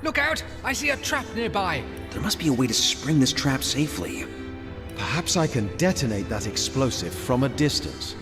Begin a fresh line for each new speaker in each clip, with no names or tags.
Look out! I see a trap nearby.
There must be a way to spring this trap safely.
Perhaps I can detonate that explosive from a distance.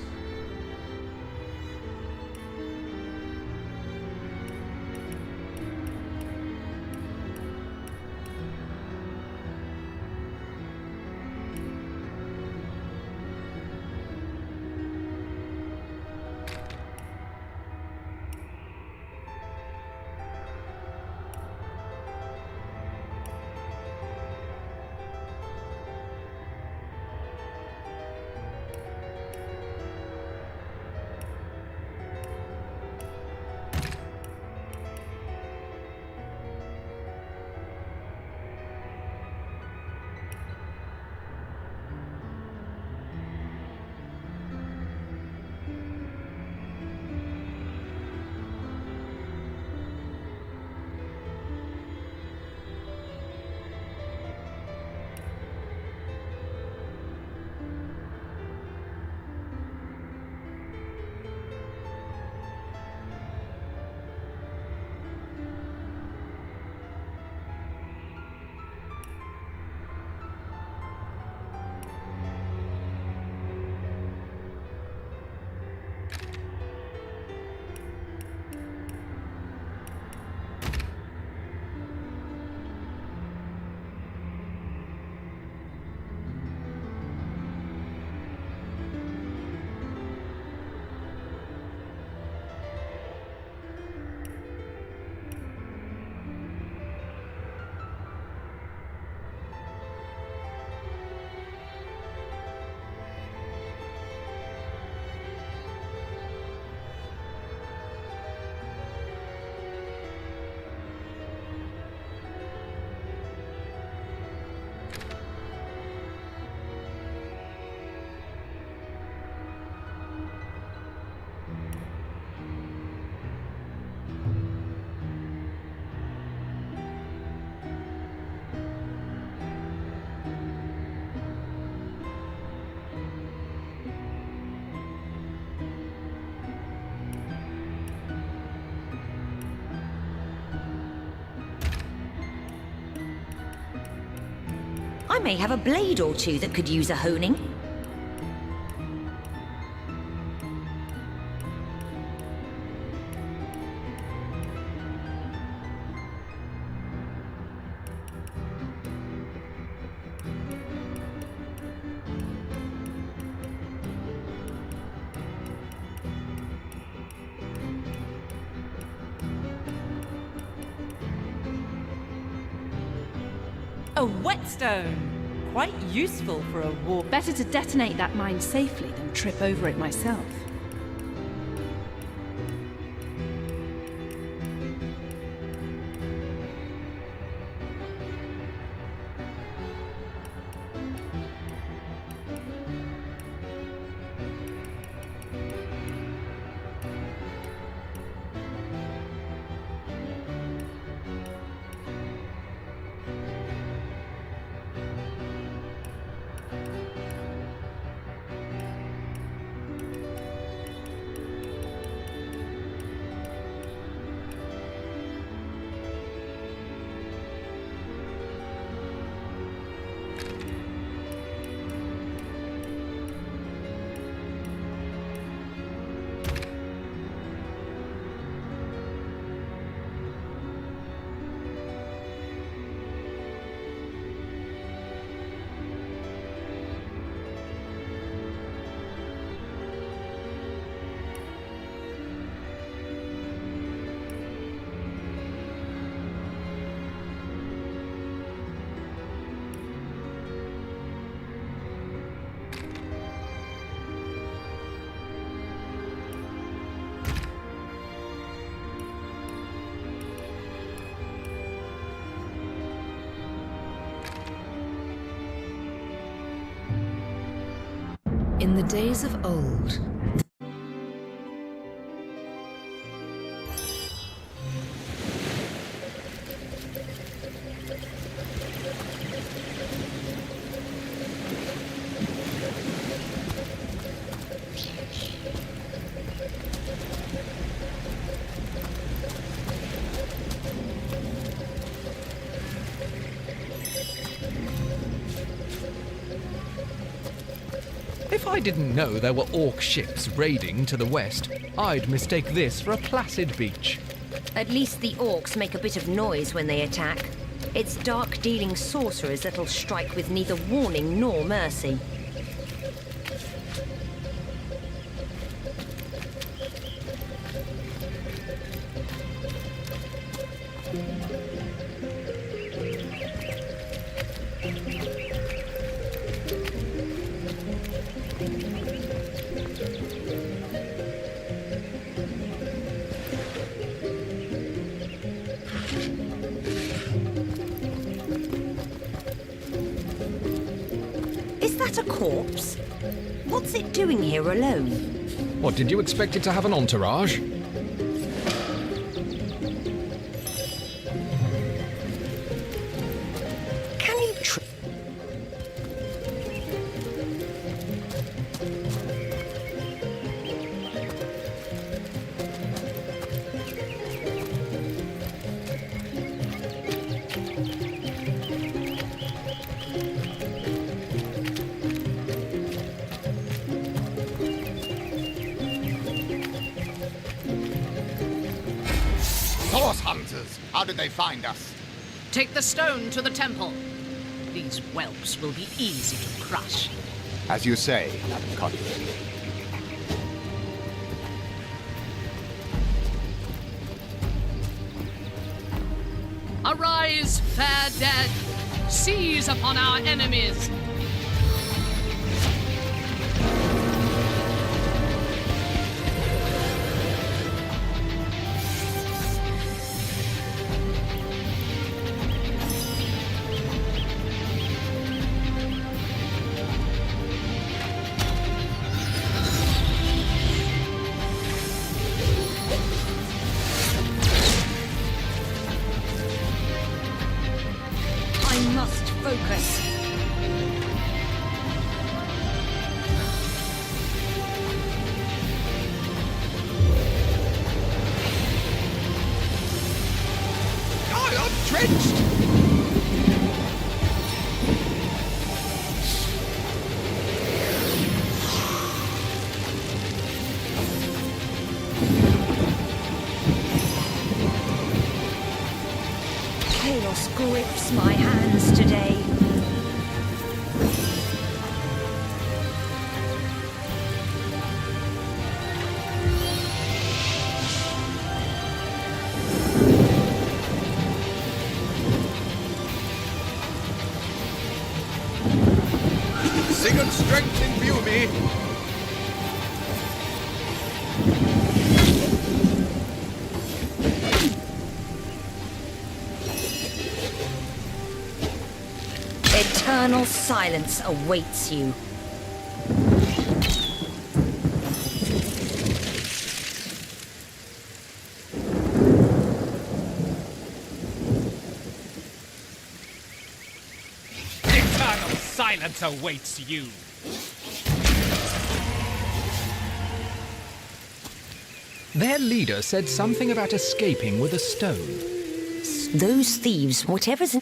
I may have a blade or two that could use a honing.
A whetstone! Quite useful for a war.
Better to detonate that mine safely than trip over it myself.
In the days of old,
I didn't know there were orc ships raiding to the west, I'd mistake this for a placid beach.
At least the orcs make a bit of noise when they attack. It's dark-dealing sorcerers that'll strike with neither warning nor mercy. Is that a corpse? What's it doing here alone?
What, did you expect it to have an entourage?
Can you
Source hunters! How did they find us?
Take the stone to the temple. These whelps will be easy to crush.
As you say, Madam Conjurer.
Arise, fair dead! Seize upon our enemies!
I must focus.
I'm drenched!
Chaos grips my hands today.
Sigurd strength imbue me!
Eternal silence awaits you.
Eternal silence awaits you. Their leader said something about escaping with a stone.
Those thieves, whatever's in...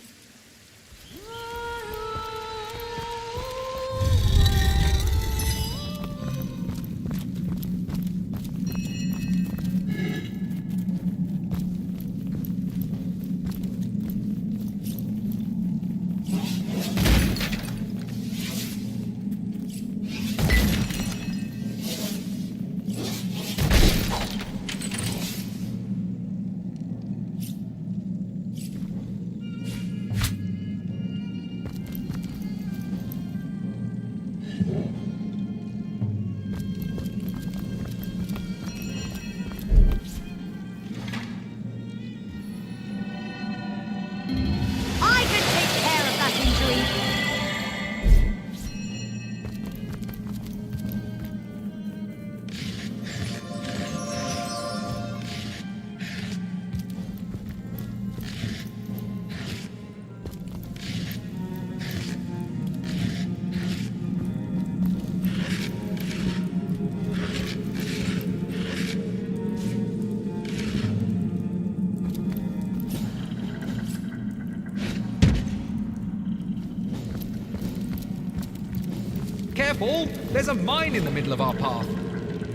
Paul. There's a mine in the middle of our path.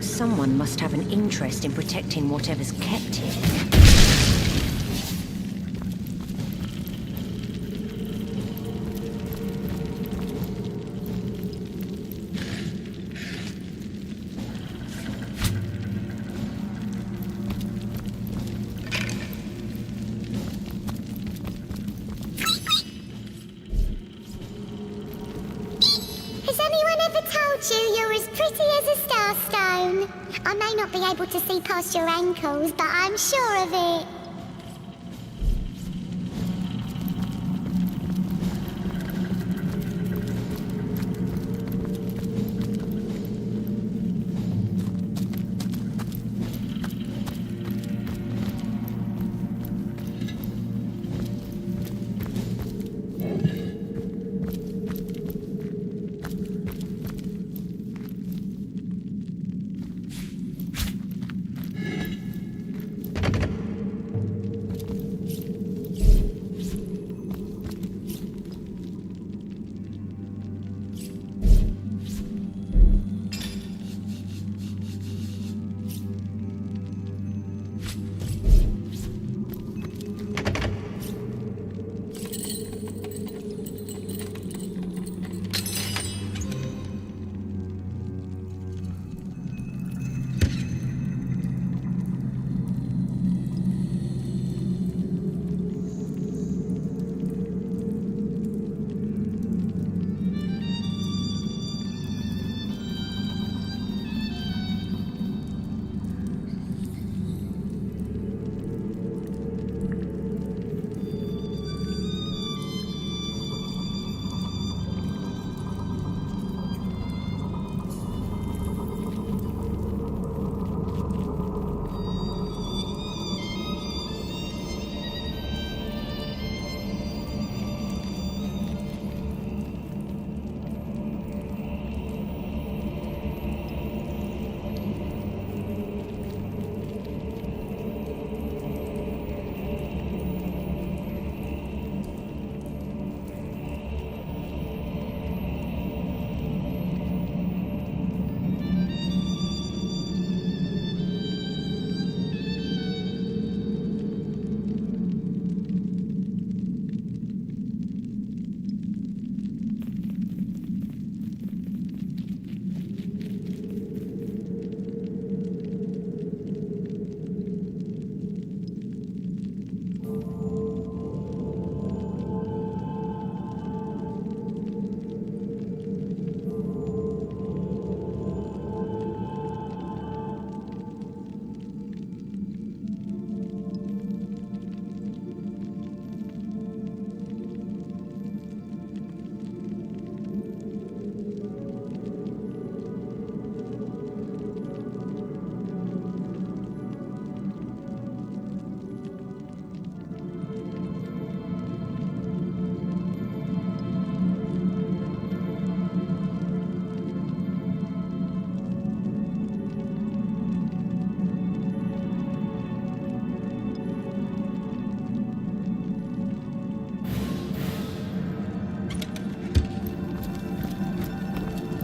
Someone must have an interest in protecting whatever's kept here.
Has anyone ever told you you're as pretty as a starstone? I may not be able to see past your ankles, but I'm sure of it.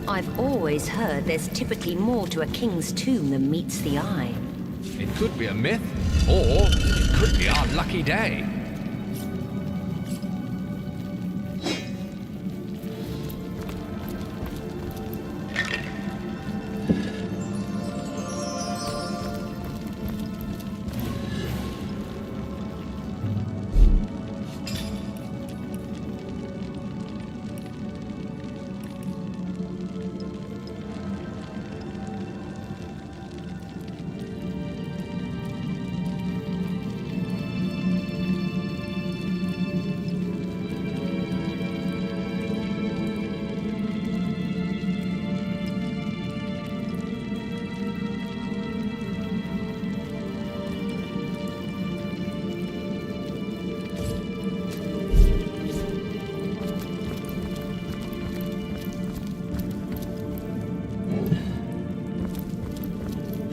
I've always heard there's typically more to a king's tomb than meets the eye.
It could be a myth, or it could be our lucky day.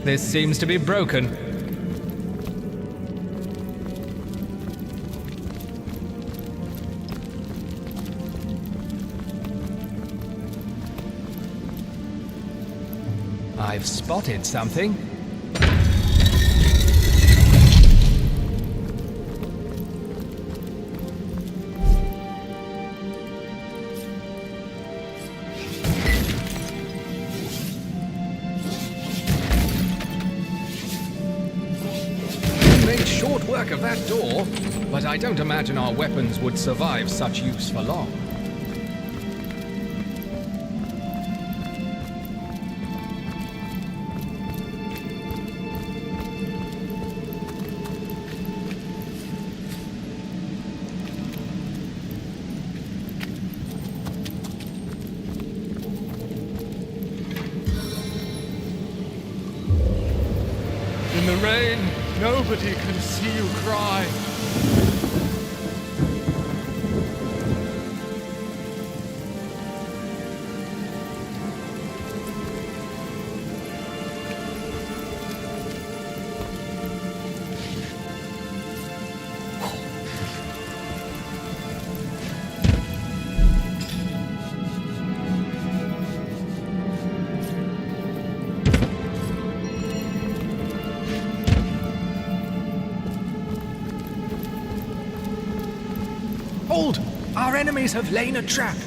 This seems to be broken. I've spotted something. Made short work of that door, but I don't imagine our weapons would survive such use for long. In the rain, nobody can see you cry. Hold! Our enemies have laid a trap.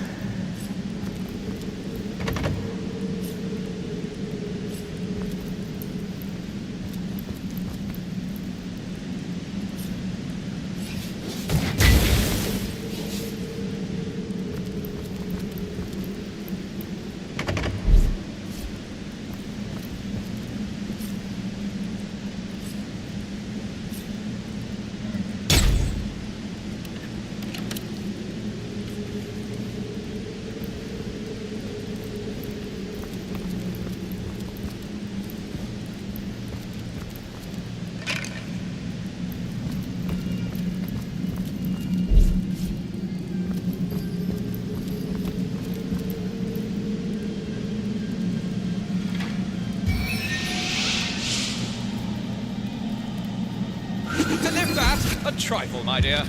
To lift that, a trifle, my dear.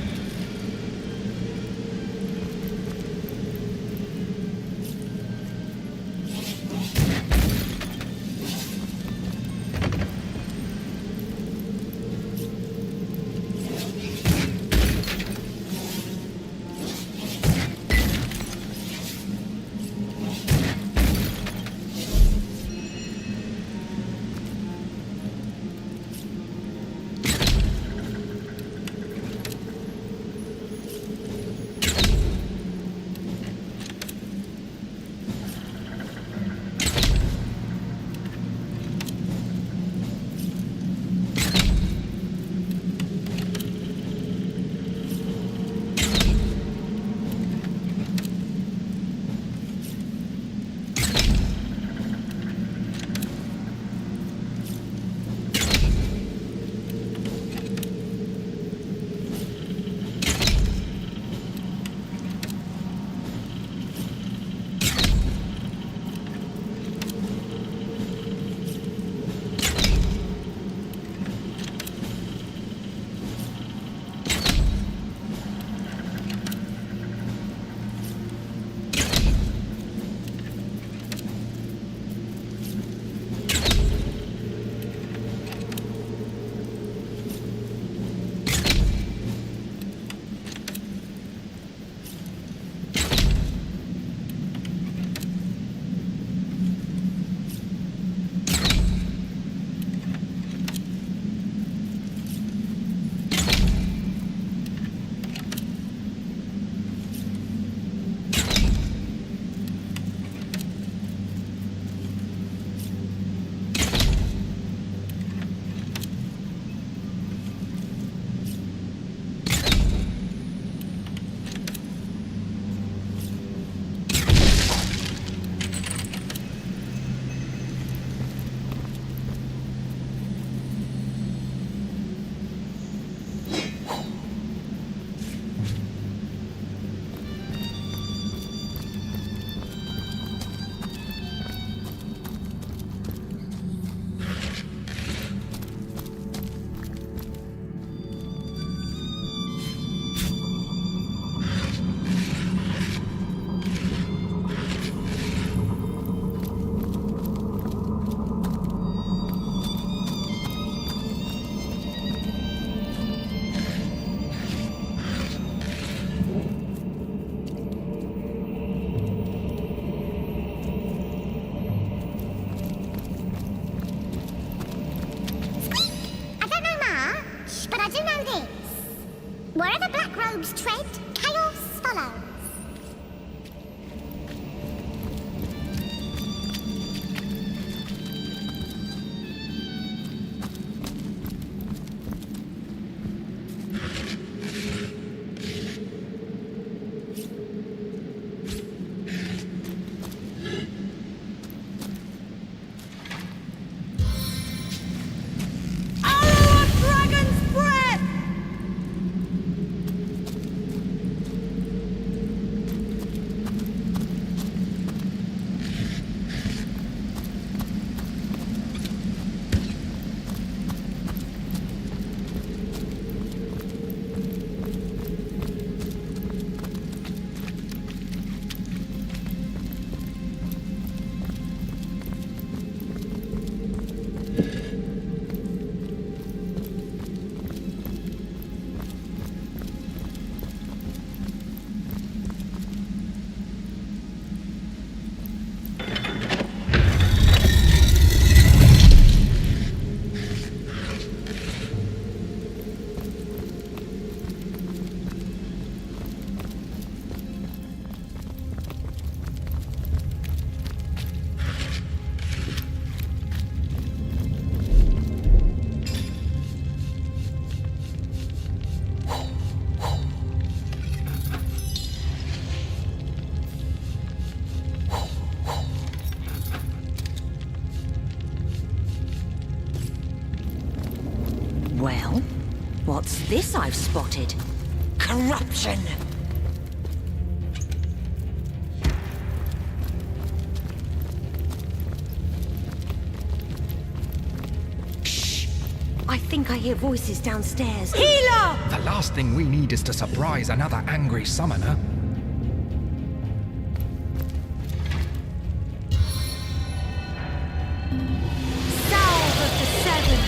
Wherever black robes tread, chaos follows.
Well, what's this I've spotted? Corruption! Shh! I think I hear voices downstairs. Healer!
The last thing we need is to surprise another angry summoner.
Salve of the Seven!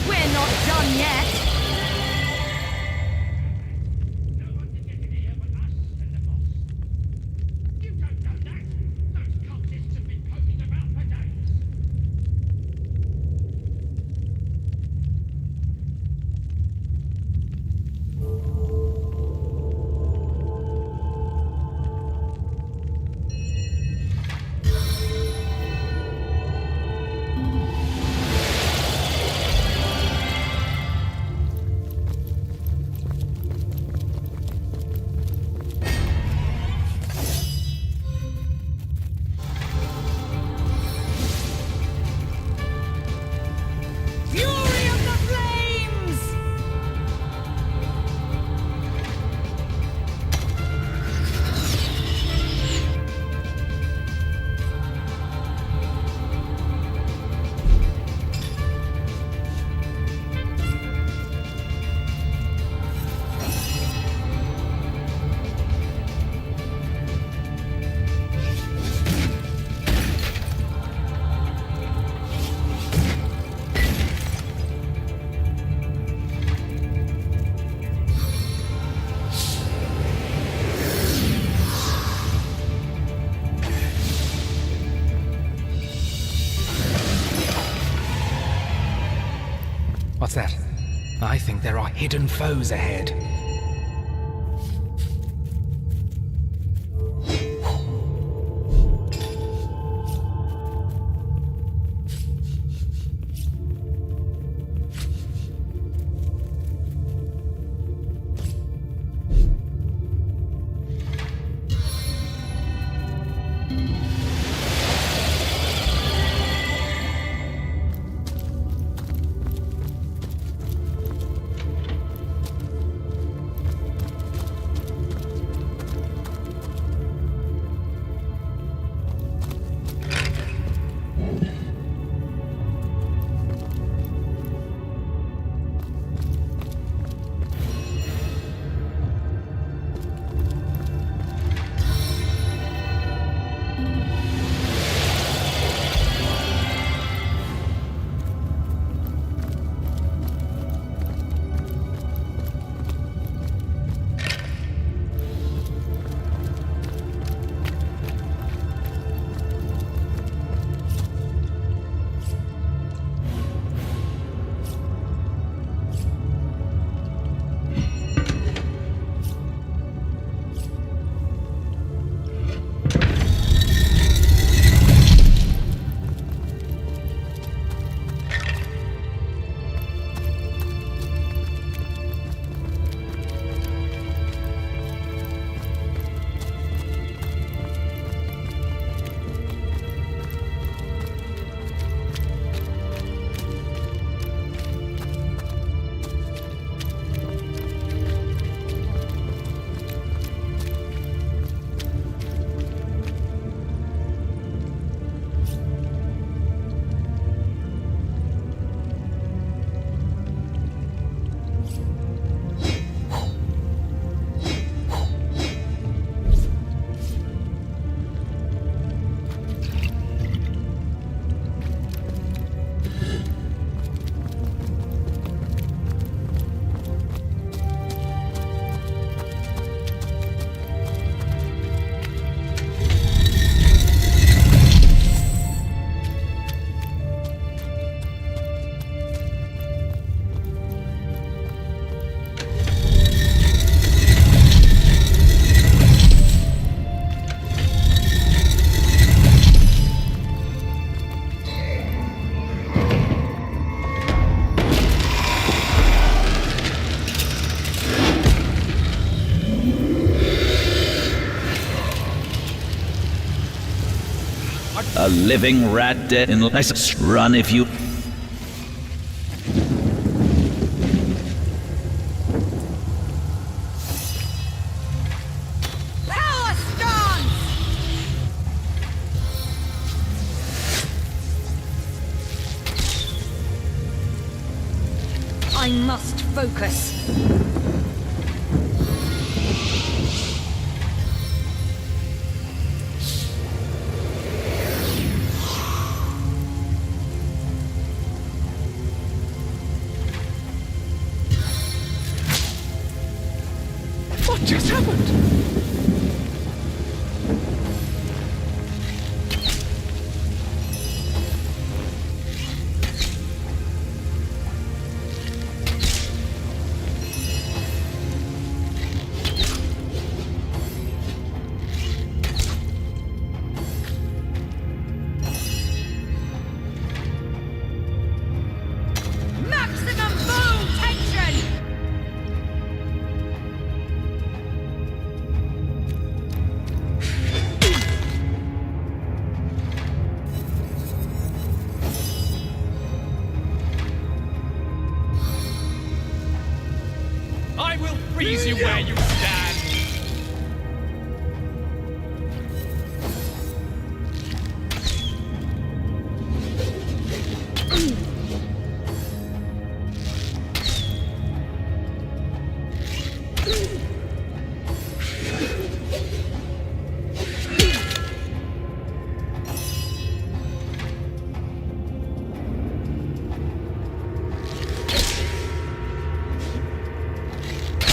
We're not done yet!
What's that? I think there are hidden foes ahead.
A living rat dead in license. Run if you.
Power stance!
I must focus.
What just happened?
Maximum bone tension!
I will freeze you where you stand!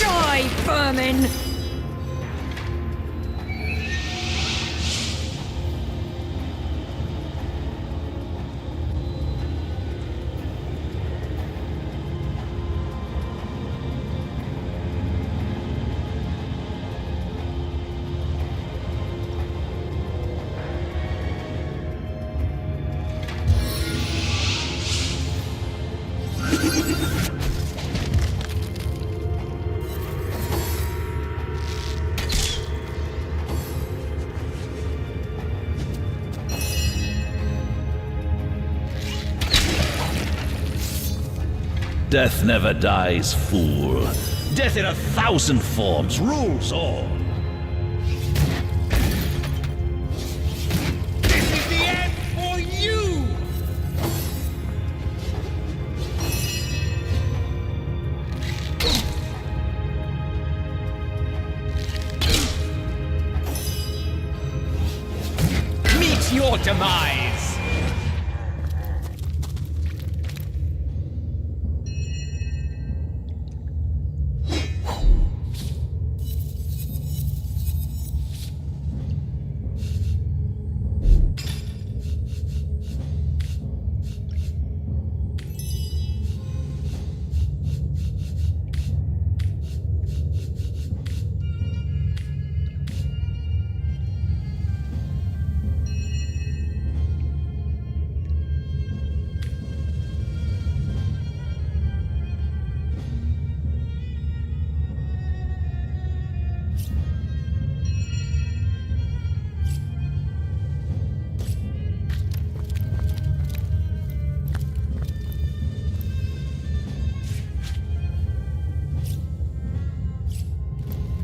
Die, vermin!
Death never dies, fool. Death in 1,000 forms rules all.
This is the end for you! Meet your demise!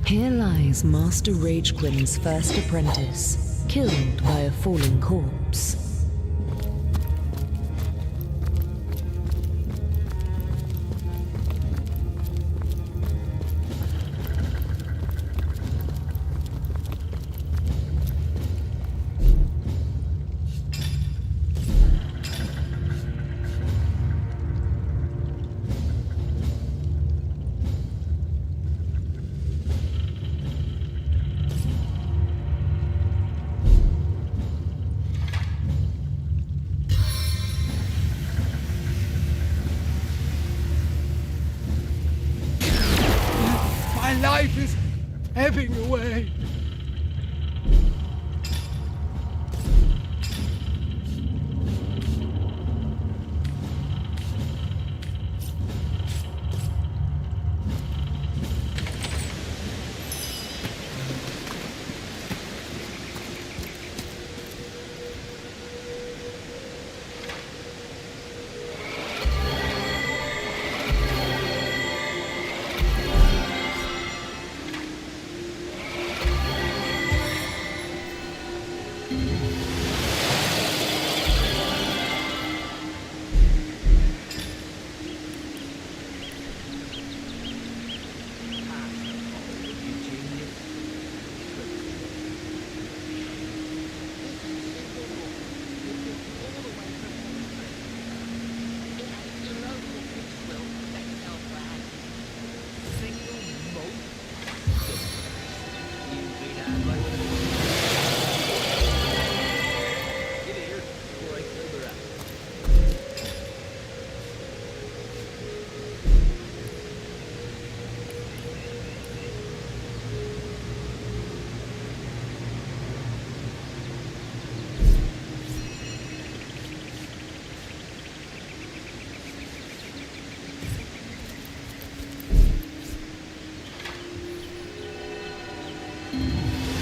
Here lies Master Ragequin's first apprentice, killed by a falling corpse.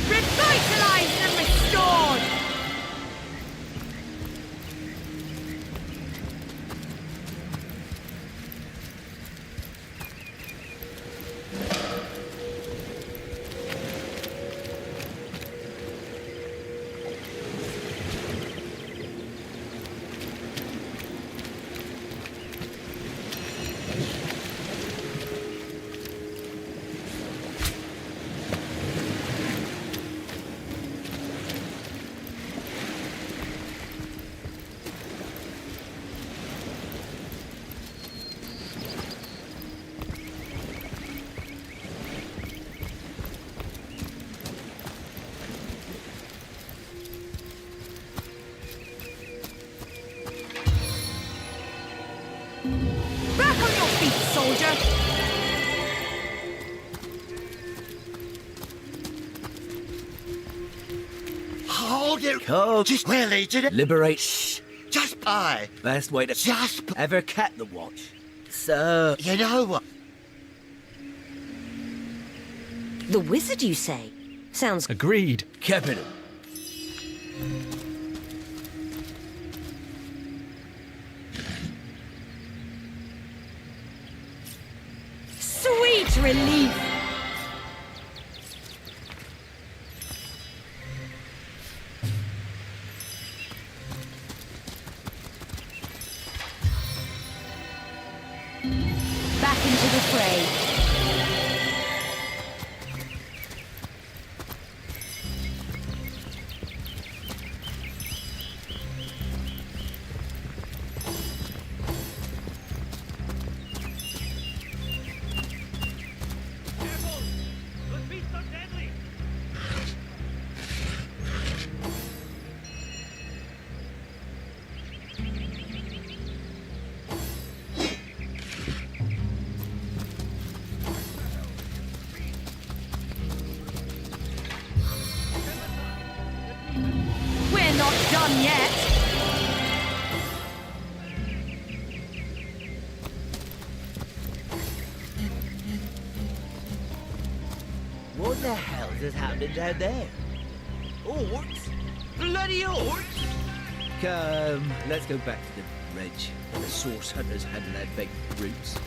Revitalized and restored! Back on your feet, soldier!
Hold it! Oh, just where they did it.
Liberate. Shh.
Just by.
Best way to
Just
ever cat the watch. So,
you know what?
The wizard, you say? Sounds
Agreed.
capital.
Sweet relief!
back into the fray.
We're not done yet!
What the hell is happening down there? Orcs? Bloody orcs? Come, let's go back to the ridge where the source hunters handle their big roots.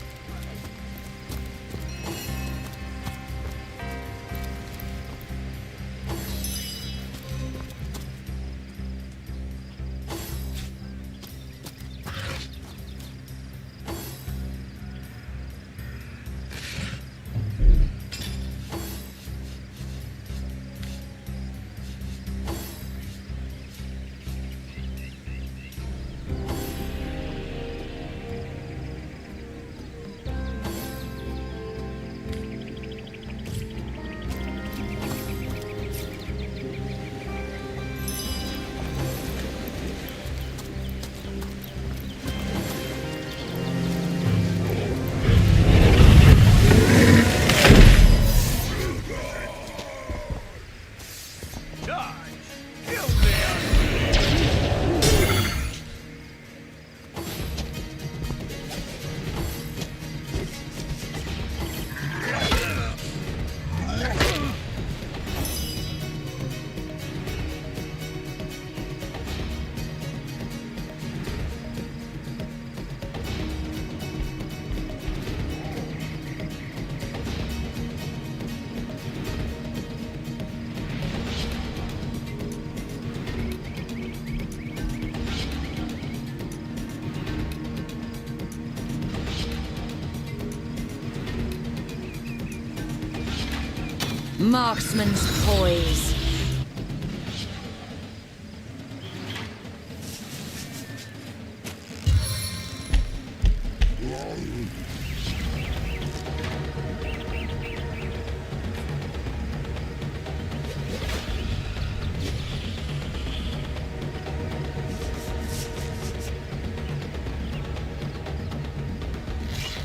Marksman's poise.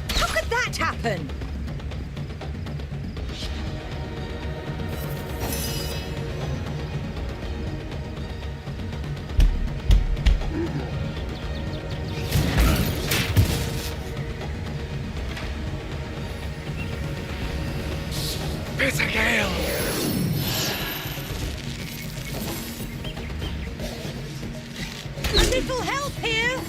How could that happen?
Bitter gale!
A little help here!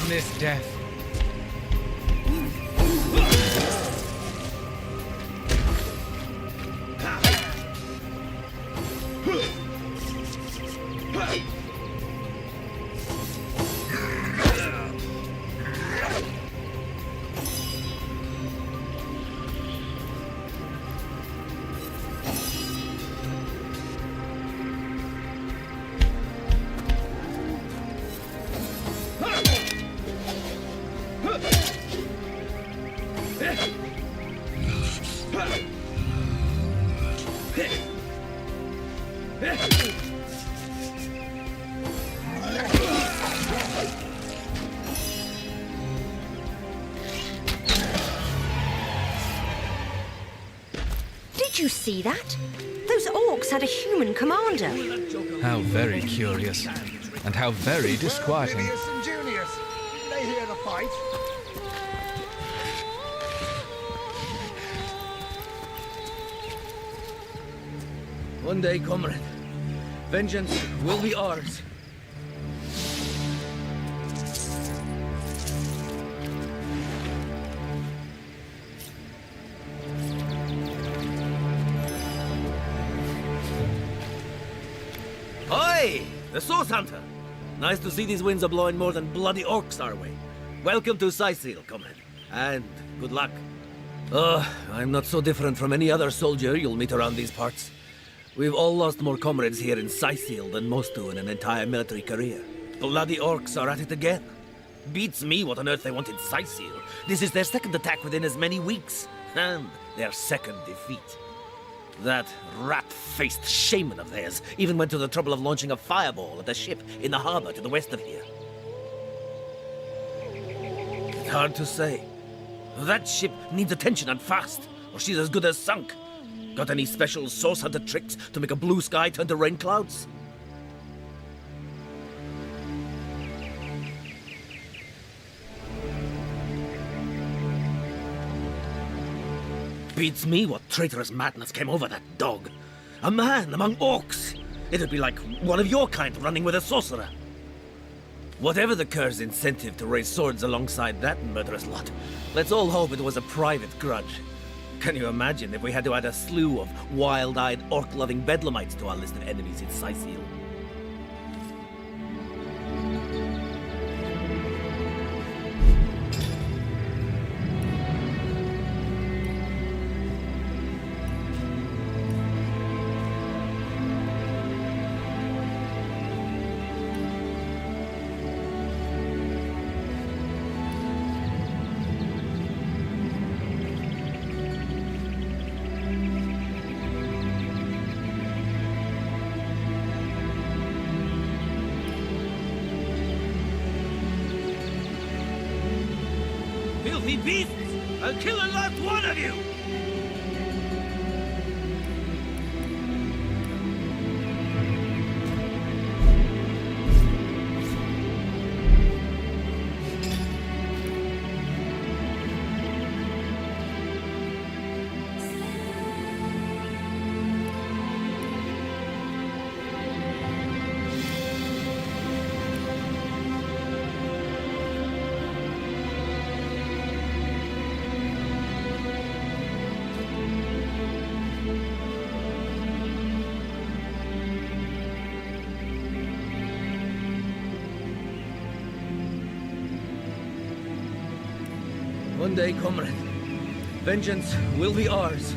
This death.
Did you see that? Those orcs had a human commander.
How very curious. And how very disquieting.
Junius and Junius, they hear the fight.
One day, comrade, vengeance will be ours. Oi! The Source Hunter! Nice to see these winds are blowing more than bloody orcs our way. Welcome to Sicil, comrade. And good luck. I'm not so different from any other soldier you'll meet around these parts. We've all lost more comrades here in Sicil than most do in an entire military career. Bloody orcs are at it again. Beats me what on earth they want in Sicil. This is their second attack within as many weeks. And their second defeat. That rat-faced shaman of theirs even went to the trouble of launching a fireball at a ship in the harbor to the west of here. It's hard to say. That ship needs attention and fast, or she's as good as sunk. Got any special Source Hunter tricks to make a blue sky turn to rain clouds? Beats me what traitorous madness came over that dog. A man among orcs. It'd be like one of your kind running with a sorcerer. Whatever the cur's incentive to raise swords alongside that murderous lot, let's all hope it was a private grudge. Can you imagine if we had to add a slew of wild-eyed, orc-loving bedlamites to our list of enemies in Sicil? Filthy beasts! I'll kill the last one of you! One day, comrade, vengeance will be ours.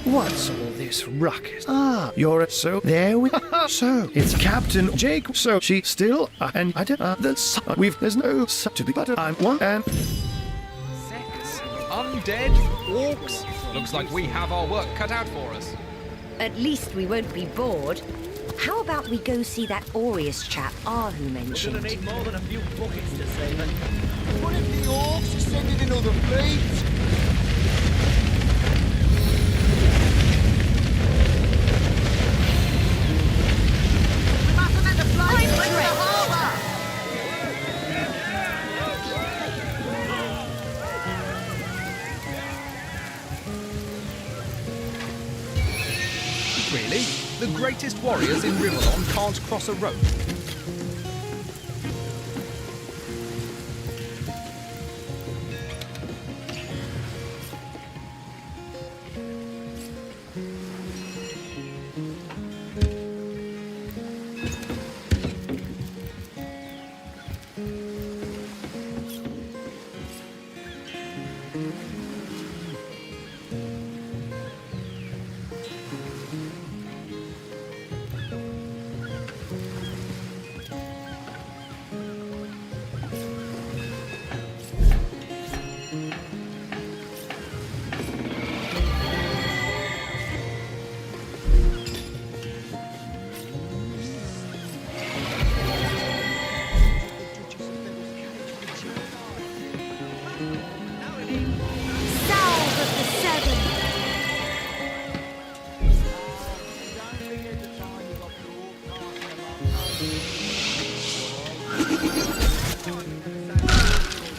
What's all this ruckus? Ah, you're so there we so it's Captain Jake. So she still and I did there's no to be but I'm one and
Sex, undead, orcs. Looks like we have our work cut out for us.
At least we won't be bored. How about we go see that Aureus chap Ahu mentioned?
We're gonna need more than a few buckets to save it.
What if the orcs extended another fleet?
Really? The greatest warriors in Rivellon can't cross a road?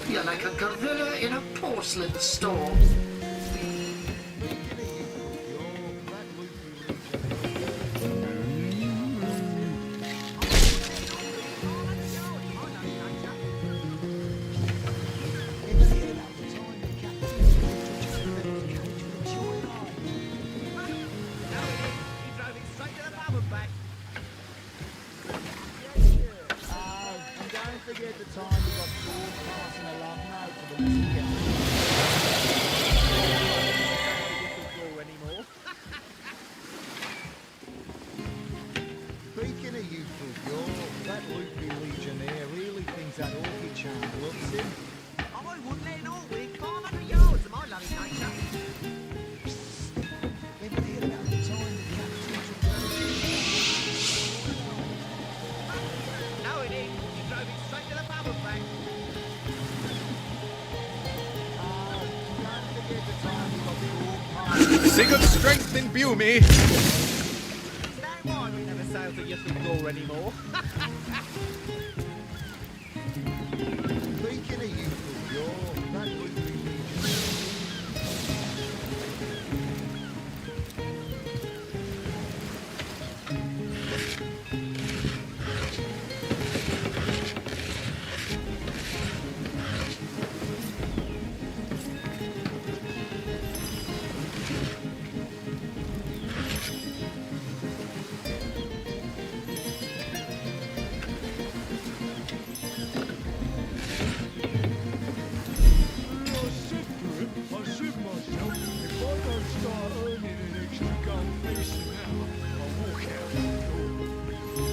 You're like a gorilla in a porcelain store.
Don't forget the time we got
Secret strength imbue me.
Is that why we never sail to Yusuf anymore?
Speaking of you, that would be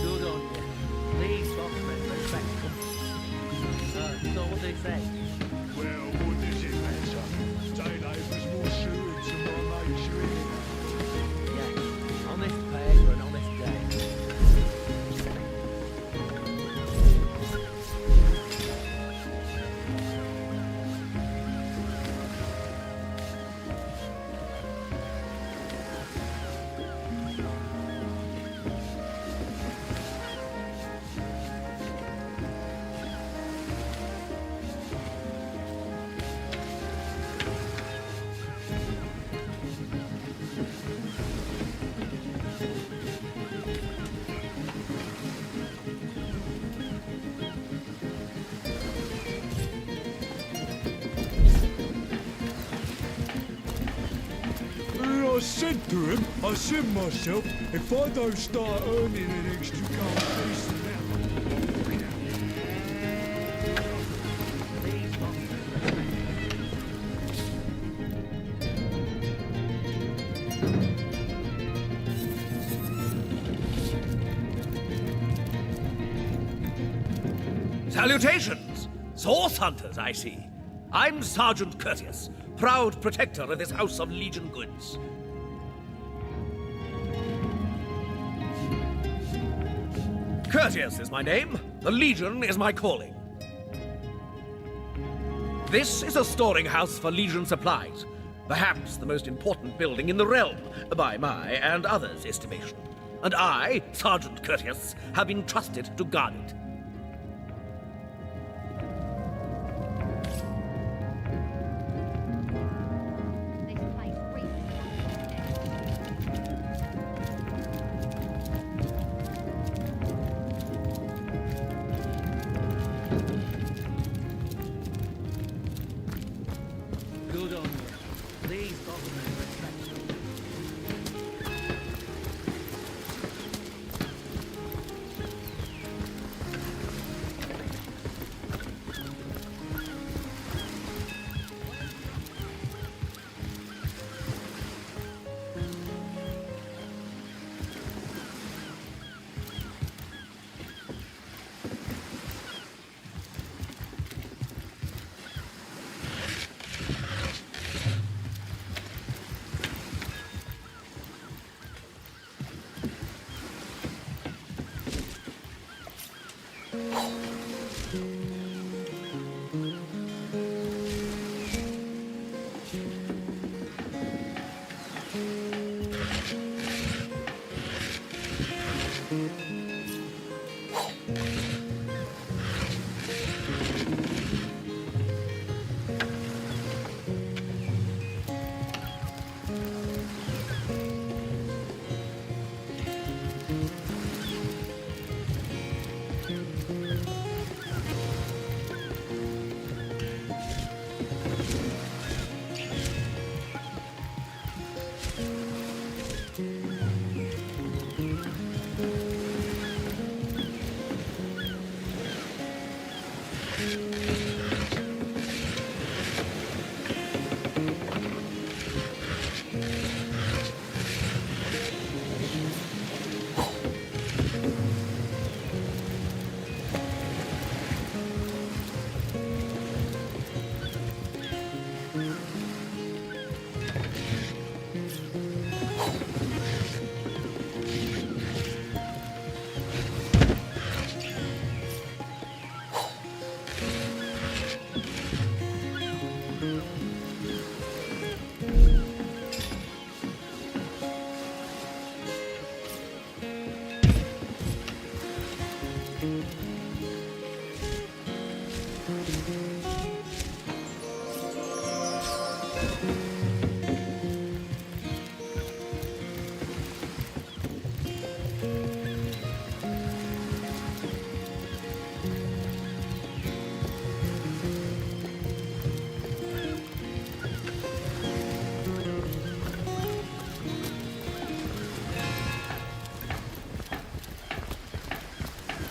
Good on you. These boxmen respect company. So what do they say?
Well, what does it matter? Daylight was more suited to my mate's reading.
Yeah, honest pay for an honest day.
I said to him, I said myself, if I don't start earning an extra gold piece an hour, I'll walk out.
These boxmen respect
Salutations! Source hunters, I see. I'm Sergeant Courteous, proud protector of this house of Legion goods. Courteous is my name. The Legion is my calling. This is a storing house for Legion supplies. Perhaps the most important building in the realm, by my and others' estimation. And I, Sergeant Courteous, have been trusted to guard it.
Good on you. These boxmen respect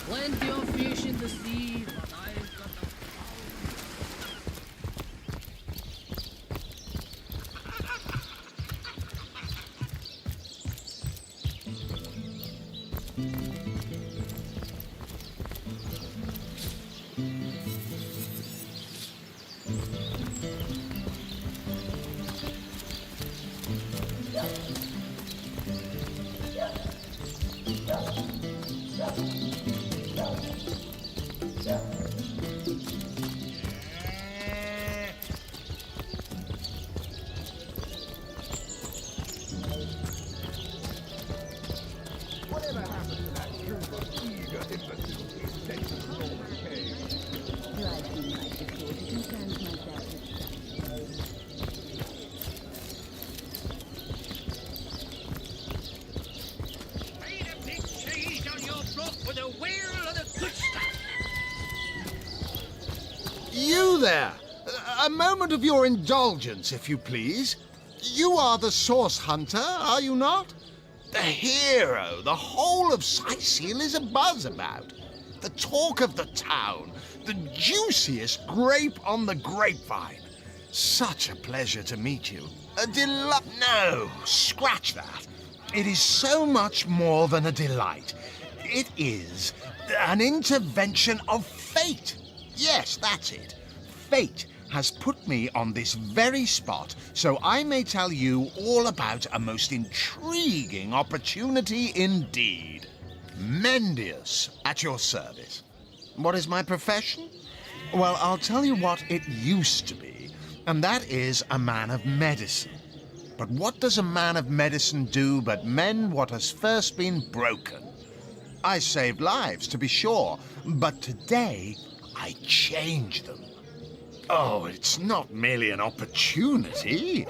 Plenty of fish in the sea, but I've got the
You there! A moment of your indulgence, if you please. You are the source hunter, are you not? The hero the whole of Sicil is abuzz about. The talk of the town. The juiciest grape on the grapevine. Such a pleasure to meet you. A delight. No, scratch that. It is so much more than a delight. It is an intervention of fate. Yes, that's it. Fate has put me on this very spot so I may tell you all about a most intriguing opportunity indeed. Mendius, at your service. What is my profession? Well, I'll tell you what it used to be, and that is a man of medicine. But what does a man of medicine do but mend what has first been broken? I saved lives, to be sure, but today I change them. Oh, it's not merely an opportunity.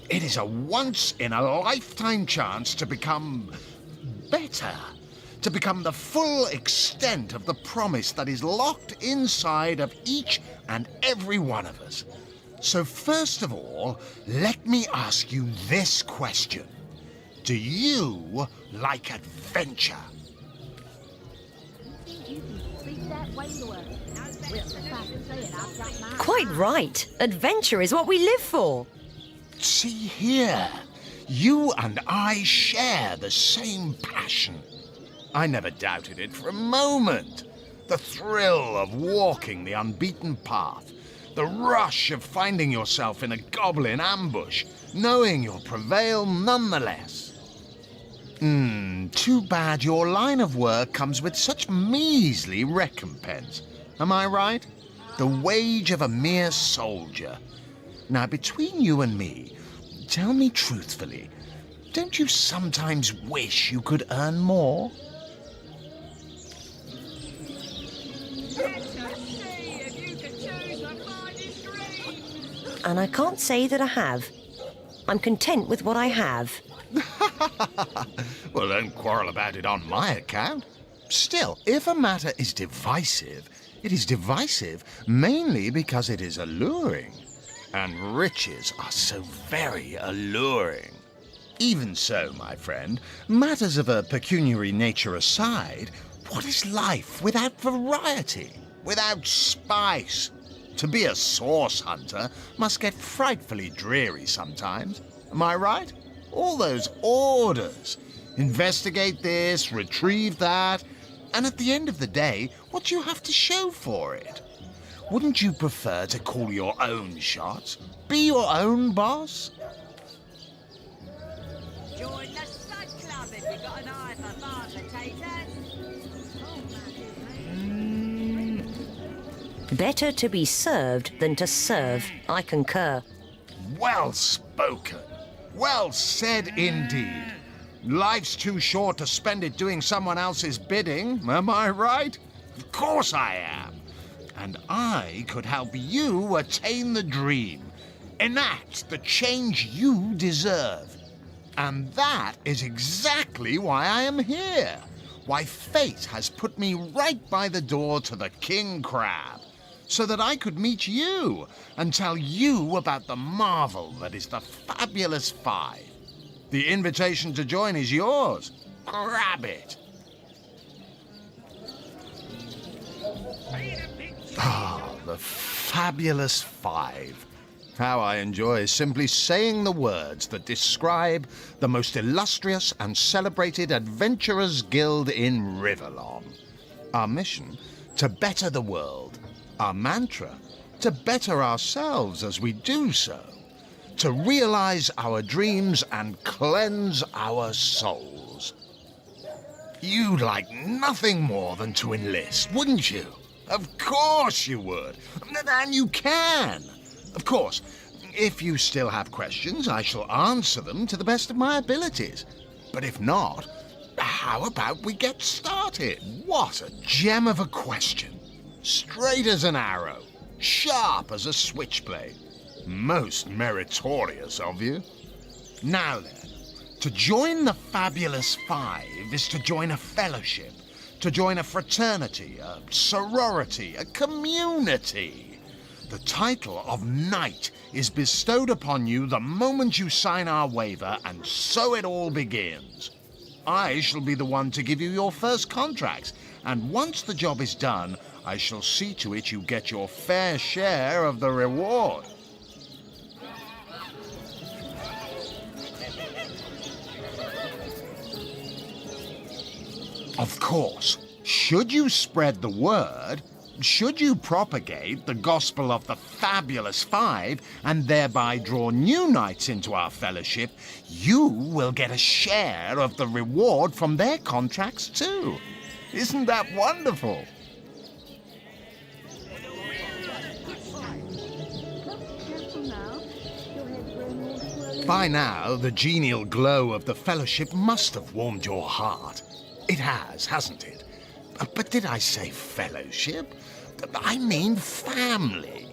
It is a once-in-a-lifetime chance to become better, to become the full extent of the promise that is locked inside of each and every one of us. So first of all, let me ask you this question. Do you like adventure?
Quite right. Adventure is what we live for.
See here. You and I share the same passion. I never doubted it for a moment. The thrill of walking the unbeaten path. The rush of finding yourself in a goblin ambush, knowing you'll prevail nonetheless. Too bad your line of work comes with such measly recompense. Am I right? The wage of a mere soldier. Now, between you and me, tell me truthfully, don't you sometimes wish you could earn more?
And I can't say that I have. I'm content with what I have.
Well, don't quarrel about it on my account. Still, if a matter is divisive, it is divisive mainly because it is alluring. And riches are so very alluring. Even so, my friend, matters of a pecuniary nature aside, what is life without variety, without spice? To be a source hunter must get frightfully dreary sometimes. Am I right? All those orders. Investigate this, retrieve that, and at the end of the day, what do you have to show for it? Wouldn't you prefer to call your own shots? Be your own boss?
Join the Stud Club if you've got an eye for farm potatoes.
Better to be served than to serve, I concur.
Well spoken. Well said indeed. Life's too short to spend it doing someone else's bidding, am I right? Of course I am. And I could help you attain the dream. Enact the change you deserve. And that is exactly why I am here. Why fate has put me right by the door to the King Crab, so that I could meet you and tell you about the marvel that is the Fabulous Five. The invitation to join is yours. Grab it. Ah, the Fabulous Five. How I enjoy simply saying the words that describe the most illustrious and celebrated adventurers' guild in Rivellon. Our mission, to better the world. Our mantra, to better ourselves as we do so. To realize our dreams and cleanse our souls. You'd like nothing more than to enlist, wouldn't you? Of course you would. And you can. Of course, if you still have questions, I shall answer them to the best of my abilities. But if not, how about we get started? What a gem of a question. Straight as an arrow, sharp as a switchblade. Most meritorious of you. Now then, to join the Fabulous Five is to join a fellowship, to join a fraternity, a sorority, a community. The title of Knight is bestowed upon you the moment you sign our waiver, and so it all begins. I shall be the one to give you your first contracts, and once the job is done, I shall see to it you get your fair share of the reward. Of course, should you spread the word, should you propagate the gospel of the Fabulous Five and thereby draw new knights into our fellowship, you will get a share of the reward from their contracts too. Isn't that wonderful? By now, the genial glow of the fellowship must have warmed your heart. It has, hasn't it? But did I say fellowship? I mean family.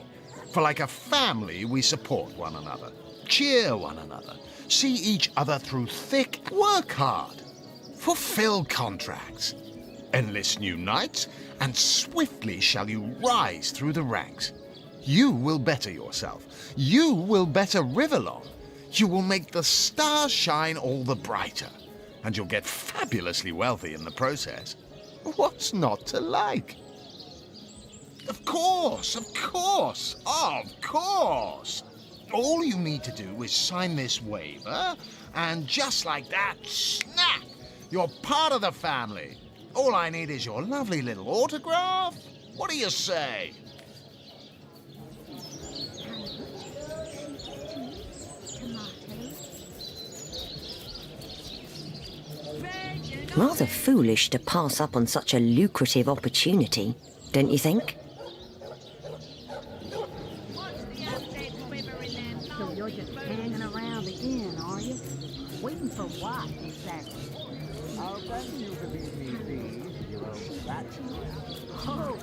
For like a family, we support one another, cheer one another, see each other through thick, work hard, fulfill contracts, enlist new knights, and swiftly shall you rise through the ranks. You will better yourself. You will better Rivellon. You will make the stars shine all the brighter, and you'll get fabulously wealthy in the process. What's not to like? Of course, of course, of course. All you need to do is sign this waiver, and just like that, snap, you're part of the family. All I need is your lovely little autograph. What do you say?
Rather foolish to pass up on such a lucrative opportunity, don't you think?
So you're just hanging around the inn, are you? Waiting for what, exactly? I'll bet you could be me, you know, that's... Oh,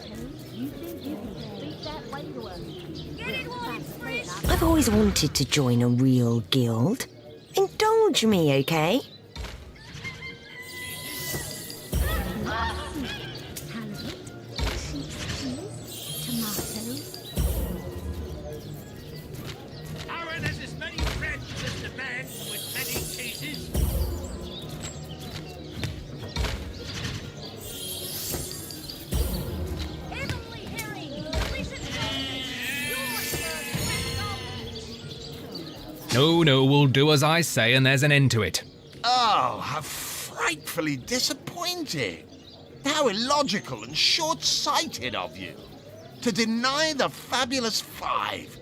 you think you can speak that way to us? Get it once, Fritz!
I've always wanted to join a real guild. Indulge me, okay?
No, we'll do as I say and there's an end to it.
Oh, how frightfully disappointing. How illogical and short-sighted of you. To deny the Fabulous Five.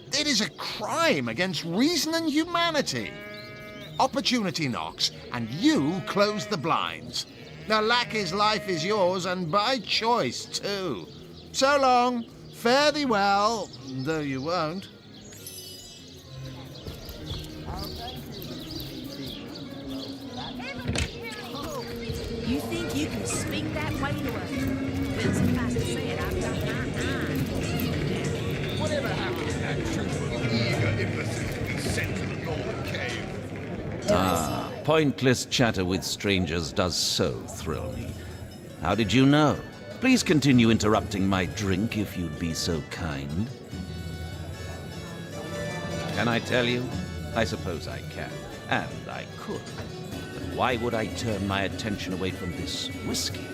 It is a crime against reason and humanity. Opportunity knocks, and you close the blinds. The lackey's life is yours, and by choice, too. So long. Fare thee well, though you won't.
You think you can speak that way to us? Well, suffice to say it, I've got my eye. Whatever happened to that truthful, eager
Ah, pointless chatter with strangers does so thrill me. How did you know? Please continue interrupting my drink if you'd be so kind. Can I tell you? I suppose I can, and I could. But why would I turn my attention away from this whiskey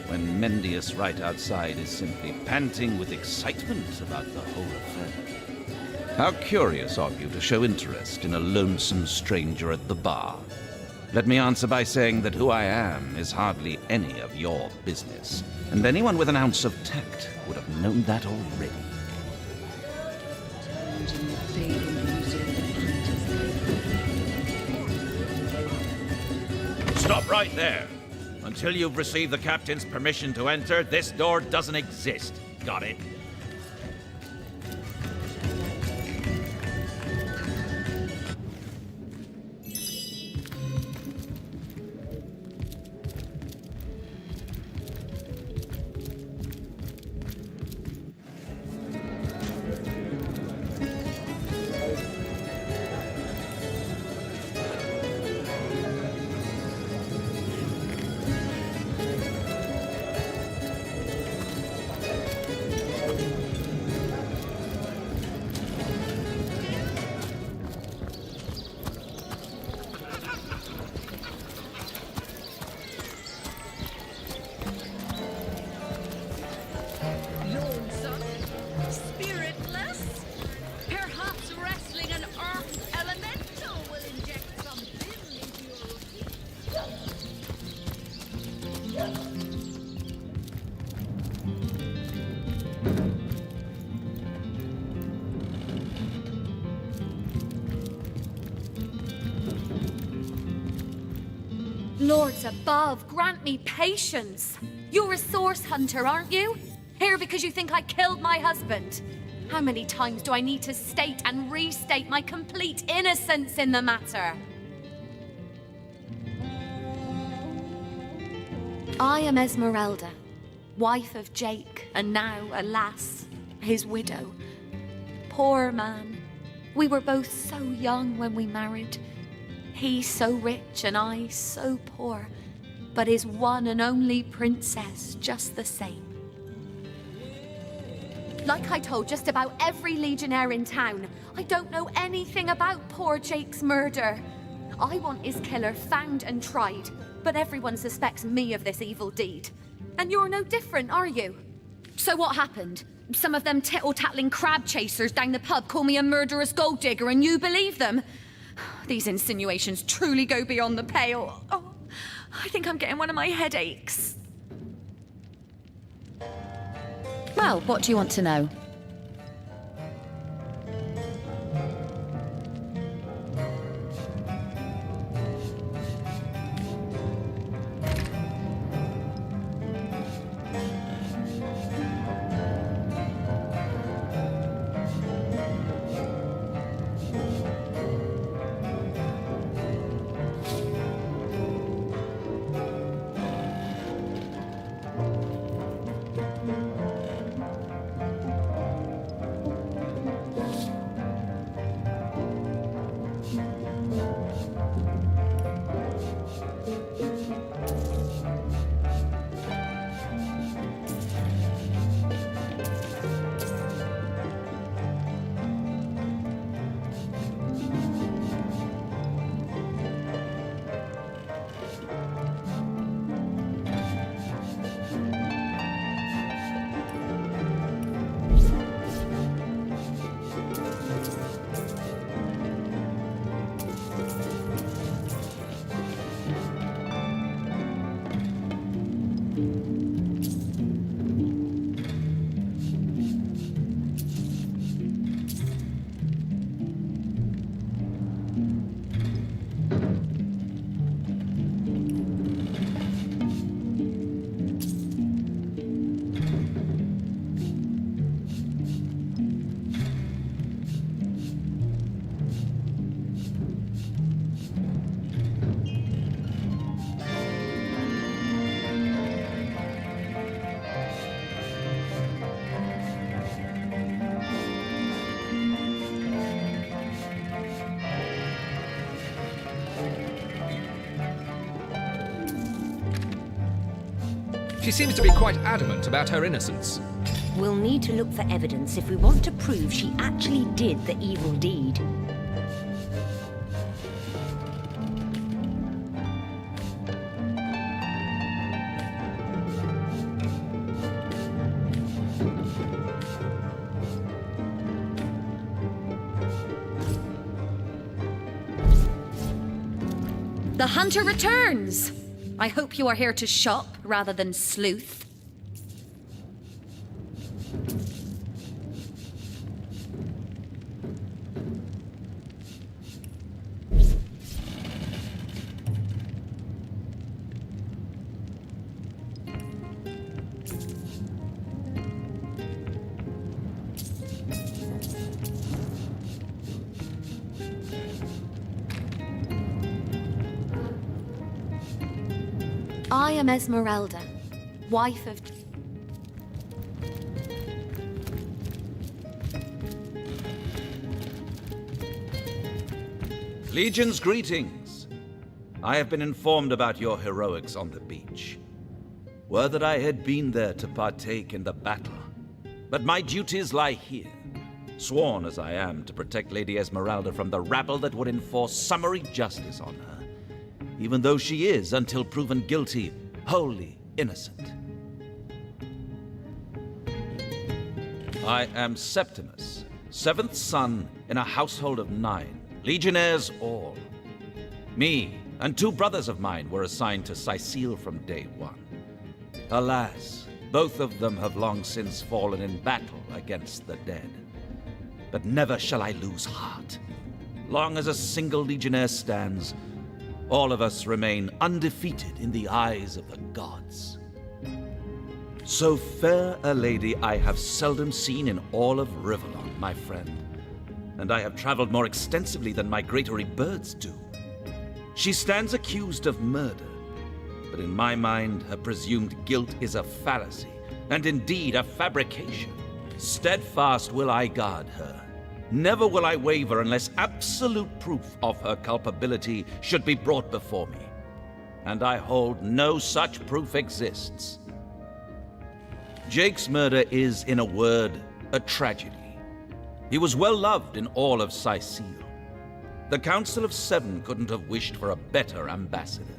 when Mendius right outside is simply panting with excitement about the whole affair? How curious of you to show interest in a lonesome stranger at the bar. Let me answer by saying that who I am is hardly any of your business, and anyone with an ounce of tact would have known that already.
Stop right there. Until you've received the captain's permission to enter, this door doesn't exist. Got it?
Lords above, grant me patience. You're a source hunter, aren't you? Here because you think I killed my husband. How many times do I need to state and restate my complete innocence in the matter? I am Esmeralda, wife of Jake, and now, alas, his widow. Poor man. We were both so young when we married. He so rich and I so poor, but his one and only princess just the same. Like I told just about every legionnaire in town, I don't know anything about poor Jake's murder. I want his killer found and tried, but everyone suspects me of this evil deed. And you're no different, are you? So what happened? Some of them tittle-tattling crab chasers down the pub call me a murderous gold digger and you believe them? These insinuations truly go beyond the pale. Oh, I think I'm getting one of my headaches.
Well, what do you want to know?
She seems to be quite adamant about her innocence.
We'll need to look for evidence if we want to prove she actually did the evil deed.
The hunter returns! I hope you are here to shop rather than sleuth. I am Esmeralda, wife of...
Legion's greetings. I have been informed about your heroics on the beach. Were that I had been there to partake in the battle. But my duties lie here, sworn as I am to protect Lady Esmeralda from the rabble that would enforce summary justice on her. Even though she is, until proven guilty, wholly innocent. I am Septimus, seventh son in a household of 9, legionnaires all. Me and 2 brothers of mine were assigned to Sicile from day 1. Alas, both of them have long since fallen in battle against the dead. But never shall I lose heart. Long as a single legionnaire stands, all of us remain undefeated in the eyes of the gods. So fair a lady I have seldom seen in all of Rivellon, my friend, and I have traveled more extensively than migratory birds do. She stands accused of murder, but in my mind her presumed guilt is a fallacy, and indeed a fabrication. Steadfast will I guard her. Never will I waver unless absolute proof of her culpability should be brought before me. And I hold no such proof exists. Jake's murder is, in a word, a tragedy. He was well loved in all of Sicile. The Council of 7 couldn't have wished for a better ambassador.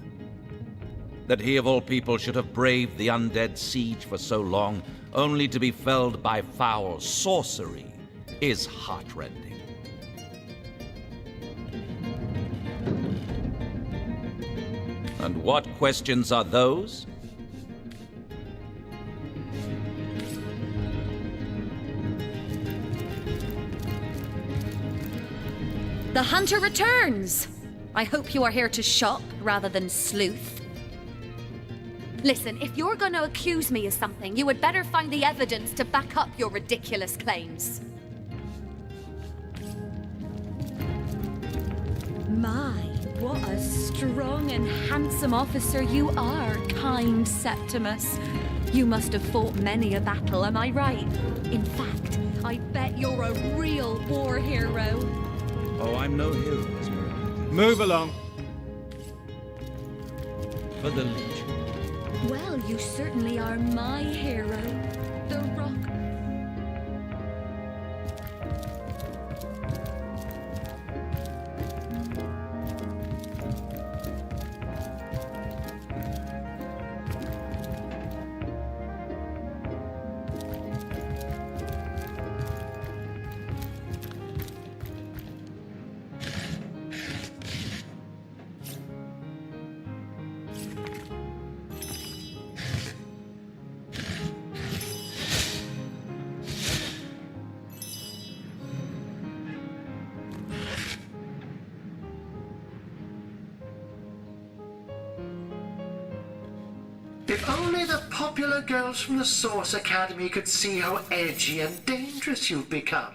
That he of all people should have braved the undead siege for so long, only to be felled by foul sorcery, is heartrending. And what questions are those?
The hunter returns! I hope you are here to shop rather than sleuth. Listen, if you're going to accuse me of something, you had better find the evidence to back up your ridiculous claims. My, what a strong and handsome officer you are, kind Septimus. You must have fought many a battle, am I right? In fact, I bet you're a real war hero.
Oh, I'm no hero, Esmeralda.
Move along.
For the Legion.
Well, you certainly are my hero, the Rock.
If only the popular girls from the Source Academy could see how edgy and dangerous you've become.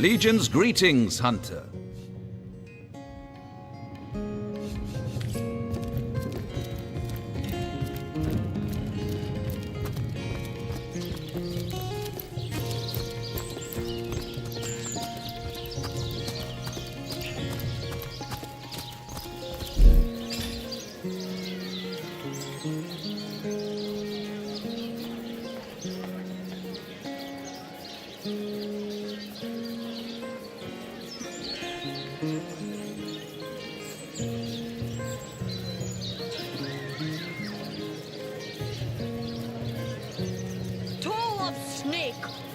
Legion's greetings, Hunter.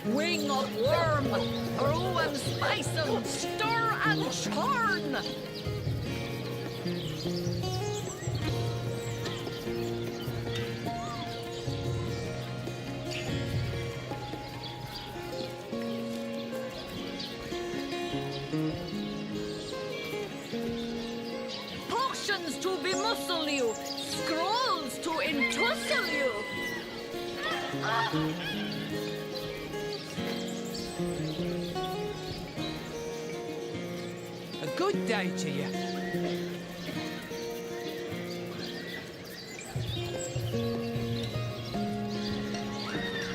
Wing of worm, brew and spice 'em, stir and churn. Potions to bemuscle you, scrolls to entussle you.
Good day to you.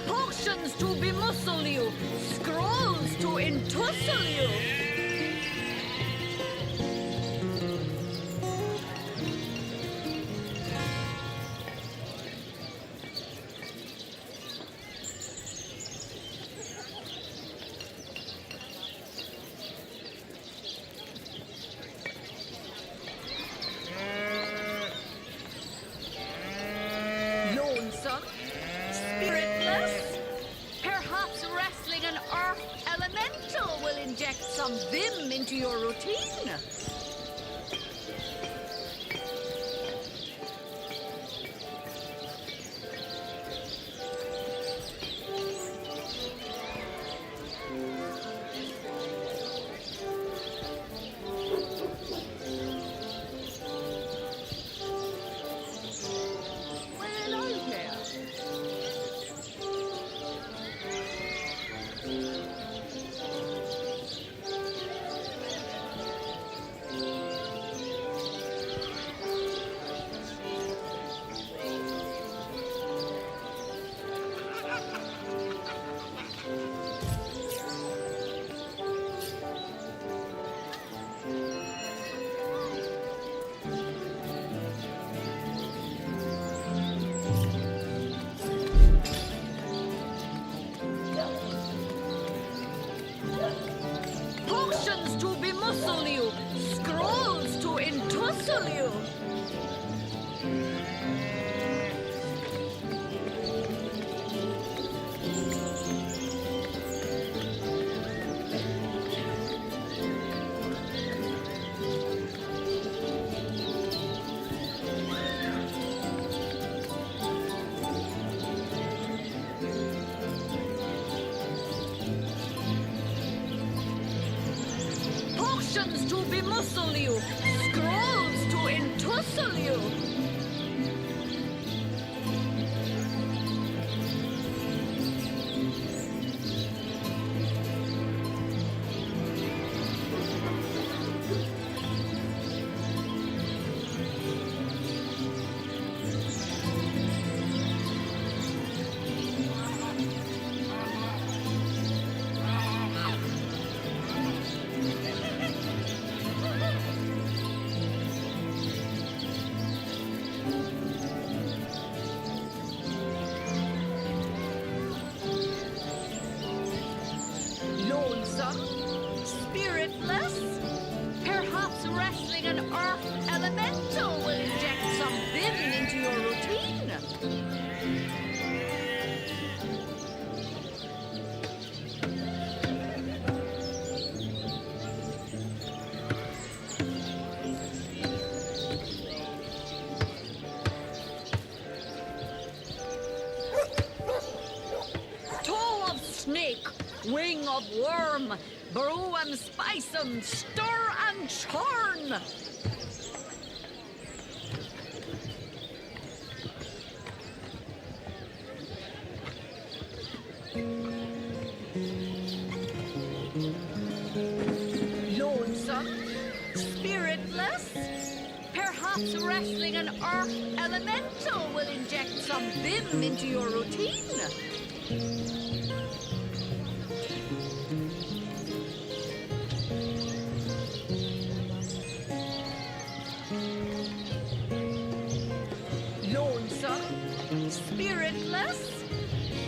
Potions to bemuscle you, scrolls to entussle you. Lonesome, spiritless, perhaps wrestling an earth elemental will inject some vim into your routine. Potions to bemuscle you, scrolls to entussle you. Potions to bemuscle you, scrolls to entussle you. Lonesome, spiritless, perhaps wrestling an earth elemental will inject some vim into your routine. Toe of snake, wing of worm, brew and spice 'em, stir and churn. Lonesome? Spiritless? Perhaps wrestling an earth elemental will inject some vim into your routine. Lonesome? Spiritless?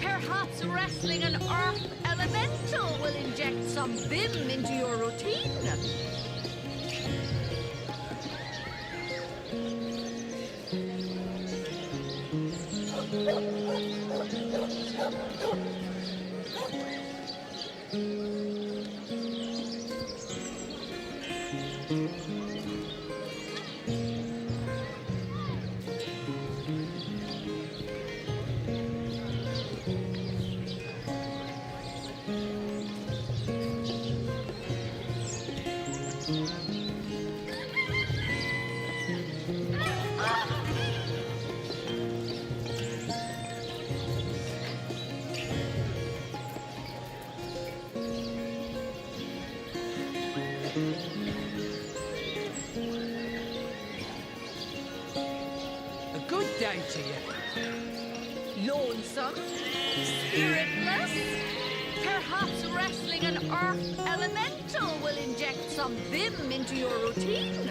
Perhaps wrestling an earth elemental will inject some vim into your routine.
A good day to you.
Lonesome? Spiritless? Perhaps wrestling an earth elemental will inject some vim into your routine.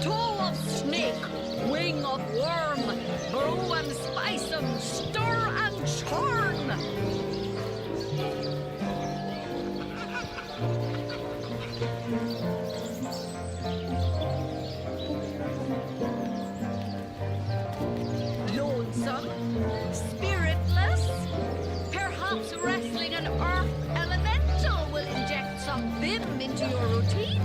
Toe of snake, wing of worm, brew and spice 'em, stir and churn. Lonesome, spiritless, perhaps wrestling an earth elemental will inject some vim into your routine.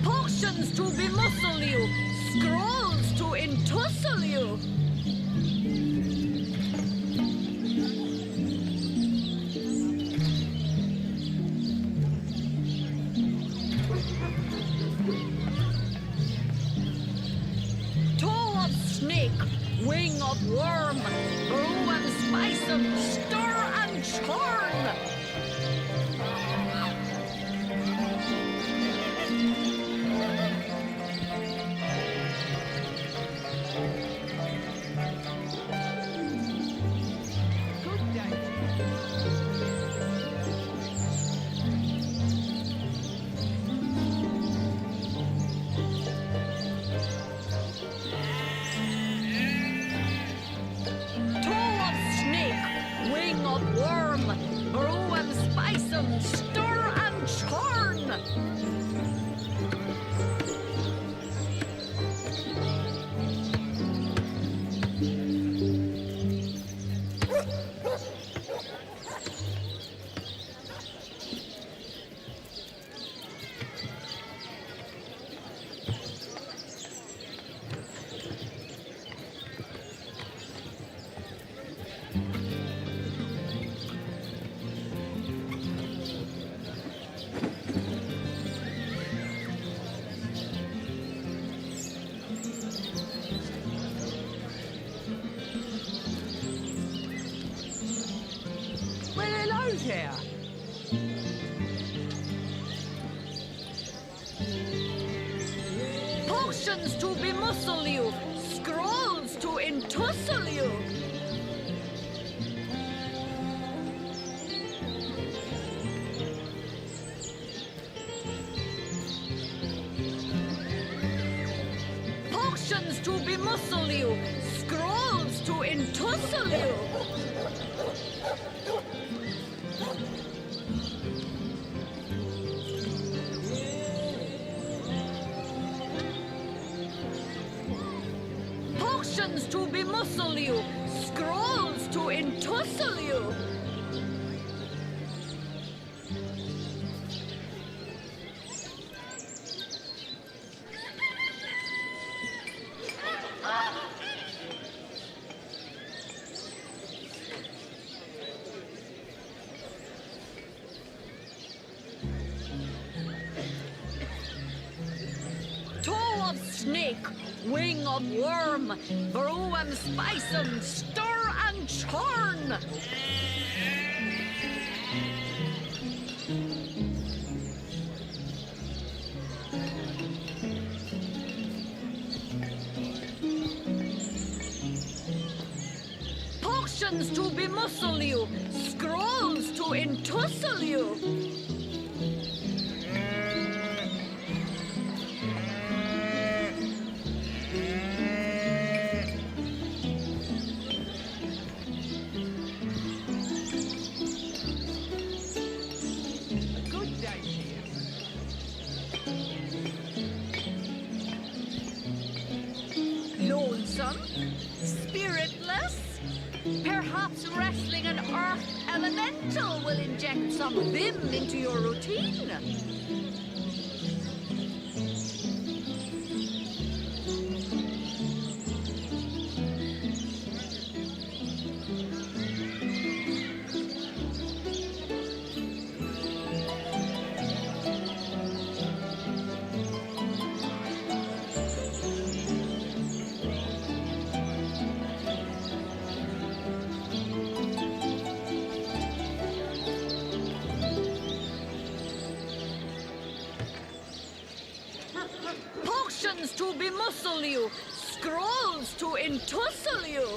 Potions to bemuscle you, scrolls to entussle you. Toe of snake, wing of worm, brew and spice 'em, stir and churn. Toe of snake, wing of worm, brew and spice 'em, stir and churn. Potions to bemuscle you, scrolls to entussle you. Potions to bemuscle you, scrolls to entussle you. Potions to bemuscle you, scrolls to entussle you. Toe of snake, wing of worm, brew and spice 'em, stir and churn. Potions to bemuscle you, scrolls to entussle you.
Good day to you.
Lonesome? Spiritless? Perhaps wrestling an earth elemental will inject some vim into your routine. Potions to bemuscle you, scrolls to entussle you.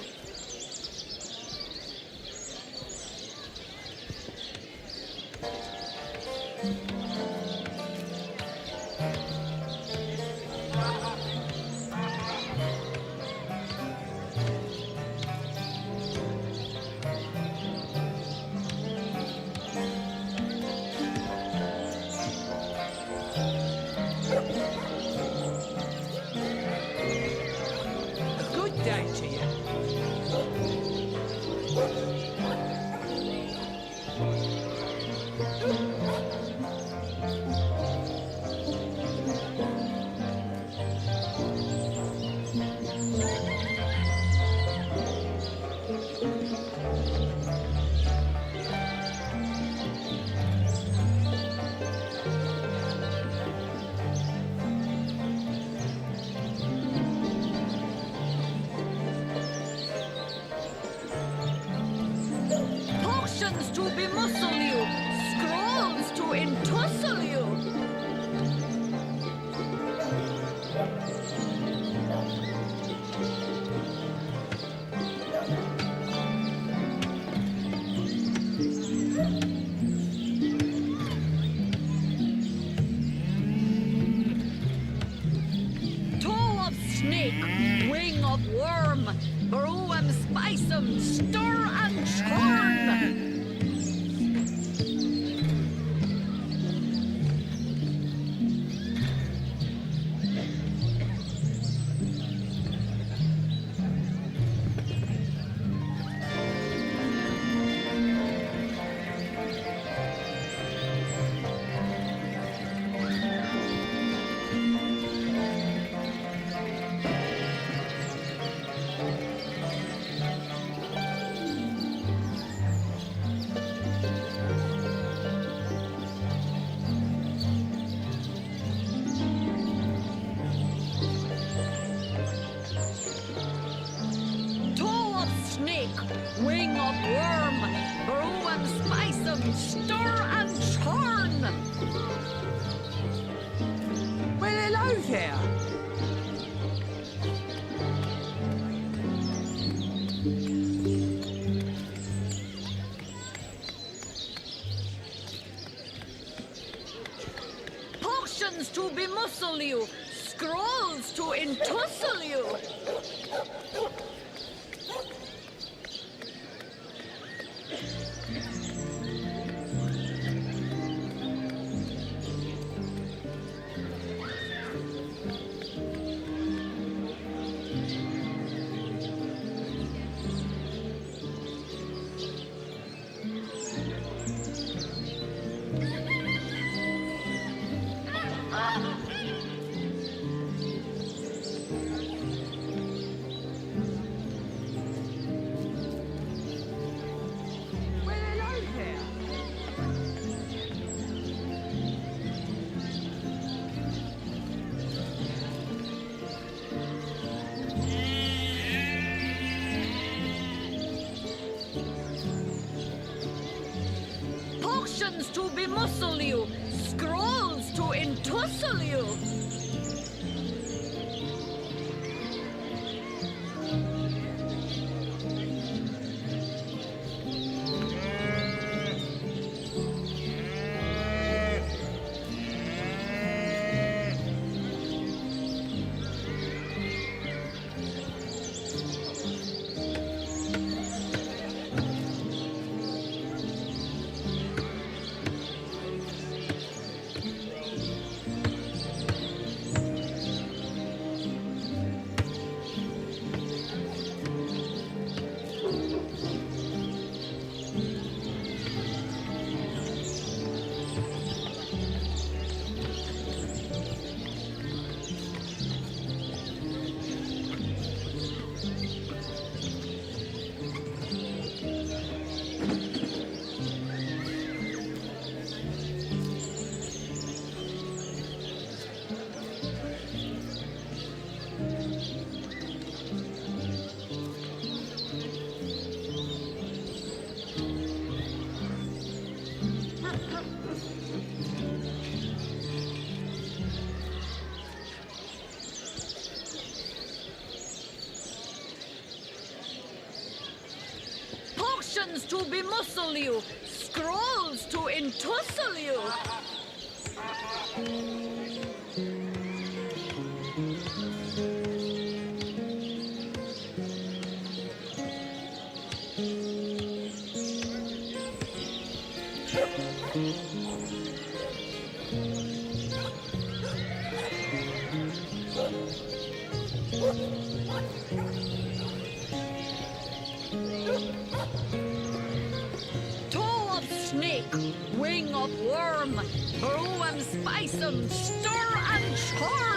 Good day to you.
Potions to bemuscle you, scrolls to entussle you. Toe of snake, wing of worm, brew and spice 'em, stir and churn. wing of worm, brew and spice 'em, stir and churn.
Well, hello there.
to bemuscle you, scrolls to entussle you. Potions to bemuscle you, scrolls to entussle you. Potions to bemuscle you, scrolls to entussle you. Toe of snake, wing of worm, brew and spice 'em, stir and churn.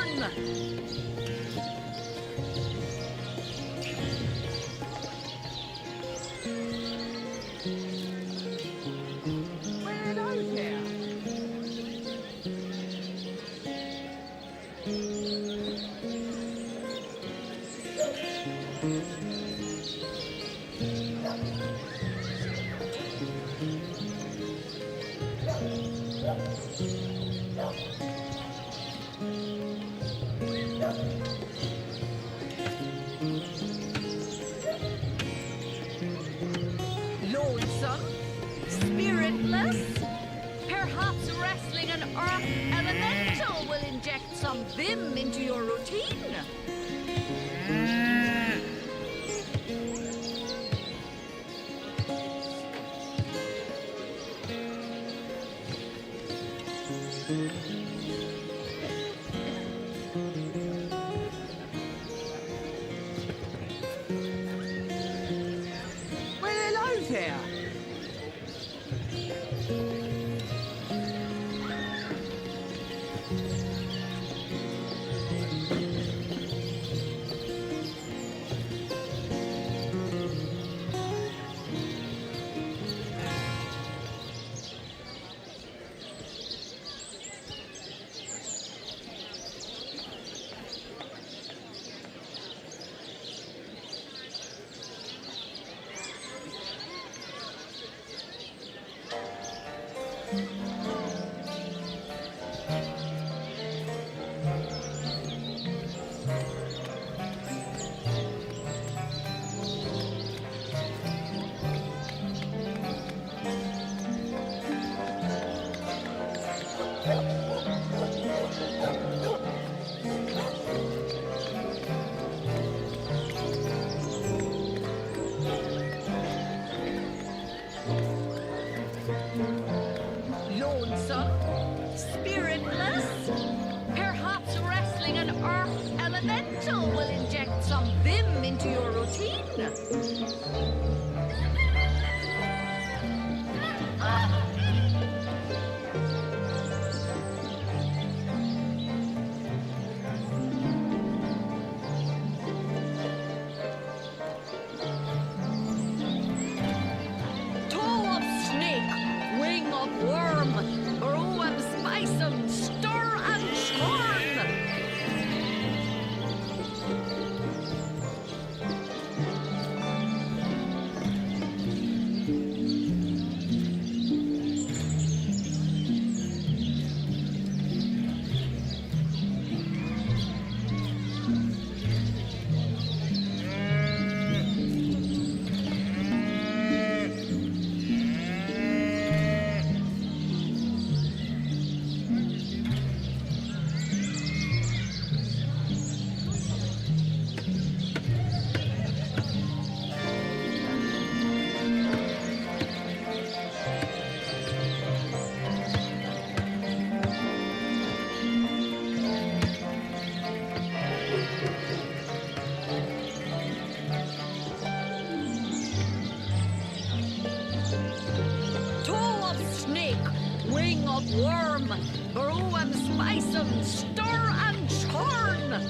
Worm, brew and spice 'em, stir and churn.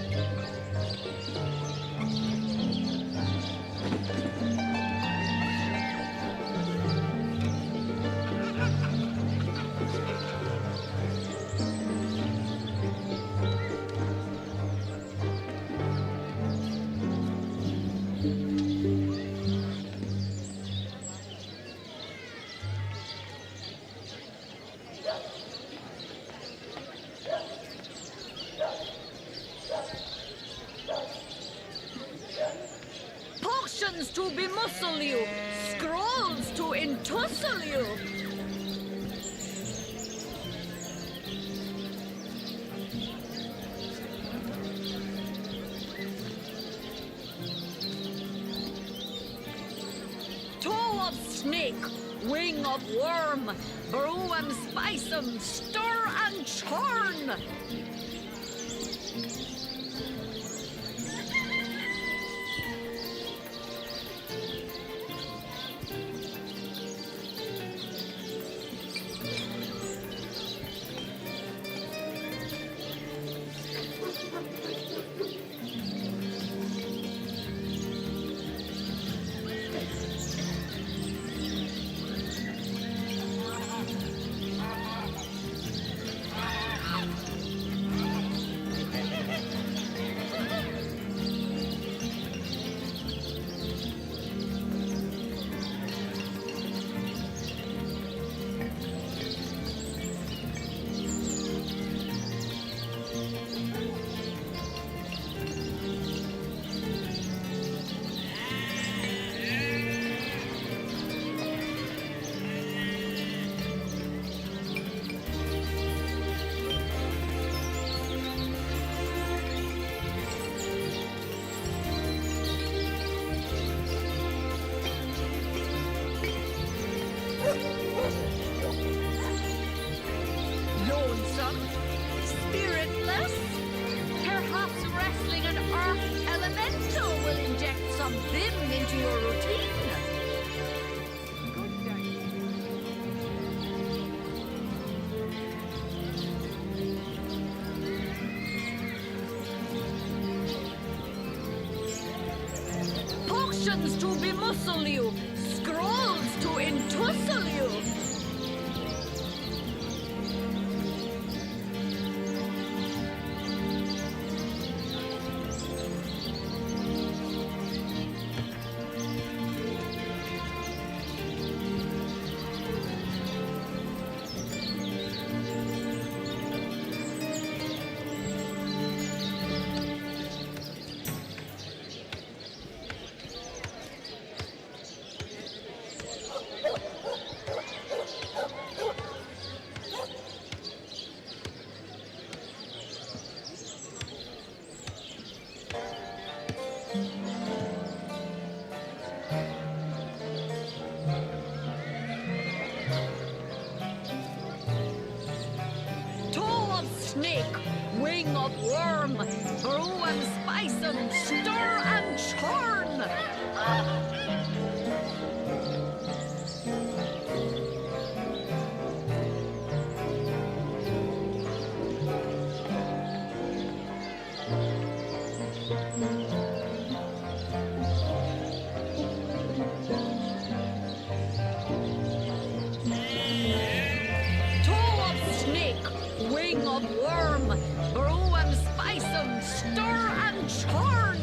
Potions to bemuscle you, scrolls to entussle you. Toe of snake, wing of worm, brew and spice 'em, stir and churn. Lonesome, spiritless, perhaps wrestling an earth elemental will inject some vim into your routine. Potions to bemuscle you, scrolls to entussle you. Snake, wing of worm, brew and spice 'em, stir and churn. Wing of worm, brew and spice 'em, stir and churn.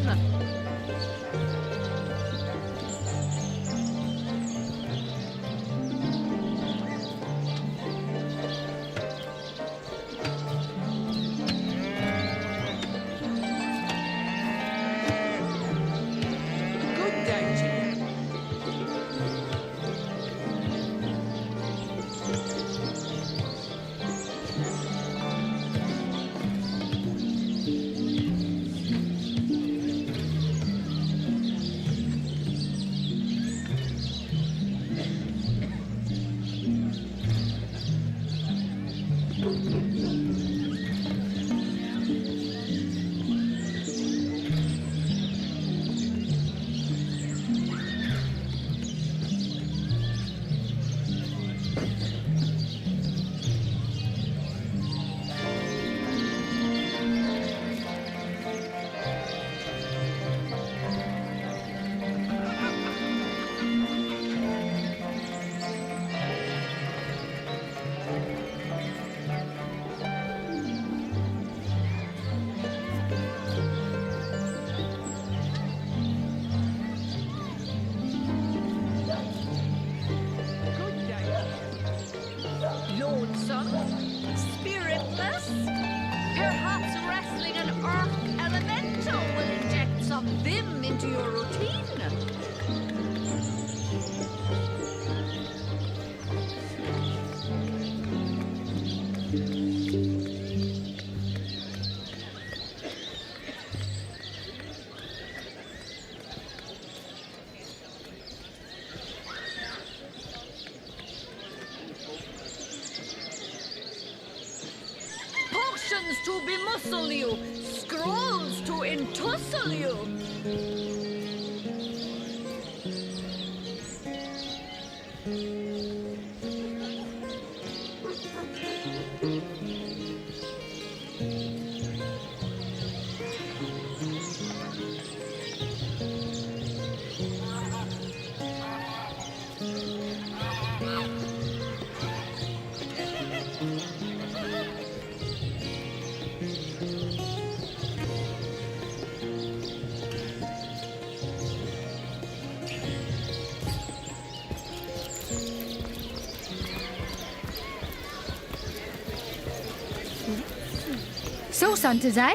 Good day to you.
Lonesome, spiritless, perhaps wrestling an earth elemental will inject some vim into your routine. Potions to bemuscle you, scrolls to entussle you.
Source hunters, eh?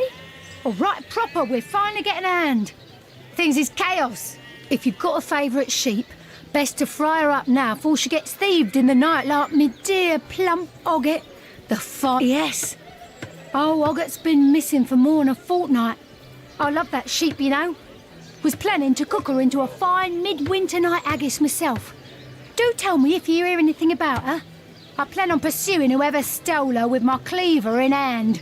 All right, proper, we're finally getting a hand. Things is chaos. If you've got a favourite sheep, best to fry her up now before she gets thieved in the night like me dear plump Ogget. The yes. Oh, Ogget's been missing for more than a fortnight. I love that sheep, you know. Was planning to cook her into a fine midwinter night haggis myself. Do tell me if you hear anything about her. I plan on pursuing whoever stole her with my cleaver in hand.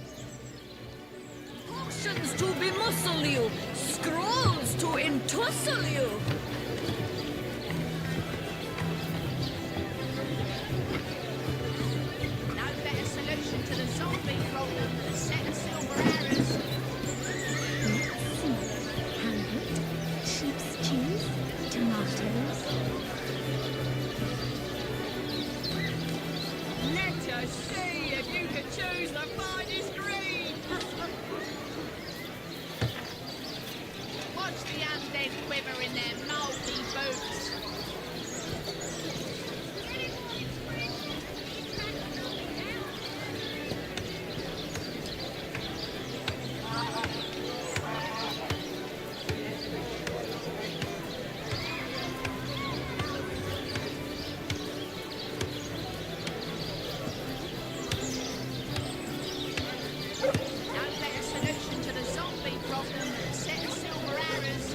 Potions to bemuscle you, scrolls to entussle you. No better solution to the zombie problem than a set of silver arrows.
Sheep's cheese, tomatoes.
Let us see if you can choose the finest green. Watch the undead quiver in their mouldy boots. No better solution to the zombie problem than a set of silver arrows.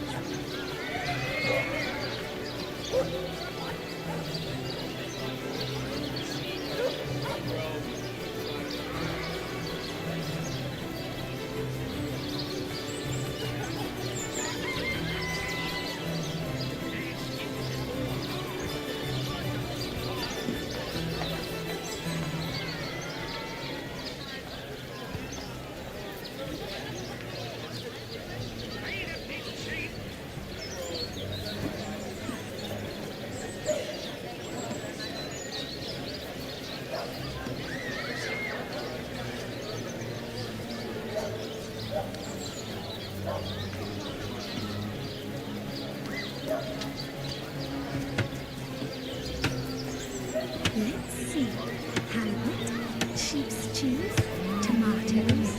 Let's see. Halibut, sheep's cheese, tomatoes.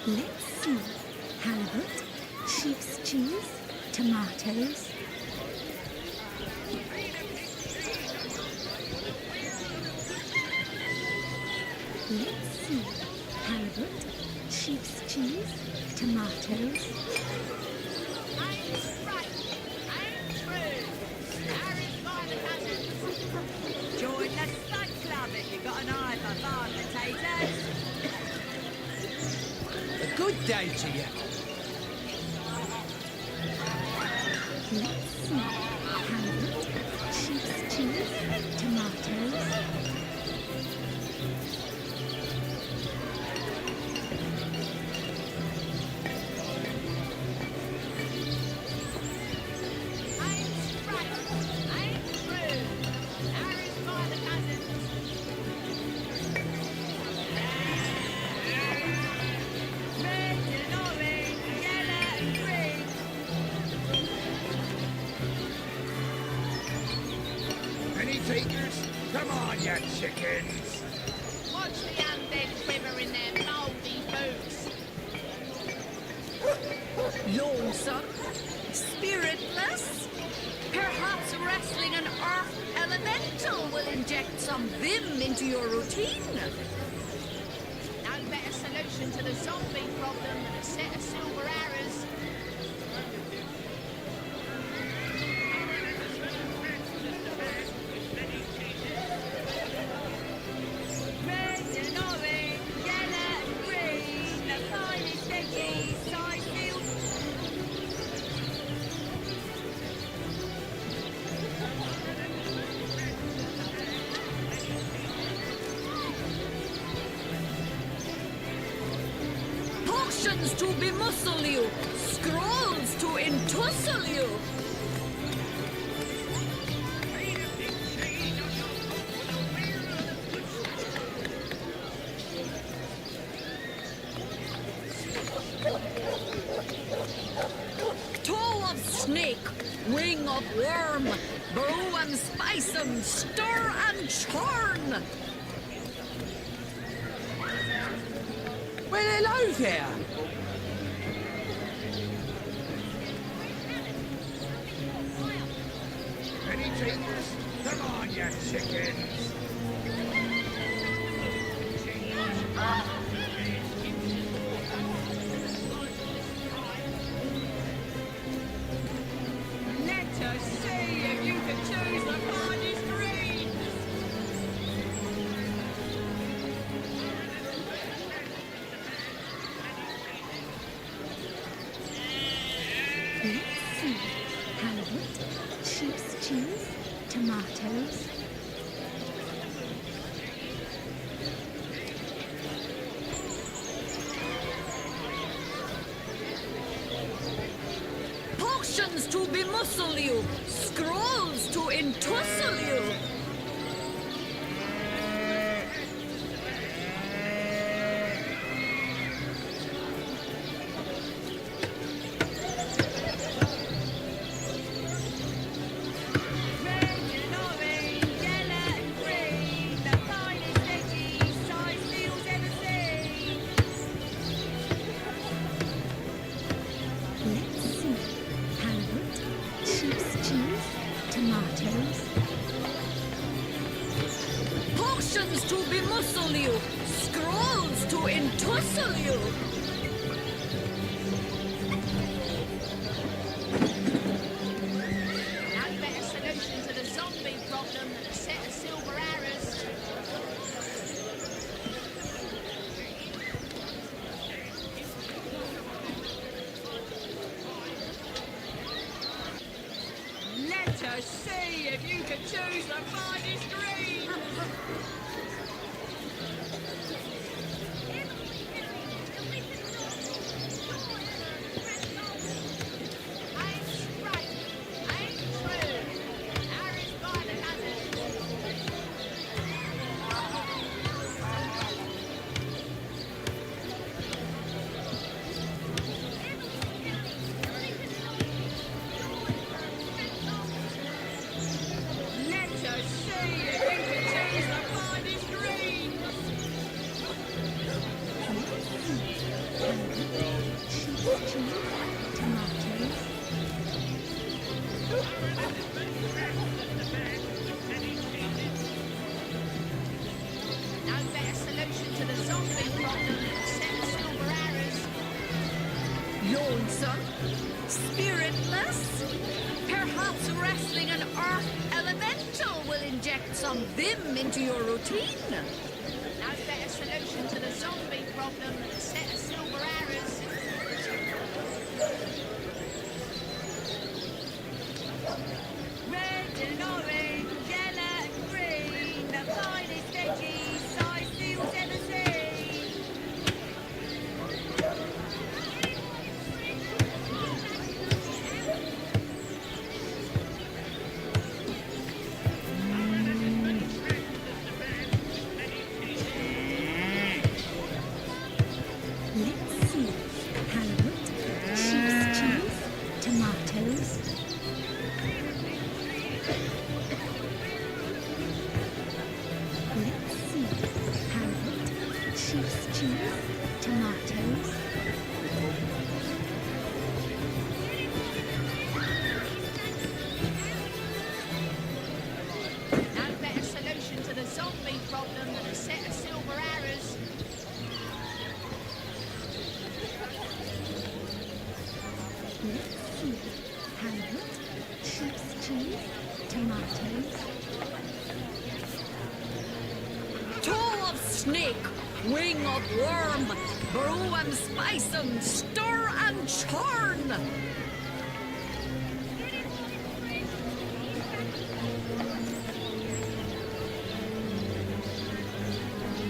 Let's see. Halibut, sheep's cheese, tomatoes. Let's see. Halibut, sheep's cheese, tomatoes.
Join the Stud Club if you've got an eye for farm potatoes.
A good day to you.
Let's see. Halibut, sheep's cheese, tomatoes.
Any takers? Come on, you chickens!
Watch the undead quiver in their mouldy boots. Lonesome? Spiritless? Perhaps wrestling an earth elemental will inject some vim into your routine? No better solution to the zombie problem than a set of silver arrows. Red and orange, yellow and green, the finest veggies, size field. Potions to bemuscle you, scrolls to entussle you. Toe of snake, wing of worm, brew and spice 'em, stir and churn.
Well, hello there.
Any takers? Come on, you chickens!
Let us see if you can choose the finest greens.
Let's see. Halibut, sheep's cheese, tomatoes.
Potions to bemuscle you, scrolls to entussle you. Gems to bemuscle you, scrolls to entussle you. No better solution to the zombie problem than a set of silver arrows. Let us see if you can choose the finest green. I'm straight, I'm true. Arrows by the dozen. Let us see if you can choose the finest green. No better solution to the zombie problem than a set of silver arrows. Lonesome? Spiritless? Perhaps wrestling an earth elemental will inject some vim into your routine. No better solution to the zombie problem than a set of silver arrows. Red and orange, yellow and green, the finest veggies I still ever seen.
Let's see. Halibut, sheep's cheese, tomatoes. Let's see. Halibut, sheep's cheese, tomatoes.
No better solution to the zombie problem than a set of silver arrows.
Let's see. Halibut, sheep's cheese, tomatoes.
Toe of snake, wing of worm, brew and spice 'em, stir and churn.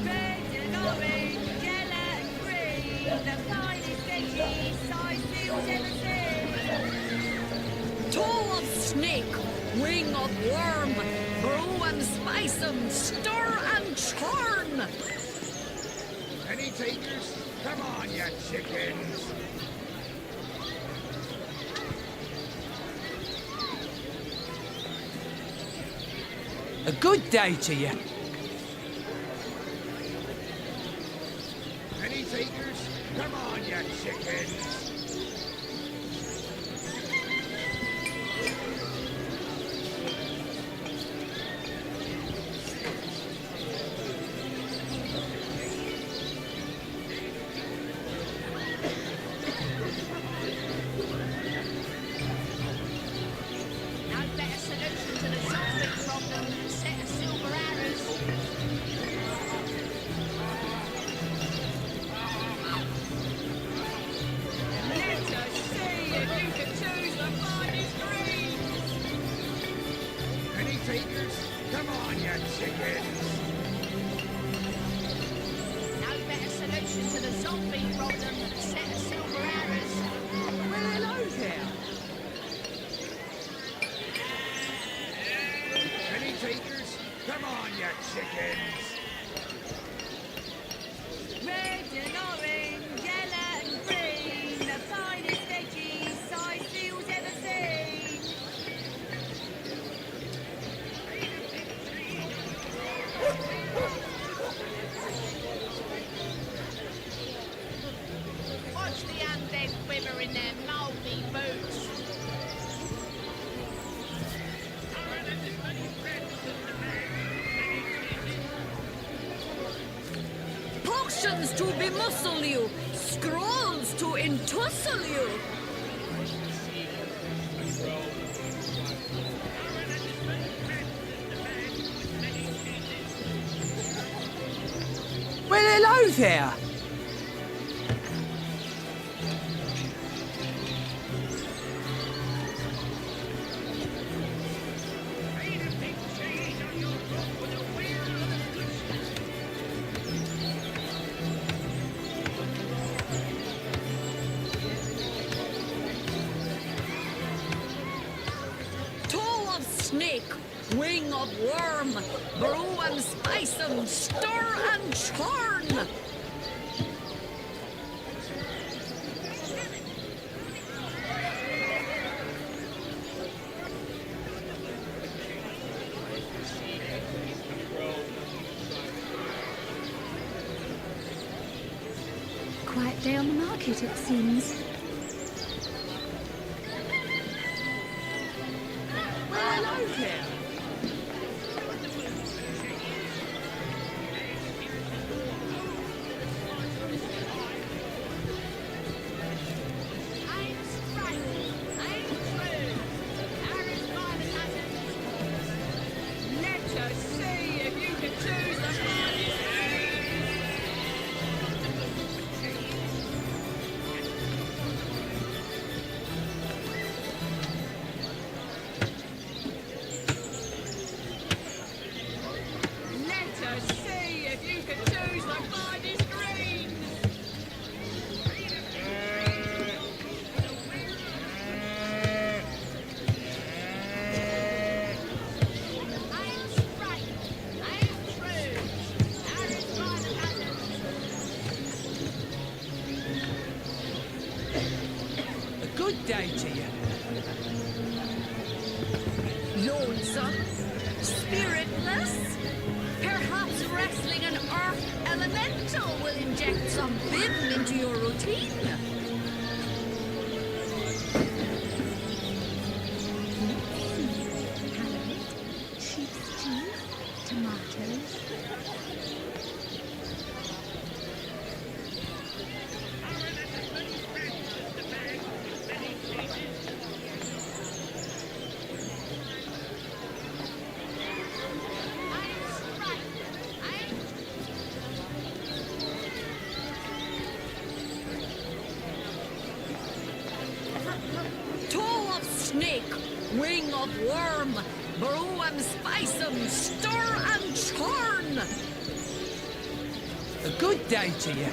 Red and orange, yellow and green, the finest veggies I still ever seen.
Toe of snake, wing of worm, brew and spice 'em, stir and churn.
Any takers? Come on, you chickens!
A good day to you.
Any takers? Come on, you chickens!
No better solution to the zombie problem than a set of silver arrows.
Let us see if you can choose the finest green.
Any takers? Come on, you chickens!
No better solution to the zombie problem than a set of silver arrows.
Well, hello there.
Any takers? Come on, you chickens!
Red and orange, yellow and green, the finest veggies I still ever seen.
Watch the undead quiver in their mouldy boots. Potions to bemuscle you, scrolls to entussle you.
Well, hello there.
Wing of worm, brew and spice 'em, stir and churn.
Quiet day on the market, it seems.
Well, hello there.
Good day to you.
Lonesome, spiritless, perhaps wrestling an earth elemental will inject some vim into your routine.
Sheep's cheese, tomatoes.
Snake, wing of worm, brew and spice 'em, stir and churn.
A good day to you.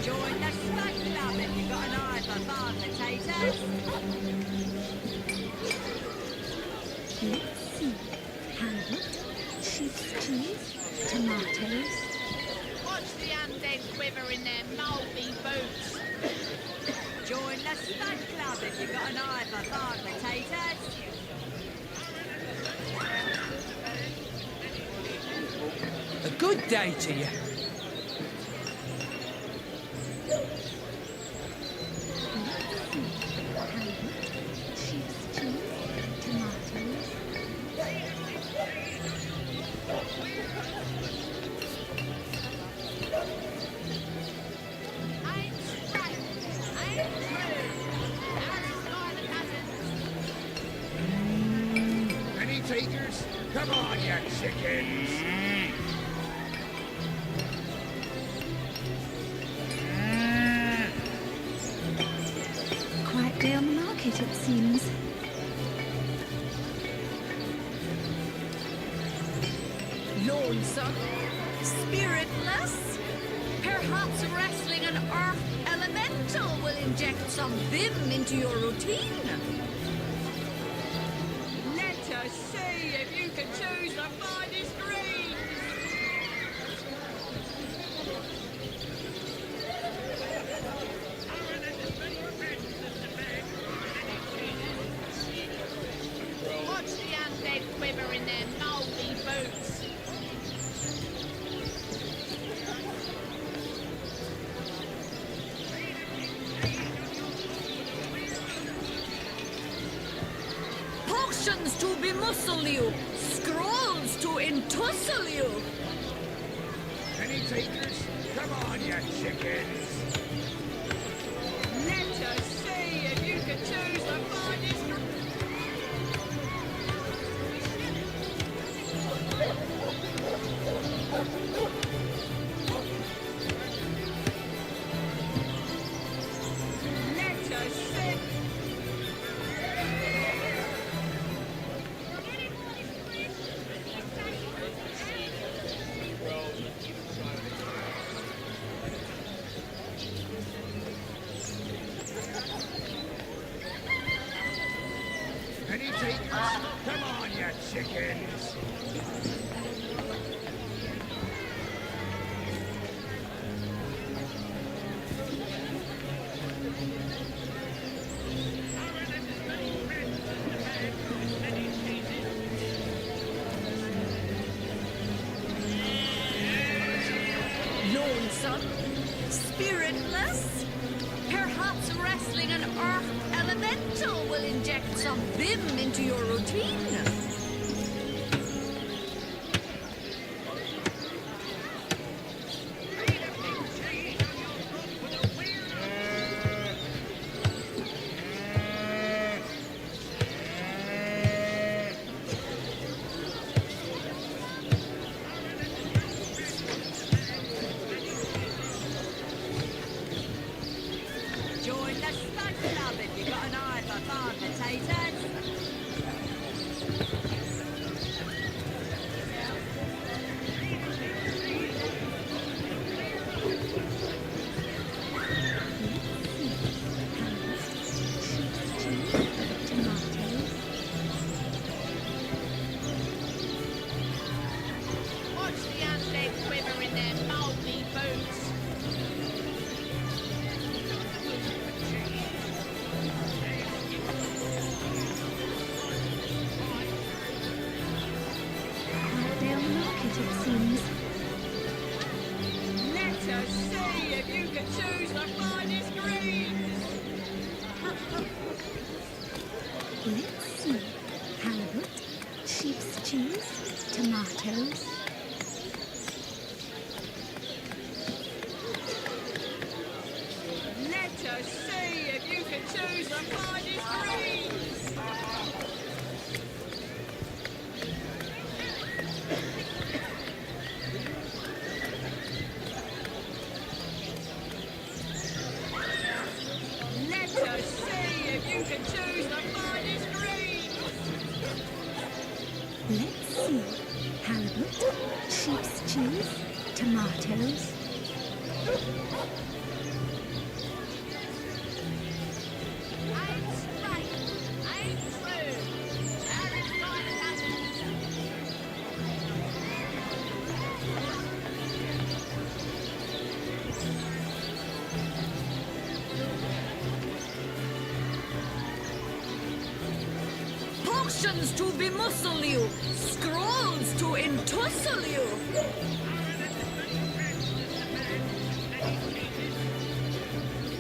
Join the snack club if you've got an eye for farm potatoes.
Let's see. Halibut, sheep's cheese, tomatoes.
Watch the undead quiver in their mouldy boots. Join the snack club if you've got an eye for farm potatoes.
A good day to you.
Sheep's cheese, tomatoes.
Any takers? Come on, you chickens!
Quiet day on the market, it seems.
Lonesome, spiritless, perhaps wrestling an earth elemental will inject some vim into your routine. Let us see if you can choose the finest greens. you, scrolls to entussle you.
Any takers? Come on, you chickens!
Let us see if you can choose the finest. Let us see.
Any takers? Come on, you chickens!
Lonesome, spiritless, perhaps wrestling an earth elemental will inject some vim into your routine. Join the Stud Club if you've got an eye for farm potatoes. Watch the undead quiver in their mouldy boots.
Down the market, it seems.
Let us see if you can choose the finest greens.
Let's see. Halibut, sheep's cheese, tomatoes.
Let us see if you can choose the finest greens. Let us see if you can choose the finest greens.
Let's see. Halibut, sheep's cheese, tomatoes.
Ain't straight, ain't true. Aaron's got a dozen. Potions to bemuscle you, scrolls to entussle you.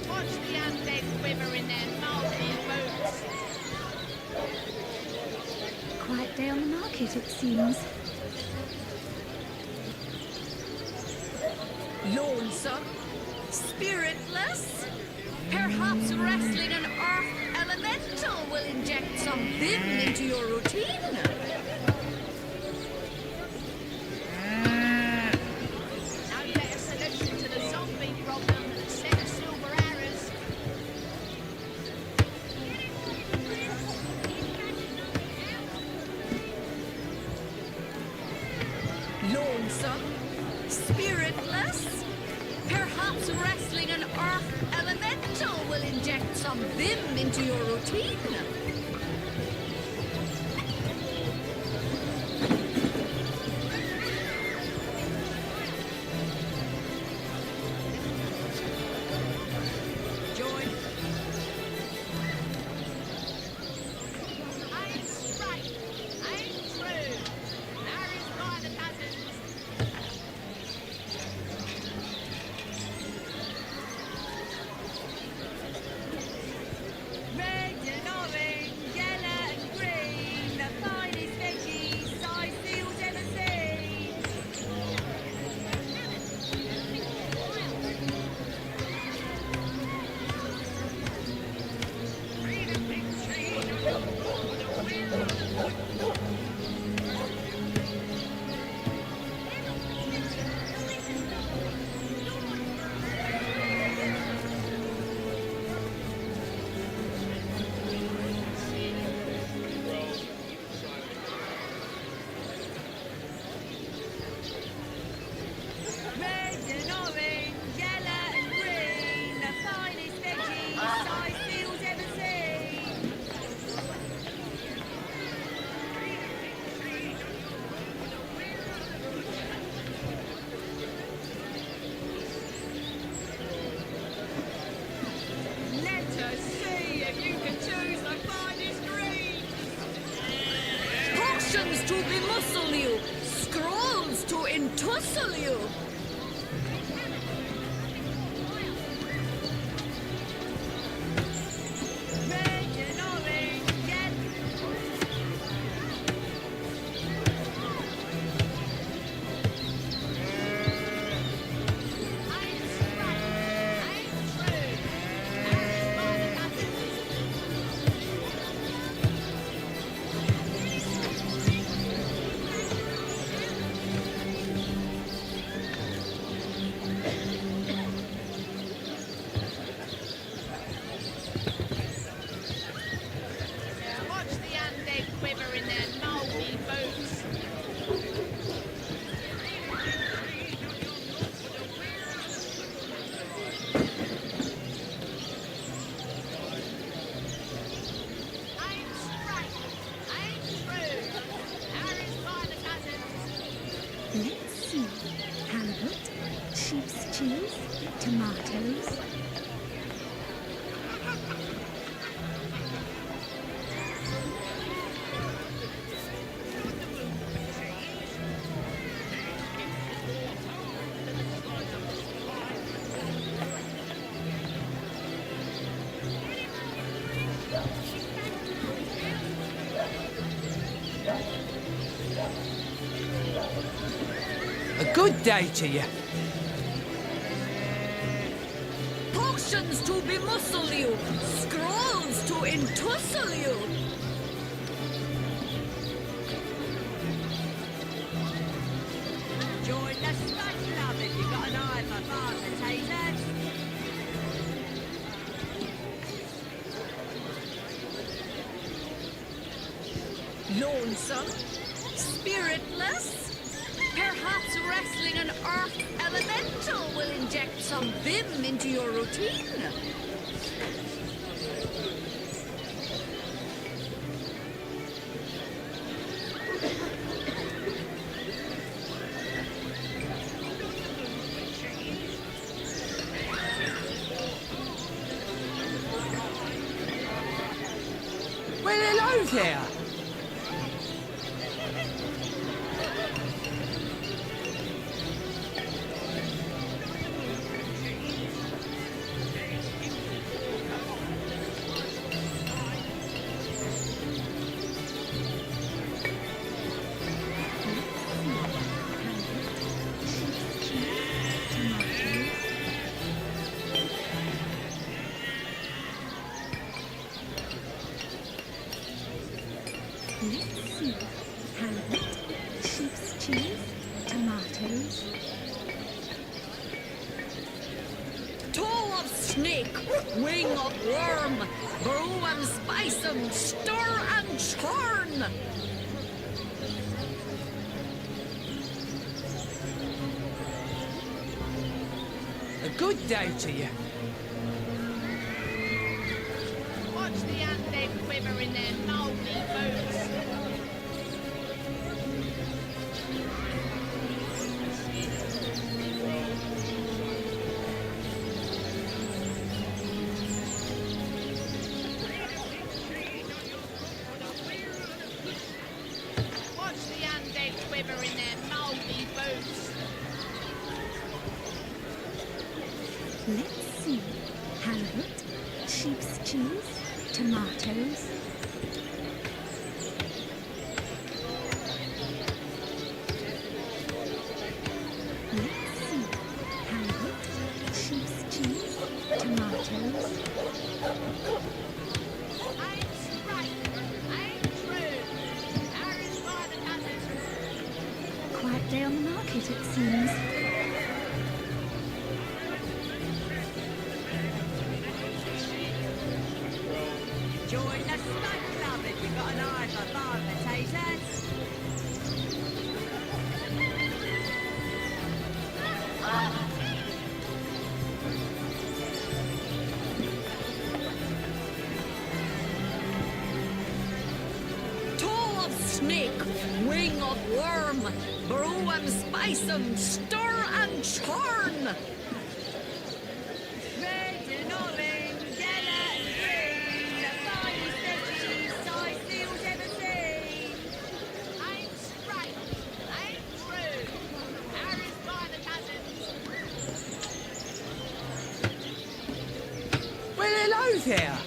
Watch the undead quiver in their mouldy boots.
Quiet day on the market, it seems.
Lonesome, spiritless, perhaps wrestling an earth elemental will inject some vim into your routine. No better solution to the zombie problem than a set of silver arrows. Lonesome, spiritless, perhaps wrestling an earth elemental will inject some vim into your routine. Join. Ain't straight, ain't true. Marries by the dozens. Red and orange, tussle you. Red and orange and watch the undead quiver in their mouldy boots. I'm straight, I'm true. Harry's by the cousins.
Let's see. Halibut, sheep's cheese, tomatoes.
A good day to you.
Potions to bemuscle you, scrolls to entussle you. Join the Spud Club if you've got an eye for fast potatoes. Lonesome, spiritless. Perhaps wrestling an earth elemental will inject some vim into your routine.
Well, hello there.
Let's see. Halibut, sheep's cheese, tomatoes.
Toe of snake, wing of worm, brew and spice 'em, stir and churn.
A good day to you.
Watch the undead quiver in their mouldy boots. Watch the undead quiver in their mouldy boots.
Let's see. Halibut, sheep's cheese, tomatoes. Let's see. Halibut, sheep's cheese, tomatoes.
I'm straight, I'm true. Harry's by the cousins.
Quiet day on the market, it seems.
Join the Spud Club if you've got an eye for fast potatoes. Toe of snake, wing of worm, brew and spice 'em, stir and churn. Red and orange, yellow and green, the finest veggies I seal's ever seen. I'm straight, I'm true. Harry's by
there?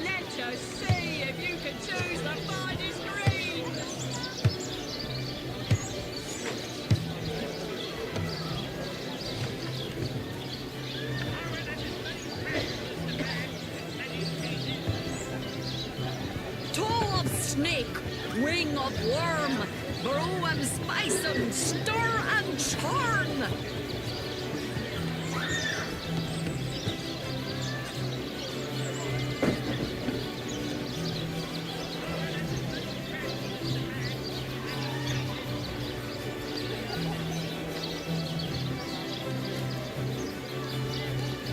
Let us see if you can choose the finest green. Toe of snake, wing of worm, brew and spice and stir and churn.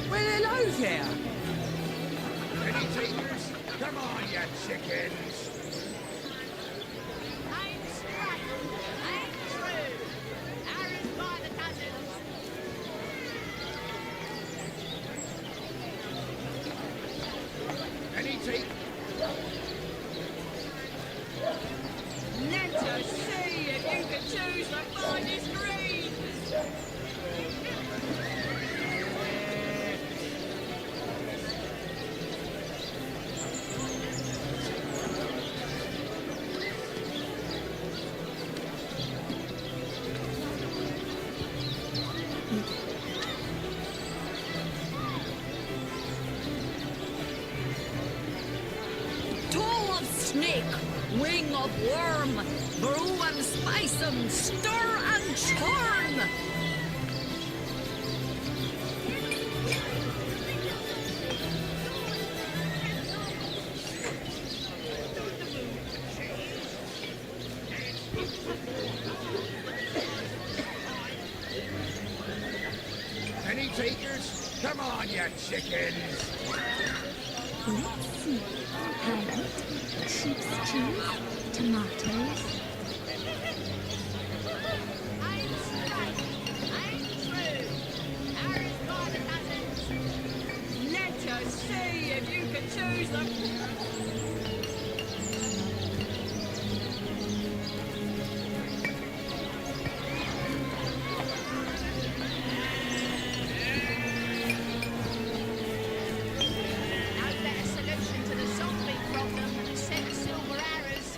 Well, hello there.
Any takers? Come on, you chickens!
I'm straight, I'm true. Aaron's by the dozens.
Any take?
Let us see if you can choose the finest greens. Toe of snake, wing of worm, brew and spice and stir and churn.
Any takers? Come on, you chickens!
Let's see. Carrot, sheep's cheese, tomatoes.
I'm straight, I'm true. Aaron's by the dozens. Let us see if you can choose the... No better solution to the zombie problem than a set of silver arrows.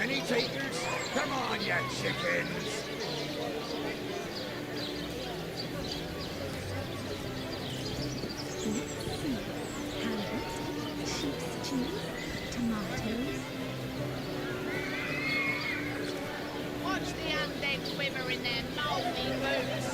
Any takers? Come on, you chickens!
Let's see. Carrot, sheep's cheese, tomatoes.
Watch the undead quiver in their mouldy boots.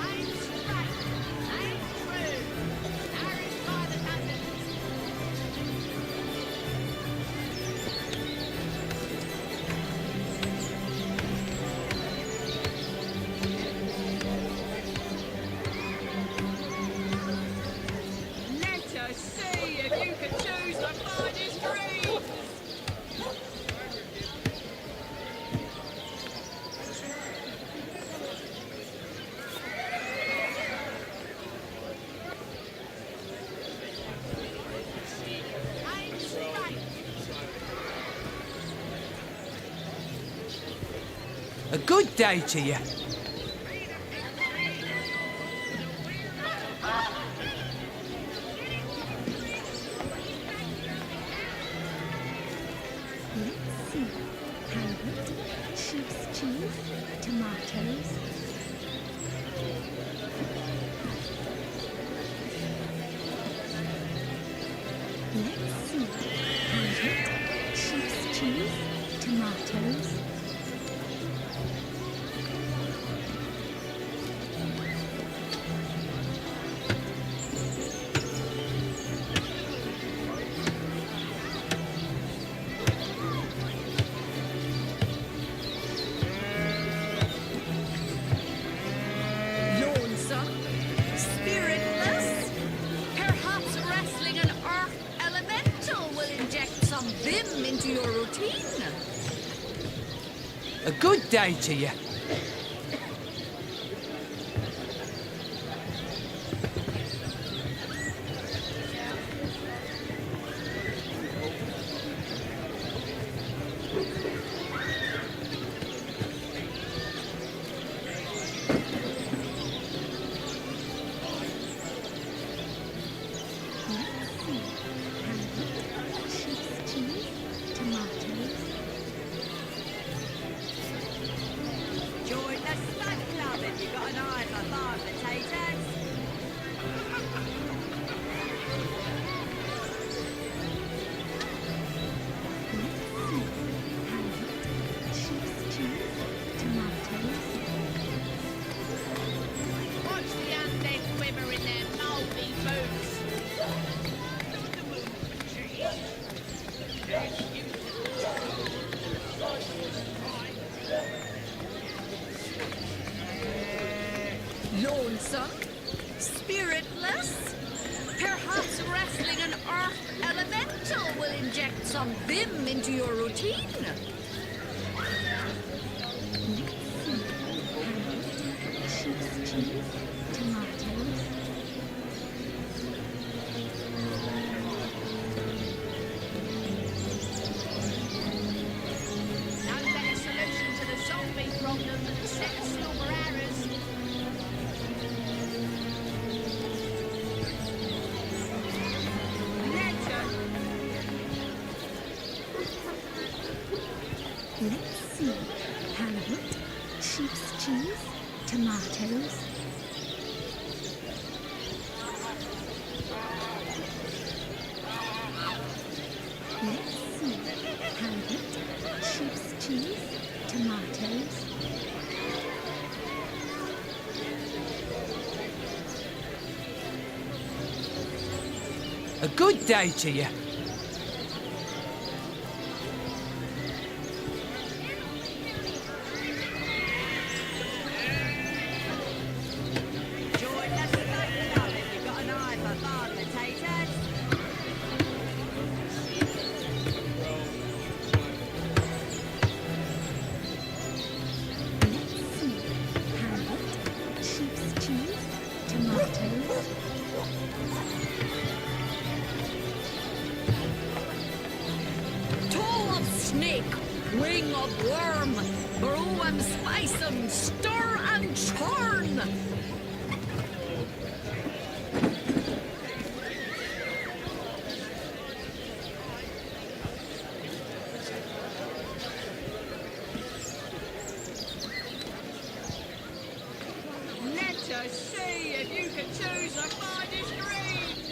I'm straight, I'm true. Aaron's by the dozens. Let us see if you can choose the finest green. I'm straight.
A good day to you.
Let's see. Carrot, sheep's cheese, tomatoes. Let's see. Carrot, sheep's cheese, tomatoes.
into your routine.
A good day to you.
Lonesome? Spiritless? Perhaps wrestling an earth elemental will inject some vim into your routine? No better solution to the zombie problem than a set of silver arrows.
Let's see. Halibut, sheep's cheese, tomatoes. Let's see. Halibut, sheep's cheese, tomatoes.
A good day to you.
Join the steak club if you've got an eye for hard potatoes.
Let's see. Halibut, sheep's cheese, tomatoes.
Toe of snake, wing of worm, brew and spice 'em, stir and churn. Let us see if you can choose the finest greens.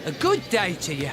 A good day to you.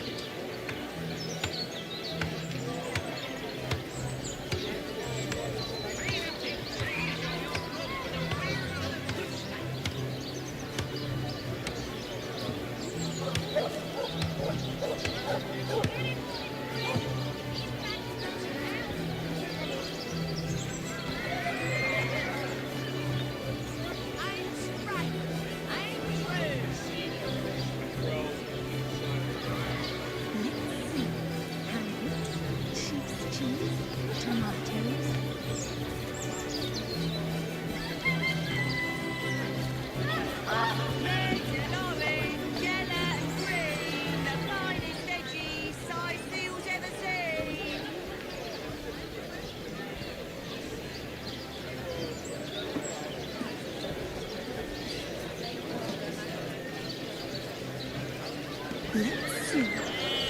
Let's see.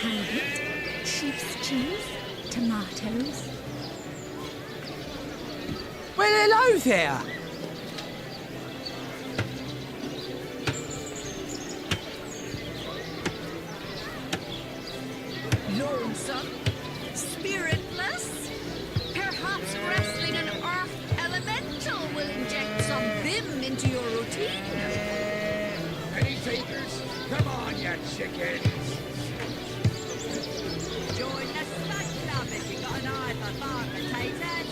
Halibut, sheep's cheese, tomatoes.
Well, hello there.
Lonesome? Spiritless? Perhaps wrestling an earth elemental will inject some vim into your routine?
Any takers? Come on, you chickens!
Join the steak club if you've got an eye for hard potatoes.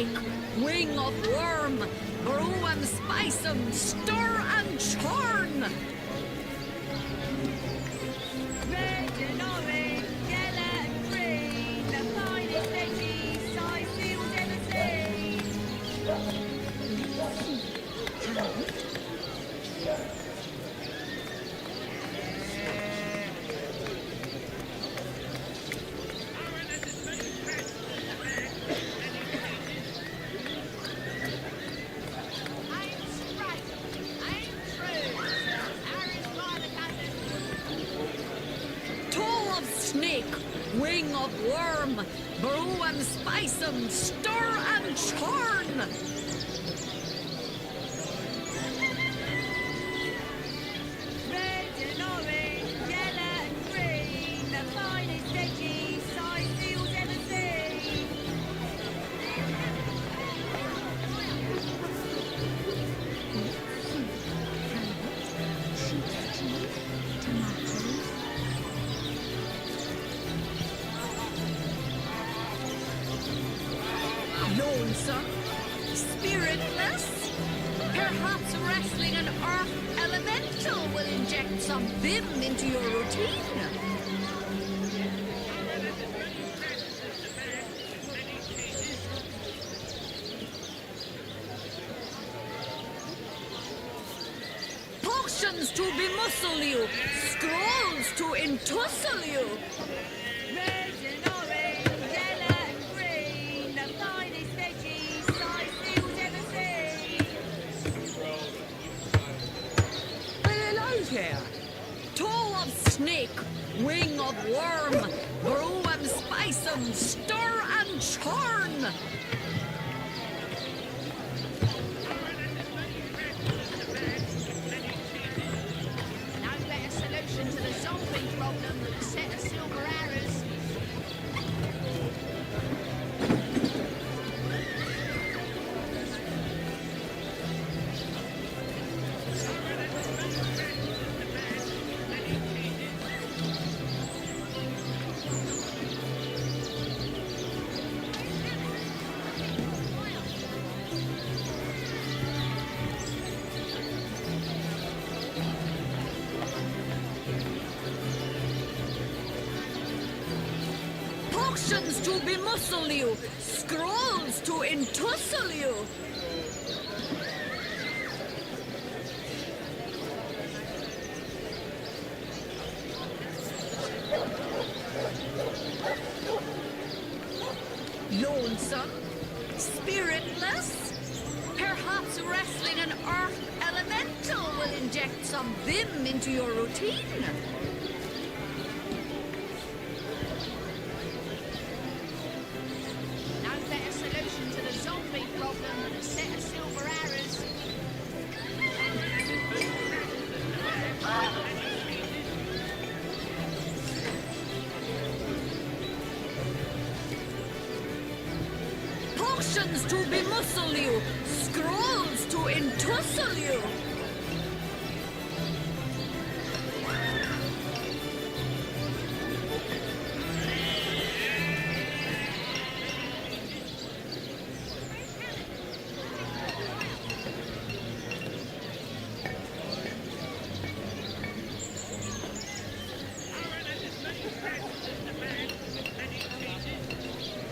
snake, wing of worm, brew and spice 'em, stir and churn. Red and orange, yellow and green, the finest veggies I filled ever seen. Snake, wing of worm, brew and spice 'em, stir and churn. Red and orange, yellow and green, the finest veggies I filled ever seen. Lonesome, spiritless, perhaps wrestling an earth elemental will inject some vim into your routine. Potions to bemuscle you, scrolls to entussle you. Red and orange, yellow and green, the finest veggies I filled ever seen. Well, hello there. Toe of snake, wing of worm, brew and spice 'em, stir and churn. No better solution to the zombie problem than a set of silver arrows. Potions to bemuscle you, scrolls to entussle you. Lonesome, spiritless, perhaps wrestling an earth elemental will inject some vim into your routine. No better solution to the zombie problem than a set of silver arrows. Potions to bemuscle you, scrolls to entussle you.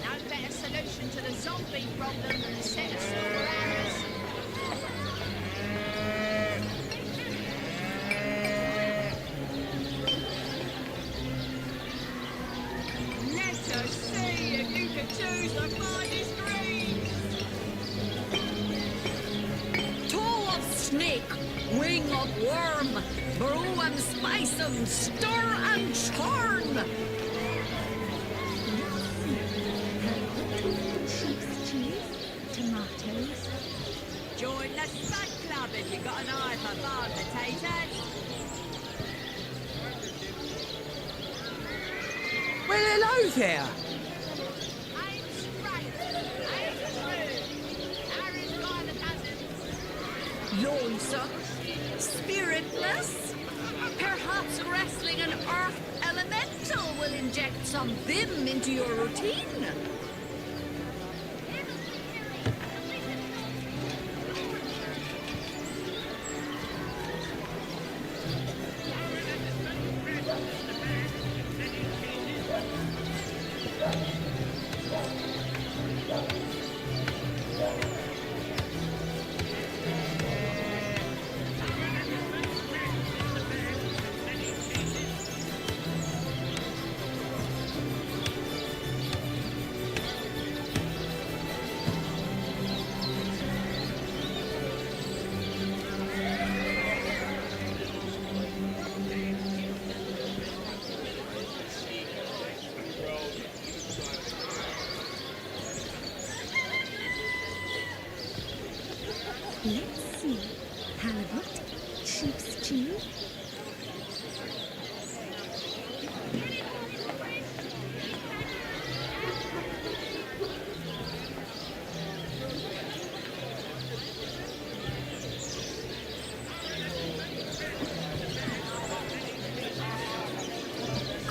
No better solution to the zombie problem than a set of silver arrows. Let us see if you can choose the finest greens. Toe of snake, wing of worm, brew and spice 'em, stir and churn.
Cheese, tomatoes.
Join the Spud Club if you've got an eye for farm potatoes.
Well, hello there.
I'm straight, I'm true. Aaron's by the dozen. Lonesome, spiritless, perhaps wrestling an earth elemental will inject some vim into your routine.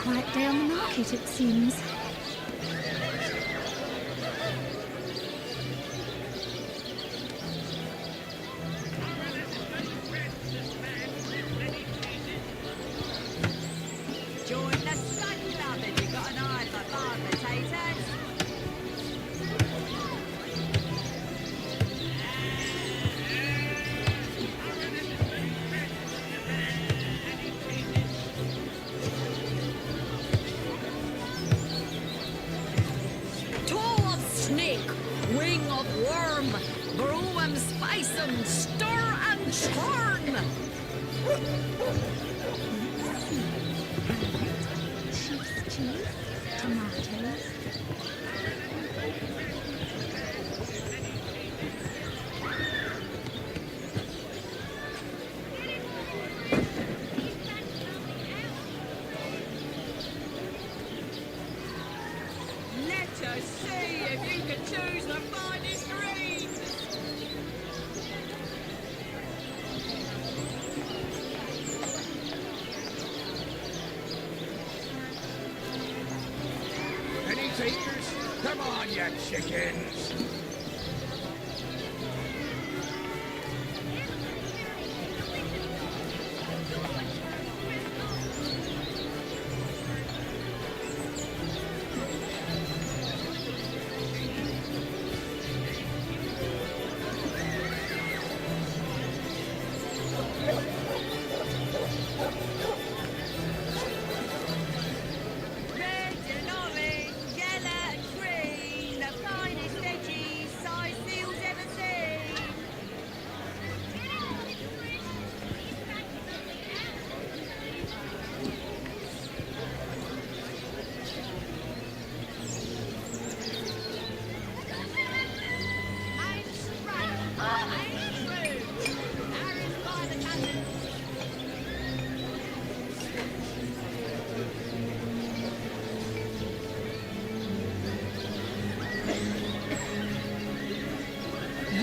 Quiet day on the market, it seems.
Join the Sun Club if you've got an eye for farm potatoes. Toe of snake, wing of worm, brew 'em, spice 'em, stir and churn.
Cheese, tomatoes.
Let us see if you can choose the finest greens.
Any takers? Come on, you chickens!
Red and orange, yellow and green, the finest veggies size fields ever seen. Ain't straight, ain't true. Arrows by the dozen.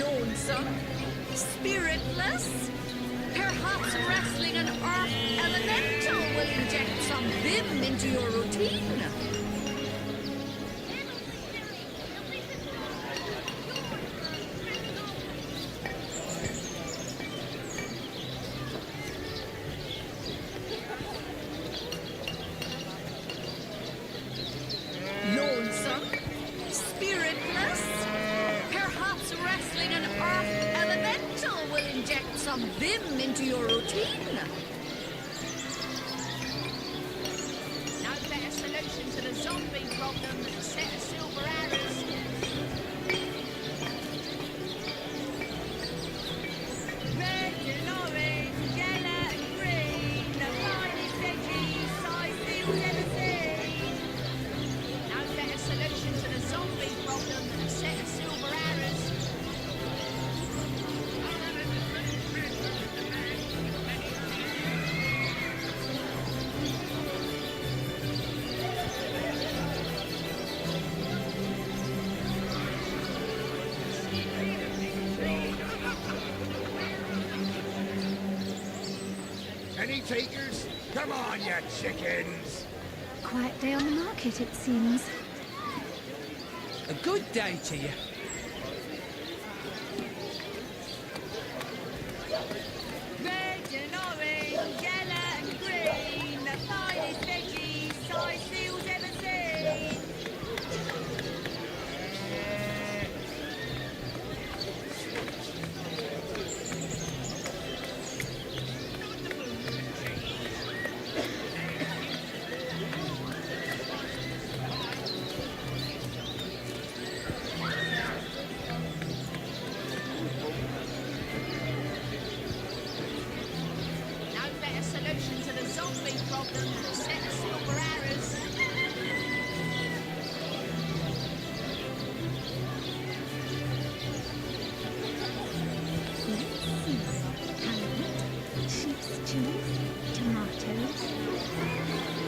Lonesome, spiritless, perhaps wrestling an earth elemental will inject some vim into your routine. Lonesome, spiritless, perhaps wrestling an earth elemental will inject some vim into your routine. No better solution to the zombie problem than a set of silver arrows. Red and orange, yellow and green, the finest veggies size fields ever seen. No better solution to the zombie problem than a set of silver arrows.
Any takers? Come on, you chickens!
Quiet day on the market, it seems.
A good day to you.
Red and orange, yellow and green, the finest veggies size fields ever seen. No better solution to the zombie problem than a set of silver arrows.
Sheep's cheese, tomatoes.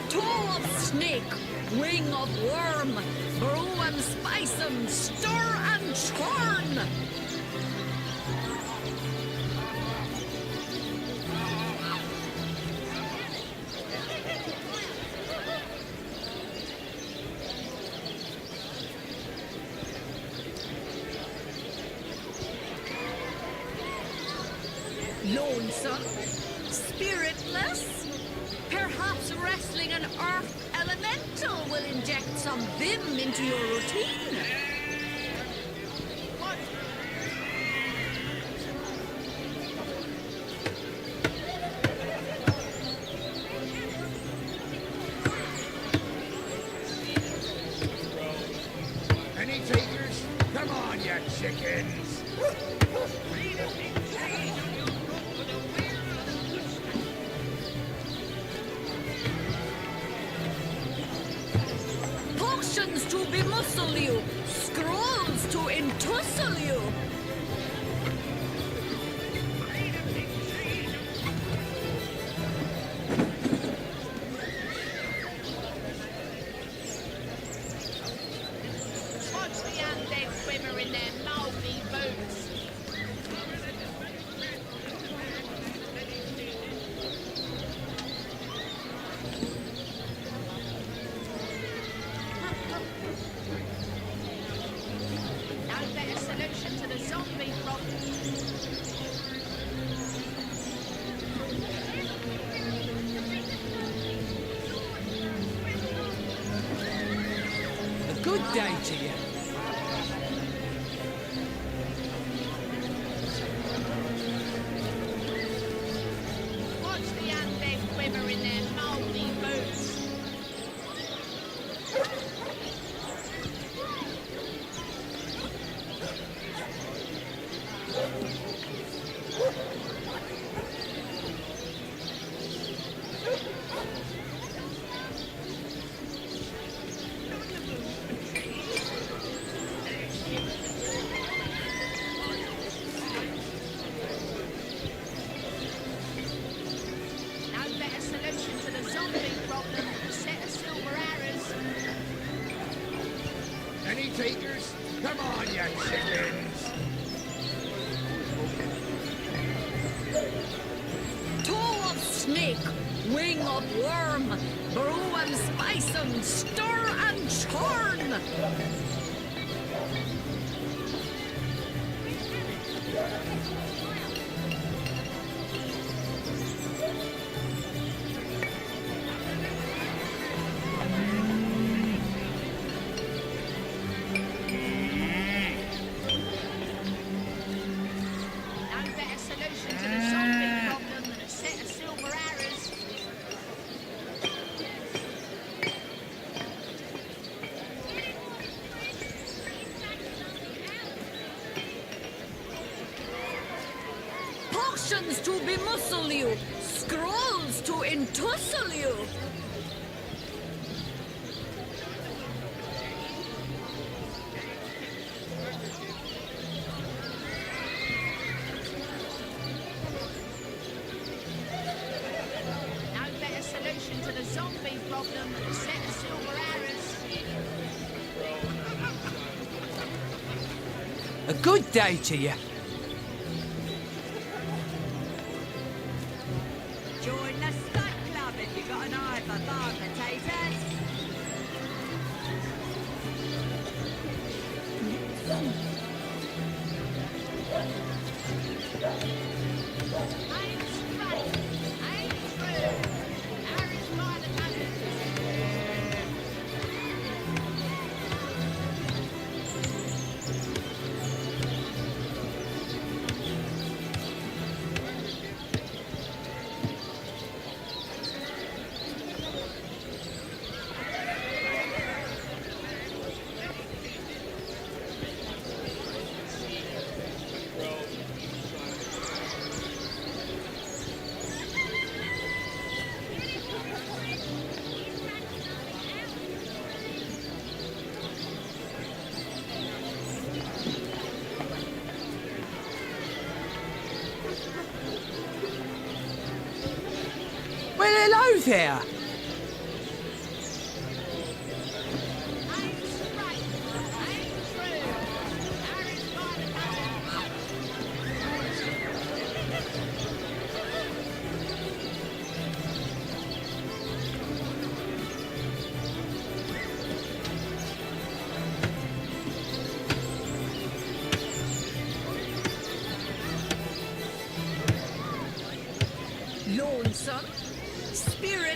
Toe of snake, wing of worm, brew 'em, spice 'em, stir and churn. son? Spiritless? Perhaps wrestling an earth elemental will inject some vim into your routine.
Any takers? Come on, you chickens!
Potions to bemuscle you, scrolls to entussle you.
Watch the undead swimmer in their mouldy boots. No better solution to the zombie problem.
A good day to you.
Watch the undead swimmer in their mouldy boots. No better solution to the zombie problem than a set of silver arrows.
Any takers? Come on, you chickens!
Toe of snake, wing of worm, brew and spice and stir and churn.
No better solution to the zombie problem than a set of silver arrows.
Potions to bemuscle you, scrolls to entussle you.
No better solution to the zombie problem than a set of silver arrows.
A good day to you.
Join the Stunt Club if you've got an eye for bar potatoes.
Aim straight, aim true. Arrows by the gunners.
Well, hello there.
Aim straight, aim true. Arrows by the gunners.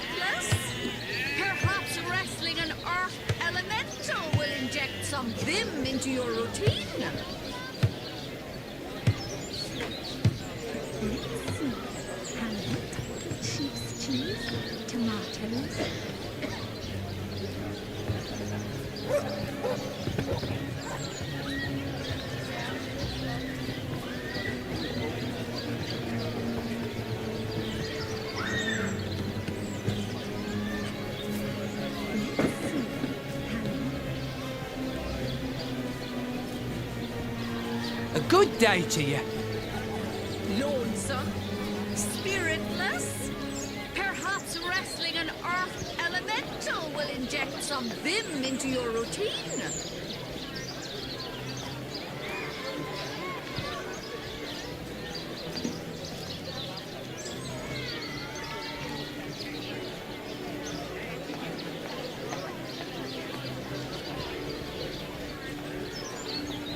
spiritless? Perhaps wrestling an earth elemental will inject some vim into your routine?
Sheep's cheese, tomatoes.
A good day to you.
Lonesome? Spiritless? Perhaps wrestling an earth elemental will inject some vim into your routine?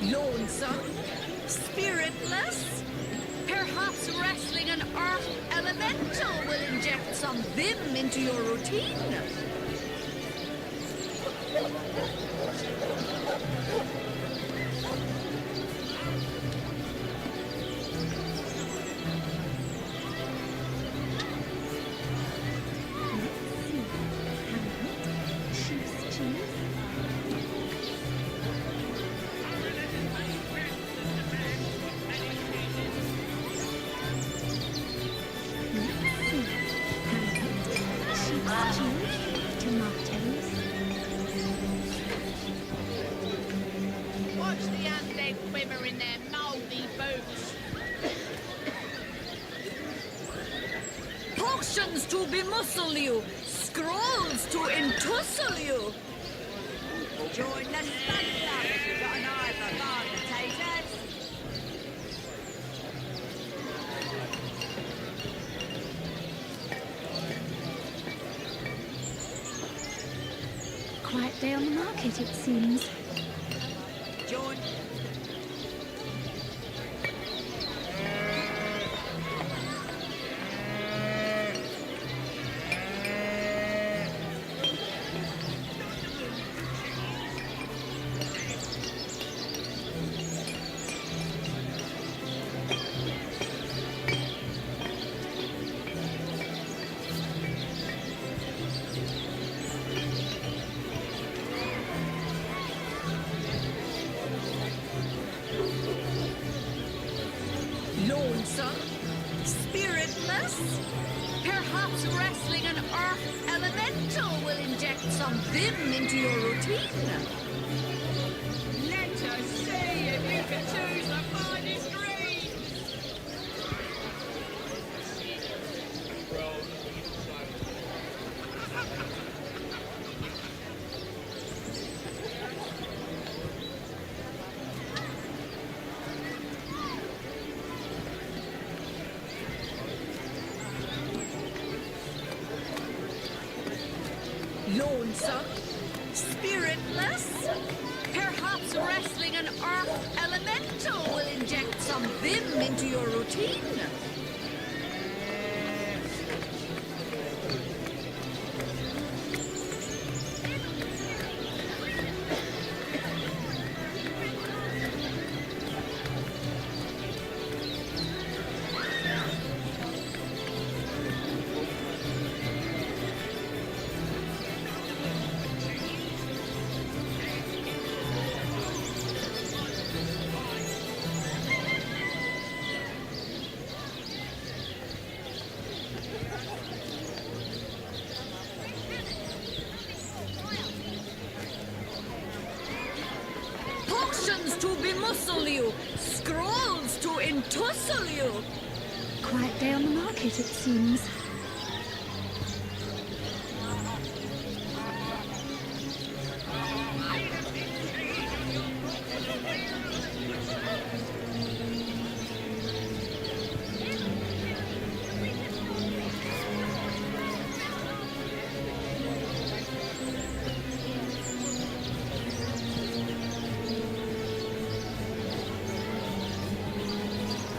Lonesome? Spiritless? Perhaps wrestling an earth elemental will inject some vim into your routine?
Sheep's cheese.
Watch the undead quiver in their mouldy boots. Potions to bemuscle you, scrolls to entussle you. Join the Stud Club if you've got an eye for bargain taters.
Quiet day on the market, it seems.
Join. Lonesome? Spiritless? Perhaps wrestling an earth elemental will inject some vim into your routine? Let us see if you can choose the finest green! Lonesome? Spiritless? Perhaps wrestling an earth elemental will inject some vim into your routine? Potions to bemuscle you, scrolls to entussle you.
Quiet day on the market, it seems.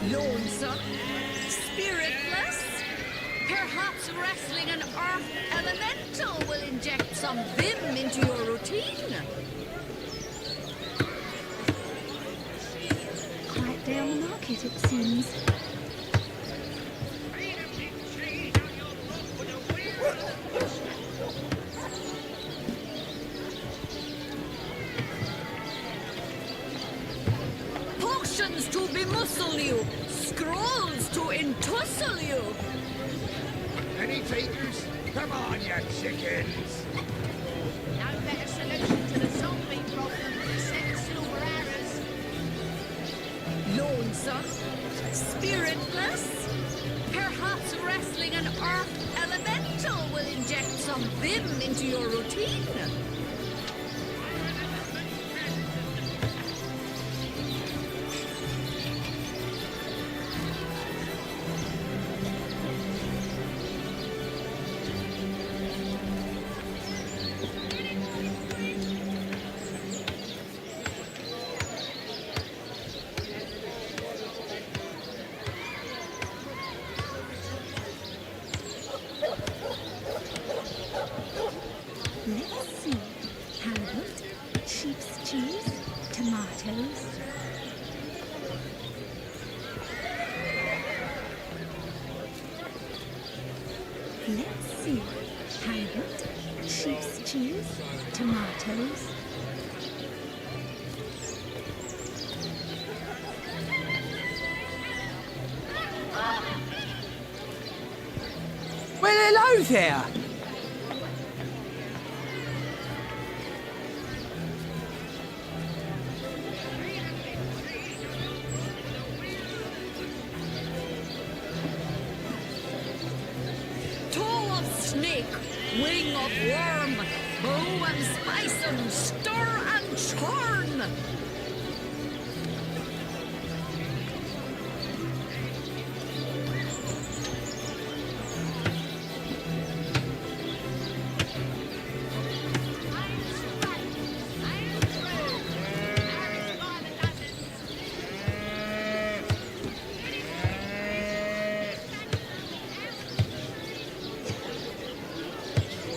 Lonesome? Spiritless? Perhaps wrestling an earth elemental will inject some vim into your routine.
Quiet day on the market, it seems.
Potions to bemuscle you, scrolls to entussle you.
Any takers? Come on, you chickens!
No better solution to the zombie problem than 7 silver arrows. Lonesome? Spiritless? Perhaps wrestling an earth elemental will inject some vim into your routine.
Let's see. Halibut, sheep's cheese, tomatoes. Let's see. Halibut, sheep's cheese, tomatoes.
Well, hello there.
Toe of snake, wing of worm, bow and spice and stir and churn.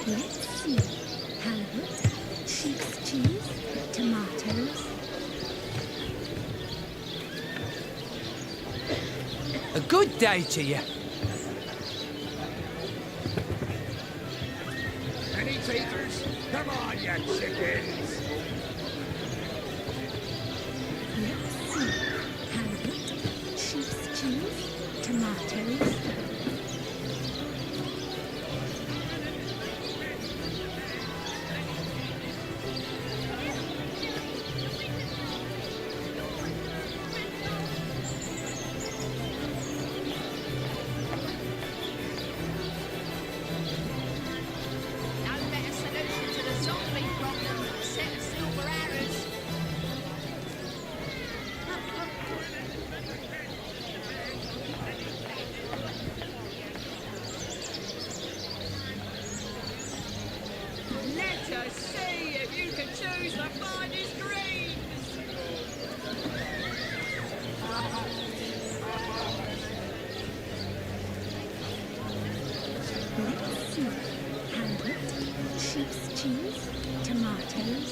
Let's see. Halibut, sheep's cheese, tomatoes.
A good day to you.
Any takers? Come on, you chickens!
Let's see. Halibut, sheep's cheese, tomatoes.
No better solution to the zombie problem than a set of silver arrows. Let us see if you can choose the finest greens.
Let's see. Halibut, sheep's cheese, tomatoes.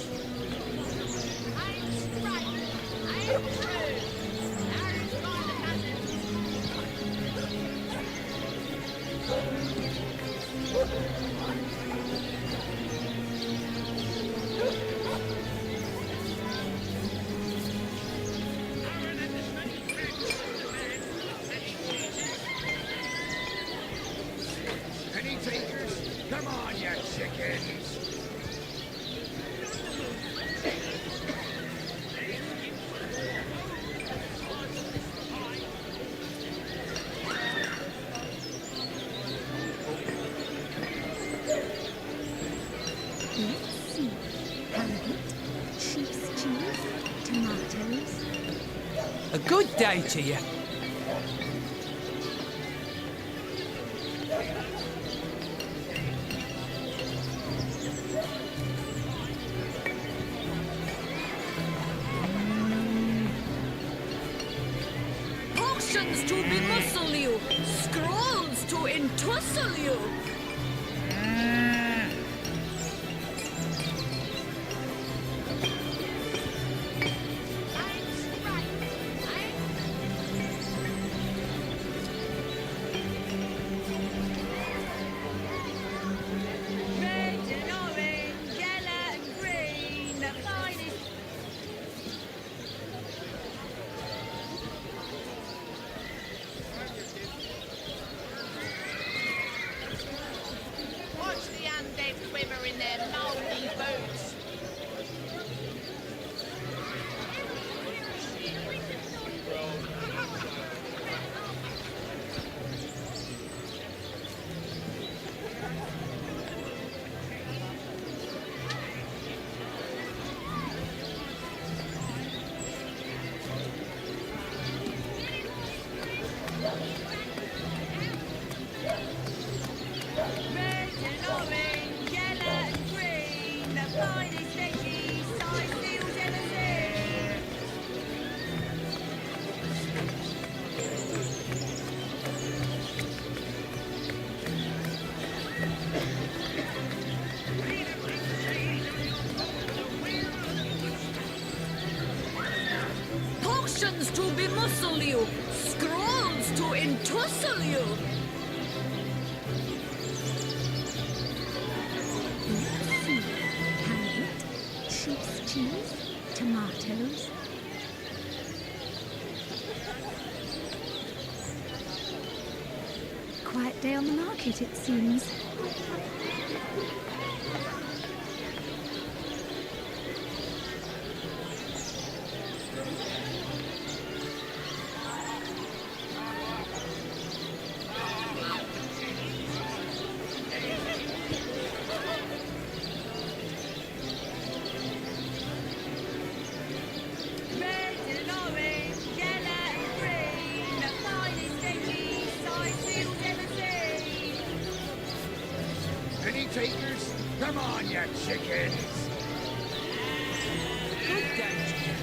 Any takers? Come on, you chickens!
Let's see. Halibut, sheep's cheese, tomatoes.
A good day to you.
Potions to bemuscle you, scrolls to entussle you. their mouldy boots. Red and orange, yellow and green, the finest veggies I still ever seen. Potions to bemuscle you, scrolls to entussle you.
Carrot, sheep's cheese, tomatoes. Quiet day on the market, it seems.
Red and orange, yellow and green, the finest veggies I still ever seen.
Any takers? Come on, you chickens!
Good day to you.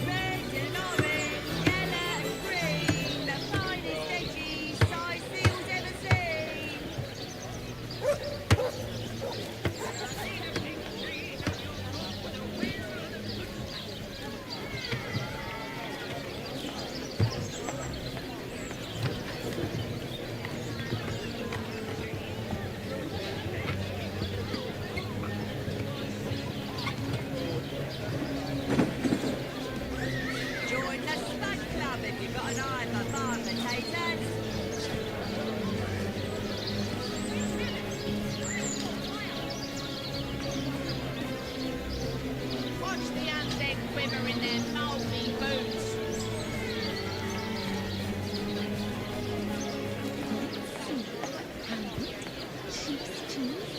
Red and orange, yellow and green, the finest veggies I still ever seen. Join the Spud Club if you've got an eye for farm potatoes. Watch the undead quiver in their mouldy boots.
Carrot, sheep's cheese.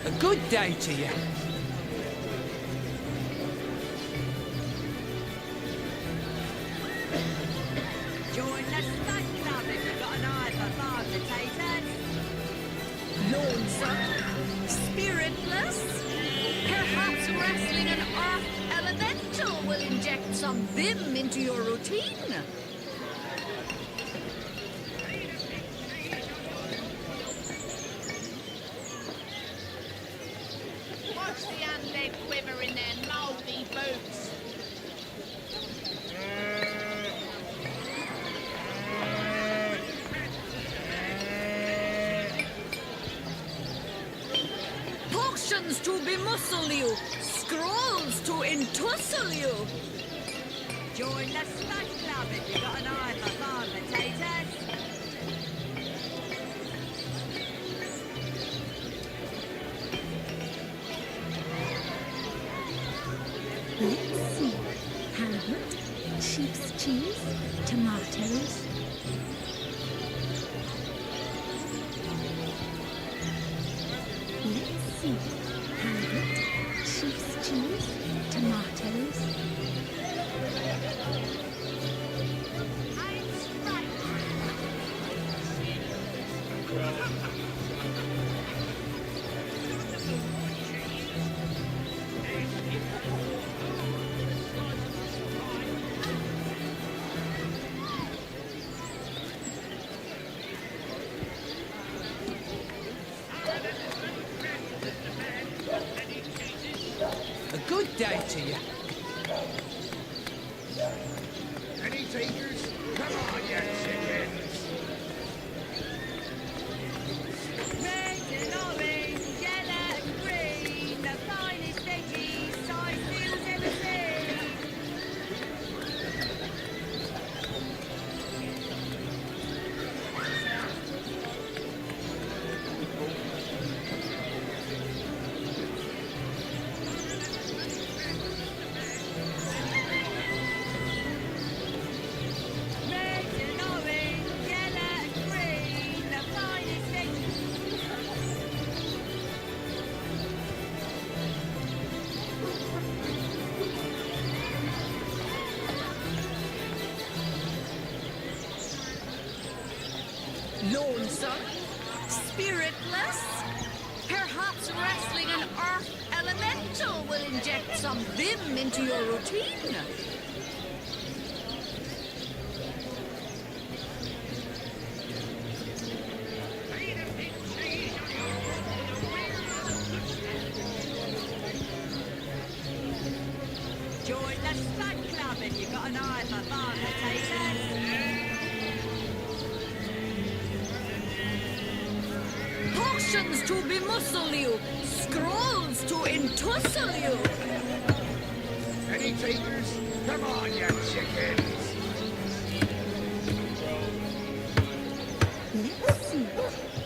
A good day to you.
Join the Spud Club if you've got an eye for farm potatoes. Lonesome, spiritless, perhaps wrestling an earth elemental will inject some vim into your routine. Watch the undead quiver in their mouldy boots. Potions to bemuscle you, scrolls to entussle you. Join the Spud Club if you've got an eye for farm potatoes.
Let's see. Carrot, sheep's cheese, tomatoes. Let's see. Carrot, sheep's cheese, tomatoes.
I'm
to you.
Any takers? Come on, you chickens!
Red and orange, yellow and green, the finest veggies Sizewell's ever seen. Red and orange, yellow and green, the finest veggies. Lonesome, spiritless, perhaps wrestling an earth elemental will inject some vim into your routine. Join the stud club if you've got an eye for fun potatoes. Potions to bemuscle you, scrolls to entussle you.
Any takers? Come on, you chickens!
Let's see.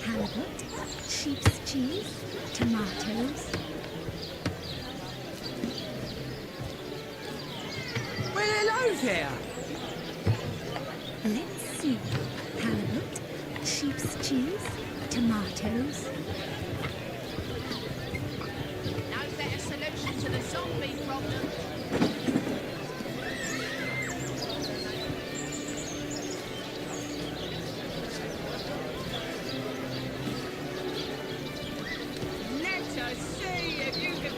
Halibut, sheep's cheese, tomatoes.
Well, hello there.
Let's see. Halibut, sheep's cheese, tomatoes.
No better solution to the zombie problem. Let us see if you can.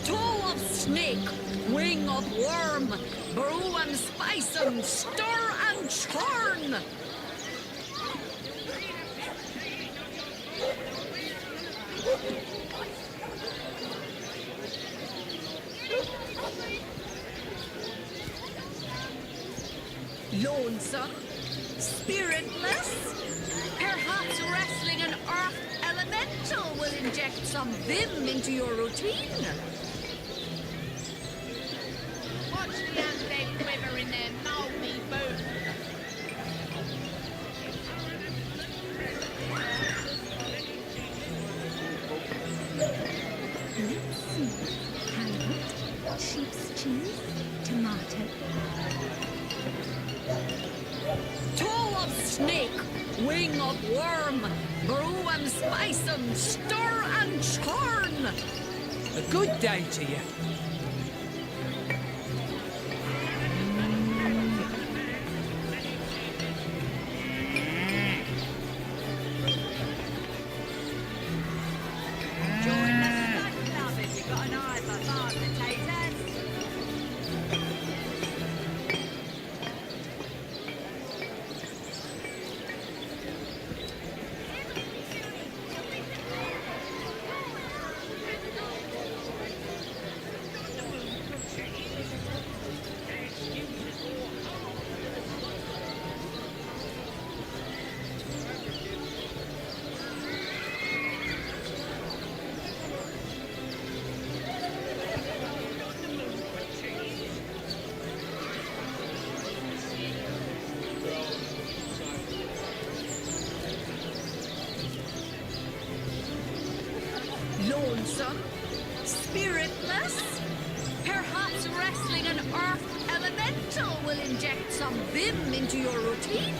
Toe of snake, wing of worm, brew and spice and stir and churn. Lonesome, spiritless, perhaps wrestling an earth elemental will inject some vim into your routine. Watch the undead quiver in their mouldy boots.
Let's see. Halibut, sheep's cheese, tomato.
Toe of snake, wing of worm, brew and spice and stir and churn.
A good day to you.
Join the stud club if you've got an eye for fun potatoes. Lonesome, spiritless, perhaps wrestling an earth elemental will inject some vim into your routine.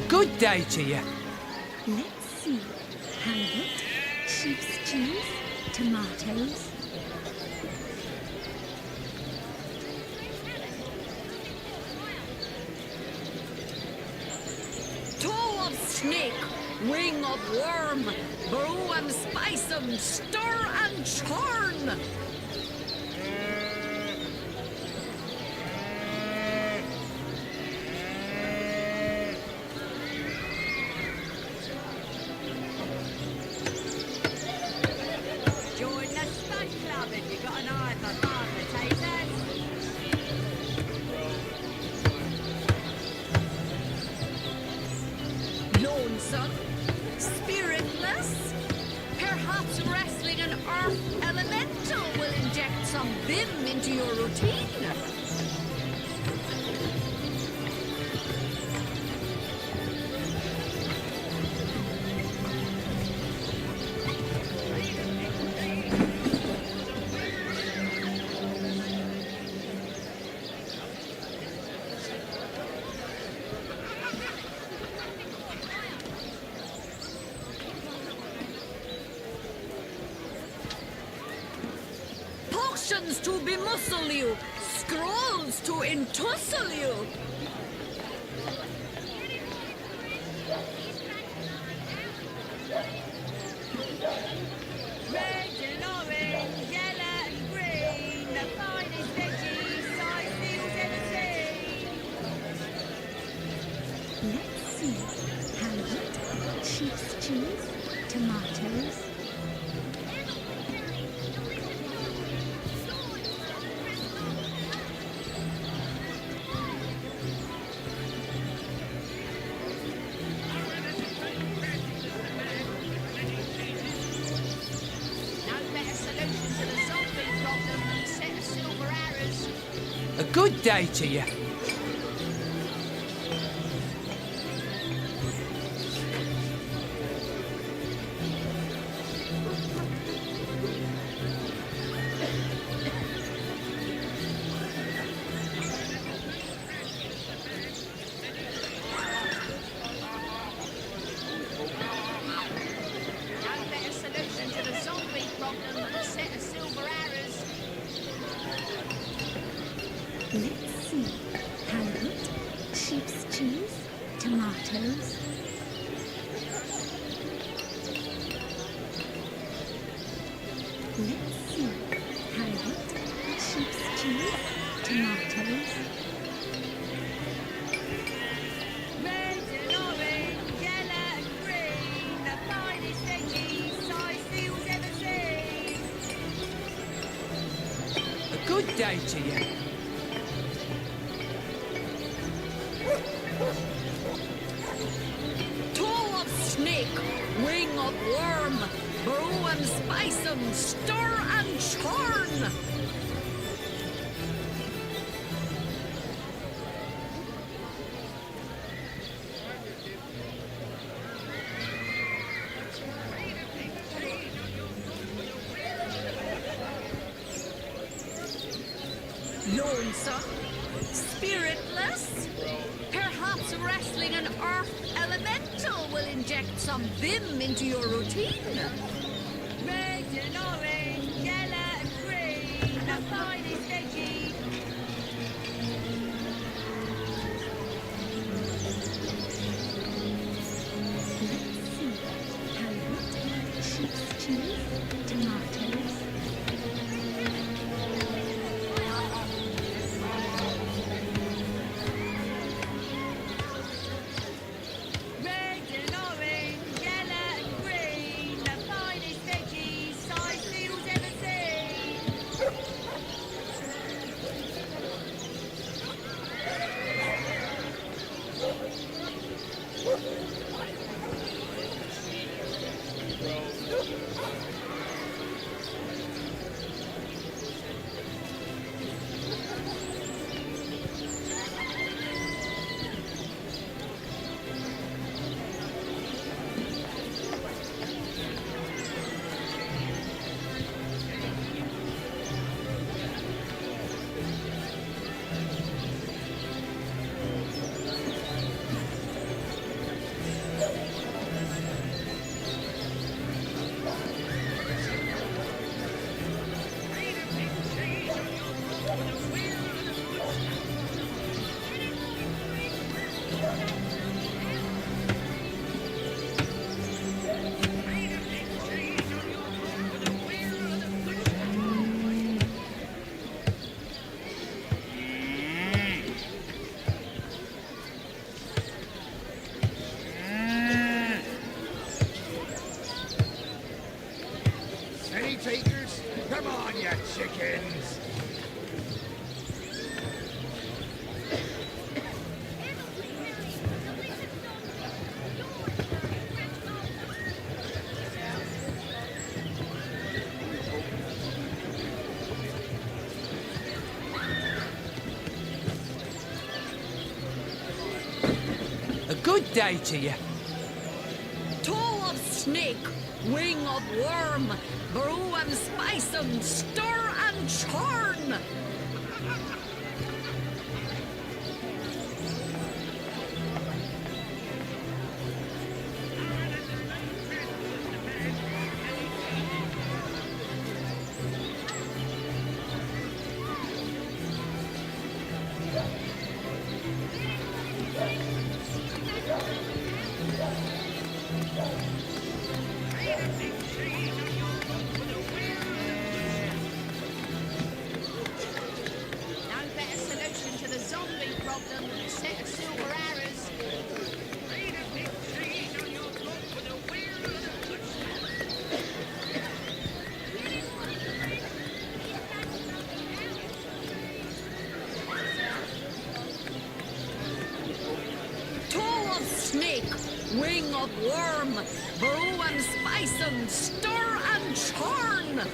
A good day to you.
Let's see. Halibut, sheep's cheese, tomatoes.
Toe of snake, wing of worm, brew and spice 'em, stir and churn. Join the Spud Club if you got an eye for farm potatoes. Lonesome, spiritless, perhaps wrestling an earth elemental will inject some vim into your routine. Potions to bemuscle you, scrolls to entussle you. Red and orange, yellow and green, the finest veggies size meals ever seen.
Let's see. Halibut, sheep's cheese, tomatoes.
No better solution to the zombie problem than a set of silver arrows.
A good day to you.
No better solution to the zombie problem than a set of silver arrows.
Let's see. Halibut, sheep's cheese, tomatoes. Let's see. Halibut, sheep's cheese, tomatoes.
Red and orange, yellow and green, the finest veggies size meals ever seen.
A good day to you.
Toe of snake, wing of worm, brew and spice 'em, stir and churn. Lonesome, spiritless, perhaps wrestling an earth elemental will inject some vim into your routine. Red and orange, yellow and green, the finest veggies.
Let's see. Halibut, sheep's cheese, tomatoes.
Red and orange, yellow and green, the finest veggies size meals ever seen.
takers? Come on, you chickens!
A good day to you.
Toe of snake, wing of worm, brew and spice and stir and churn. No better solution to the zombie problem than a set of silver arrows. Toe of snake, wing of worm, brew and spice and stir and churn.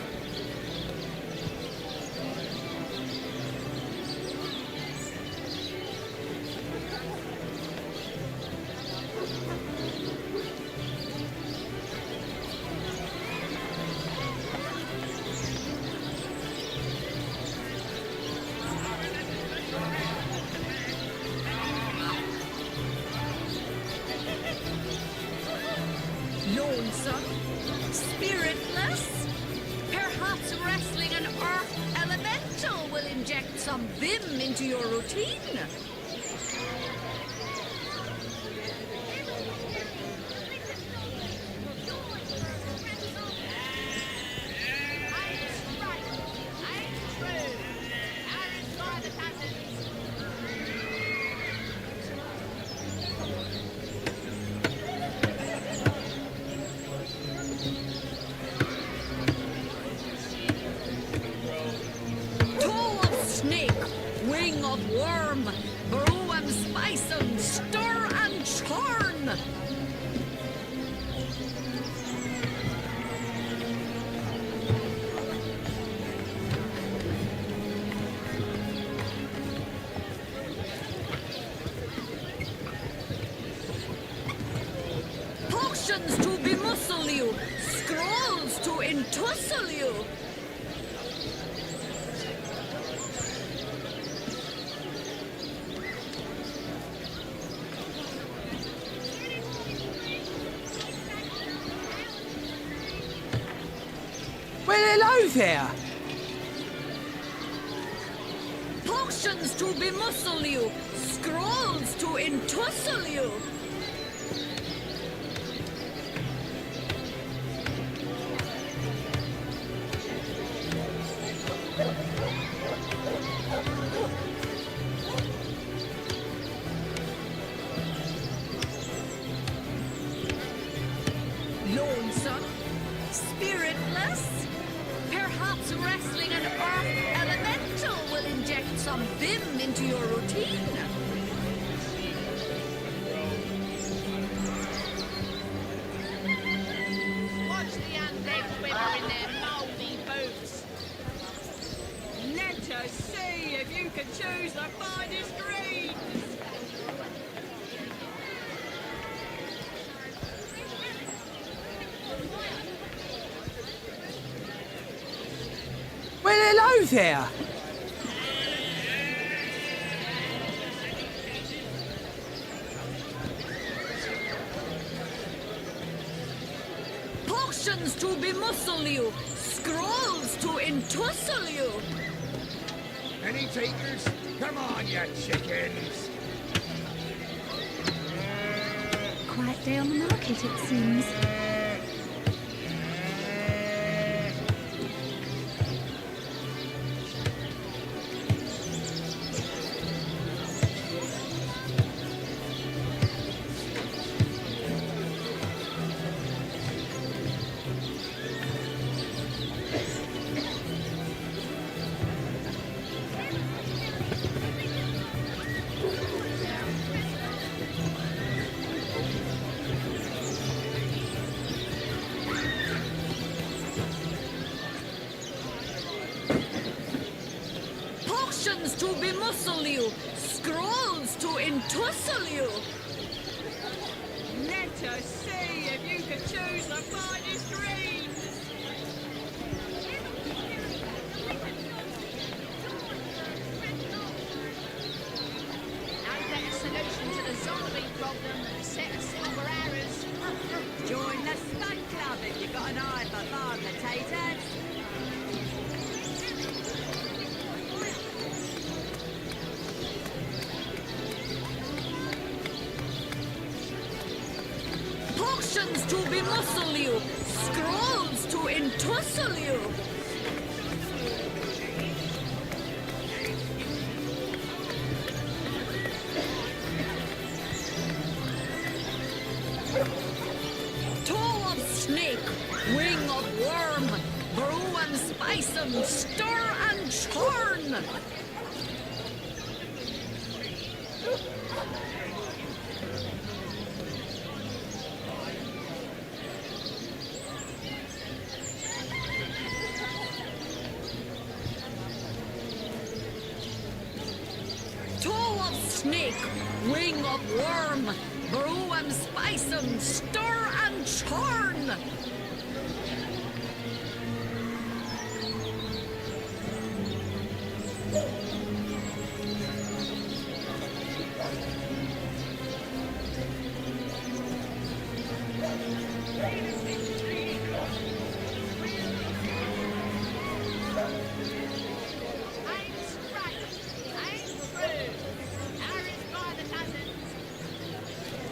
Lonesome, spiritless, perhaps wrestling an earth elemental will inject some vim into your routine. Toe of snake, wing of worm, brew and spice and stir and churn. Potions to bemuscle you, scrolls to entussle you.
Well, hello there.
Potions to bemuscle you, scrolls to entussle you. Lonesome, spiritless, perhaps wrestling an earth elemental will inject some vim into your routine. Watch the undead quiver in their mouldy boots. Let us see if you can choose the finest greens.
Well, hello there.
Potions to bemuscle you, scrolls to entussle you.
Any takers? Come on, you chickens!
Quiet day on the market, it seems.
to bemuscle you, scrolls to entussle you. Let us see if you can choose the finest greens. No better solution to the zombie problem than a set of silver arrows. Join the stunt club if you've got an eye for farm potatoes. Potions to bemuscle you, scrolls to entussle you. Toe of snake, wing of worm, brew and spice 'em, stir and churn. Toe of snake, wing of worm, brew and spice 'em, stir and churn.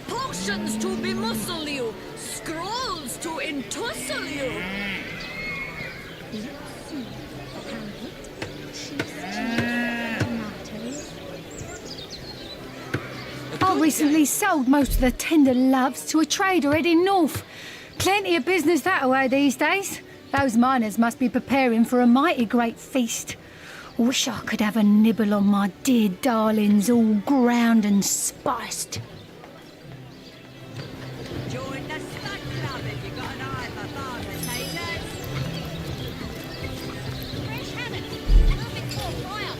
Potions to bemuscle you, scrolls to entussle you.
I recently sold most of the tender loves to a trader heading north. Plenty of business that way these days. Those miners must be preparing for a mighty great feast. Wish I could have a nibble on my dear darlings, all ground and spiced.
Join the stunt club if you've got an eye for farm potatoes. Fresh haddock, perfect for fire.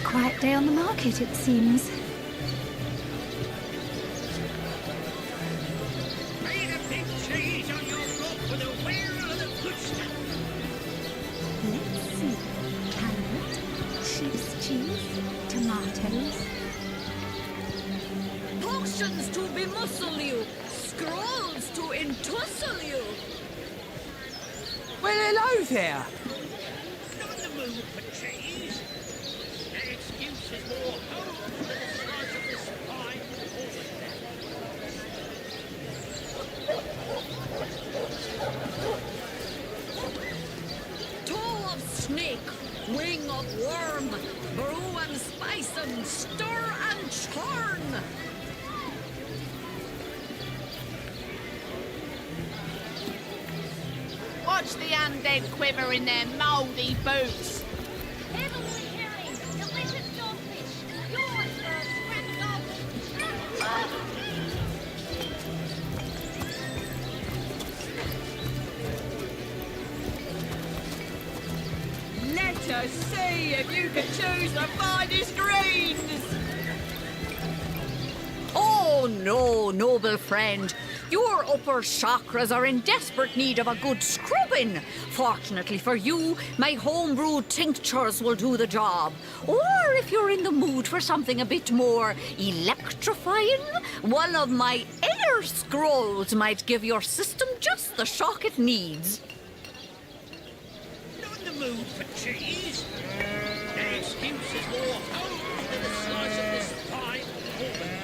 Quiet day on the market, it seems.
Made a big cheese on your block with a wheel of the good stuff.
Let's see. Carrot, sheep's cheese, tomatoes.
Potions to bemuscle you, scrolls to entussle you.
Well, hello there.
Not in the mood for cheese. An excuse is more home than the size of this fine
Toe of snake, wing of worm, brew and spice 'em, stir and churn.
Watch the undead quiver in their mouldy boots.
Heavenly hearing, delicious dogfish. Yours for a scrap dog.
Let us see if you can choose the finest greens. Oh no, noble friend. Your upper chakras are in desperate need of a good scrubbing. Fortunately for you, my homebrewed tinctures will do the job. Or if you're in the mood for something a bit more electrifying, one of my air scrolls might give your system just the shock it needs.
Not in the mood for cheese. An excuse is more home than the slice of this fine woman.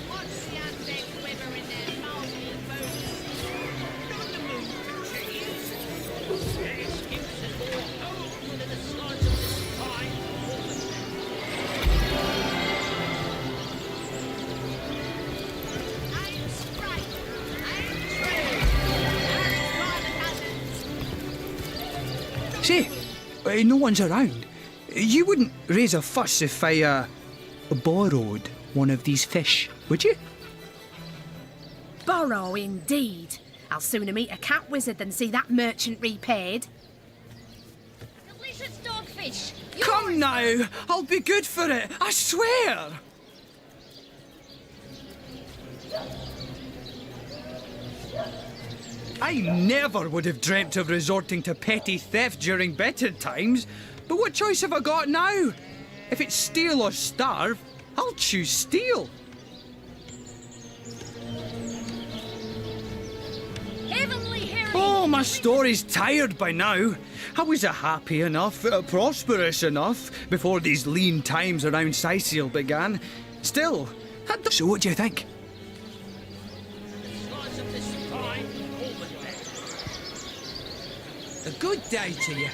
Watch the undead quiver in their mouldy boots.
Not in the mood for cheese. An excuse is more home than the slice of this fine woman.
Aim straight, aim true. That is by the cousins.
See,
no one's around. You wouldn't raise a fuss if I, borrowed one of these fish, would you?
Borrow, indeed. I'll sooner meet a cat wizard than see that merchant repaid.
Delicious dogfish.
Come now! I'll be good for it, I swear! I never would have dreamt of resorting to petty theft during better times, but what choice have I got now? If it's steal or starve, I'll choose steal.
Heavenly hearing.
Oh, my story's tired by now. I was happy enough, prosperous enough, before these lean times around Sicil began. Still, so what do you think?
Slice of this fine almond bread.
A good day to you.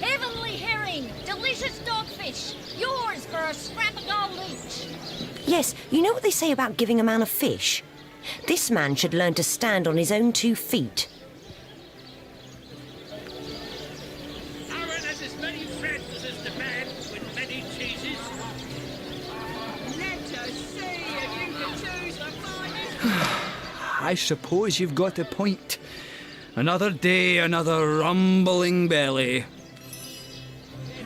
Heavenly herring. Delicious dogfish. Yours for a scrap of gold each.
Yes, you know what they say about giving a man a fish? This man should learn to stand on his own 2 feet.
Aaron has as many friends as the man with many cheeses.
Let us see if you can choose the finest.
I suppose you've got a point. Another day, another rumbling belly.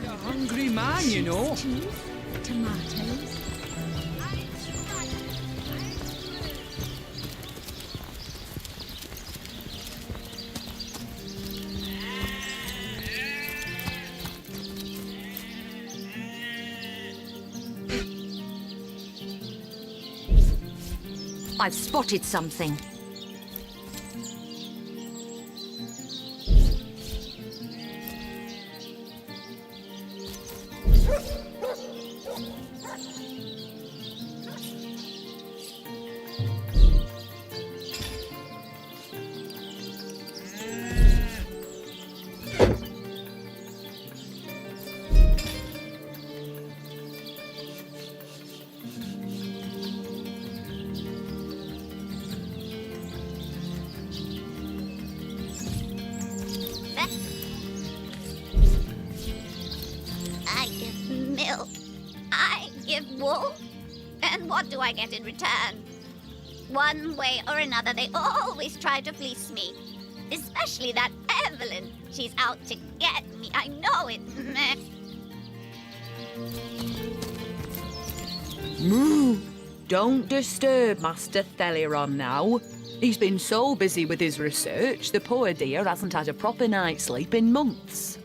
A hungry man, you know.
Cheese, tomatoes.
I've spotted something.
I give milk. I give wool. And what do I get in return? One way or another, they always try to fleece me. Especially that Evelyn. She's out to get me. I know it.
Moo! Don't disturb Master Theliron now. He's been so busy with his research, the poor dear hasn't had a proper night's sleep in months.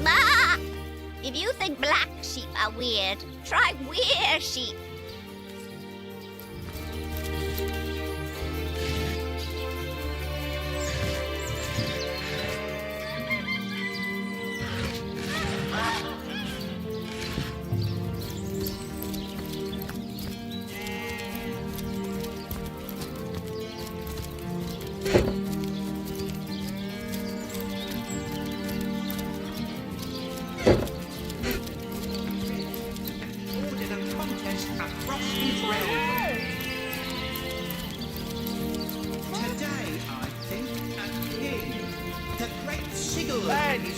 Ma! If you think black sheep are weird, try weird sheep.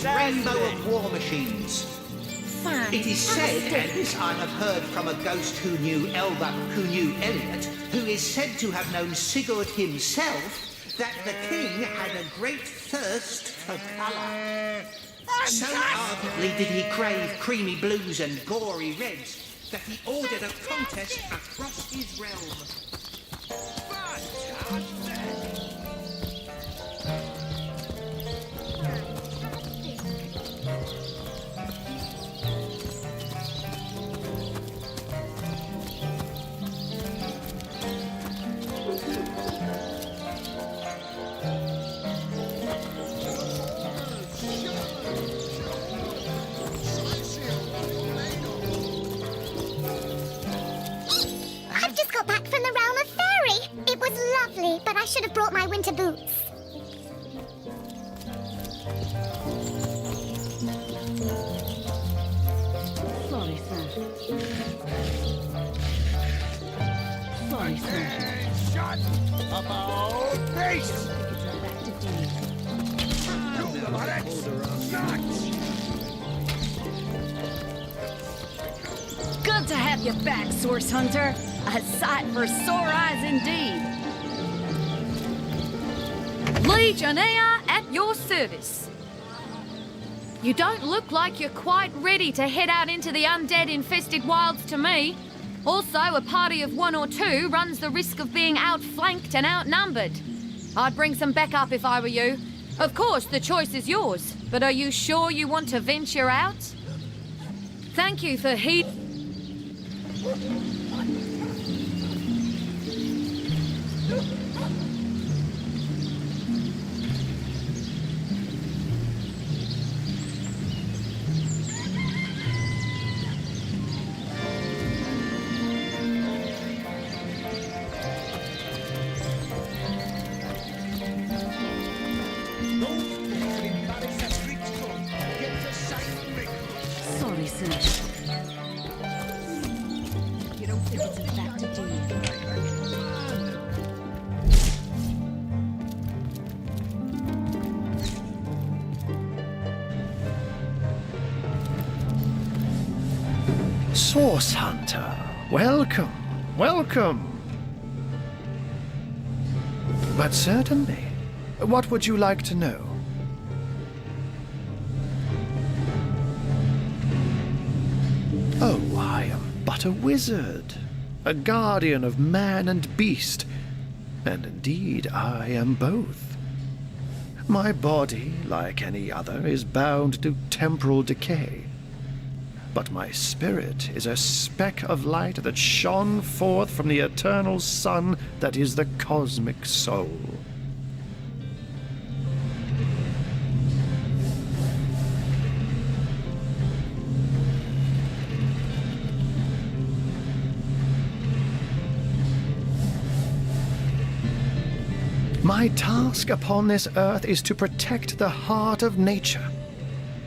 Rainbow of war machines. It is said, and this I have heard from a ghost who knew Elba, who knew Elliot, who is said to have known Sigurd himself, that the king had a great thirst for colour. So ardently did he crave creamy blues and gory reds that he ordered a contest across his realm.
I've just got back from the realm of fairy. It was lovely, but I should have brought my winter boots.
Sorry, sir.
Shut about face!
Good to have you back, Source Hunter. A sight for sore eyes indeed. Legionnaire at your service. You don't look like you're quite ready to head out into the undead-infested wilds to me. Also, a party of 1 or 2 runs the risk of being outflanked and outnumbered. I'd bring some backup if I were you. Of course, the choice is yours, but are you sure you want to venture out? Thank you for
Sorry, sir. You don't think it's a fact to do you?
Source Hunter, welcome, welcome. But certainly, what would you like to know? Oh, I am but a wizard, a guardian of man and beast, and indeed I am both. My body, like any other, is bound to temporal decay, but my spirit is a speck of light that shone forth from the eternal sun that is the cosmic soul. My task upon this earth is to protect the heart of nature,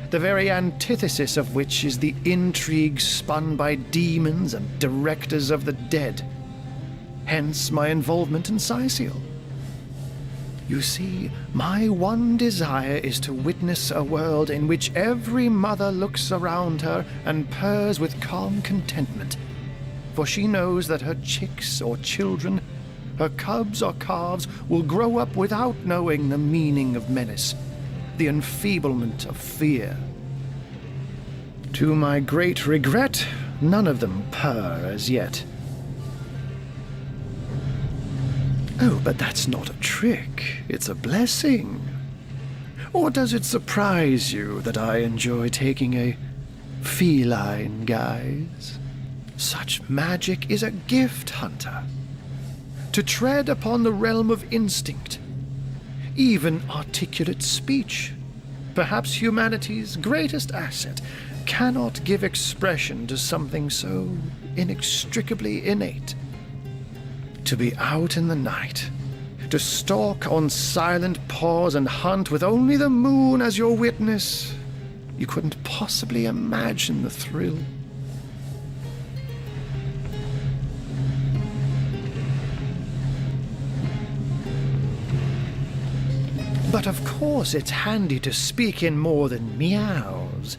the very antithesis of which is the intrigue spun by demons and directors of the dead. Hence my involvement in Siciel. You see, my one desire is to witness a world in which every mother looks around her and purrs with calm contentment, for she knows that her chicks or children, her cubs or calves, will grow up without knowing the meaning of menace, the enfeeblement of fear. To my great regret, none of them purr as yet. Oh, but that's not a trick. It's a blessing. Or does it surprise you that I enjoy taking a feline guise? Such magic is a gift, Hunter. To tread upon the realm of instinct, even articulate speech, perhaps humanity's greatest asset, cannot give expression to something so inextricably innate. To be out in the night, to stalk on silent paws and hunt with only the moon as your witness, you couldn't possibly imagine the thrill. But of course it's handy to speak in more than meows.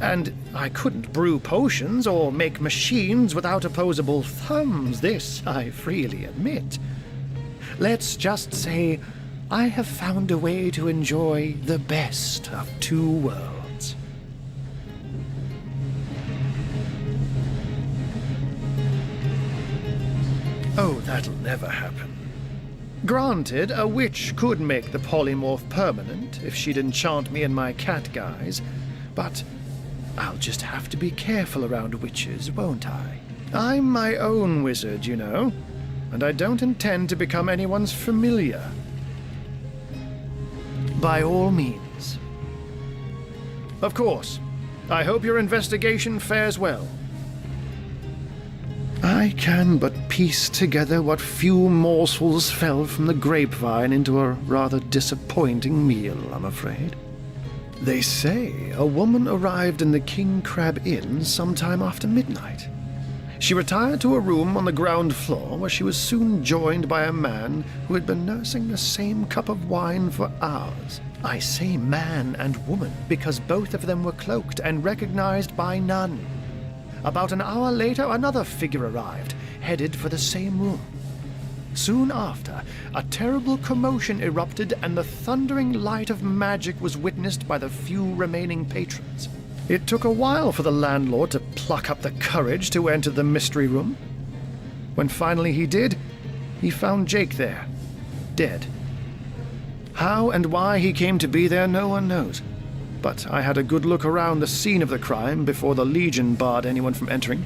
And I couldn't brew potions or make machines without opposable thumbs, this I freely admit. Let's just say I have found a way to enjoy the best of 2 worlds. Oh, that'll never happen. Granted, a witch could make the polymorph permanent if she'd enchant me in my cat guise, but I'll just have to be careful around witches, won't I? I'm my own wizard, you know, and I don't intend to become anyone's familiar. By all means. Of course, I hope your investigation fares well. I can but piece together what few morsels fell from the grapevine into a rather disappointing meal, I'm afraid. They say a woman arrived in the King Crab Inn sometime after midnight. She retired to a room on the ground floor where she was soon joined by a man who had been nursing the same cup of wine for hours. I say man and woman because both of them were cloaked and recognized by none. About an hour later, another figure arrived, headed for the same room. Soon after, a terrible commotion erupted and the thundering light of magic was witnessed by the few remaining patrons. It took a while for the landlord to pluck up the courage to enter the mystery room. When finally he did, he found Jake there, dead. How and why he came to be there, no one knows. But I had a good look around the scene of the crime before the Legion barred anyone from entering.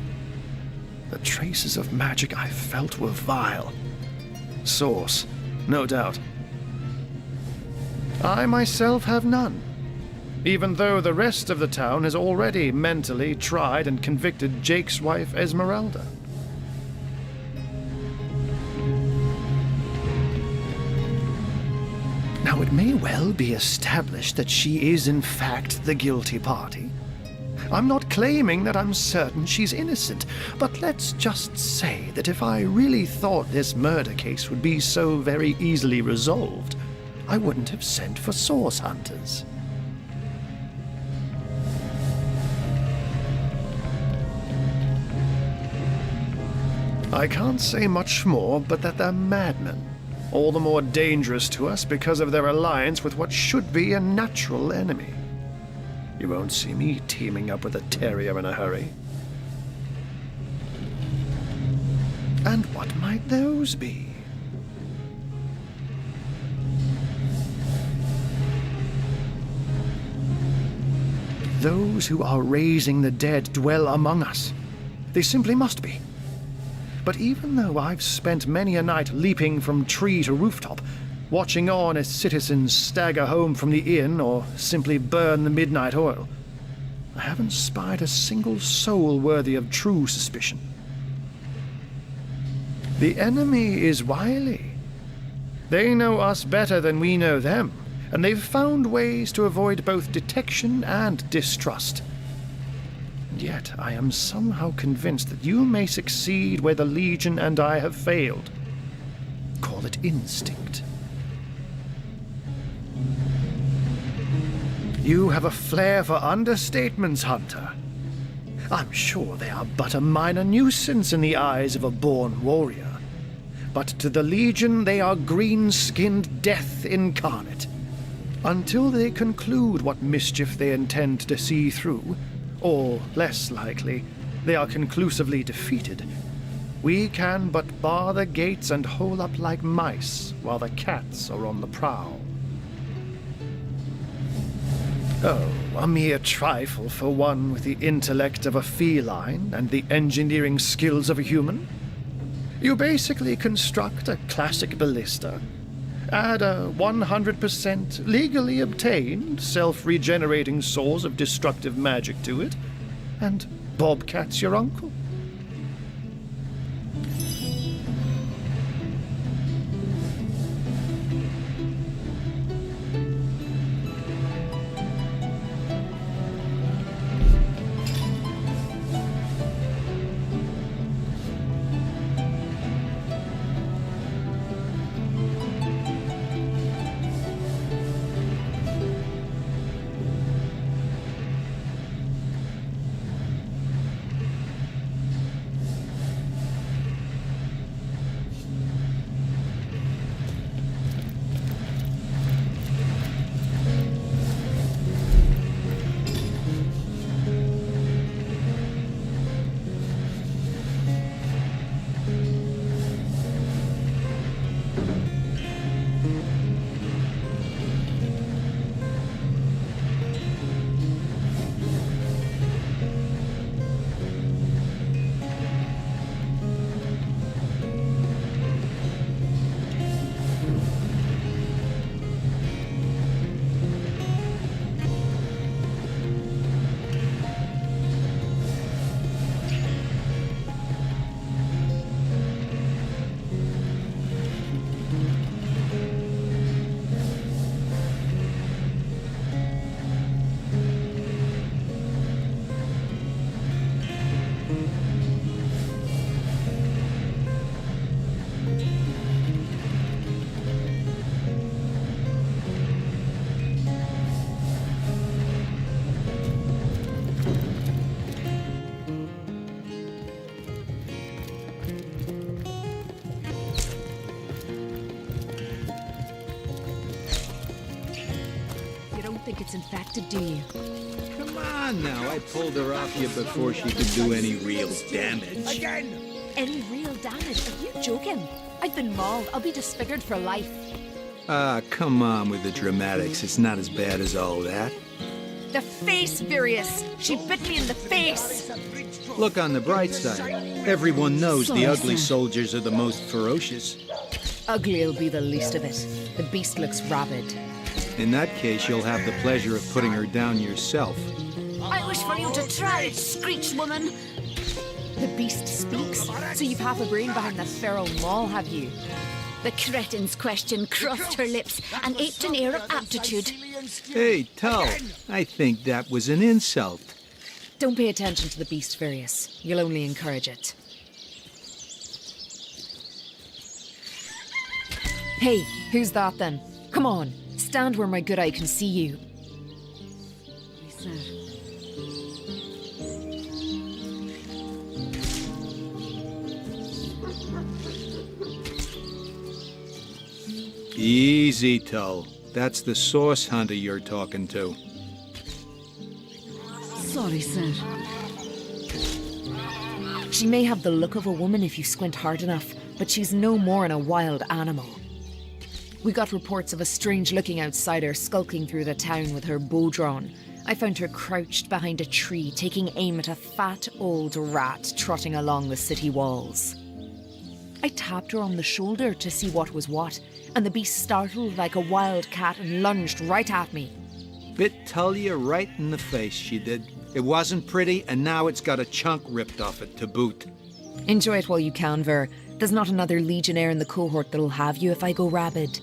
The traces of magic I felt were vile. Source, no doubt. I myself have none, even though the rest of the town has already mentally tried and convicted Jake's wife Esmeralda. Now, it may well be established that she is in fact the guilty party. I'm not claiming that I'm certain she's innocent, but let's just say that if I really thought this murder case would be so very easily resolved, I wouldn't have sent for source hunters. I can't say much more but that they're madmen, all the more dangerous to us because of their alliance with what should be a natural enemy. You won't see me teaming up with a terrier in a hurry. And what might those be? Those who are raising the dead dwell among us. They simply must be. But even though I've spent many a night leaping from tree to rooftop, watching on as citizens stagger home from the inn or simply burn the midnight oil, I haven't spied a single soul worthy of true suspicion. The enemy is wily. They know us better than we know them, and they've found ways to avoid both detection and distrust. And yet I am somehow convinced that you may succeed where the Legion and I have failed. Call it instinct. You have a flair for understatements, Hunter. I'm sure they are but a minor nuisance in the eyes of a born warrior. But to the Legion they are green-skinned death incarnate. Until they conclude what mischief they intend to see through, or, less likely, they are conclusively defeated, we can but bar the gates and hole up like mice while the cats are on the prowl. Oh, a mere trifle for one with the intellect of a feline and the engineering skills of a human. You basically construct a classic ballista, add a 100% legally obtained self-regenerating source of destructive magic to it, and Bobcat's your uncle.
think it's infected, do you?
Come on now, I pulled her off you before she could do any real damage.
Again! Any real damage? Are you joking? I've been mauled. I'll be disfigured for life.
Come on with the dramatics. It's not as bad as all that.
The face, Virius! She bit me in the face!
Look on the bright side. Everyone knows the ugly soldiers are the most ferocious.
Ugly'll be the least of it. The beast looks rabid.
In that case, you'll have the pleasure of putting her down yourself.
I wish for you to try it, screech woman! The beast speaks, so you've half a brain behind that feral maul, have you?
The cretin's question crossed her lips and aped an air of aptitude.
Hey, Tull, I think that was an insult.
Don't pay attention to the beast, Virius. You'll only encourage it. Hey, who's that then? Come on, stand where my good eye can see you.
Easy, Tull. That's the source hunter you're talking to.
Sorry, sir. She may have the look of a woman if you squint hard enough, but she's no more than a wild animal. We got reports of a strange-looking outsider skulking through the town with her bow drawn. I found her crouched behind a tree, taking aim at a fat old rat trotting along the city walls. I tapped her on the shoulder to see what was what, and the beast startled like a wild cat and lunged right at me.
Bit Tullia right in the face, she did. It wasn't pretty, and now it's got a chunk ripped off it to boot.
Enjoy it while you can, Ver. There's not another legionnaire in the cohort that'll have you if I go rabid.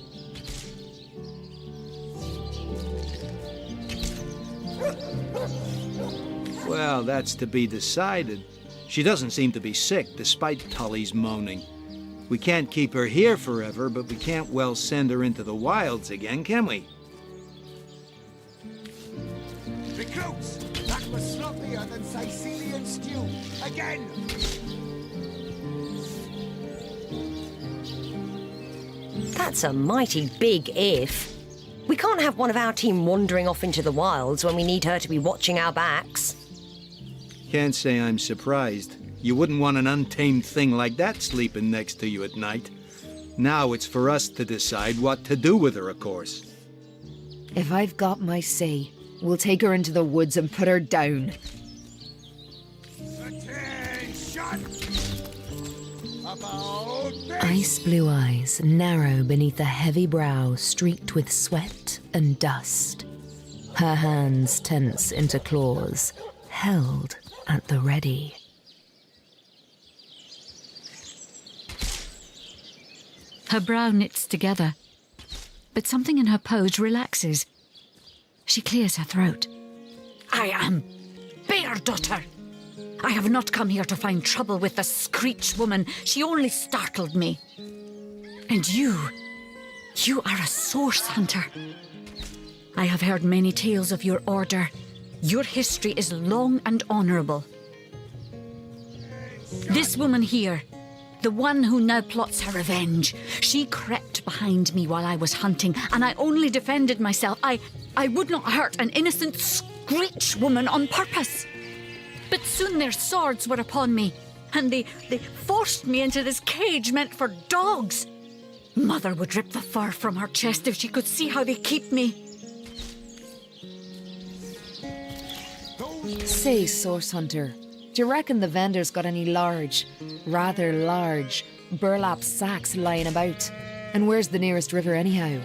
Well, that's to be decided. She doesn't seem to be sick, despite Tully's moaning. We can't keep her here forever, but we can't well send her into the wilds again, can we?
Recruits! That was sloppier than Sicilian stew. Again!
That's a mighty big if. We can't have one of our team wandering off into the wilds when we need her to be watching our backs.
Can't say I'm surprised. You wouldn't want an untamed thing like that sleeping next to you at night. Now it's for us to decide what to do with her, of course.
If I've got my say, we'll take her into the woods and put her down.
Attention! About this!
Ice blue eyes, narrow beneath a heavy brow streaked with sweat and dust. Her hands tense into claws, held at the ready.
Her brow knits together, but something in her pose relaxes. She clears her throat. I am Baldur. I have not come here to find trouble with the screech woman. She only startled me. And you are a source hunter. I have heard many tales of your order. Your history is long and honorable. This woman here, the one who now plots her revenge, she crept behind me while I was hunting, and I only defended myself. I would not hurt an innocent screech woman on purpose. But soon their swords were upon me, and they forced me into this cage meant for dogs. Mother would rip the fur from her chest if she could see how they keep me.
Say, Source Hunter, do you reckon the vendor's got any rather large, burlap sacks lying about? And where's the nearest river anyhow?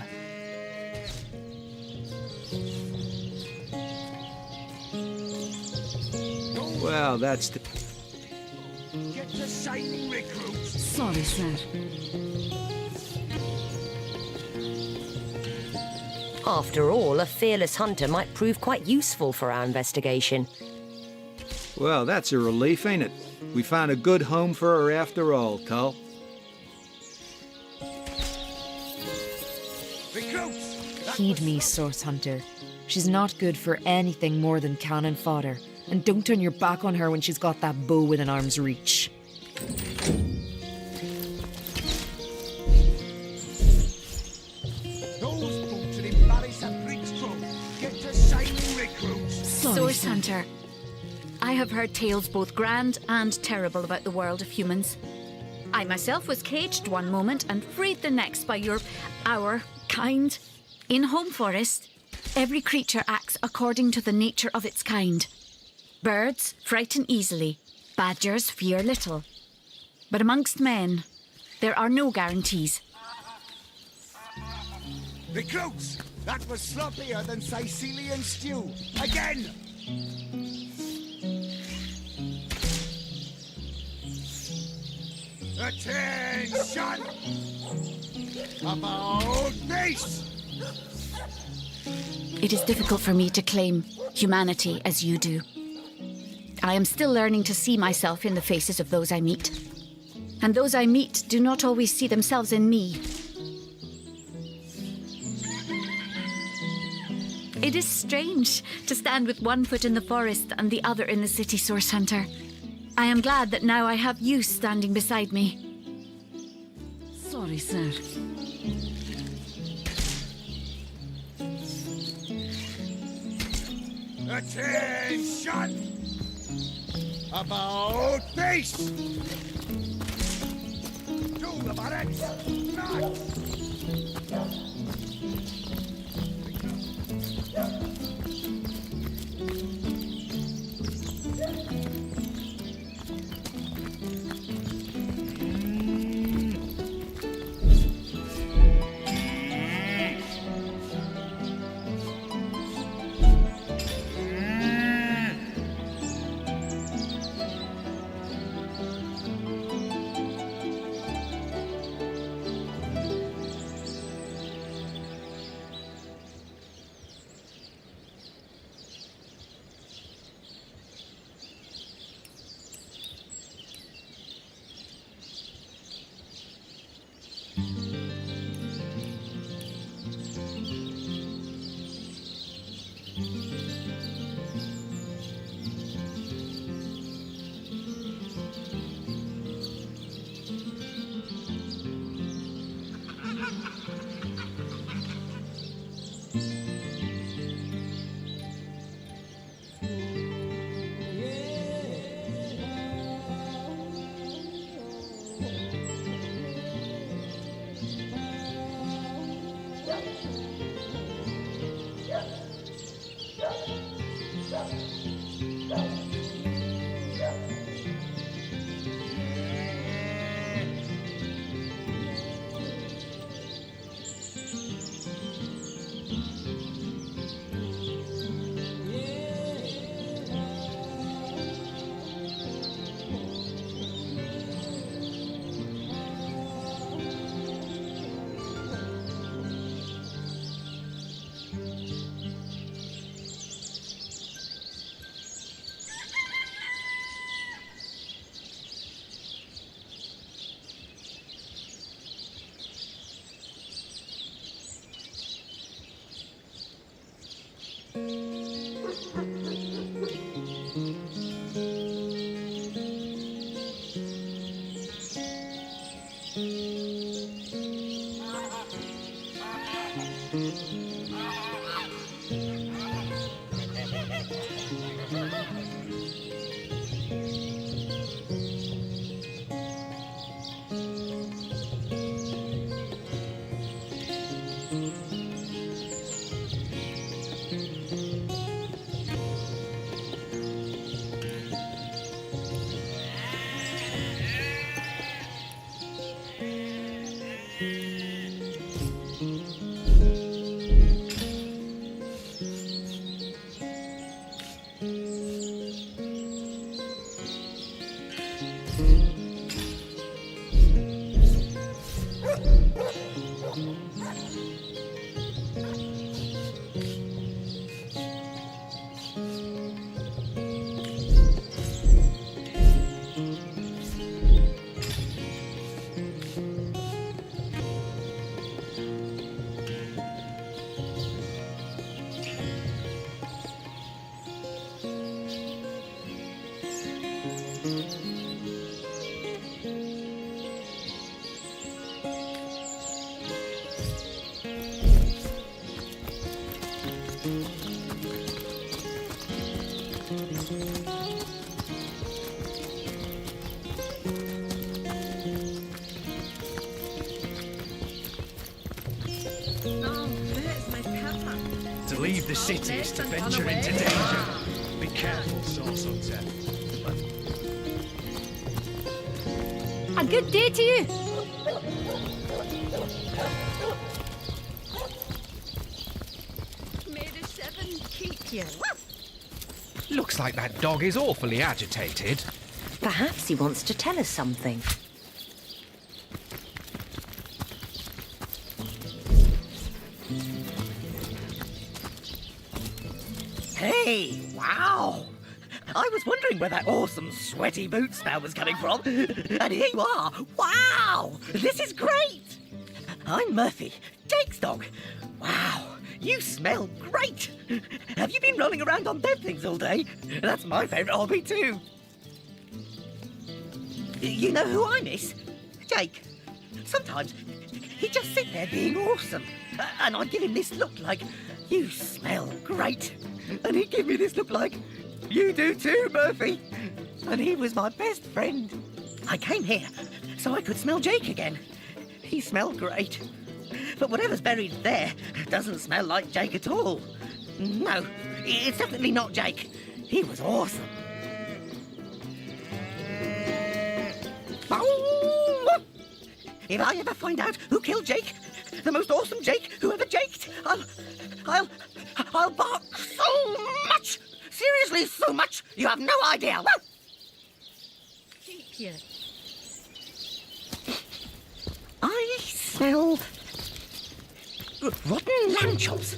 Well, that's the...
Get the shining recruits!
Sorry, sir.
After all, a fearless hunter might prove quite useful for our investigation.
Well, that's a relief, ain't it? We found a good home for her after all, Tull.
Recruits!
Heed me, Source Hunter. She's not good for anything more than cannon fodder. And don't turn your back on her when she's got that bow within arm's reach.
Those boots will embarrass a bridge drum. Get to
Source Hunter. I have heard tales both grand and terrible about the world of humans. I myself was caged one moment and freed the next by our kind. In Home Forest, every creature acts according to the nature of its kind. Birds frighten easily, badgers fear little. But amongst men, there are no guarantees.
Recruits! That was sloppier than Sicilian stew. Again! Attention! About face!
It is difficult for me to claim humanity as you do. I am still learning to see myself in the faces of those I meet. And those I meet do not always see themselves in me. It is strange to stand with one foot in the forest and the other in the city, Source Hunter. I am glad that now I have you standing beside me.
Sorry, sir.
Attention! About face! To the barracks! Not!
Oh, there's my pepper.
To leave the city is to venture into danger. Be careful, Source Hunter.
A good day to you.
May the seven keep you.
Looks like that dog is awfully agitated.
Perhaps he wants to tell us something.
Hey, wow! I was wondering where that awesome sweaty boot smell was coming from. And here you are. Wow! This is great! I'm Murphy, Jake's dog. Wow, you smell great! Have you been rolling around on dead things all day? That's my favourite hobby too. You know who I miss? Jake. Sometimes he'd just sit there being awesome. And I'd give him this look like, you smell great. And he'd give me this look like, you do too, Murphy. And he was my best friend. I came here so I could smell Jake again. He smelled great. But whatever's buried there doesn't smell like Jake at all. No, it's definitely not Jake. He was awesome. If I ever find out who killed Jake, the most awesome Jake who ever jaked, I'll bark so much! Seriously, so much, you have no idea.
Keep you.
I smell rotten lamb chops.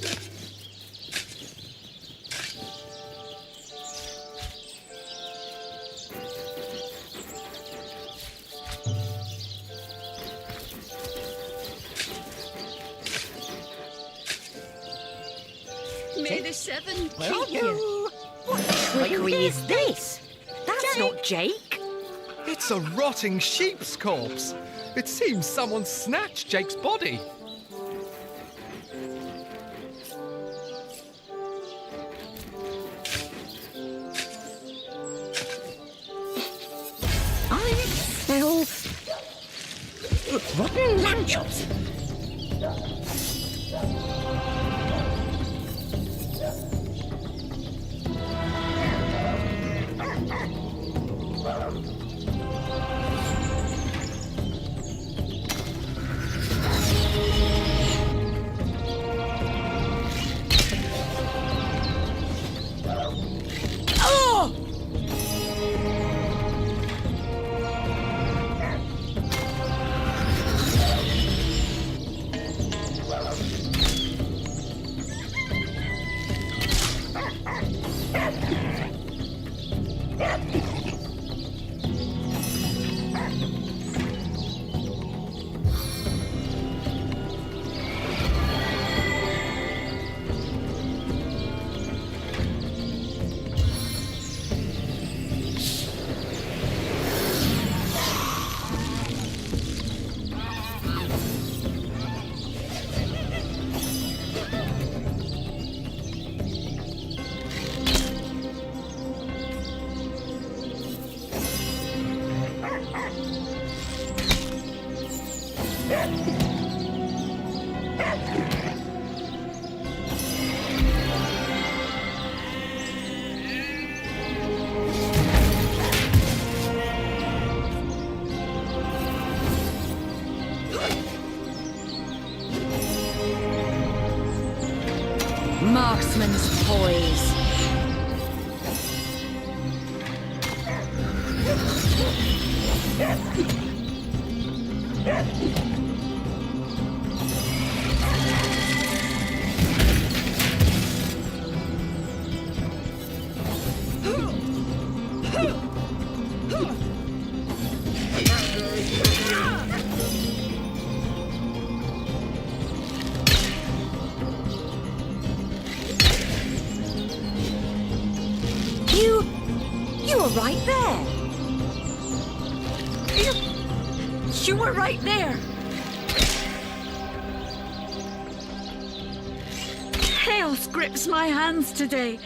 May the seven
Where are
keep you.
you?
What trickery is this? That's not Jake.
It's a rotting sheep's corpse. It seems someone snatched Jake's body.
I smell rotten lamb chops.
Marksman's poise.
You were right there.
You were right there. Chaos grips my hands today.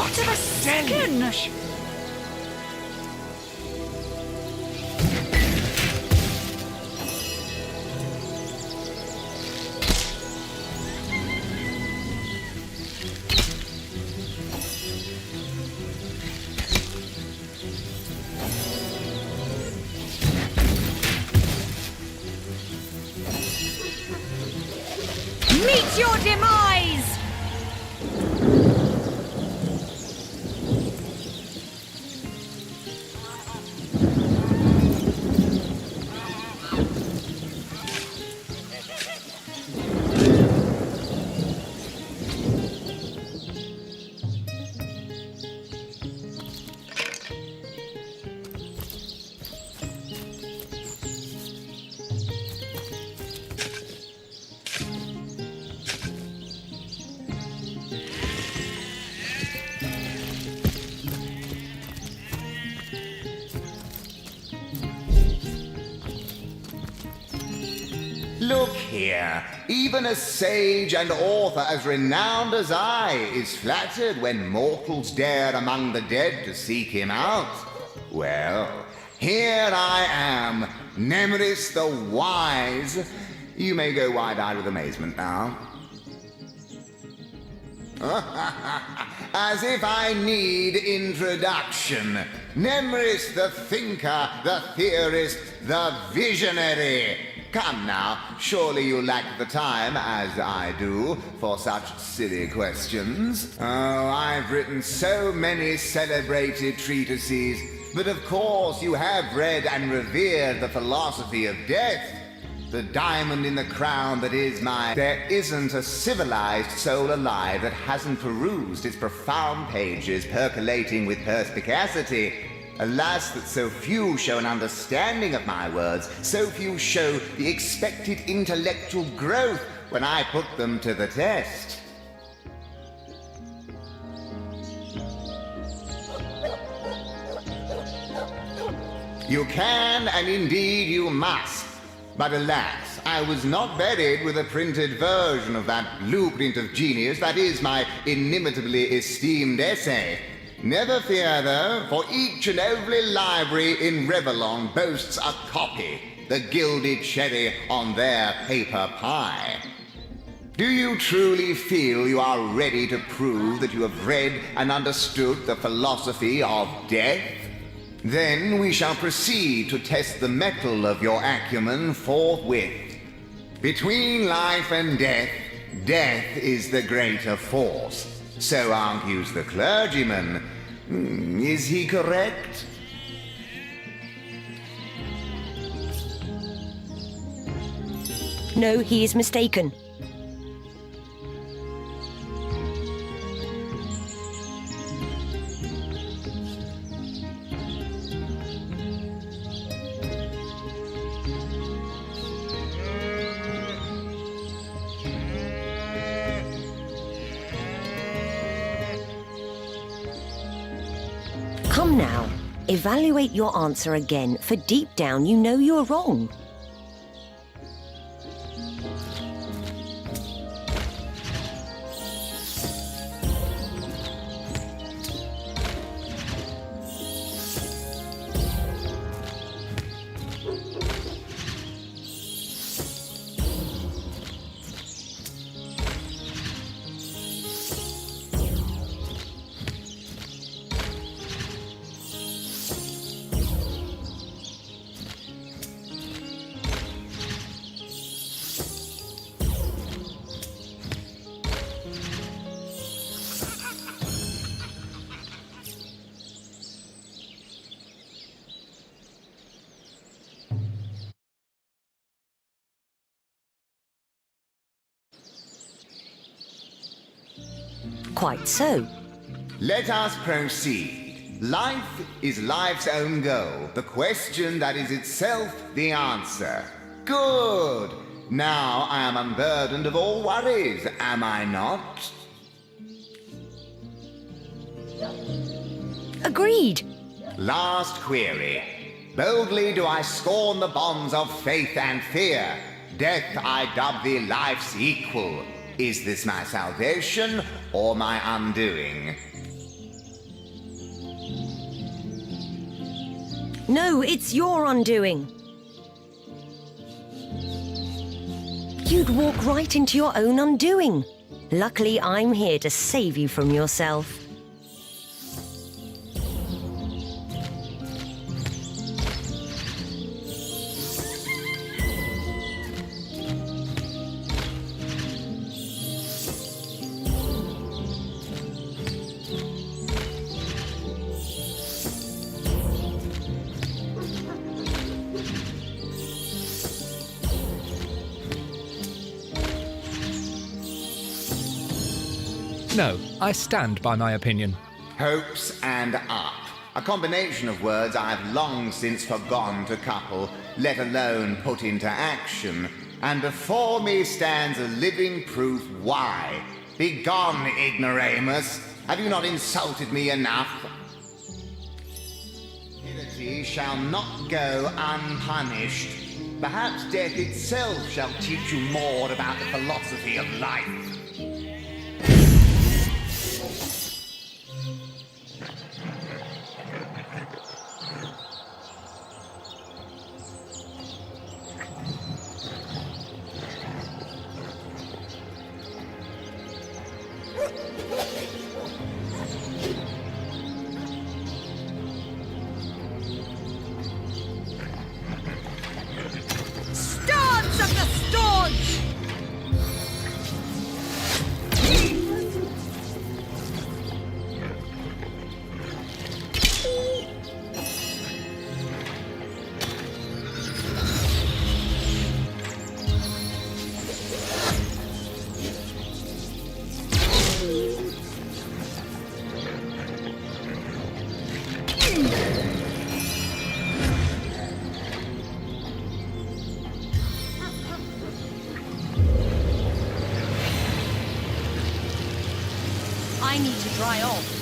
Not of a second! Meet your demise!
Look here, even a sage and author as renowned as I is flattered when mortals dare among the dead to seek him out. Well, here I am, Nemris the Wise. You may go wide-eyed with amazement now. As if I need introduction. Nemris the thinker, the theorist, the visionary. Come now, surely you lack the time, as I do, for such silly questions. Oh, I've written so many celebrated treatises, but of course you have read and revered the philosophy of death. The diamond in the crown that is my... There isn't a civilized soul alive that hasn't perused its profound pages percolating with perspicacity. Alas, that so few show an understanding of my words, so few show the expected intellectual growth when I put them to the test. You can, and indeed you must. But alas, I was not buried with a printed version of that blueprint of genius that is my inimitably esteemed essay. Never fear, though, for each and every library in Rivellon boasts a copy, the gilded cherry on their paper pie. Do you truly feel you are ready to prove that you have read and understood the philosophy of death? Then we shall proceed to test the mettle of your acumen forthwith. Between life and death, death is the greater force. So argues the clergyman. Is he correct?
No, he is mistaken. Come now, evaluate your answer again, for deep down you know you're wrong. Quite so.
Let us proceed. Life is life's own goal, the question that is itself the answer. Good! Now I am unburdened of all worries, am I not?
Agreed.
Last query. Boldly do I scorn the bonds of faith and fear. Death I dub thee life's equal. Is this my salvation or my undoing?
No, it's your undoing. You'd walk right into your own undoing. Luckily, I'm here to save you from yourself.
No, I stand by my opinion.
Hopes and up. A combination of words I've long since forgone to couple, let alone put into action. And before me stands a living proof why. Begone, ignoramus. Have you not insulted me enough? Divinity shall not go unpunished. Perhaps death itself shall teach you more about the philosophy of life.
Stance of the staunch!
I need to dry off.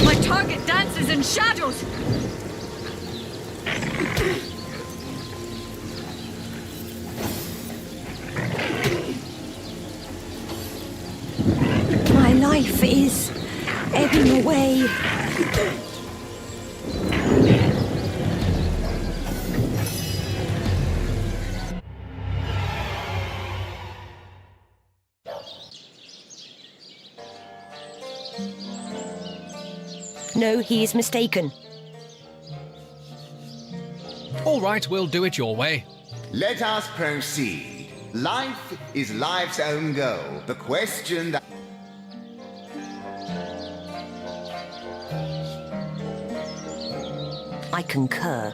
My target dances in shadows!
My life is ebbing away. No, he is mistaken.
All right, we'll do it your way.
Let us proceed. Life is life's own goal. The question that...
I concur.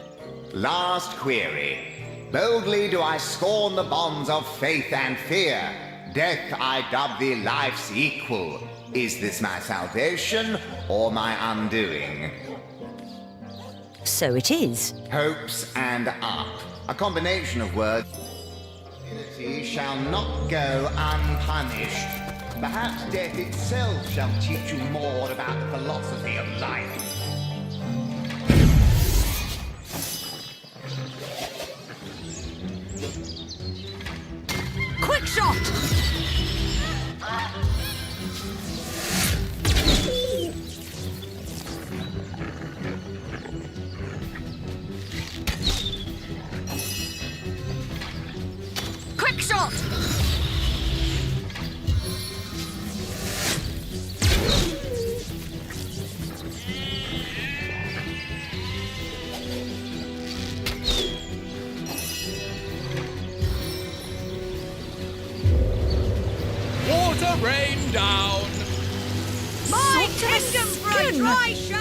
Last query. Boldly do I scorn the bonds of faith and fear. Death I dub thee life's equal. Is this my salvation or my undoing?
So it is.
Hopes and up. A combination of words. Divinity shall not go unpunished. Perhaps death itself shall teach you more about the philosophy of life.
Quick shot! Quick shot!
Water rain down.
My kingdom for a dry shine!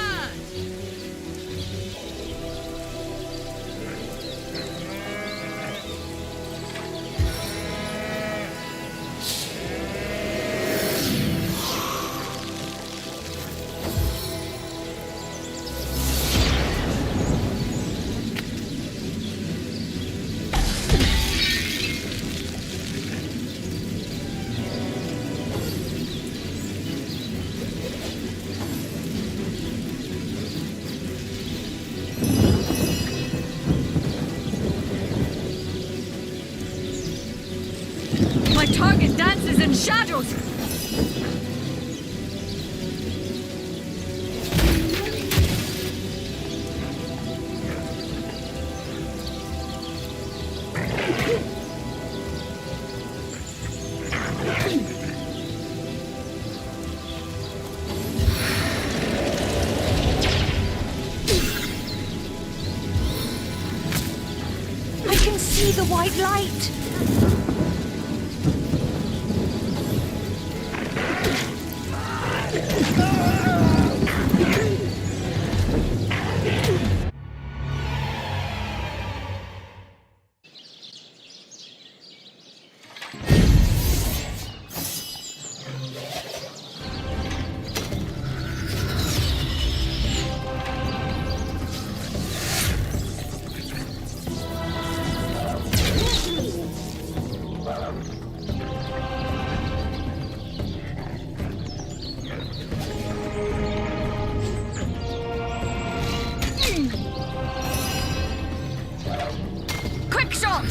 Shadows!
I can see the white light.
Quick shot!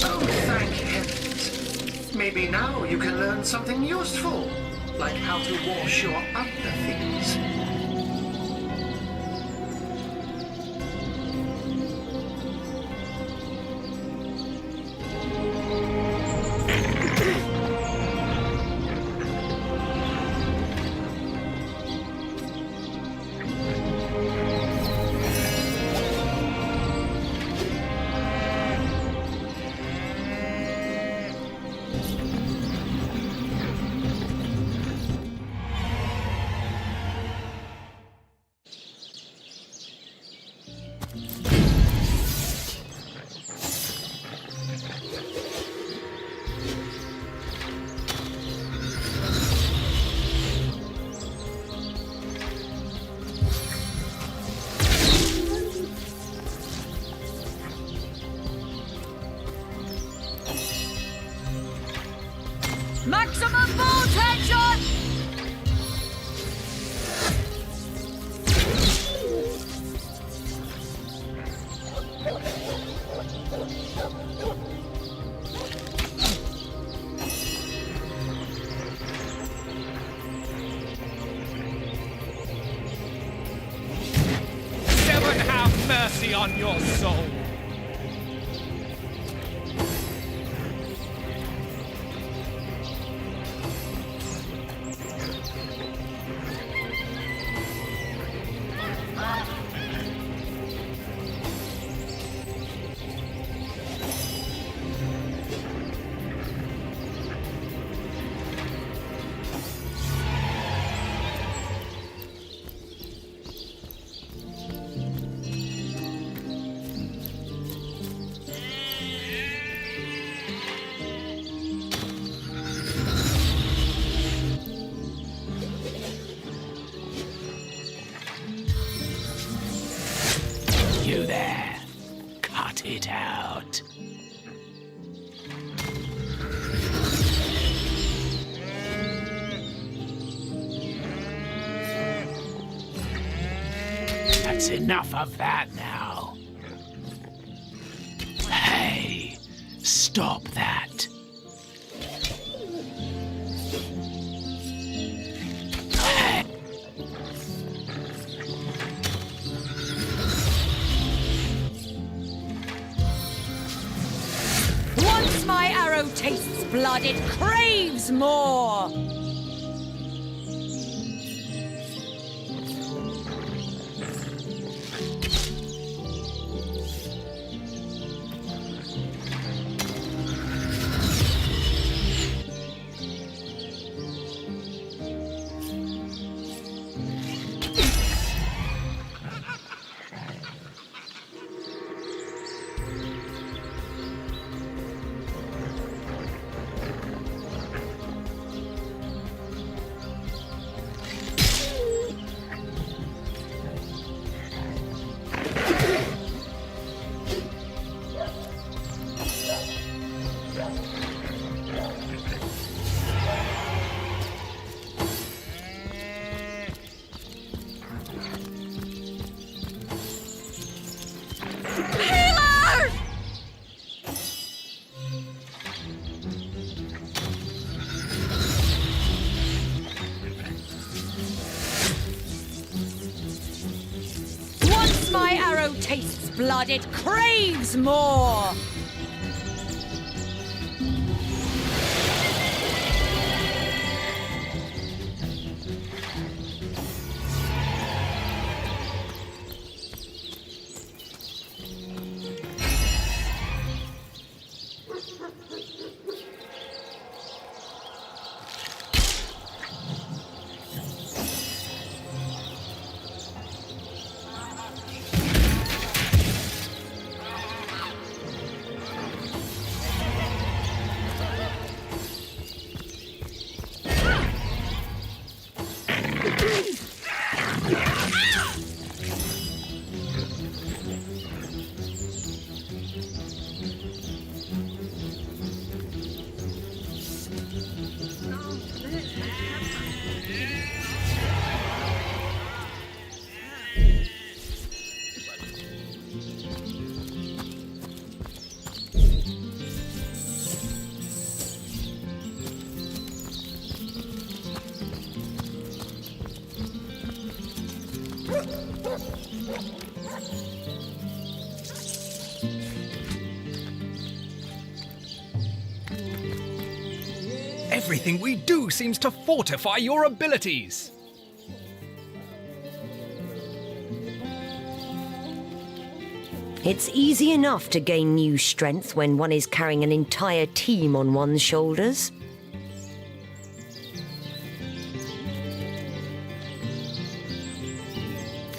Oh, thank heavens. Maybe now you can learn something useful, like how to wash your other things.
Maximum ball tension!
Heaven have mercy on your soul. You there. Cut it out. That's enough of that now. Hey, stop that. Hey.
Once my arrow tastes blood, it craves more!
Once my arrow tastes blood, it craves more!
Everything we do seems to fortify your abilities.
It's easy enough to gain new strength when one is carrying an entire team on one's shoulders.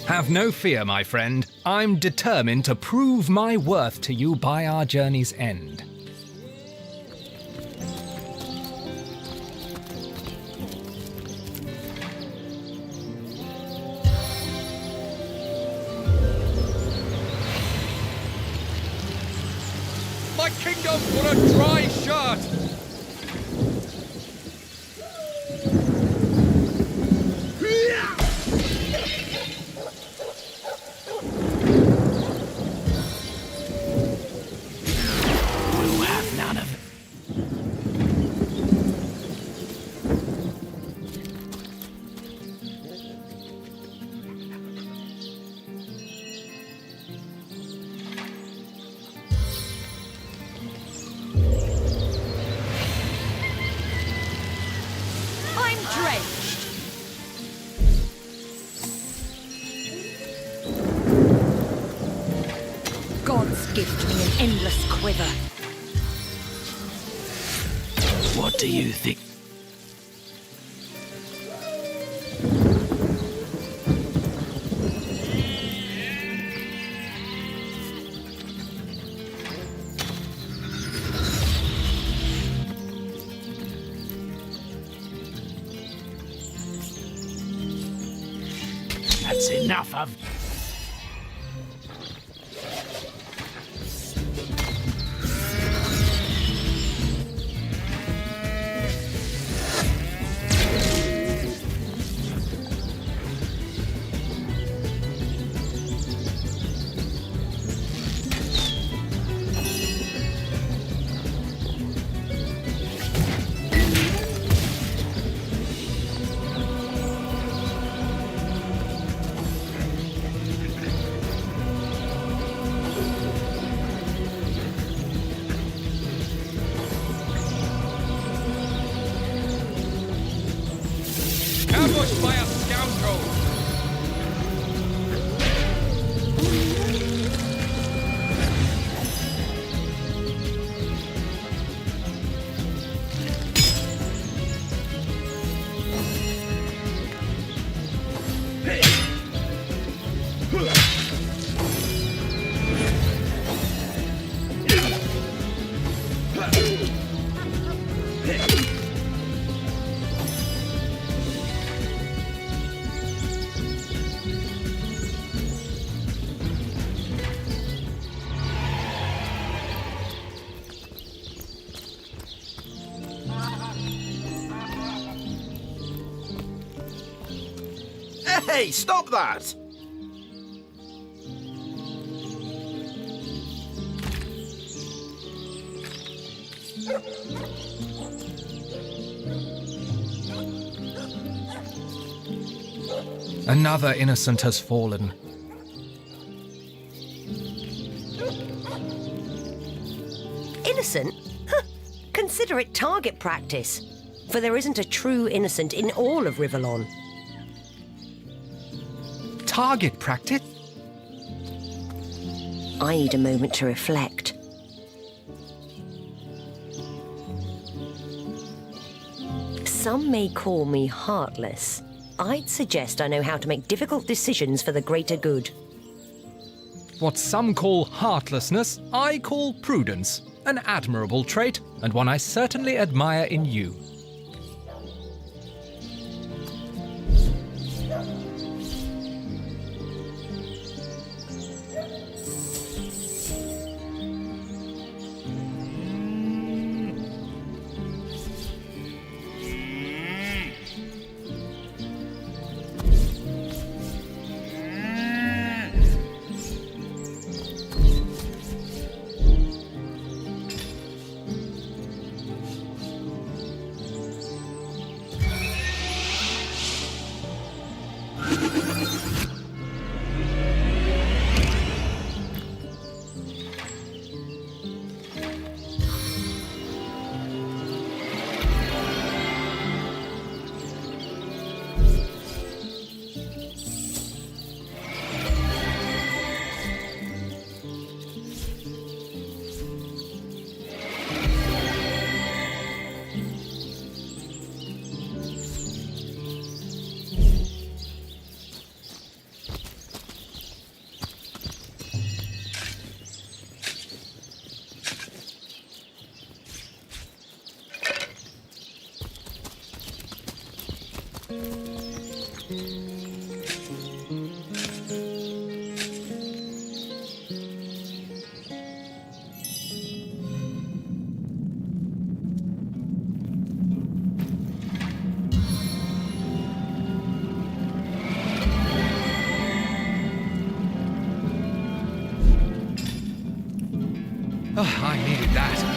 Have no fear, my friend. I'm determined to prove my worth to you by our journey's end.
My kingdom for a dry shirt!
We'll have none of it.
I'm drenched.
Gods gift me an endless quiver.
What do you think? That's enough of...
Ambushed by a scoundrel!
Hey, stop that!
Another innocent has fallen.
Innocent? Huh. Consider it target practice. For there isn't a true innocent in all of Rivellon.
Target practice?
I need a moment to reflect. Some may call me heartless. I'd suggest I know how to make difficult decisions for the greater good.
What some call heartlessness, I call prudence. An admirable trait, and one I certainly admire in you. Oh, I needed that.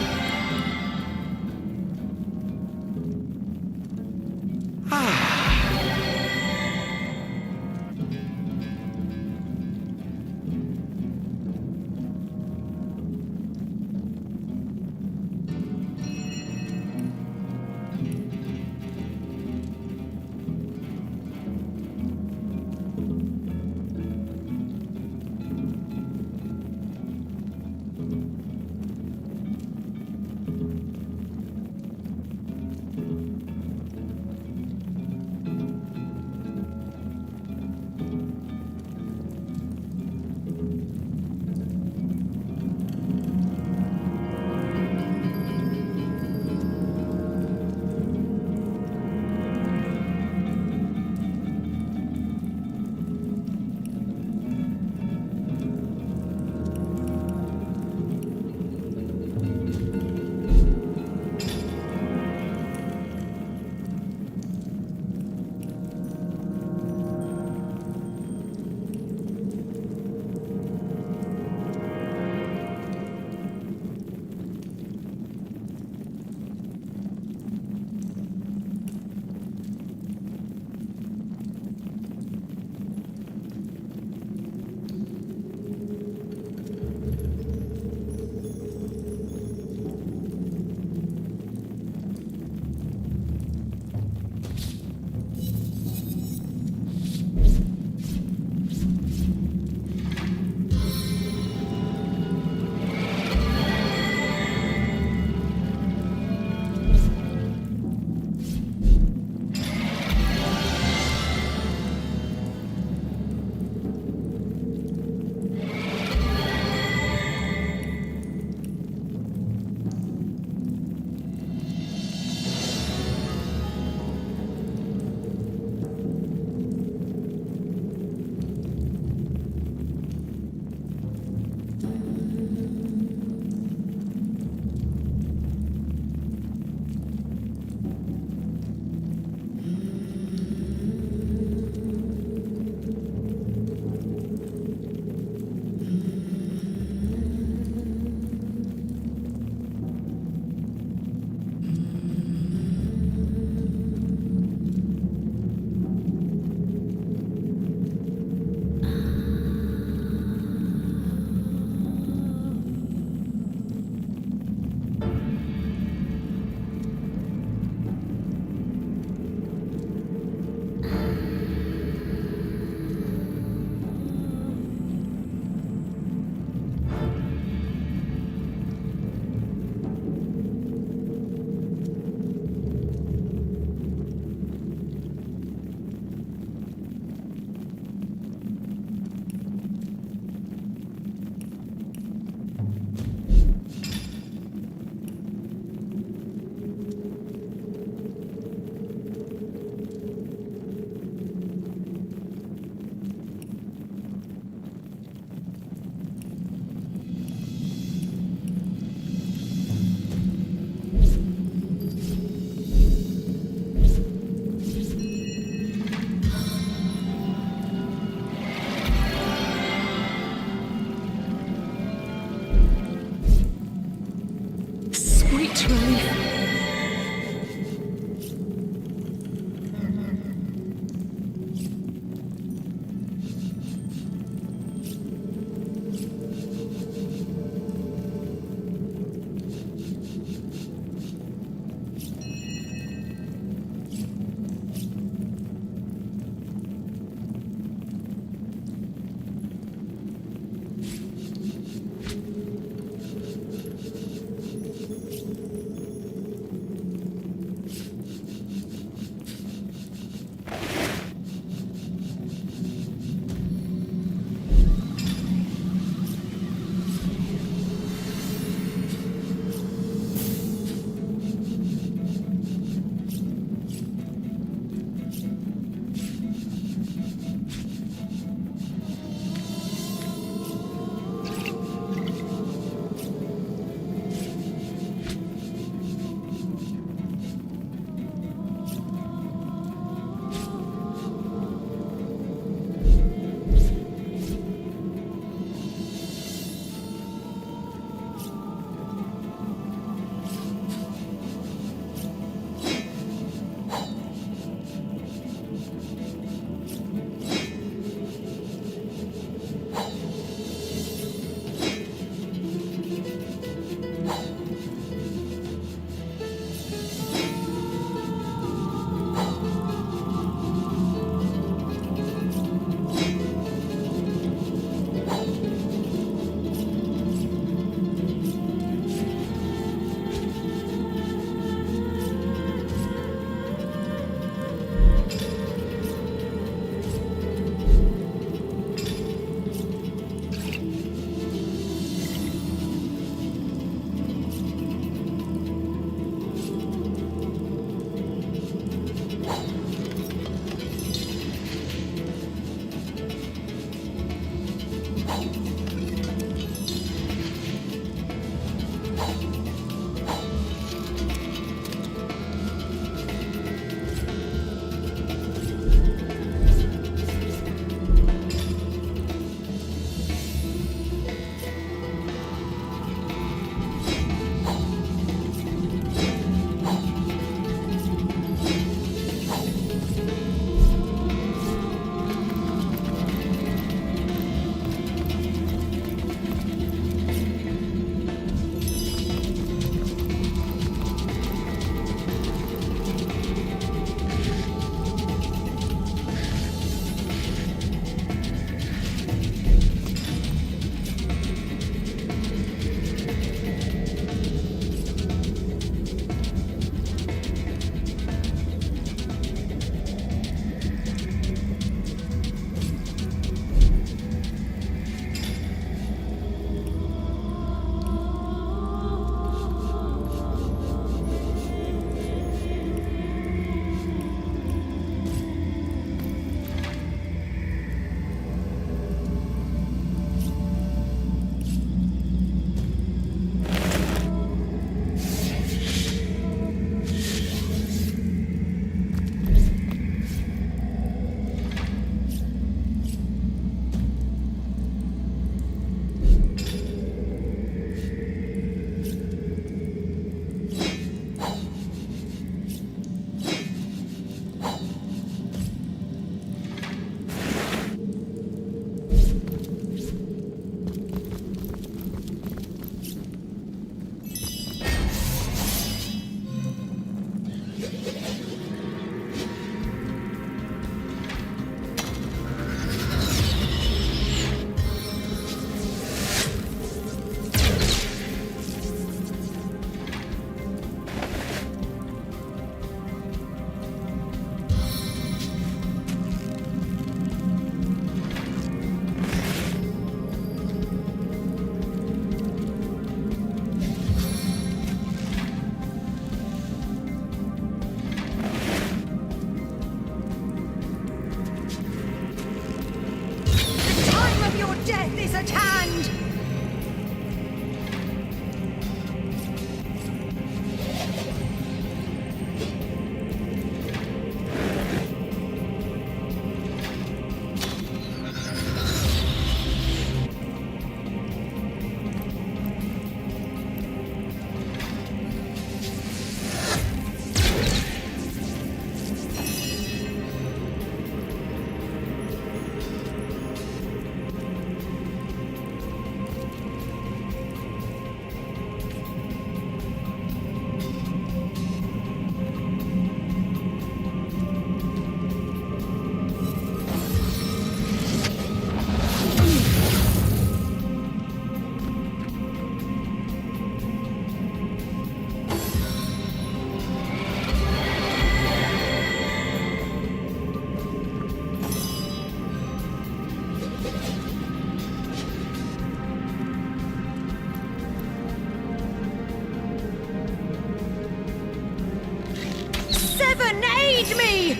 Find me!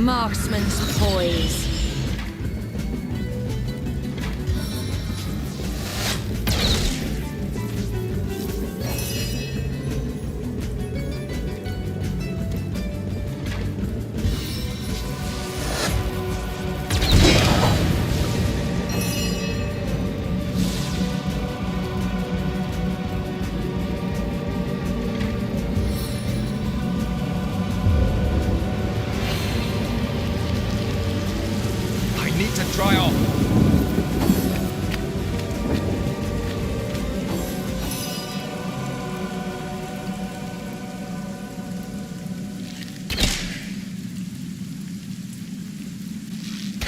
Marksman's poise.
Dry off.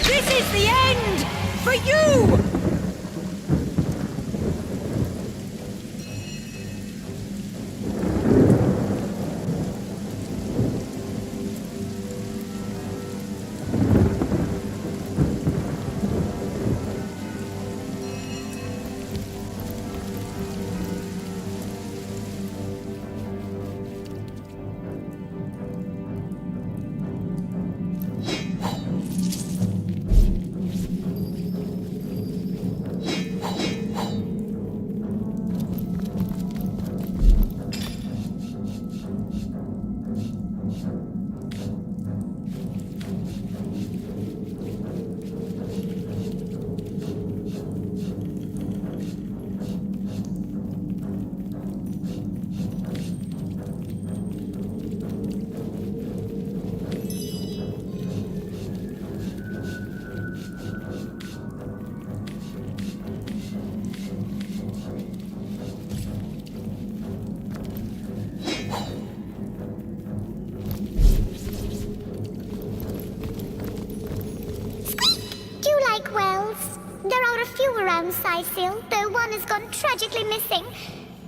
This is the end! For you!
Around Sicil, though one has gone tragically missing.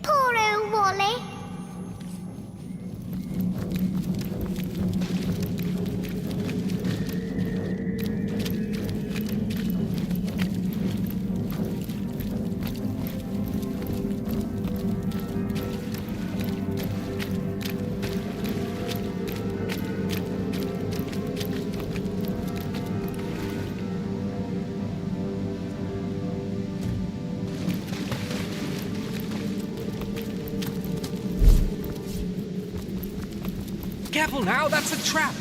Poor old Wally.
careful now, that's a trap.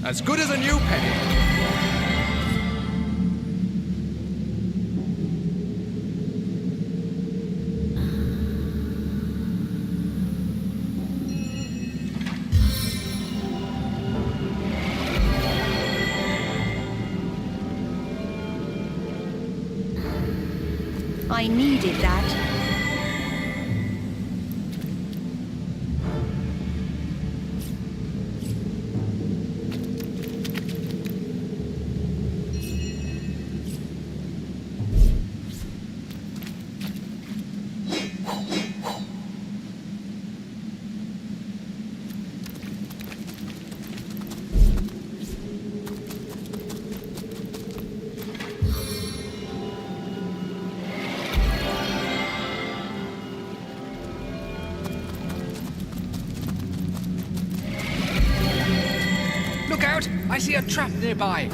As good as a new penny.
I needed that.
Look out! I see a trap nearby.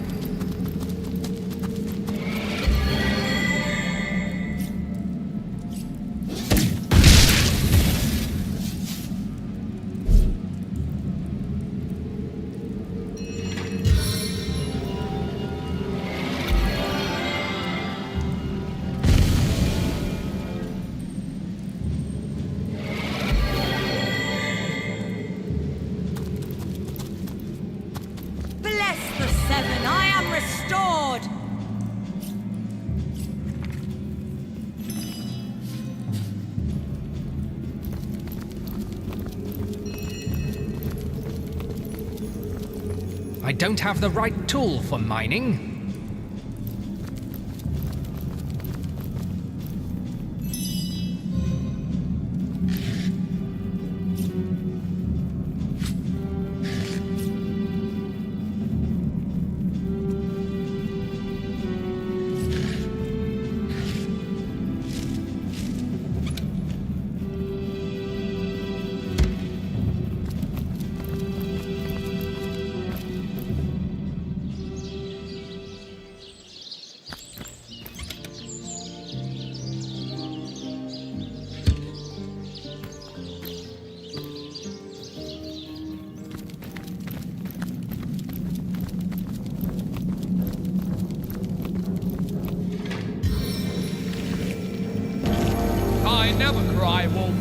I don't have the right tool for mining. I never cry wolf.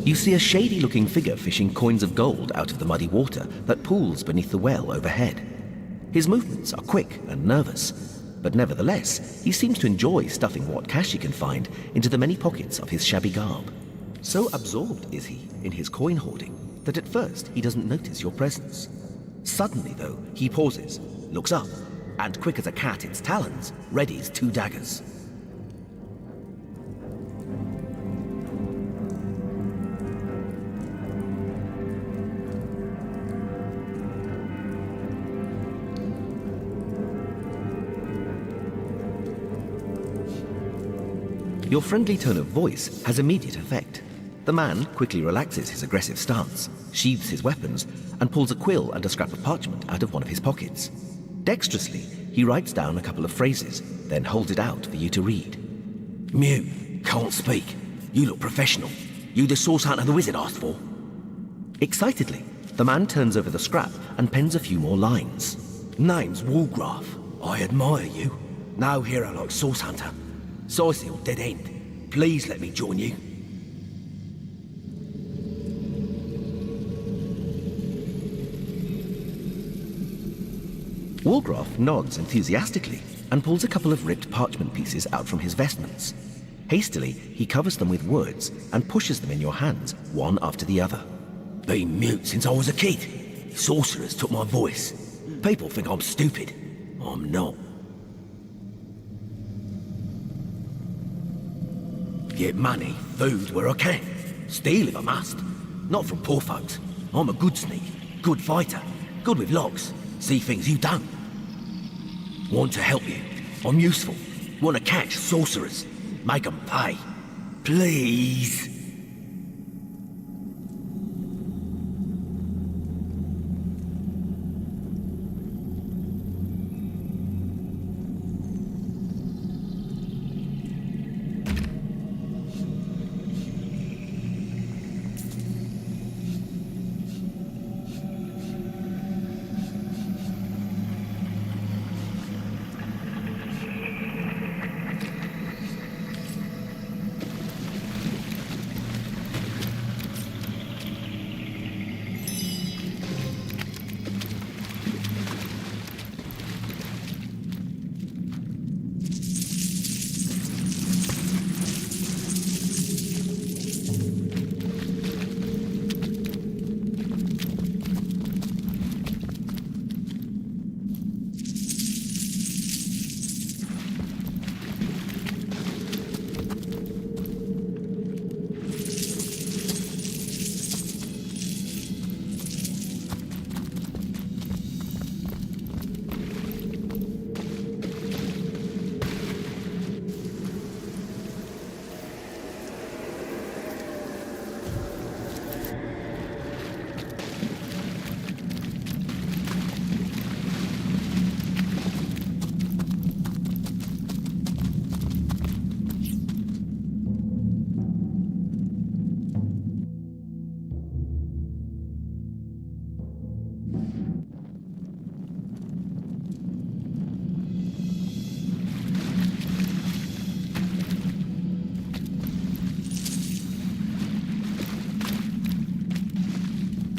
You see a shady-looking figure fishing coins of gold out of the muddy water that pools beneath the well overhead. His movements are quick and nervous. but nevertheless, he seems to enjoy stuffing what cash he can find into the many pockets of his shabby garb. So absorbed is he in his coin hoarding that at first he doesn't notice your presence. Suddenly, though, he pauses, looks up, and quick as a cat its talons, readies 2 daggers. Your friendly tone of voice has immediate effect. The man quickly relaxes his aggressive stance, sheathes his weapons, and pulls a quill and a scrap of parchment out of one of his pockets. Dexterously, he writes down a couple of phrases, then holds it out for you to read. Mute, can't speak. You look professional. You the source hunter the wizard asked for? Excitedly, the man turns over the scrap and pens a few more lines. Name's Walgraf. I admire you. No hero like source hunter. Sourceal dead end. Please let me join you. Walgraf nods enthusiastically and pulls a couple of ripped parchment pieces out from his vestments. Hastily, he covers them with words and pushes them in your hands, one after the other. Been mute since I was a kid. Sorcerers took my voice. People think I'm stupid. I'm not. Get money, food where I can. Steal if I must. Not from poor folks. I'm a good sneak, good fighter, good with locks. See things you don't. Want to help you. I'm useful. Want to catch sorcerers. Make 'em pay. Please.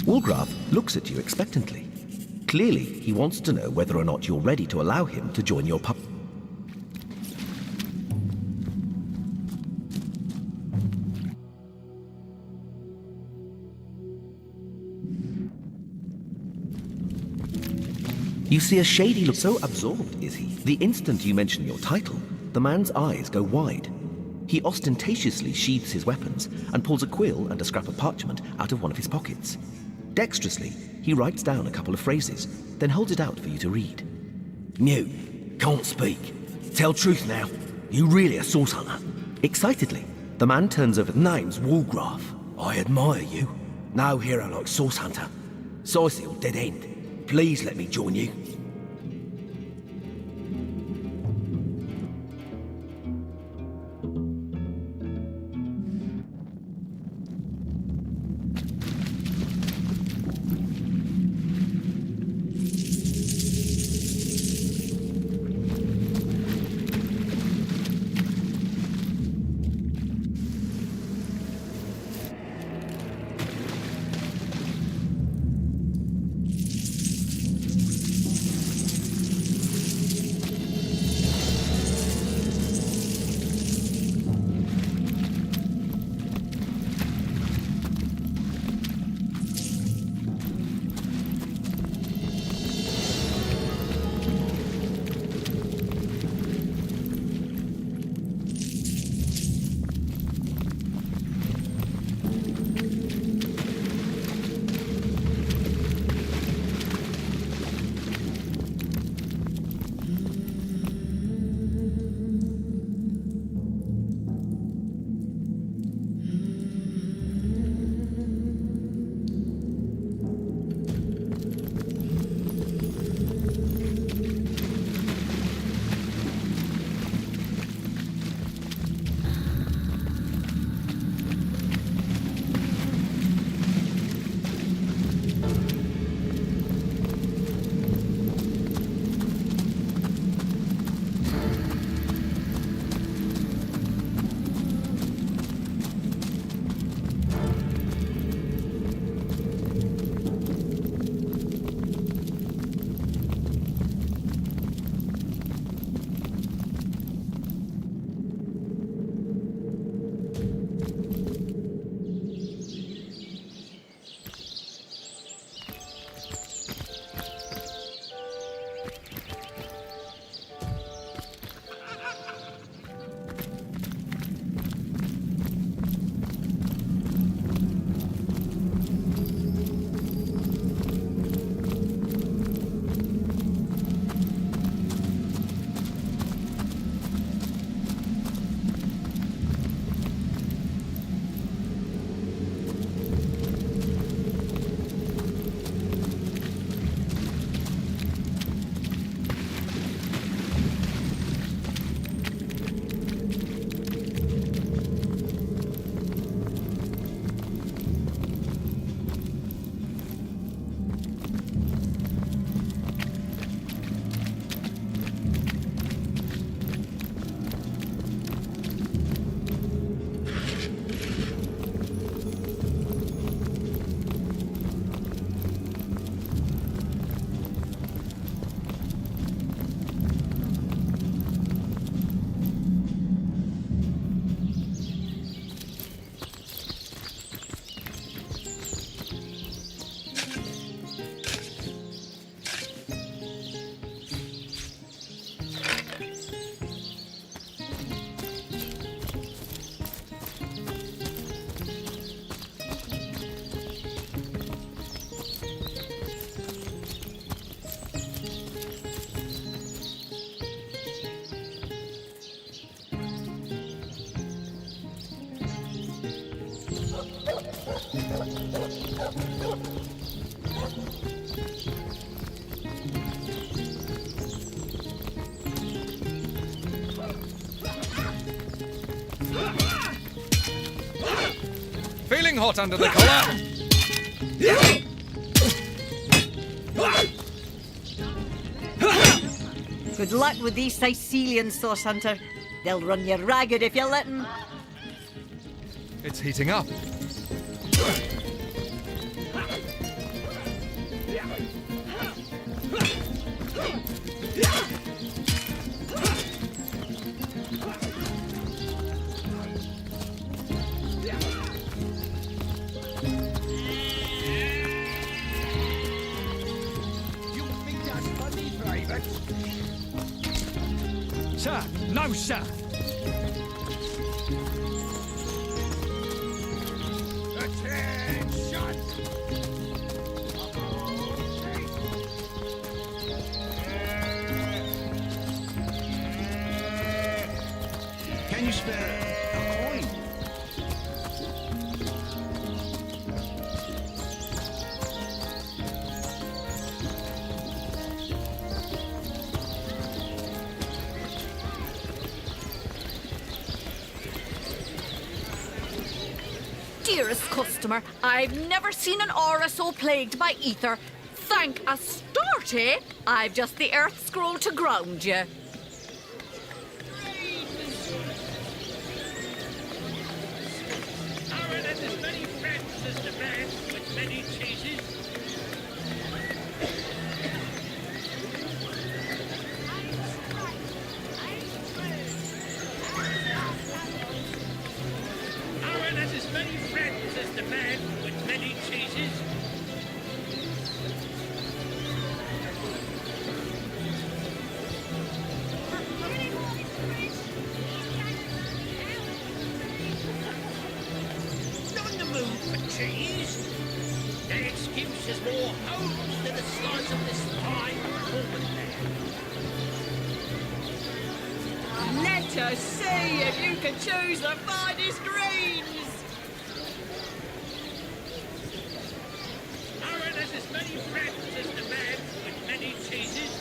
Walgraf looks at you expectantly. Clearly, he wants to know whether or not you're ready to allow him to join your pub. You see a shady look. So absorbed is he. The instant you mention your title, the man's eyes go wide. He ostentatiously sheathes his weapons and pulls a quill and a scrap of parchment out of one of his pockets. Dexterously, he writes down a couple of phrases, then holds it out for you to read. Mute, can't speak. Tell truth now. You really a source hunter? Excitedly, the man turns over. Name's Walgraf. I admire you. No hero like source hunter. Sourceal dead end. Please let me join you.
hot under the collar.
Good luck with these Sicilians, Source Hunter. They'll run you ragged if you let them.
It's heating up.
Sir, no, sir.
Attention!
Can you spare a coin?
Dearest customer, I've never seen an aura so plagued by ether. Thank Astarte, I've just the earth scroll to ground you.
Aaron has as many friends as the man with many cheeses. Aaron has as many friends as the man with many cheeses. Not in the mood for cheese. Their excuse is more homes than the slice of this fine woman there.
Let us see if you can choose the finest greens.
Aaron has as many friends as the man with many cheeses.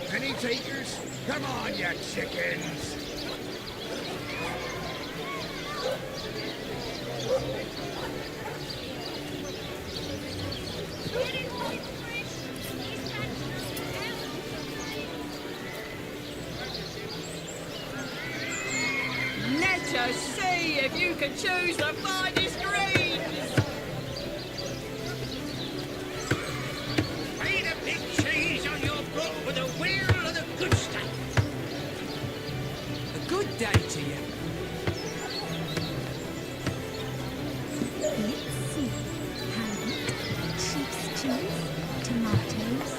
Penny takers? Come on, you chickens!
Let us see if you can choose the finest greens.
Ain't a big cheese on your book with a wheel of the good stuff.
A good day to you.
Let's see. Carrot, sheep's cheese, tomatoes.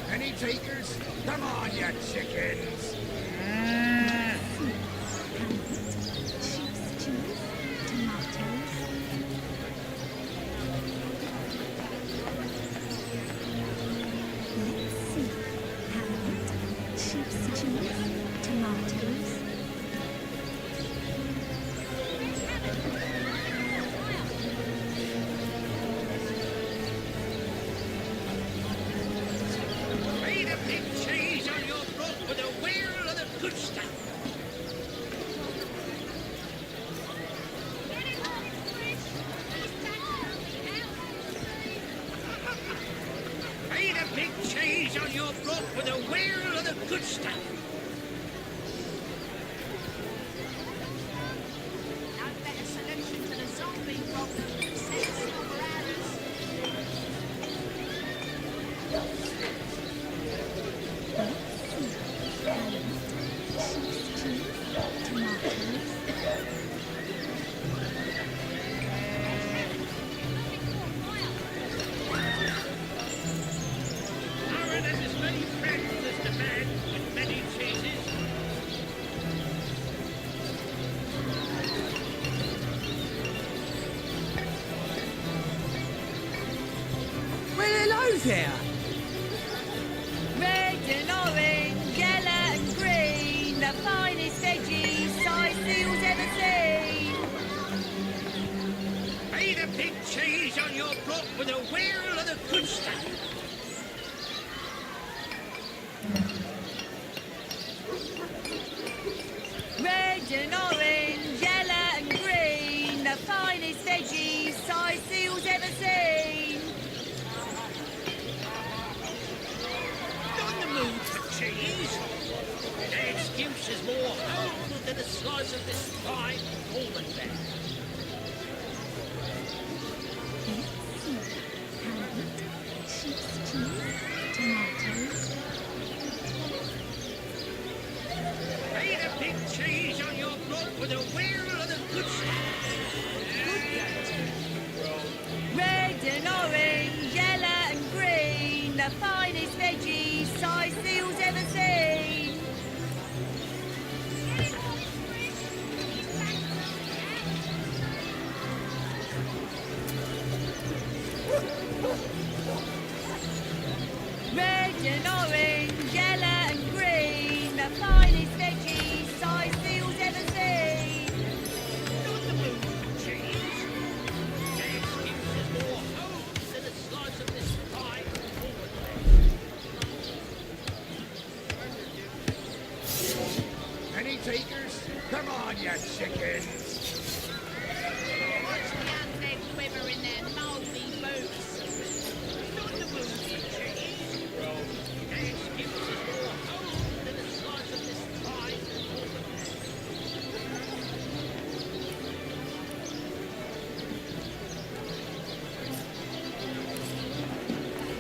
Penny takers? Come on, you chickens!
Ain't a big cheese on your book with a wheel of the good stuff. Ain't a big cheese on your book with a wheel of the good stuff.
No better solution to the zombie problem than sending over others.
Aaron has as many friends as the man with many cheeses.
Well, hello there.
Red and orange, yellow and
with a wheel of the good stuff.
Red and orange, yellow and green, the finest veggies size seals ever seen.
Not in the mood for cheese. Their excuse is more whole than the slice of this fine almond there. Eat a big cheese on your block with a wheel of the good stuff.
Red and orange, yellow and green, the finest veggies size seals ever seen. Red and orange, yellow and green, the finest veggies size seals ever seen.
Not in the mood for cheese. Their excuse is more whole than the slice of this fine almond there.
Any takers? Come on, you chickens!
Watch the undead quiver in their mouldy boots.
Not in the mood for cheese. Their excuse is more whole than the slice of this fine almond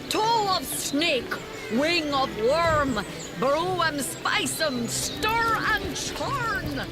there.
Toe of snake, wing of worm, brew 'em, spice 'em, stir and churn.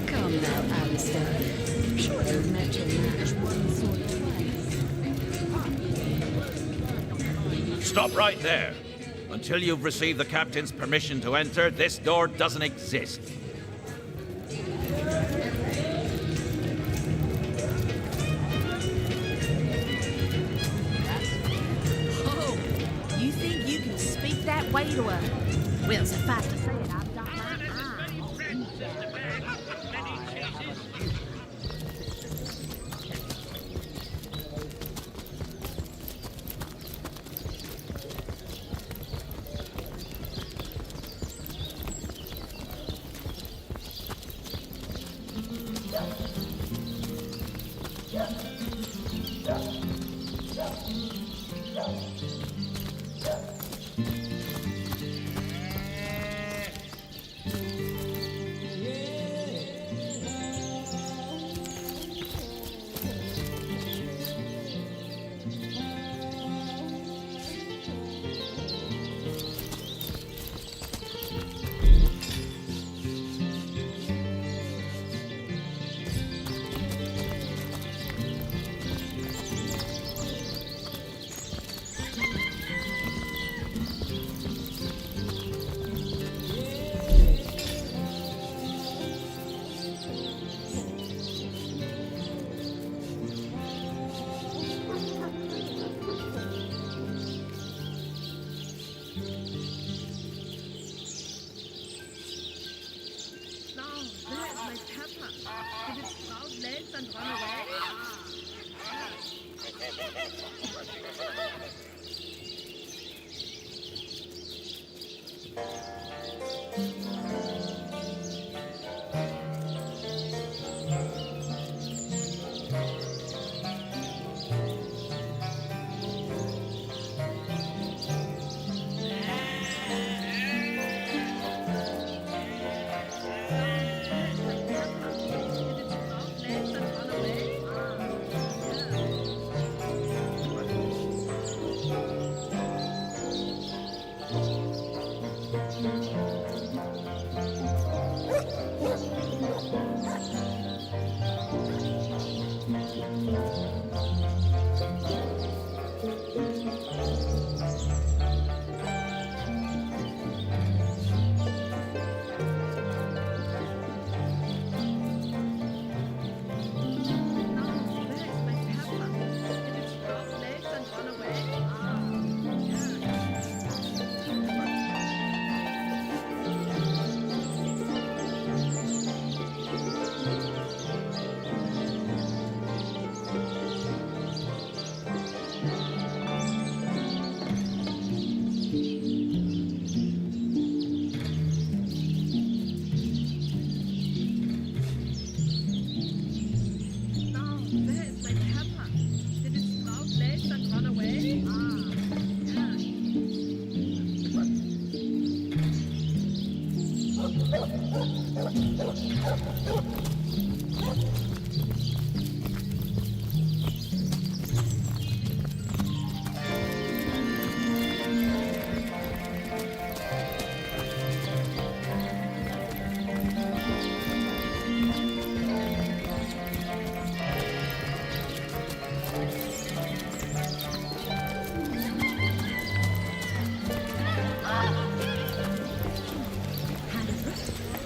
Come now, Alistair. I'm sure you've met your match once or twice.
Stop right there. Until you've received the captain's permission to enter, this door doesn't exist.
Oh, you think you can speak that way to her? Well, suffice to say it, I've got my eye on you.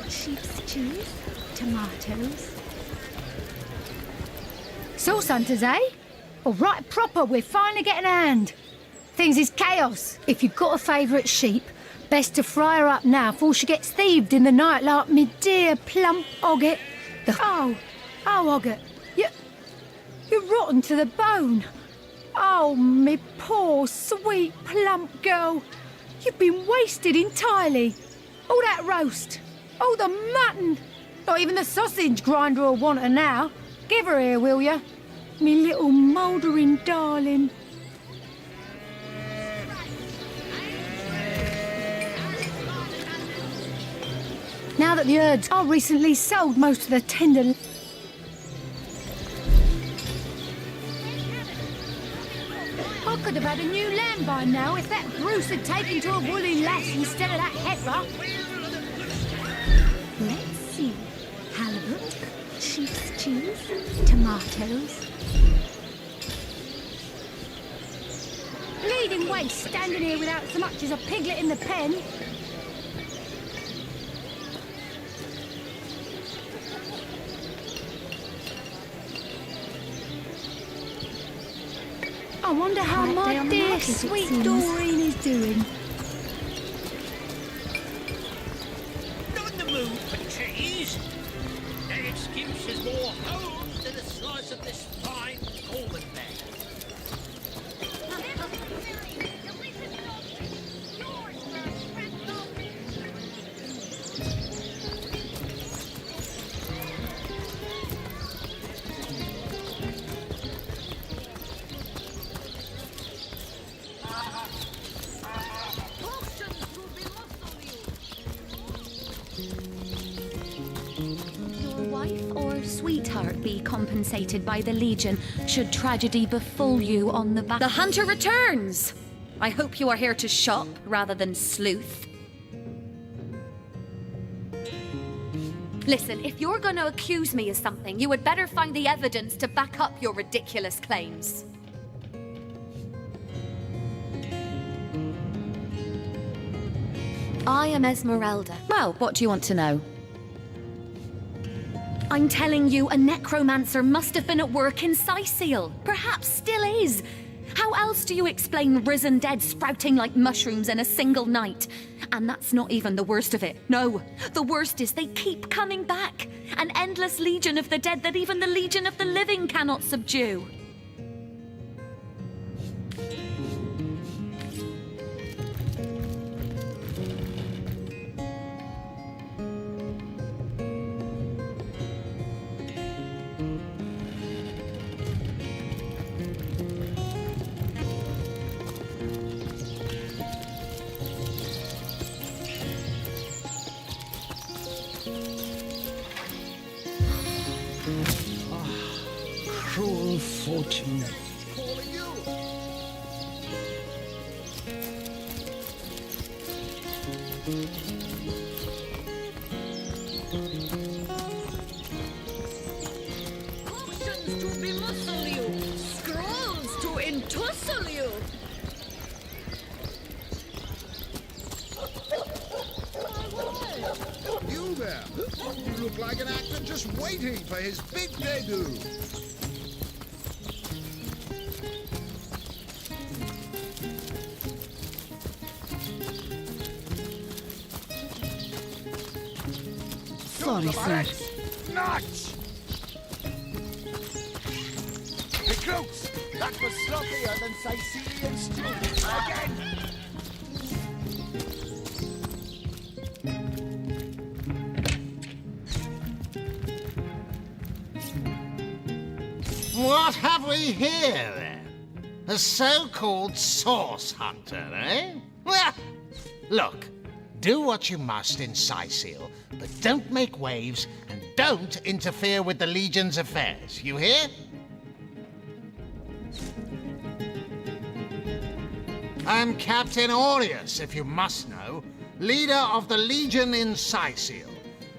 Sheep's cheese, tomatoes. Sauce hunters, eh? All right, proper, we're finally getting a hand. Things is chaos. If you've got a favourite sheep, best to fry her up now before she gets thieved in the night like me dear plump Ogget. Oh, Ogget, you're rotten to the bone. Oh, me poor, sweet, plump girl. You've been wasted entirely. All that roast, all the mutton, not even the sausage grinder will want her now. Give her here, will you? Me little mouldering darling. Now that the herds are recently sold most of the tender... I could have had a new lamb by now if that Bruce had taken to a woolly lass instead of that heifer. Let's see. Halibut, sheep's cheese, tomatoes. Bleeding waste standing here without so much as a piglet in the pen. I wonder how my dear sweet Doreen is doing.
Not in the mood for cheese. That excuse is more holes than a slice of this fine Coleman bag.
Sweetheart be compensated by the Legion should tragedy befall you on the back.
The hunter returns! I hope you are here to shop rather than sleuth. Listen, if you're going to accuse me of something, you had better find the evidence to back up your ridiculous claims. I am Esmeralda. Well, what do you want to know? I'm telling you, a necromancer must have been at work in Sicil. Perhaps still is. How else do you explain risen dead sprouting like mushrooms in a single night? And that's not even the worst of it. No, the worst is they keep coming back. An endless legion of the dead that even the legion of the living cannot subdue.
Cruel fortune.
Calling you.
Potions to bemuscle you, scrolls to entussle you.
You there. You look like an actor just waiting for his big debut.
Sorry, sir.
Nuts! Recruits! That was sloppier than Sicilian stew. Again!
What have we here, then? A so-called source hunter, eh? Well, look, do what you must in Sicil, But don't make waves and don't interfere with the Legion's affairs. You hear? I'm Captain Aureus, if you must know, leader of the Legion in Sicil,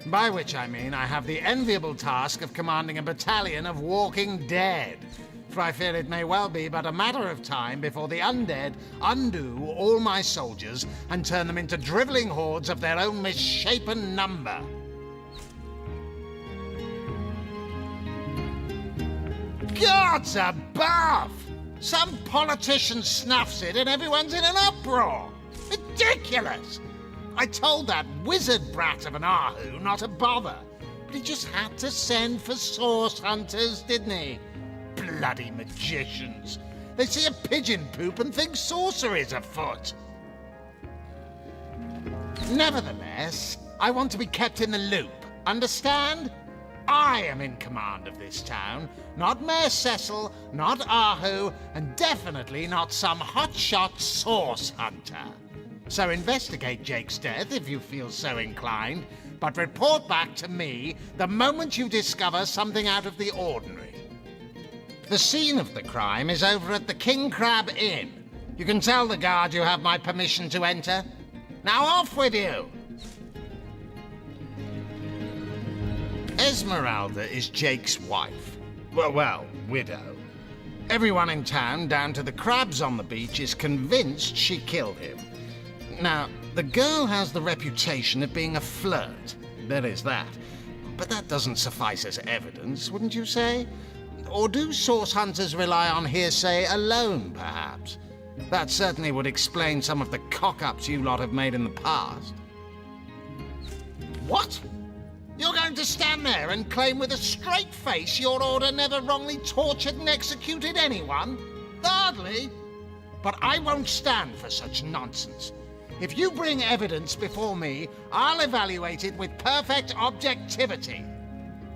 by which I mean I have the enviable task of commanding a battalion of walking dead, for I fear it may well be but a matter of time before the undead undo all my soldiers and turn them into drivelling hordes of their own misshapen number. Gods above! Some politician snuffs it and everyone's in an uproar. Ridiculous! I told that wizard brat of an Ahu not to bother, but he just had to send for source hunters, didn't he? Bloody magicians. They see a pigeon poop and think sorcery's afoot. Nevertheless, I want to be kept in the loop. Understand? I am in command of this town, not Mayor Cecil, not Ahu, and definitely not some hotshot source hunter. So investigate Jake's death if you feel so inclined, but report back to me the moment you discover something out of the ordinary. The scene of the crime is over at the King Crab Inn. You can tell the guard you have my permission to enter. Now off with you! Esmeralda is Jake's wife. Well, widow. Everyone in town, down to the crabs on the beach, is convinced she killed him. Now, the girl has the reputation of being a flirt. There is that. But that doesn't suffice as evidence, wouldn't you say? Or do source hunters rely on hearsay alone, perhaps? That certainly would explain some of the cock-ups you lot have made in the past. What? You're going to stand there and claim with a straight face your order never wrongly tortured and executed anyone? Hardly. But I won't stand for such nonsense. If you bring evidence before me, I'll evaluate it with perfect objectivity.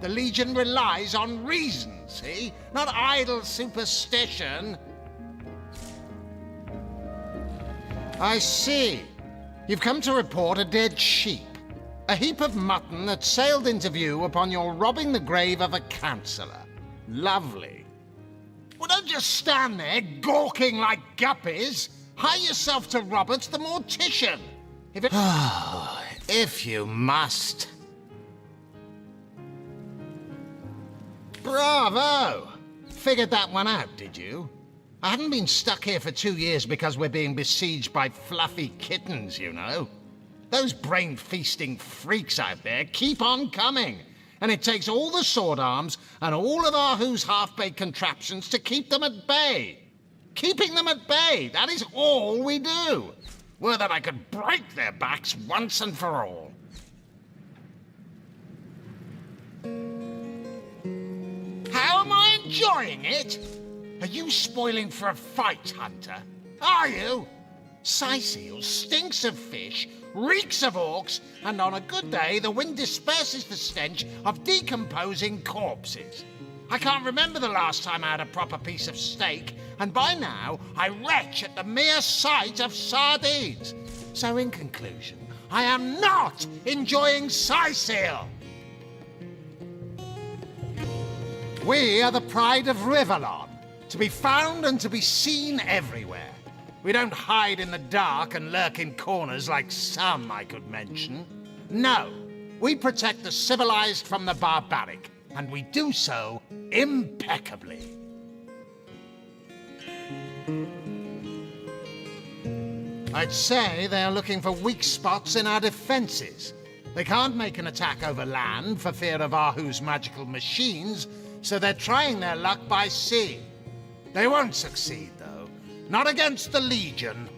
The Legion relies on reason, see? Not idle superstition. I see. You've come to report a dead sheep. A heap of mutton that sailed into view upon your robbing the grave of a councillor. Lovely. Well, don't just stand there gawking like guppies. Hire yourself to Roberts the mortician. If you must. Bravo! Figured that one out, did you? I haven't been stuck here for 2 years because we're being besieged by fluffy kittens, you know. Those brain-feasting freaks out there keep on coming, and it takes all the sword arms and all of Ahu's half-baked contraptions to keep them at bay. Keeping them at bay, that is all we do. Were that I could break their backs once and for all. How am I enjoying it? Are you spoiling for a fight, Hunter? Are you? Sicil stinks of fish, reeks of orcs, and on a good day the wind disperses the stench of decomposing corpses. I can't remember the last time I had a proper piece of steak, and by now I retch at the mere sight of sardines. So in conclusion, I am not enjoying Sicil. We are the pride of Rivellon, to be found and to be seen everywhere. We don't hide in the dark and lurk in corners like some I could mention. No, we protect the civilized from the barbaric, and we do so impeccably. I'd say they are looking for weak spots in our defenses. They can't make an attack over land for fear of Ahu's magical machines, so they're trying their luck by sea. They won't succeed, though. Not against the Legion.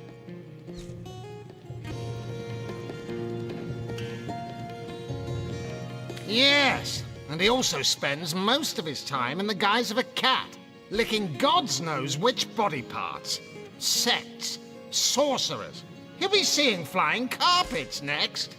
Yes, and he also spends most of his time in the guise of a cat, licking God's knows which body parts. Sects, sorcerers. He'll be seeing flying carpets next.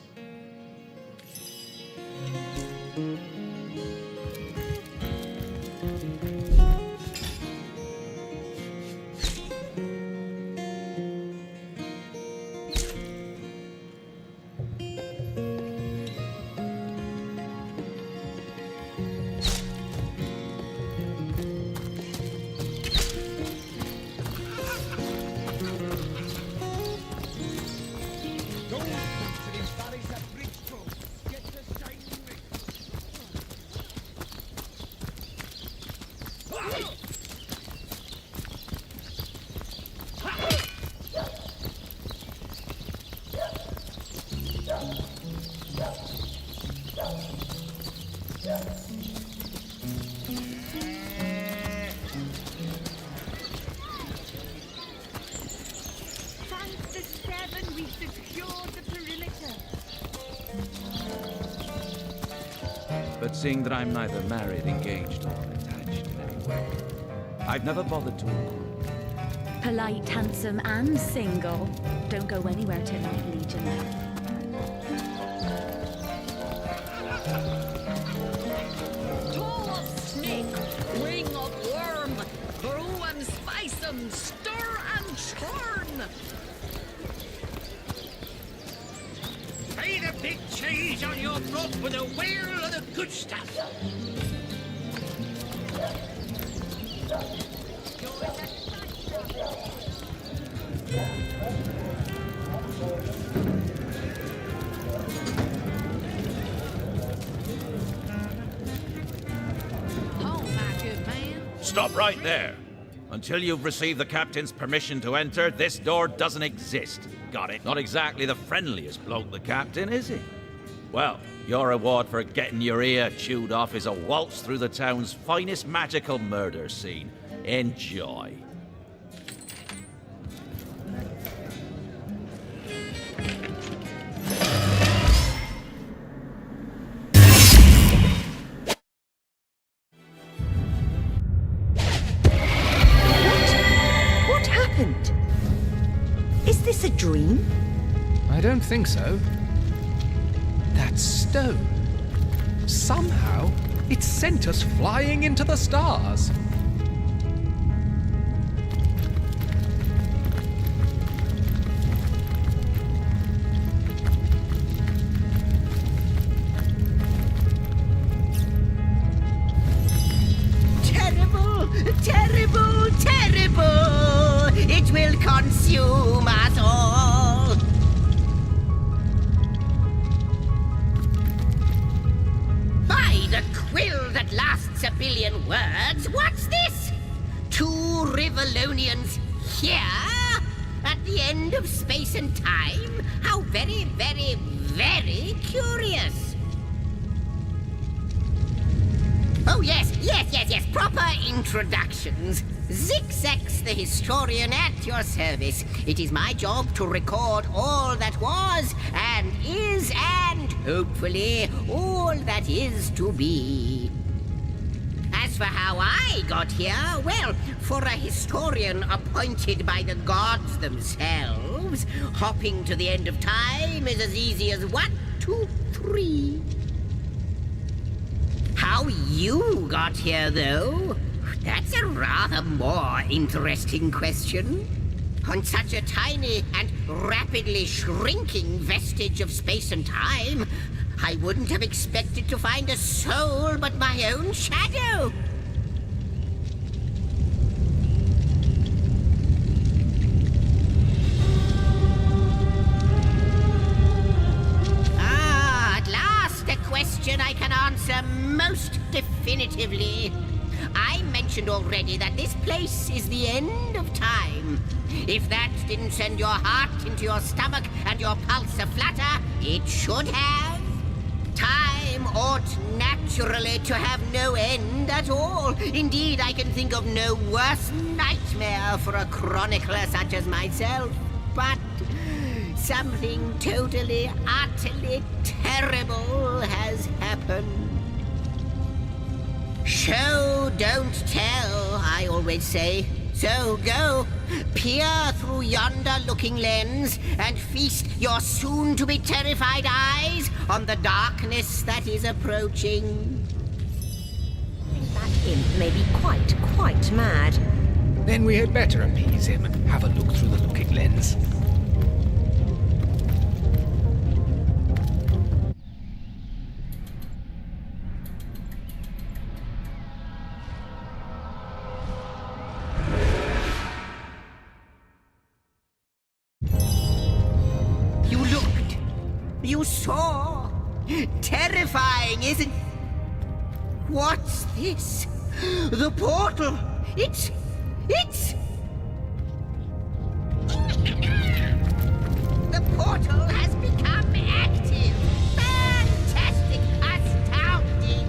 Thanks to Seven, we've secured the perimeter.
But seeing that I'm neither married, engaged, or attached in any way, I've never bothered to inquire.
Polite, handsome, and single. Don't go anywhere tonight, Legion.
Toe of snake, wing of worm, brew and spice 'em, stir and churn.
Pay the big cheese on your brook with a whale of the good stuff.
Oh, my good man.
Stop right there. Until you've received the captain's permission to enter, this door doesn't exist. Got it? Not exactly the friendliest bloke, the captain, is he? Well, your reward for getting your ear chewed off is a waltz through the town's finest magical murder scene. Enjoy.
What happened? Is this a dream?
I don't think so. That stone. Somehow, it sent us flying into the stars.
Terrible, terrible, terrible! It will consume us all! By the quill that lasts a billion words, what's this? Two Rivellonians here? At the end of space and time? How very, very, very curious! Oh, yes, proper introductions. ZEUS the historian at your service. It is my job to record all that was and is and, hopefully, all that is to be. As for how I got here, well, for a historian appointed by the gods themselves, hopping to the end of time is as easy as 1, 2, 3. How you got here, though? That's a rather more interesting question. On such a tiny and rapidly shrinking vestige of space and time, I wouldn't have expected to find a soul but my own shadow. At last a question I can answer most definitively. I mentioned already that this place is the end of time. If that didn't send your heart into your stomach and your pulse a-flutter, it should have. Time ought naturally to have no end at all. Indeed, I can think of no worse nightmare for a chronicler such as myself. But something totally, utterly terrible has happened. Show, don't tell, I always say. So go, peer through yonder looking lens and feast your soon-to-be terrified eyes on the darkness that is approaching.
That imp may be quite mad.
Then we had better appease him and have a look through the looking lens.
You saw. Terrifying, isn't... What's this? The portal! It's... The portal has become active! Fantastic! Astounding!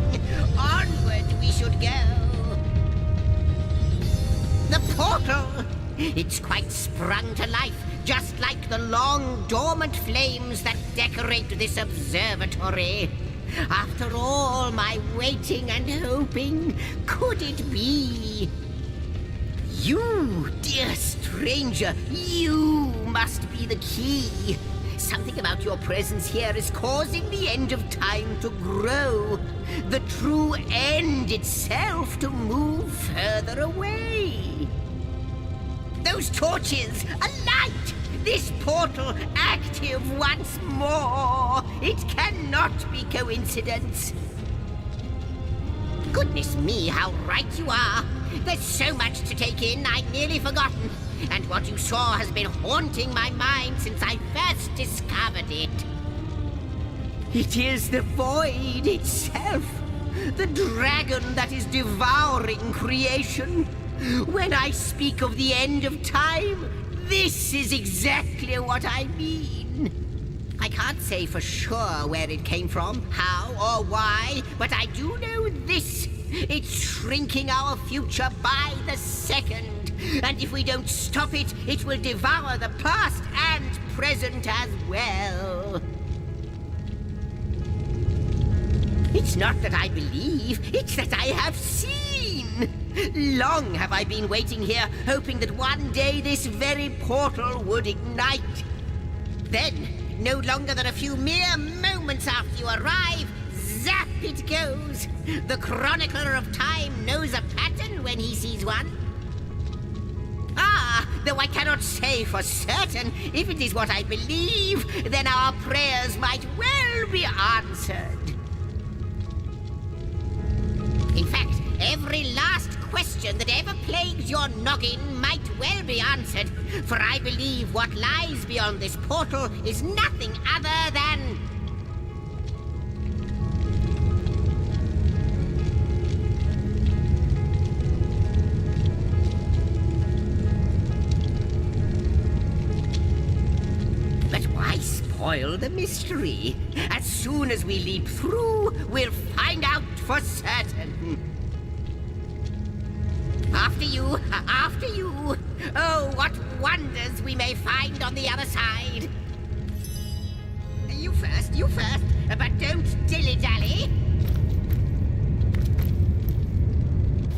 Onward we should go! The portal! It's quite sprung to life, just like the long, dormant flames that decorate this observatory. After all my waiting and hoping, could it be? You, dear stranger, you must be the key. Something about your presence here is causing the end of time to grow. The true end itself to move further away. Those torches, a light! This portal active once more! It cannot be coincidence. Goodness me, how right you are! There's so much to take in, I'd nearly forgotten. And what you saw has been haunting my mind since I first discovered it. It is the void itself. The dragon that is devouring creation. When I speak of the end of time, this is exactly what I mean. I can't say for sure where it came from, how or why, but I do know this. It's shrinking our future by the second. And if we don't stop it, it will devour the past and present as well. It's not that I believe, it's that I have seen. Long have I been waiting here, hoping that one day this very portal would ignite. Then, no longer than a few mere moments after you arrive, zap it goes. The chronicler of time knows a pattern when he sees one. Ah, though I cannot say for certain, if it is what I believe, then our prayers might well be answered. In fact, every last question that ever plagued your noggin might well be answered, for I believe what lies beyond this portal is nothing other than... But why spoil the mystery? As soon as we leap through, we'll find out for certain. After you, after you. Oh, what wonders we may find on the other side. You first, but don't dilly-dally.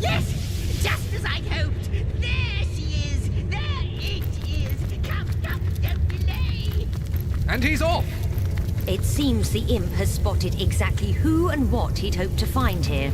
Yes, just as I'd hoped. There she is, there it is. Come, don't delay.
And he's off.
It seems the imp has spotted exactly who and what he'd hoped to find here.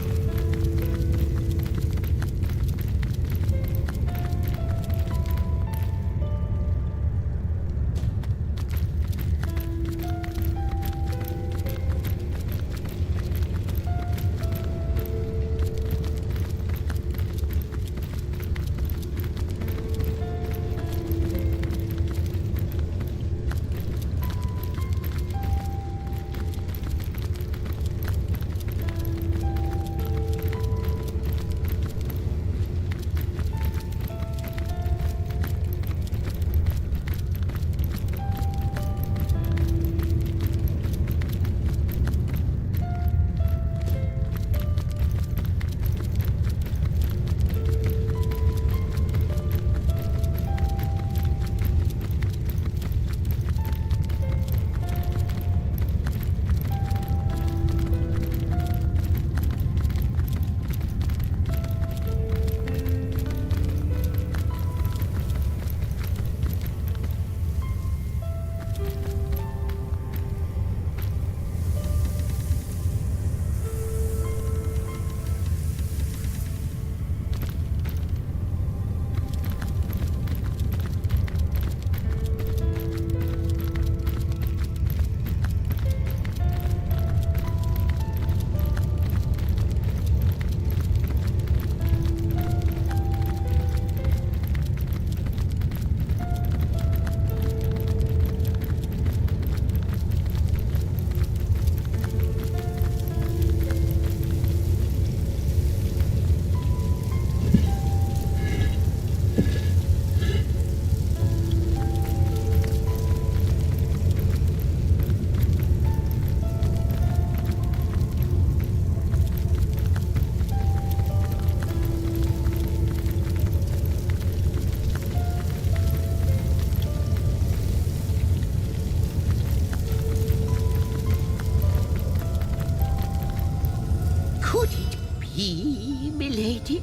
Could it be, milady?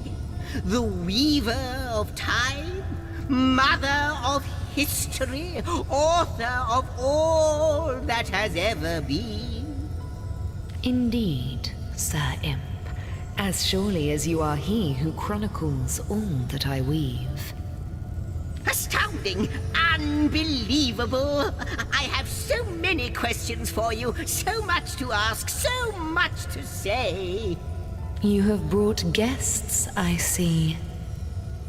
The weaver of time? Mother of history? Author of all that has ever been?
Indeed, Sir Imp. As surely as you are he who chronicles all that I weave.
Astounding! Unbelievable! I have so many questions for you, so much to ask, so much to say.
You have brought guests, I see.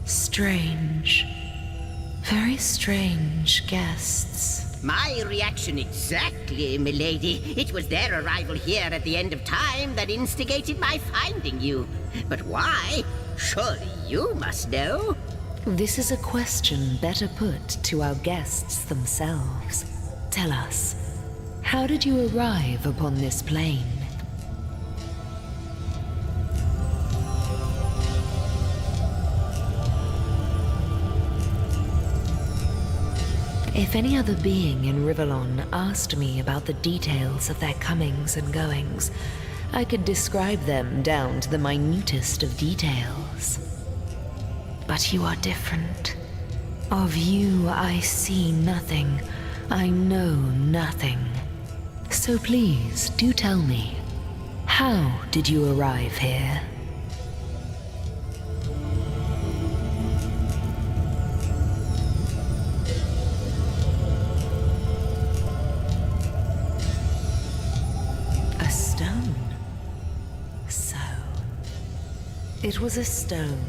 Strange. Very strange guests.
My reaction exactly, milady. It was their arrival here at the end of time that instigated my finding you. But why? Surely you must know.
This is a question better put to our guests themselves. Tell us, how did you arrive upon this plane? If any other being in Rivellon asked me about the details of their comings and goings, I could describe them down to the minutest of details. But you are different. Of you I see nothing. I know nothing. So please, do tell me, how did you arrive here? A stone. So, it was a stone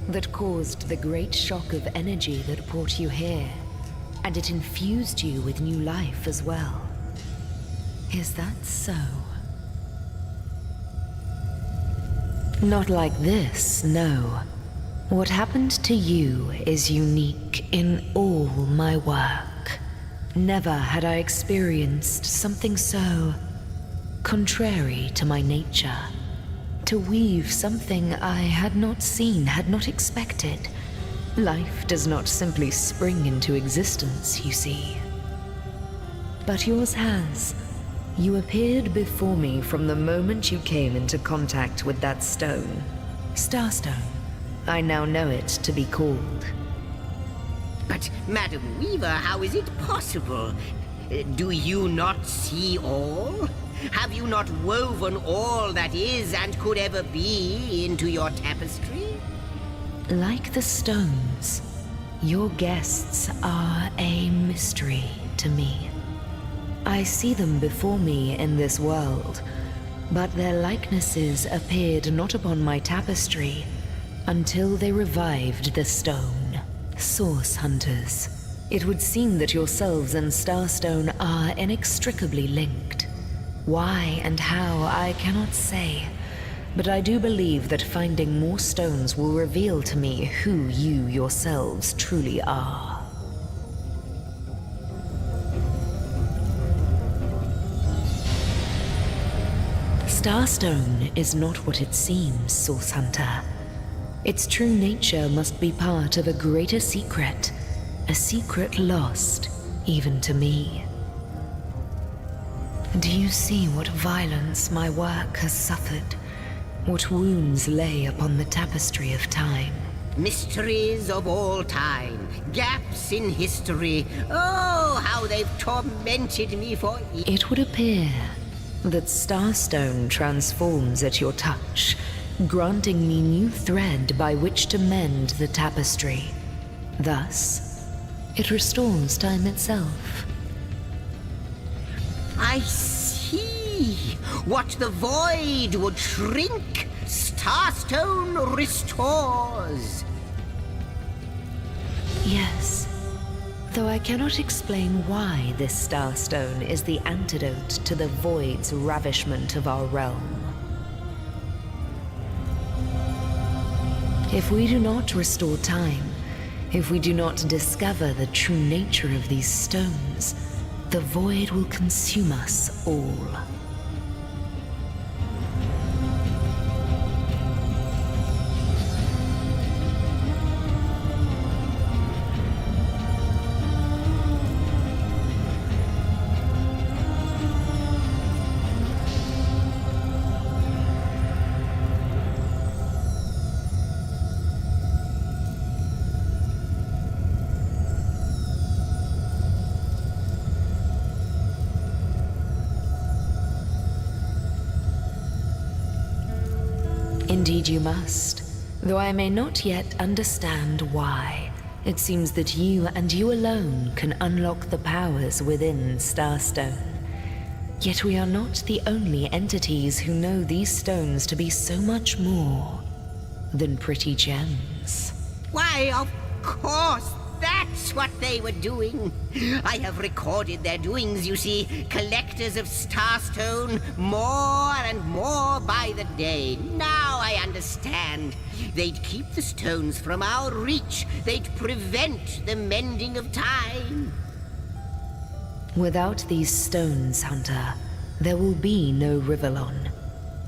that caused the great shock of energy that brought you here, and it infused you with new life as well. Is that so? Not like this, no. What happened to you is unique in all my work. Never had I experienced something so contrary to my nature. To weave something I had not seen, had not expected. Life does not simply spring into existence, you see. But yours has. You appeared before me from the moment you came into contact with that stone. Starstone. I now know it to be called.
But, Madam Weaver, how is it possible? Do you not see all? Have you not woven all that is and could ever be into your tapestry?
Like the stones, your guests are a mystery to me. I see them before me in this world, but their likenesses appeared not upon my tapestry until they revived the stone. Source hunters. It would seem that yourselves and Starstone are inextricably linked. Why and how, I cannot say, but I do believe that finding more stones will reveal to me who you yourselves truly are. Starstone is not what it seems, Source Hunter. Its true nature must be part of a greater secret, a secret lost even to me. Do you see what violence my work has suffered? What wounds lay upon the tapestry of time?
Mysteries of all time, gaps in history. Oh, how they've tormented me for
It would appear that Starstone transforms at your touch, granting me new thread by which to mend the tapestry. Thus, it restores time itself.
I see. What the void would shrink, Starstone restores.
Yes, though I cannot explain why this Starstone is the antidote to the void's ravishment of our realm. If we do not restore time, if we do not discover the true nature of these stones, the void will consume us all. Indeed you must, though I may not yet understand why. It seems that you and you alone can unlock the powers within Starstone. Yet we are not the only entities who know these stones to be so much more than pretty gems.
Why, of course, that's what they were doing. I have recorded their doings, you see. Collectors of Starstone, more and more by the day. Now I understand. They'd keep the stones from our reach. They'd prevent the mending of time.
Without these stones, Hunter, there will be no Rivellon.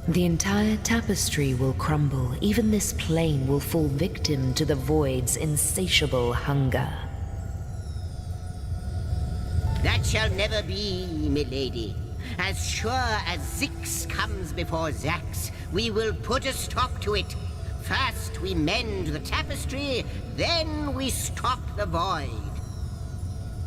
The entire tapestry will crumble. Even this plane will fall victim to the Void's insatiable hunger.
That shall never be, milady. As sure as Zix comes before Zax, we will put a stop to it. First we mend the tapestry, then we stop the Void.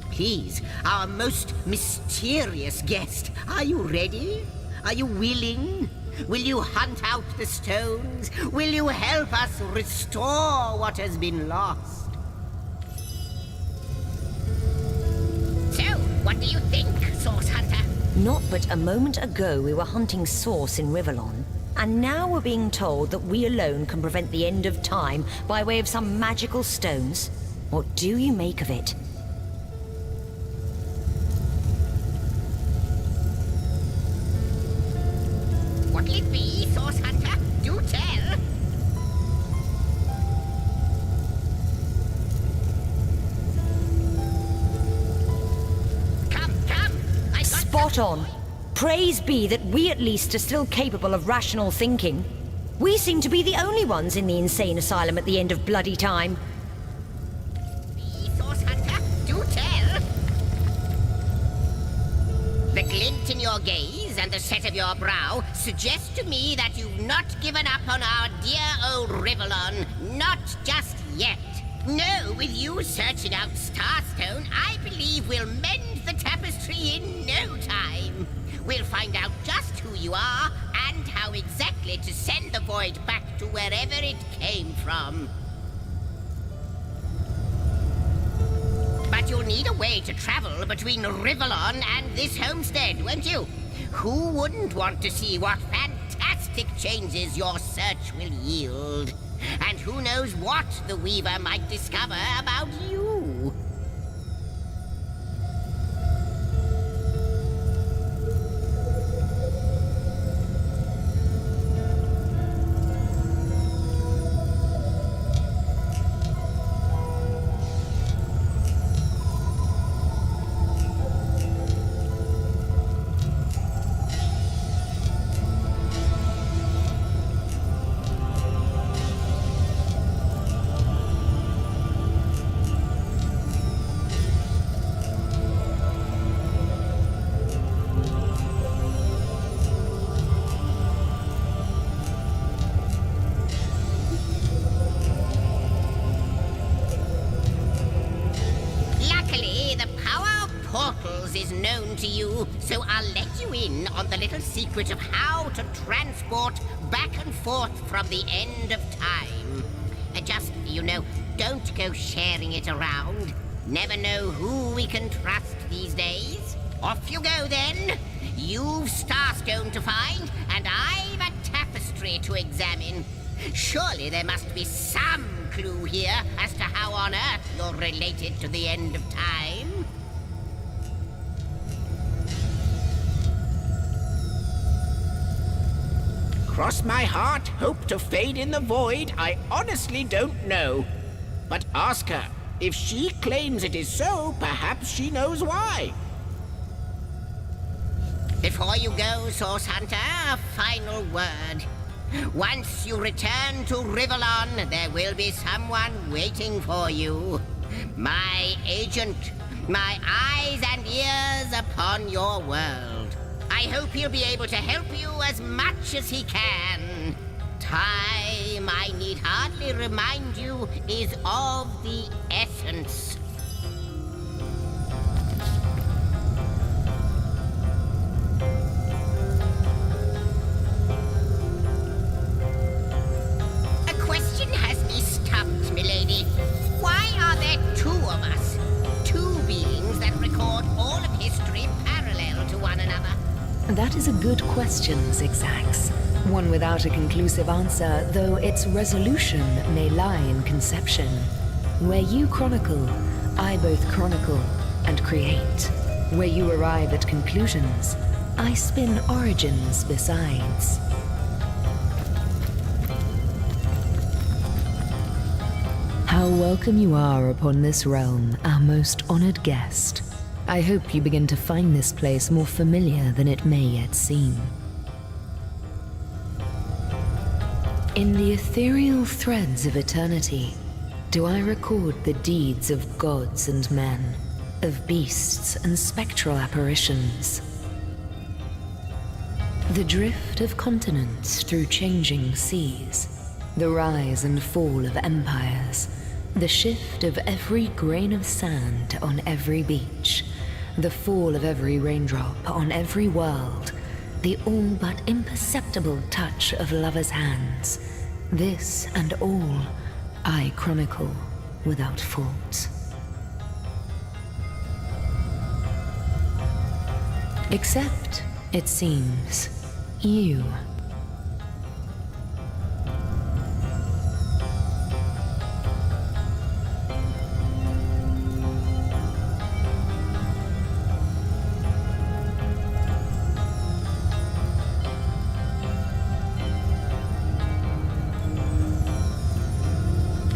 Please, our most mysterious guest, are you ready? Are you willing? Will you hunt out the stones? Will you help us restore what has been lost?
So, what do you think, Source Hunter? Not but a moment ago we were hunting Source in Rivellon, and now we're being told that we alone can prevent the end of time by way of some magical stones. What do you make of it?
What'll it be, Source Hunter? Do tell! Come!
Spot on. Praise be that we at least are still capable of rational thinking. We seem to be the only ones in the insane asylum at the end of bloody time.
Source Hunter, do tell! The glint in your gaze and the set of your brow suggest to me that you've not given up on our dear old Rivellon. Not just yet. No, with you searching out Starstone, I believe we'll mend the tapestry in no time. We'll find out just who you are and how exactly to send the Void back to wherever it came from. But you'll need a way to travel between Rivellon and this homestead, won't you? Who wouldn't want to see what fantastic changes your search will yield? And who knows what the Weaver might discover about you? Is known to you, so I'll let you in on the little secret of how to transport back and forth from the end of time. Just, you know, don't go sharing it around. Never know who we can trust these days. Off you go then. You've Starstone to find, and I've a tapestry to examine. Surely there must be some clue here as to how on earth you're related to the end of time.
Cross my heart, hope to fade in the void, I honestly don't know. But ask her. If she claims it is so, perhaps she knows why.
Before you go, Source Hunter, a final word. Once you return to Rivellon, there will be someone waiting for you. My agent, my eyes and ears upon your world. I hope he'll be able to help you as much as he can. Time, I need hardly remind you, is of the essence.
is a good question, Zigzags. One without a conclusive answer, though its resolution may lie in conception. Where you chronicle, I both chronicle and create. Where you arrive at conclusions, I spin origins besides. How welcome you are upon this realm, our most honored guest. I hope you begin to find this place more familiar than it may yet seem. In the ethereal threads of eternity, do I record the deeds of gods and men, of beasts and spectral apparitions. The drift of continents through changing seas, the rise and fall of empires, the shift of every grain of sand on every beach, the fall of every raindrop on every world, the all but imperceptible touch of lovers' hands. This and all I chronicle without fault. Except, it seems, you.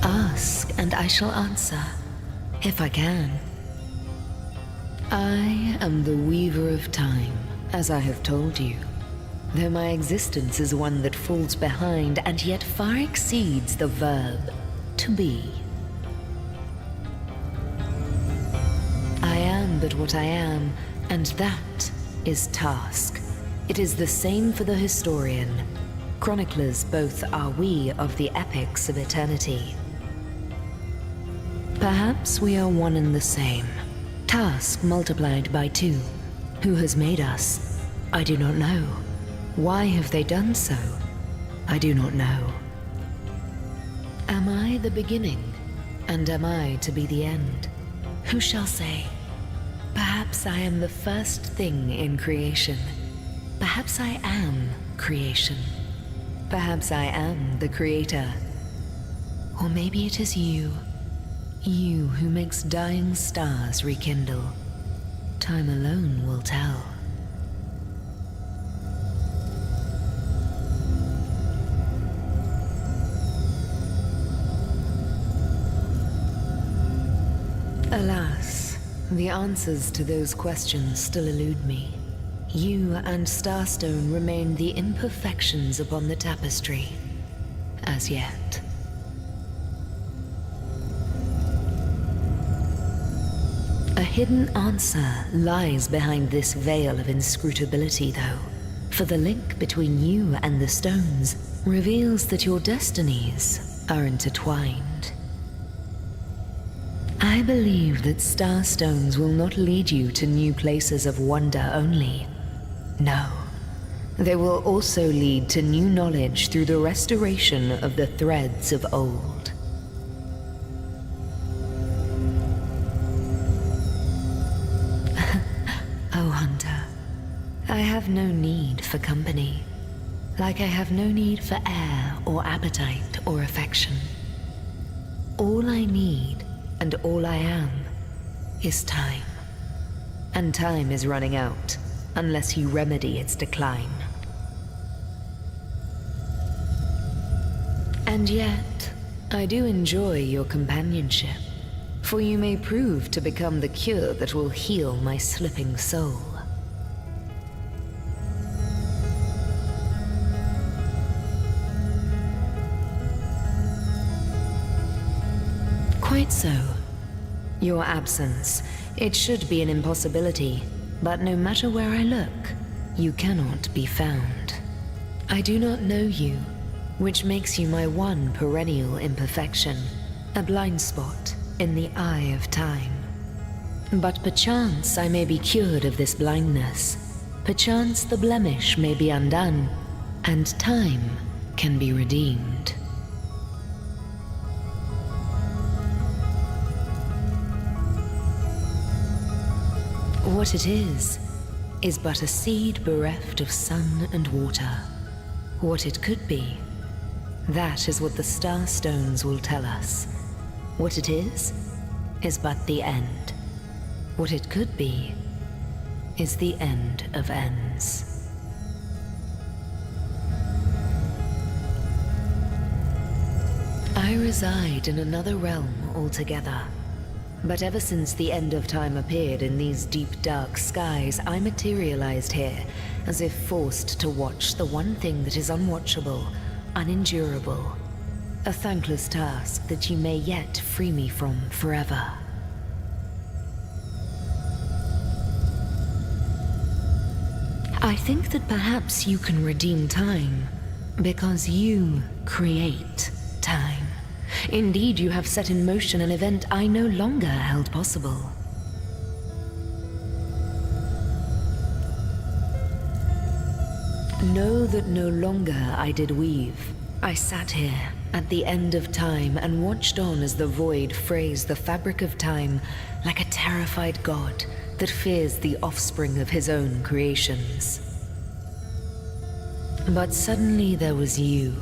Ask, and I shall answer, if I can. I am the weaver of time, as I have told you, though my existence is one that falls behind and yet far exceeds the verb to be. I am but what I am, and that is task. It is the same for the historian. Chroniclers both are we of the epics of eternity. Perhaps we are one and the same. Task multiplied by 2. Who has made us? I do not know. Why have they done so? I do not know. Am I the beginning? And am I to be the end? Who shall say? Perhaps I am the first thing in creation. Perhaps I am creation. Perhaps I am the creator. Or maybe it is you. You who makes dying stars rekindle. Time alone will tell. Alas, the answers to those questions still elude me. You and Starstone remain the imperfections upon the tapestry, as yet. A hidden answer lies behind this veil of inscrutability, though, for the link between you and the stones reveals that your destinies are intertwined. I believe that starstones will not lead you to new places of wonder only. No, they will also lead to new knowledge through the restoration of the threads of old. Oh, Hunter, I have no need for company, like I have no need for air or appetite or affection. All I need and all I am is time. And time is running out unless you remedy its decline. And yet, I do enjoy your companionship, for you may prove to become the cure that will heal my slipping soul. Quite so. Your absence, it should be an impossibility, but no matter where I look, you cannot be found. I do not know you, which makes you my one perennial imperfection, a blind spot in the eye of time. But perchance I may be cured of this blindness. Perchance the blemish may be undone, and time can be redeemed. What it is, is but a seed bereft of sun and water. What it could be, that is what the star stones will tell us. What it is but the end. What it could be is the end of ends. I reside in another realm altogether. But ever since the end of time appeared in these deep dark skies, I materialized here, as if forced to watch the one thing that is unwatchable, unendurable. A thankless task that you may yet free me from forever. I think that perhaps you can redeem time, because you create time. Indeed, you have set in motion an event I no longer held possible. Know that no longer I did weave. I sat here at the end of time and watched on as the void frays the fabric of time like a terrified god that fears the offspring of his own creations. But suddenly there was you.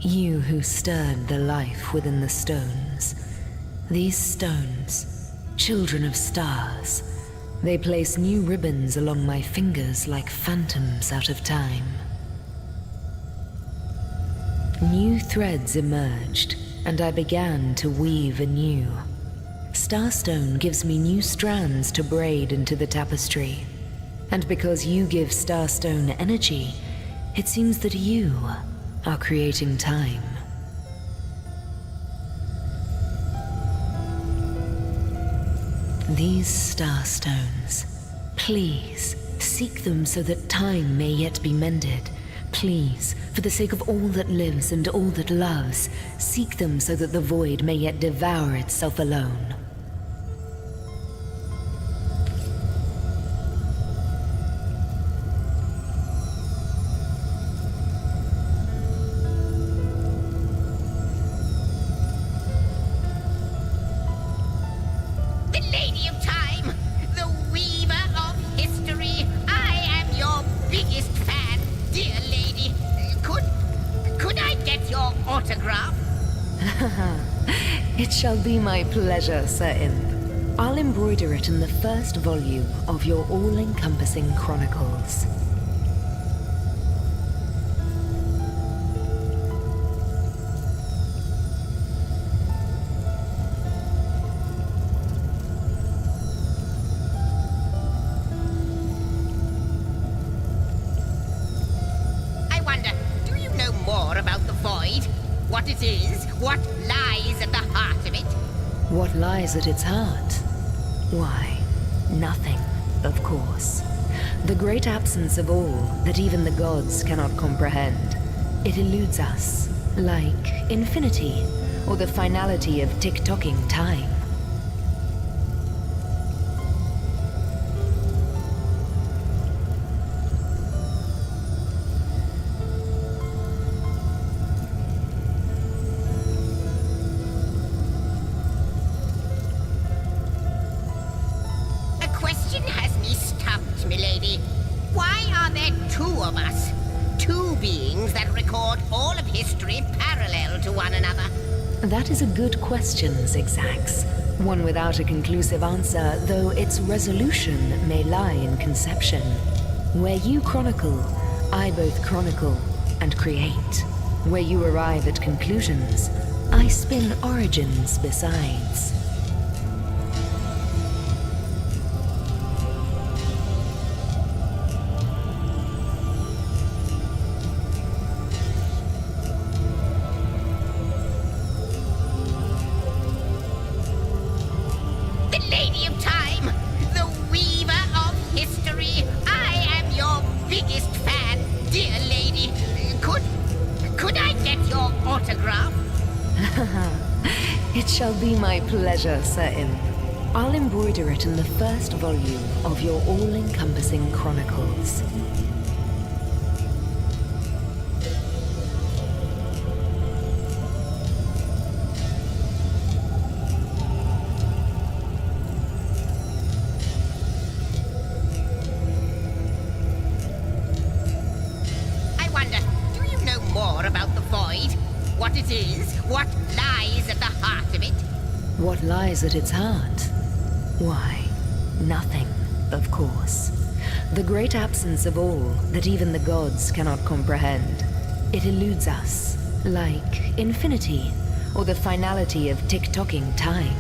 You who stirred the life within the stones. These stones, children of stars, they place new ribbons along my fingers like phantoms out of time. New threads emerged, and I began to weave anew. Starstone gives me new strands to braid into the tapestry. And because you give Starstone energy, it seems that you are creating time. These starstones, please seek them so that time may yet be mended. Please, for the sake of all that lives and all that loves, seek them so that the void may yet devour itself alone. It shall be my pleasure, Sir Imp. I'll embroider it in the first volume of your all-encompassing chronicles.
I wonder, do you know more about the Void? What it is? What lies at the heart of it?
What lies at its heart? Why, nothing, of course. The great absence of all that even the gods cannot comprehend. It eludes us, like infinity, or the finality of tick-tocking time. That is a good question, Zigzags. One without a conclusive answer, though its resolution may lie in conception. Where you chronicle, I both chronicle and create. Where you arrive at conclusions, I spin origins besides. It shall be my pleasure, Sir Imp. I'll embroider it in the first volume of your all-encompassing chronicles.
about the void? What it is? What lies at the heart of it?
What lies at its heart? Why, nothing, of course. The great absence of all that even the gods cannot comprehend. It eludes us, like infinity, or the finality of tick-tocking time.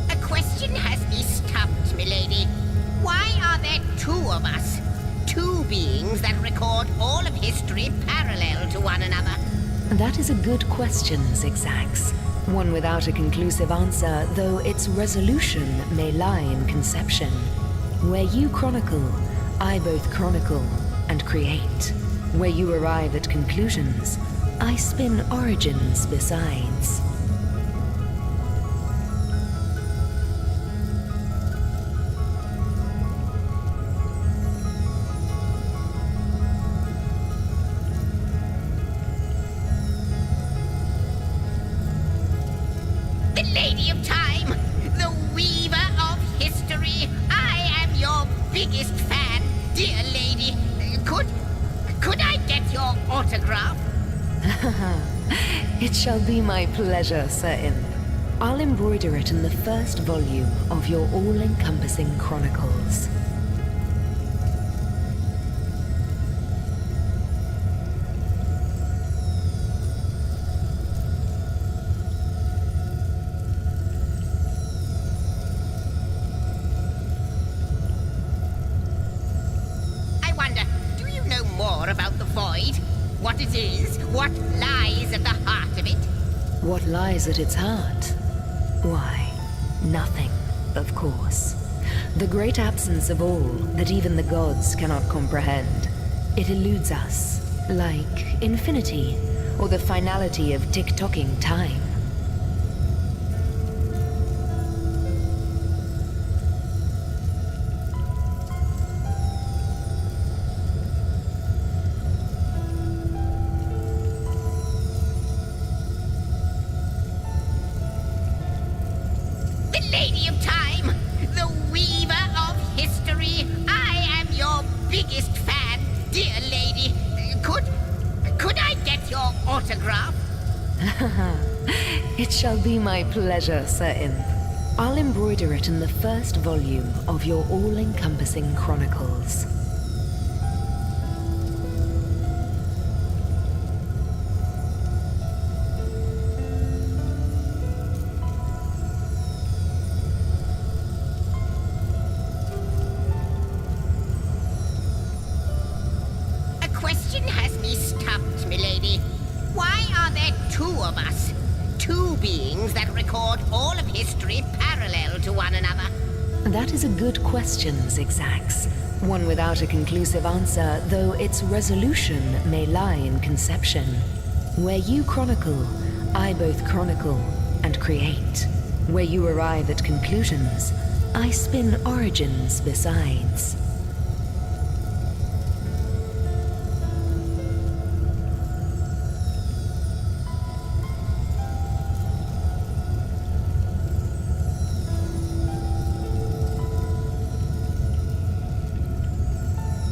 A question has me stumped, milady. Why are there two of us? Two beings that record all of history parallel to one another?
That is a good question, Zigzax. One without a conclusive answer, though its resolution may lie in conception. Where you chronicle, I both chronicle and create. Where you arrive at conclusions, I spin origins besides.
The Lady of Time, the weaver of history. I am your biggest fan, dear lady. Could I get your autograph?
It shall be my pleasure, Sir Imp. I'll embroider it in the first volume of your all-encompassing chronicles.
I wonder, do you know more about the void? What it is? What lies at the heart of it?
What lies at its heart? Why, nothing, of course. The great absence of all that even the gods cannot comprehend. It eludes us, like infinity, or the finality of tick-tocking time.
The Lady of Time, the weaver of history. I am your biggest fan, dear lady. Could I get your autograph?
It shall be my pleasure, Sir Imp. I'll embroider it in the first volume of your all-encompassing chronicles.
A question has me stumped, milady. Why are there two of us? Two beings that record all of history parallel to one another?
That is a good question, Zigzax. One without a conclusive answer, though its resolution may lie in conception. Where you chronicle, I both chronicle and create. Where you arrive at conclusions, I spin origins besides.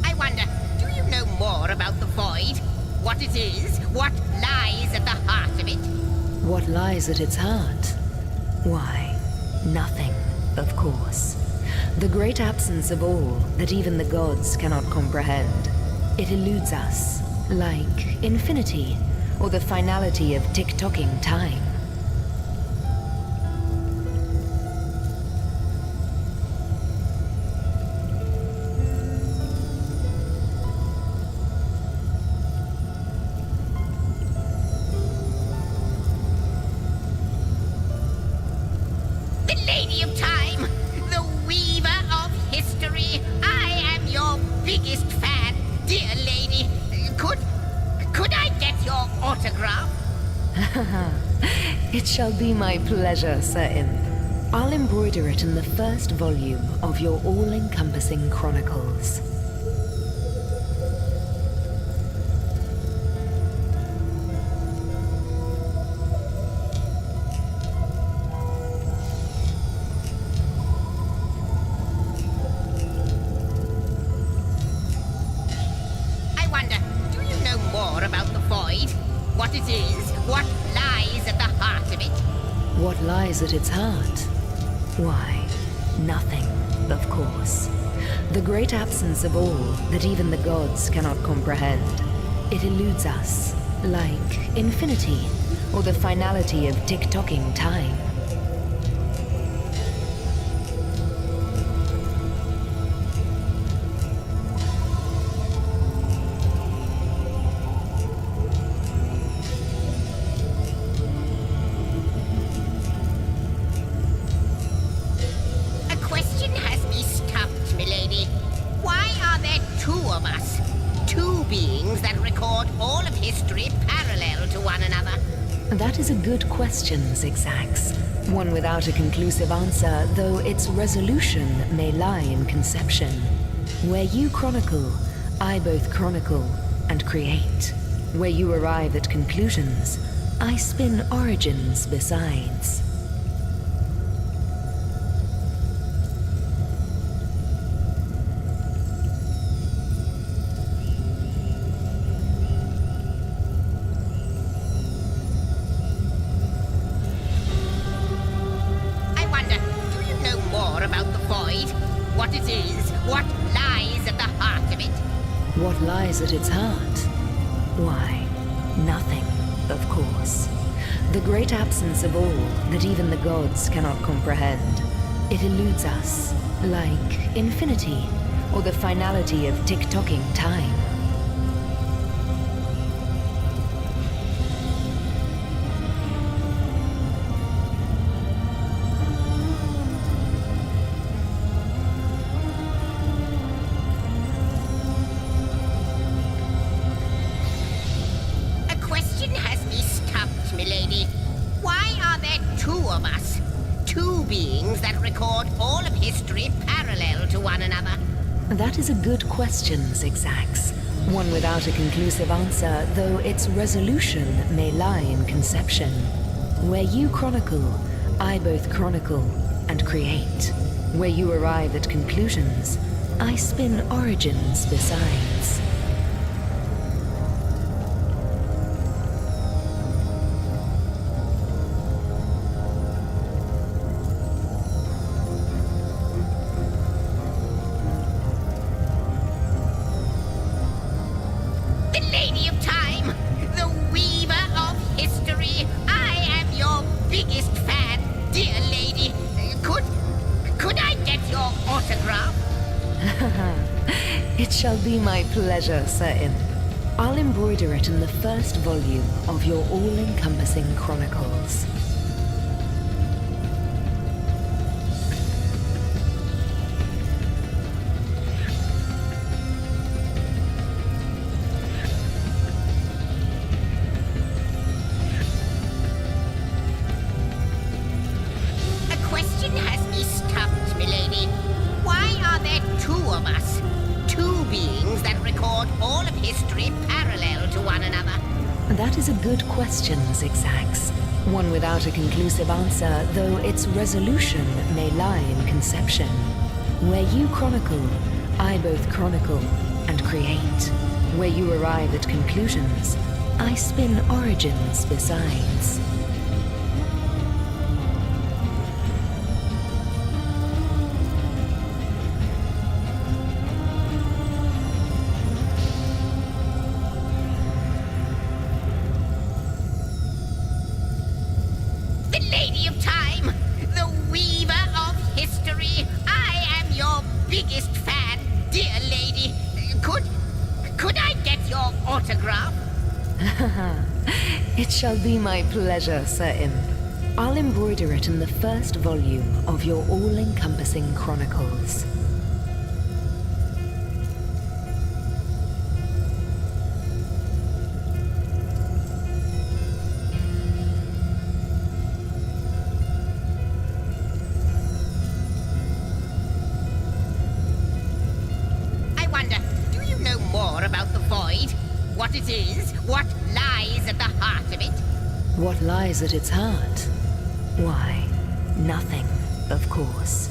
I wonder, do you know more about the void? What it is? What lies at the heart of it?
What lies at its heart? Why, nothing, of course. The great absence of all that even the gods cannot comprehend. It eludes us, like infinity, or the finality of tick-tocking time.
The Lady of Time, the weaver of history. I am your biggest fan, dear lady. Could I get your autograph?
It shall be my pleasure, Sir Imp. I'll embroider it in the first volume of your all-encompassing chronicles.
void, what it is, what lies at the heart of it.
What lies at its heart? Why, nothing, of course. The great absence of all that even the gods cannot comprehend. It eludes us, like infinity, or the finality of tick-tocking time.
A question has me stumped, milady. Why are there two of us? Two beings that record all of history parallel to one another.
That is a good question, Zigzags. One without a conclusive answer, though its resolution may lie in conception. Where you chronicle, I both chronicle and create. Where you arrive at conclusions, I spin origins besides.
I wonder, do you know more about the void? What it is, what lies at the heart of it?
What lies at its heart? Why, nothing, of course. The great absence of all that even the gods cannot comprehend. It eludes us, like infinity, or the finality of tick-tocking time.
A question has me stumped, milady. Why are there two of us? Two beings that record all of history parallel to one another.
That is a good question, Zigzags. One without a conclusive answer, though its resolution may lie in conception. Where you chronicle, I both chronicle and create. Where you arrive at conclusions, I spin origins besides.
The Lady of Time, the weaver of history. I am your biggest fan, dear lady. Could I get your autograph?
It shall be my pleasure, Sir Imp. I'll embroider it in the first volume of your all-encompassing chronicles.
A question has me stumped, milady. Why are there two of us? Two beings that record all of history parallel to one another.
That is a good question, Zigzags. One without a conclusive answer, though its resolution may lie in conception. Where you chronicle, I both chronicle and create. Where you arrive at conclusions, I spin origins besides.
The Lady of Time, the weaver of history. I am your biggest fan, dear lady. Could I get your autograph?
It shall be my pleasure, Sir Imp. I'll embroider it in the first volume of your all-encompassing chronicles.
I wonder, do you know more about the void? What it is, what lies at the heart of it?
What lies at its heart? Why, nothing, of course.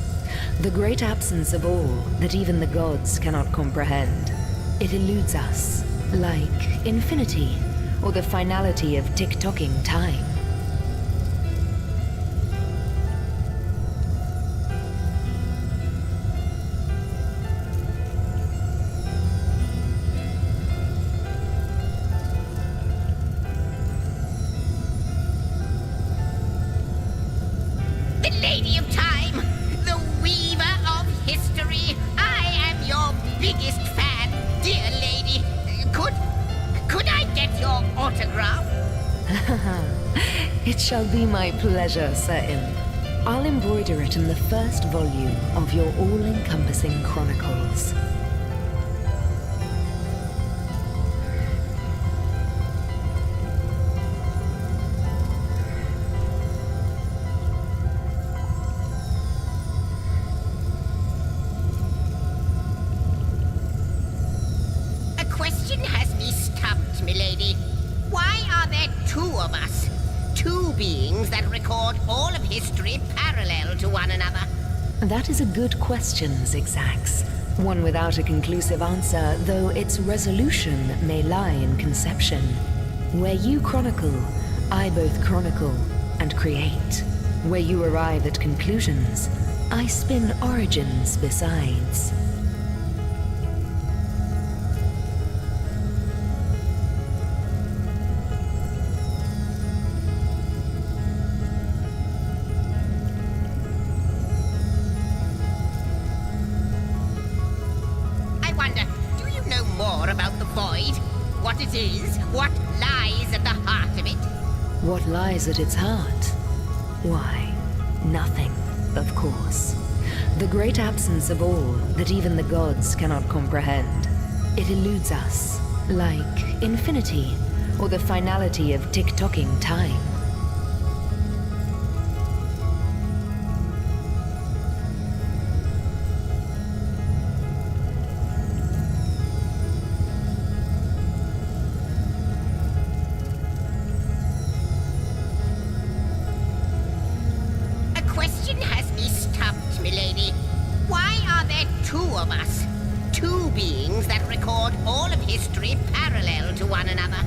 The great absence of all that even the gods cannot comprehend. It eludes us, like infinity, or the finality of tick-tocking time.
The Lady of Time, the weaver of history. I am your biggest fan, dear lady. Could I get your autograph?
It shall be my pleasure, Sir Imp. I'll embroider it in the first volume of your all-encompassing chronicles.
A question has me stumped, milady. Why are there two of us? Two beings that record all of history parallel to one another?
That is a good question, Zigzags. One without a conclusive answer, though its resolution may lie in conception. Where you chronicle, I both chronicle and create. Where you arrive at conclusions, I spin origins besides.
I wonder, do you know more about the void? What it is? What lies at the heart of it?
What lies at its heart? Why, nothing, of course. The great absence of all that even the gods cannot comprehend. It eludes us, like infinity, or the finality of tick-tocking time.
A question has me stumped, milady. Why are there two of us? Two beings that record all of history parallel to one another?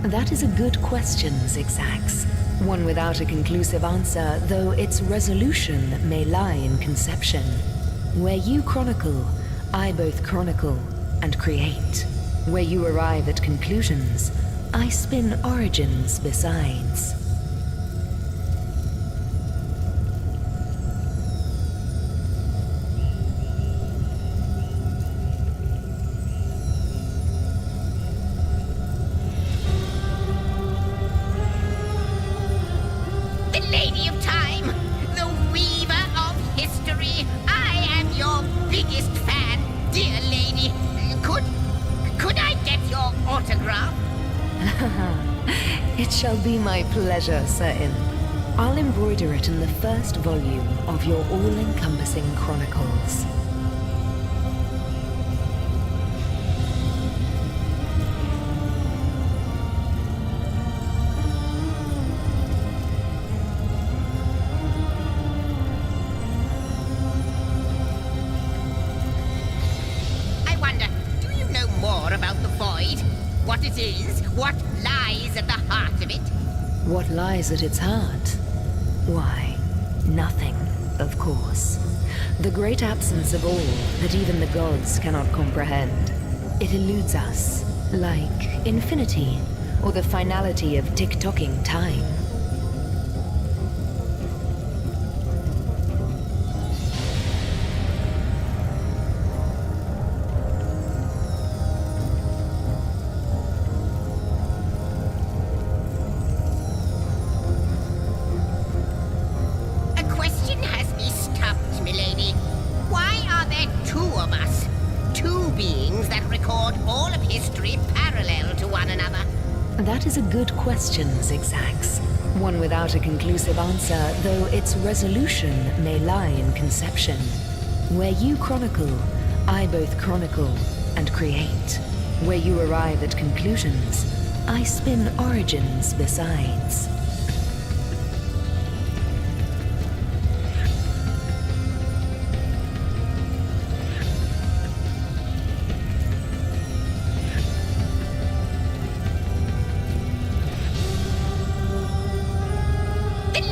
That is a good question, Zigzags. One without a conclusive answer, though its resolution may lie in conception. Where you chronicle, I both chronicle and create. Where you arrive at conclusions, I spin origins besides.
The Lady of Time, the weaver of history. I am your biggest fan, dear lady. Could I get your autograph?
It shall be my pleasure, Sir Imp. I'll embroider it in the first volume of your all-encompassing chronicles.
I wonder, do you know more about the void? What it is? What lies at the heart of it?
What lies at its heart? Why, nothing, of course. The great absence of all that even the gods cannot comprehend. It eludes us, like infinity, or the finality of tick-tocking time.
A question has me stumped, milady. Why are there two of us? Two beings that record all of history parallel to one another?
That is a good question, Zigzags. One without a conclusive answer, though its resolution may lie in conception. Where you chronicle, I both chronicle and create. Where you arrive at conclusions, I spin origins besides.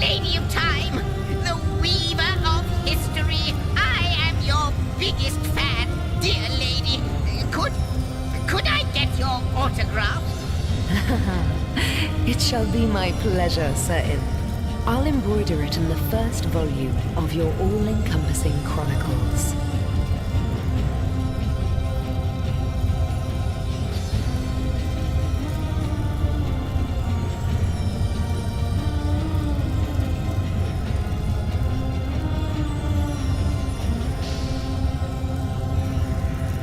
Lady of Time, the weaver of history. I am your biggest fan, dear lady. Could I get your autograph?
It shall be my pleasure, Sir Imp. I'll embroider it in the first volume of your all-encompassing chronicles.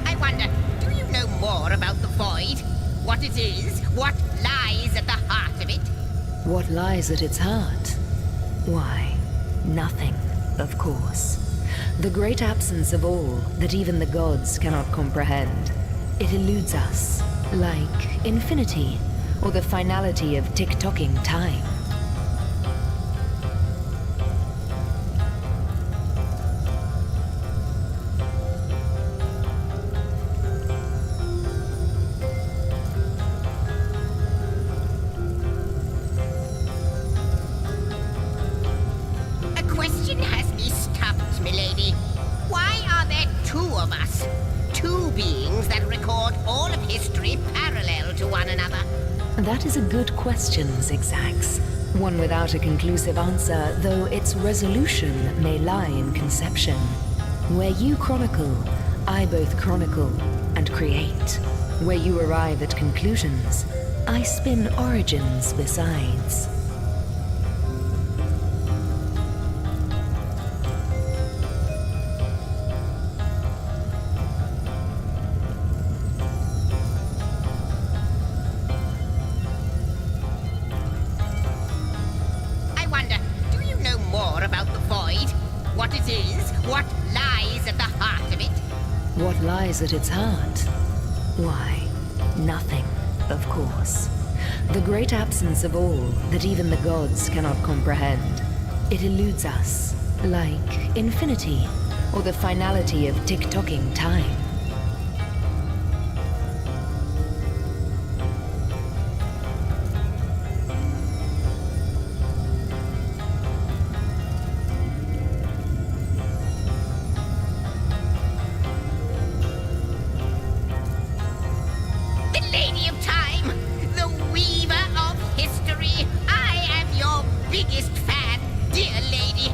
I wonder, do you know more about the void? What it is? What lies at the heart of it?
What lies at its heart? Why, nothing, of course. The great absence of all that even the gods cannot comprehend. It eludes us, like infinity, or the finality of tick-tocking time.
A question has me stumped, milady. Why are there two of us? Two beings that record all of history parallel to one another?
That is a good question, Zigzax. One without a conclusive answer, though its resolution may lie in conception. Where you chronicle, I both chronicle and create. Where you arrive at conclusions, I spin origins besides.
I wonder, do you know more about the void? What it is? What lies at the heart of it?
What lies at its heart? Why, nothing, of course. The great absence of all that even the gods cannot comprehend. It eludes us, like infinity, or the finality of tick-tocking time.
The Lady of Time, the weaver of history. I am your biggest fan, dear lady.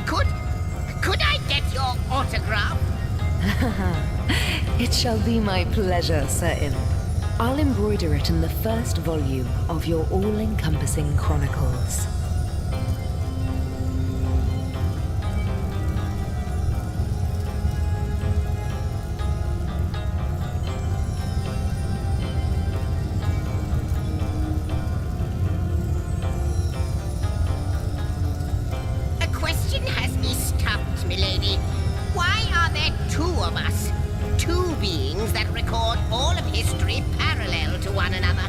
Could I get your autograph?
It shall be my pleasure, Sir Imp. I'll embroider it in the first volume of your all-encompassing chronicles.
A question has me stumped, milady. Why are there two of us? Two beings that record all of history parallel to one another?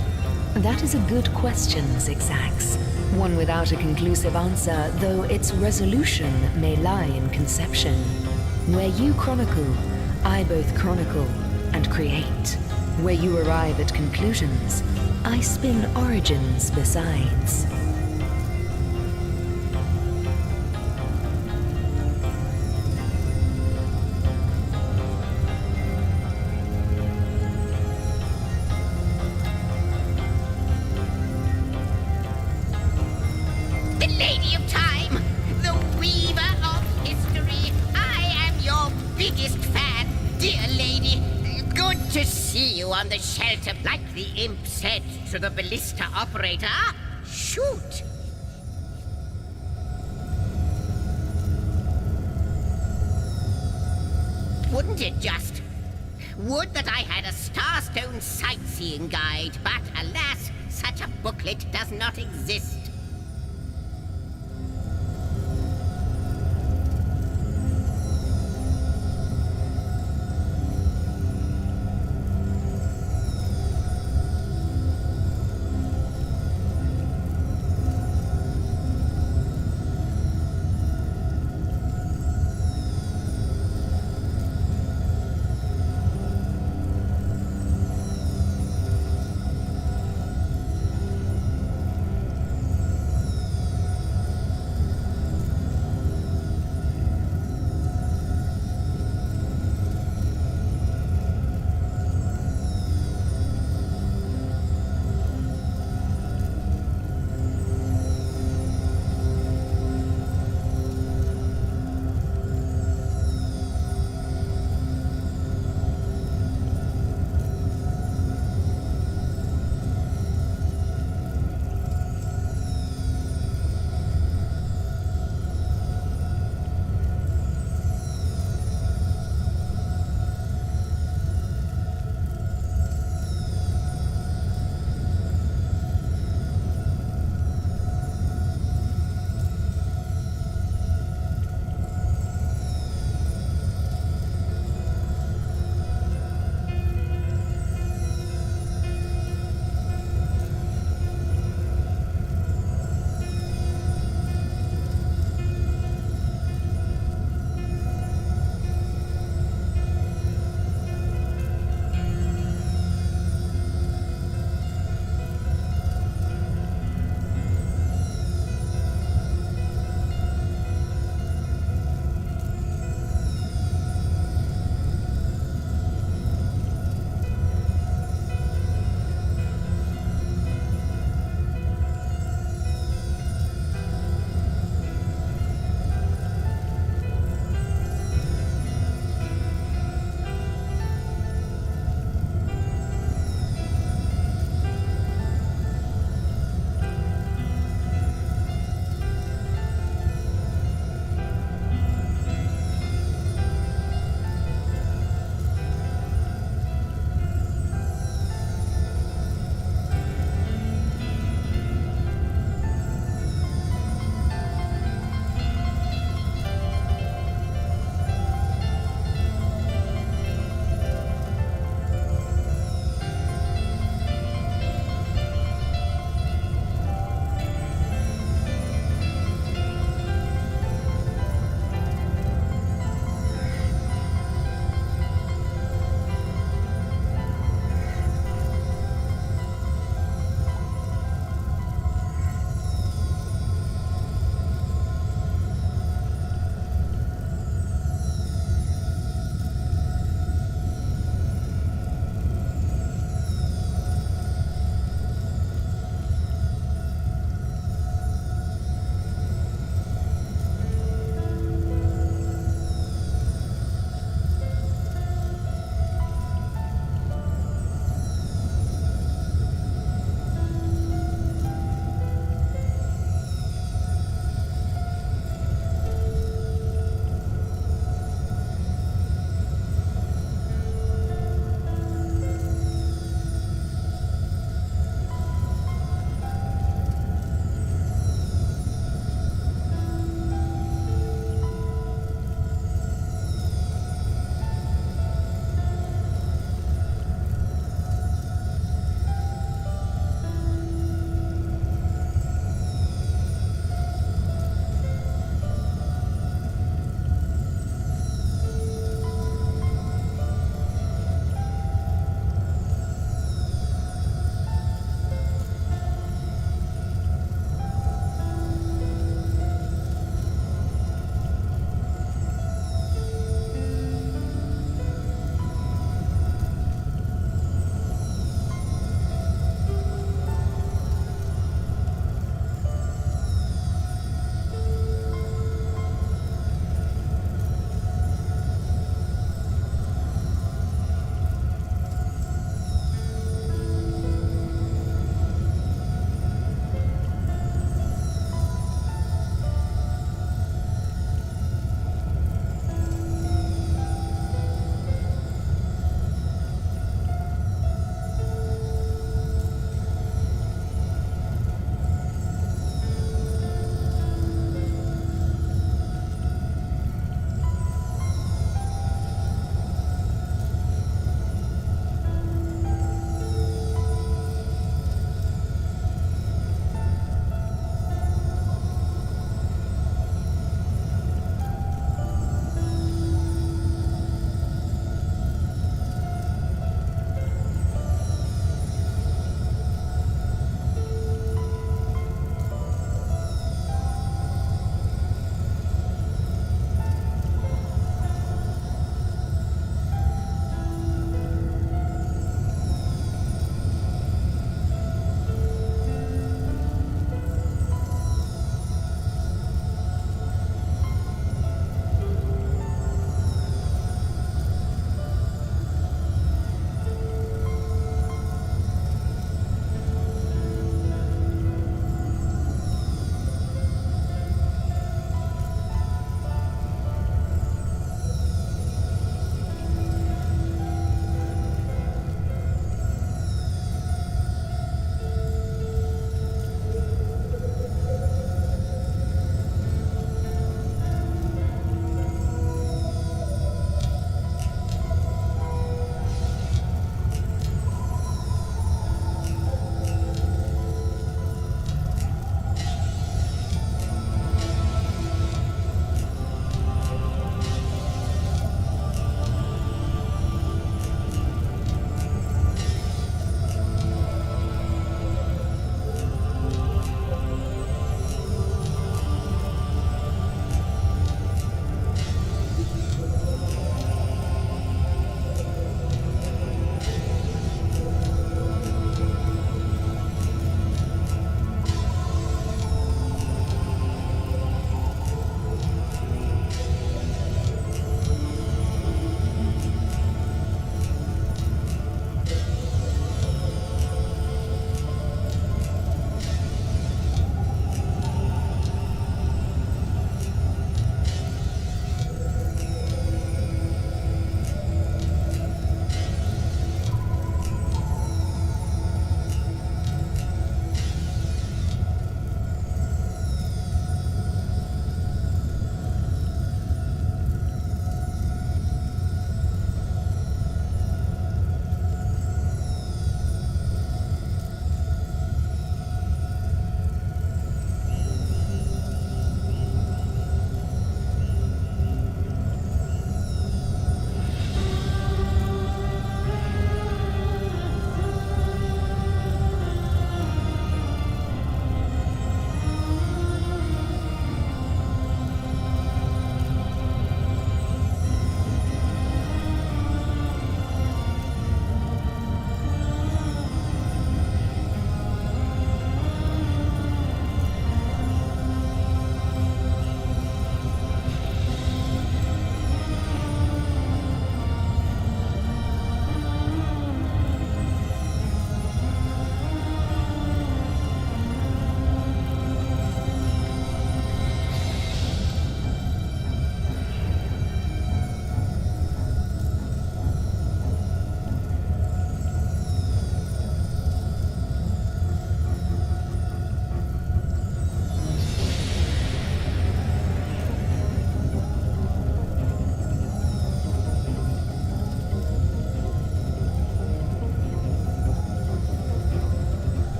That is a good question, Zigzax. One without a conclusive answer, though its resolution may lie in conception. Where you chronicle, I both chronicle and create. Where you arrive at conclusions, I spin origins besides.
The Lady of Time, the weaver of history. I am your biggest fan, dear lady. Good to see you on the shelter, like the imp said to the ballista operator. Shoot! Wouldn't it just? Would that I had a Starstone sightseeing guide, but alas, such a booklet does not exist.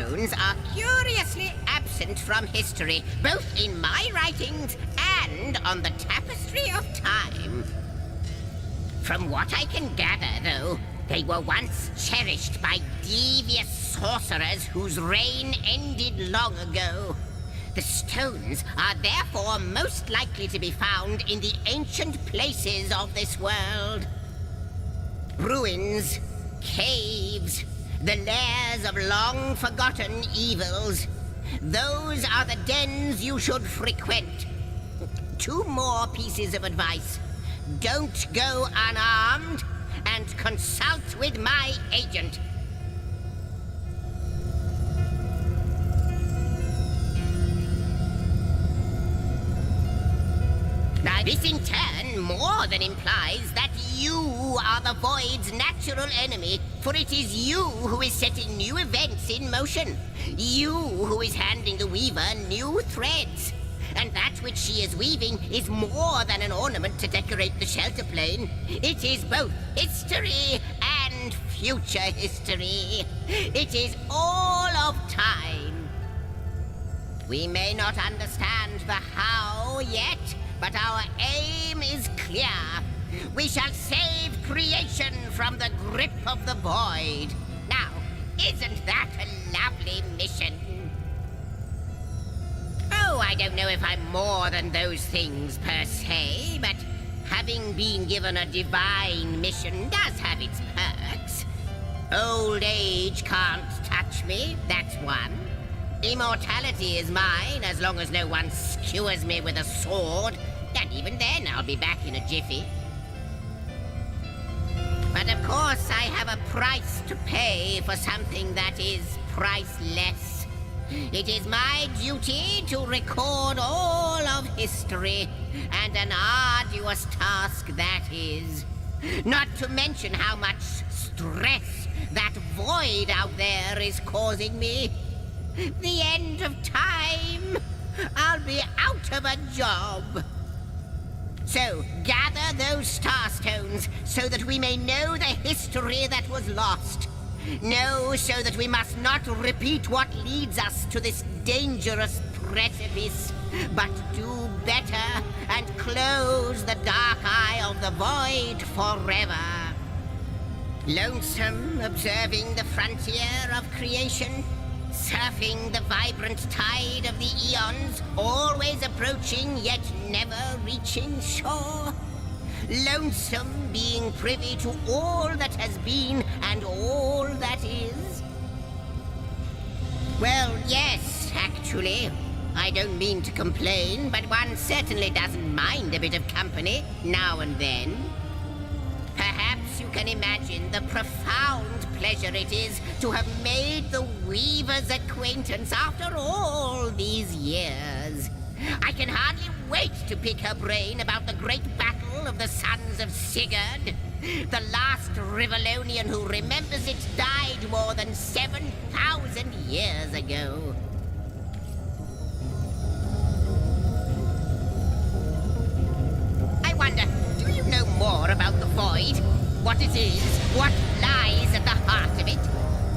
tones are curiously absent from history, both in my writings and on the tapestry of time. From what I can gather, though, they were once cherished by devious sorcerers whose reign ended long ago. The stones are therefore most likely to be found in the ancient places of this world. Ruins, caves, the lairs of long-forgotten evils. Those are the dens you should frequent. 2 more pieces of advice. Don't go unarmed, and consult with my agent. Now, this in turn more than implies that you are the Void's natural enemy, for it is you who is setting new events in motion. You who is handing the Weaver new threads. And that which she is weaving is more than an ornament to decorate the shelter plane. It is both history and future history. It is all of time. We may not understand the how yet, but our aim is clear. We shall save creation from the grip of the void. Now, isn't that a lovely mission? Oh, I don't know if I'm more than those things per se, but having been given a divine mission does have its perks. Old age can't touch me, that's one. Immortality is mine as long as no one skewers me with a sword, and even then I'll be back in a jiffy. But of course I have a price to pay for something that is priceless. It is my duty to record all of history, and an arduous task that is. Not to mention how much stress that void out there is causing me. The end of time. I'll be out of a job. So, gather those starstones so that we may know the history that was lost. Know so that we must not repeat what leads us to this dangerous precipice, but do better and close the dark eye of the void forever. Lonesome, observing the frontier of creation, surfing the vibrant tide of the eons, always approaching yet never reaching shore. Lonesome, being privy to all that has been and all that is. Well, yes, actually. I don't mean to complain, but one certainly doesn't mind a bit of company now and then. Perhaps you can imagine the profound pleasure it is to have made the Weaver's acquaintance after all these years. I can hardly wait to pick her brain about the great battle of the sons of Sigurd. The last Rivellonian who remembers it died more than 7,000 years ago. I wonder, do you know more about the Void? What it is? What lies at the heart of it?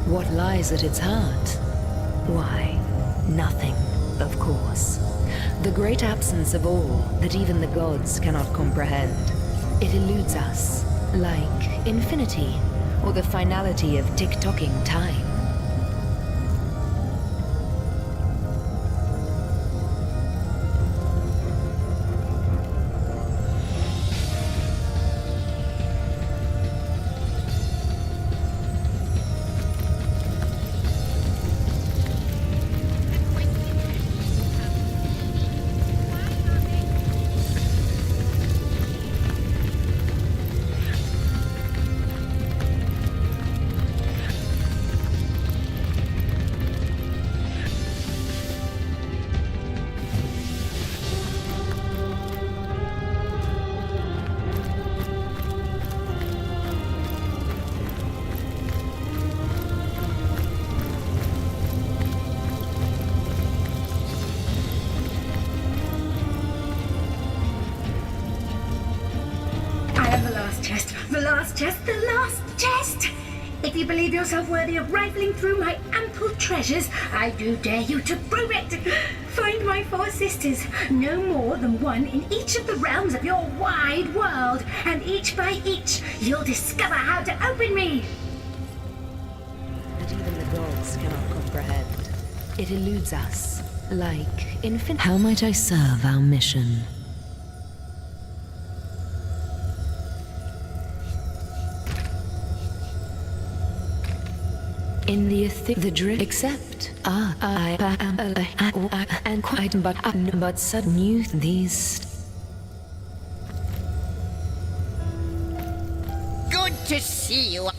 What lies at its heart? Why, nothing, of course. The great absence of all that even the gods cannot comprehend. It eludes us, like infinity, or the finality of tick-tocking time.
The last chest! If you believe yourself worthy of rifling through my temple treasures, I do dare you to prove it. Find my 4 sisters, no more than one in each of the realms of your wide world, and each by each, you'll discover how to open me.
That even the gods cannot comprehend. It eludes us, like infinite. How might I serve our mission? In the drift, except I am and quite but sudden youth these.
Good to see you.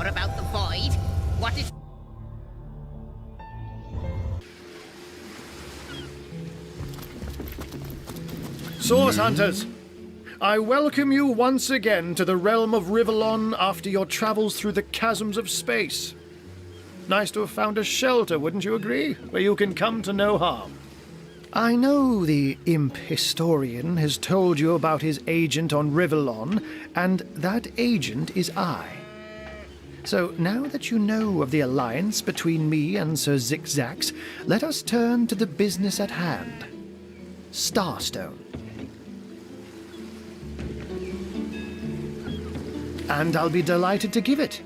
About the void? What is...
Source Hunters, I welcome you once again to the realm of Rivellon after your travels through the chasms of space. Nice to have found a shelter, wouldn't you agree? Where you can come to no harm. I know the imp historian has told you about his agent on Rivellon, and that agent is I. So now that you know of the alliance between me and Sir Zigzags, let us turn to the business at hand. Starstone. And I'll be delighted to give it.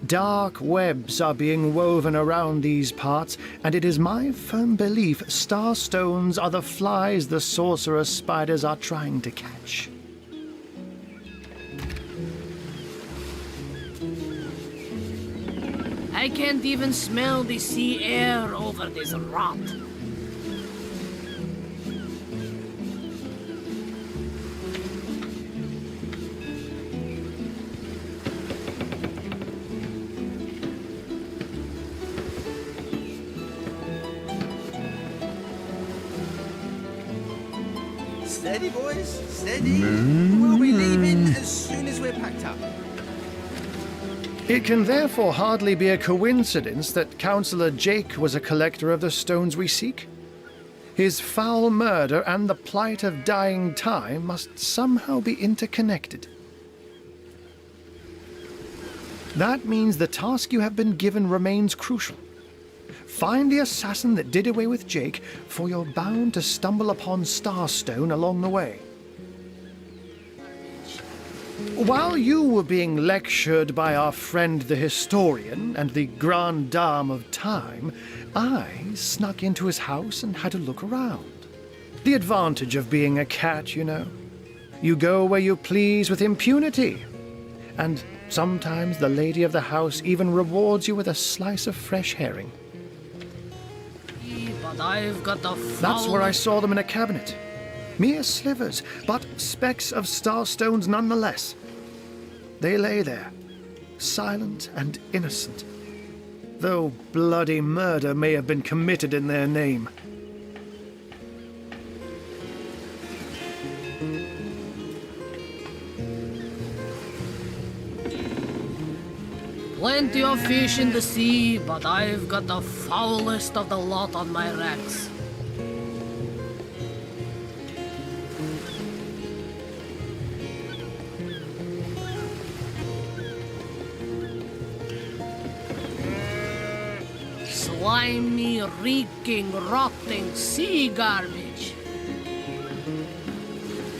Dark webs are being woven around these parts, and it is my firm belief starstones are the flies the sorcerer spiders are trying to catch.
I can't even smell the sea air over this rot.
Steady, boys, steady. We'll be leaving as soon as we're packed up.
It can therefore hardly be a coincidence that Councillor Jake was a collector of the stones we seek. His foul murder and the plight of dying time must somehow be interconnected. That means the task you have been given remains crucial. Find the assassin that did away with Jake, for you're bound to stumble upon Starstone along the way. While you were being lectured by our friend the historian and the grande dame of time, I snuck into his house and had a look around. The advantage of being a cat, you know. You go where you please with impunity. And Sometimes the lady of the house even rewards you with a slice of fresh herring.
But I've got the
That's where I saw them in a cabinet. Mere slivers, but specks of starstones nonetheless. They lay there, silent and innocent, though bloody murder may have been committed in their name.
Plenty of fish in the sea, but I've got the foulest of the lot on my racks. Slimy, reeking, rotting sea garbage.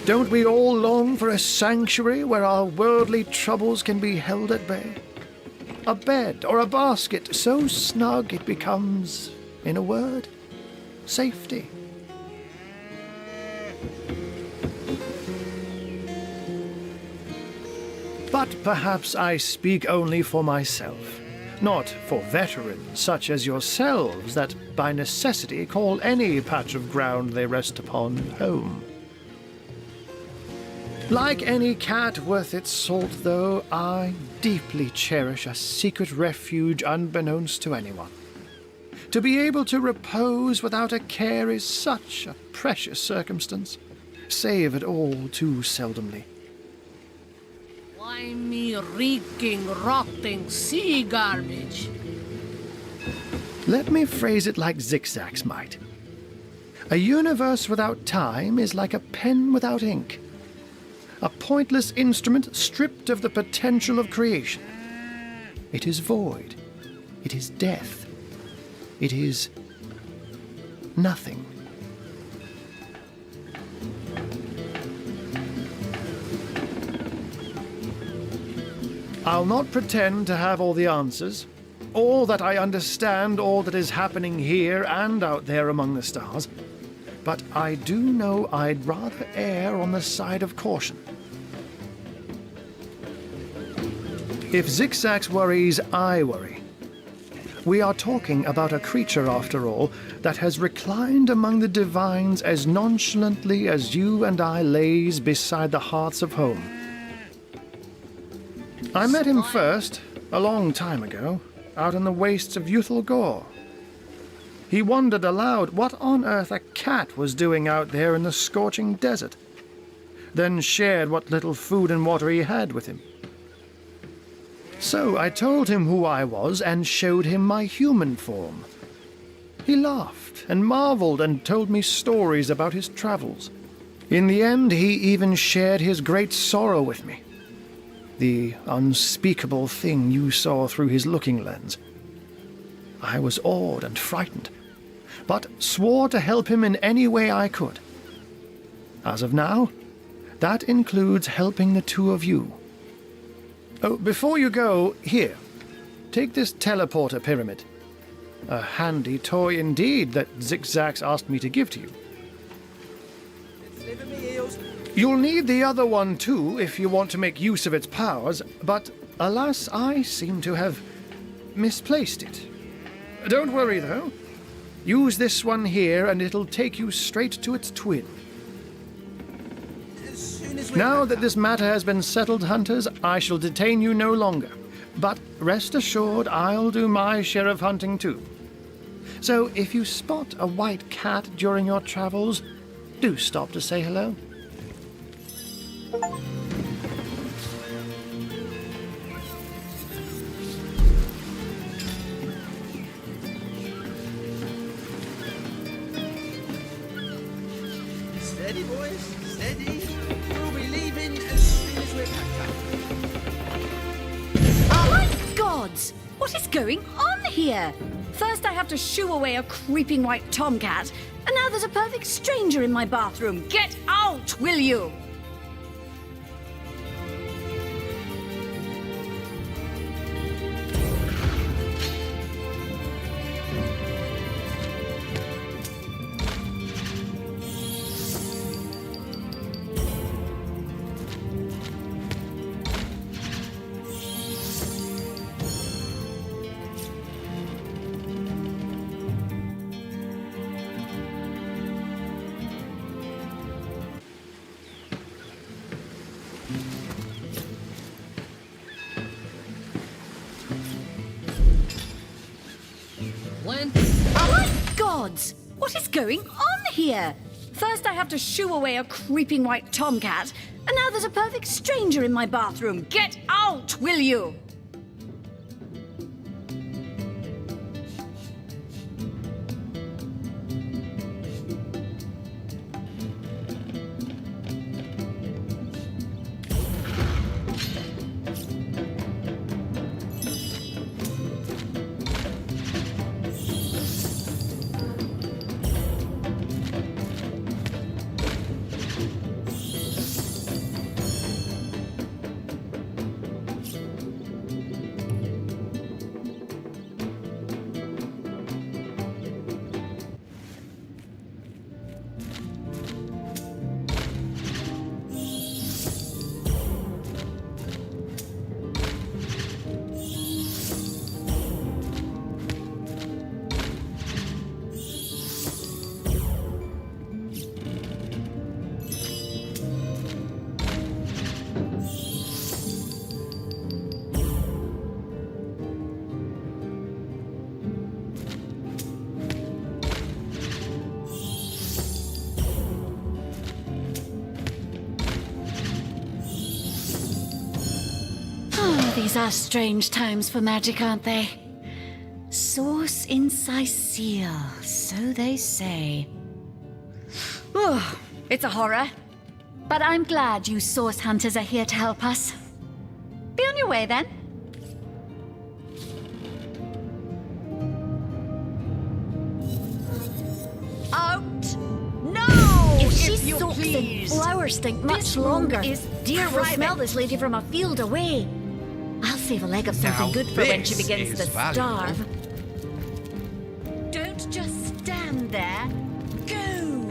Don't we all long for a sanctuary where our worldly troubles can be held at bay? A bed or a basket so snug it becomes, in a word, safety. But perhaps I speak only for myself, not for veterans such as yourselves that by necessity call any patch of ground they rest upon home. Like any cat worth its salt, though, I deeply cherish a secret refuge unbeknownst to anyone. To be able to repose without a care is such a precious circumstance, saved all too seldomly.
Slimy, reeking, rotting sea garbage.
Let me phrase it like Zigzags might. A universe without time is like a pen without ink. A pointless instrument stripped of the potential of creation. It is void. It is death. It is nothing. I'll not pretend to have all the answers, all that I understand all that is happening here and out there among the stars, but I do know I'd rather err on the side of caution. If Zigzags worries, I worry. We are talking about a creature, after all, that has reclined among the divines as nonchalantly as you and I lays beside the hearths of home. I met him first, a long time ago, out in the wastes of Youthful Gore. He wondered aloud what on earth a cat was doing out there in the scorching desert, then shared what little food and water he had with him. So I told him who I was and showed him my human form. He laughed and marveled and told me stories about his travels. In the end, he even shared his great sorrow with me. The unspeakable thing you saw through his looking lens. I was awed and frightened, but swore to help him in any way I could. As of now, that includes helping the two of you. Oh, before you go, here, take this teleporter pyramid. A handy toy indeed that Zigzags asked me to give to you. You'll need the other one too if you want to make use of its powers, but alas, I seem to have misplaced it. Don't worry though. Use this one here and it'll take you straight to its twin. Now that this matter has been settled, hunters, I shall detain you no longer. But rest assured, I'll do my share of hunting too. So if you spot a white cat during your travels, do stop to say hello.
Steady, boys, steady. We'll be leaving as soon as we're packed up.
My gods! What is going on here? First I have to shoo away a creeping white tomcat, and now there's a perfect stranger in my bathroom. Get out, will you? What is going on here? First I have to shoo away a creeping white tomcat, and now there's a perfect stranger in my bathroom. Get out, will you? These are strange times for magic, aren't they? Source in Sicile, so they say. Oh, it's a horror. But I'm glad you source hunters are here to help us. Be on your way, then.
Out! No!
If she soaks in flower stink much longer, deer will
private.
smell this lady from a field away. I'll save a leg of something
Now
good for when she
this
begins
is
to
valuable.
starve.
Don't just stand there. Go!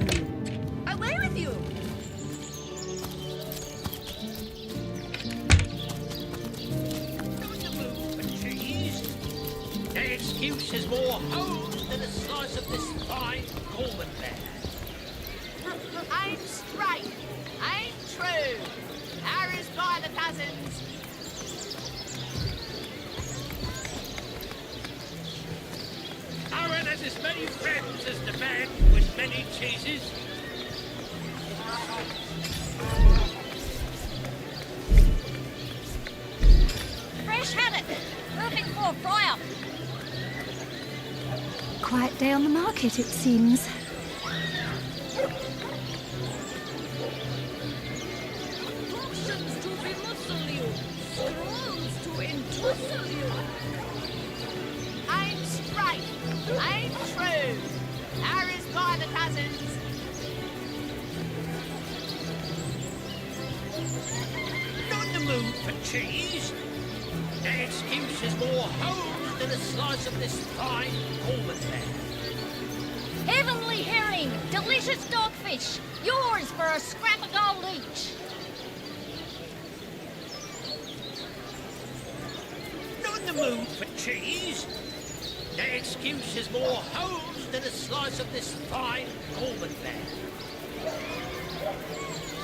Away with you!
On the move for cheese. The excuse is more holes than a slice of this fine Coleman there.
I'm straight. I'm true. Harry's by the dozens.
Aaron has as many friends as the man with many cheeses.
Fresh haddock. Perfect for a fry-up.
Quiet day on the market, it seems.
Potions to bemuscle you. Scrolls to entussle you.
I'm straight. I'm true. Harry's by the dozens.
Not the mood for cheese. The excuse is more holes than a slice of this fine Coleman there.
Heavenly herring. Delicious dogfish. Yours for a scrap of gold each.
Not the mood for cheese. The excuse is more holes than a slice of this fine Coleman there.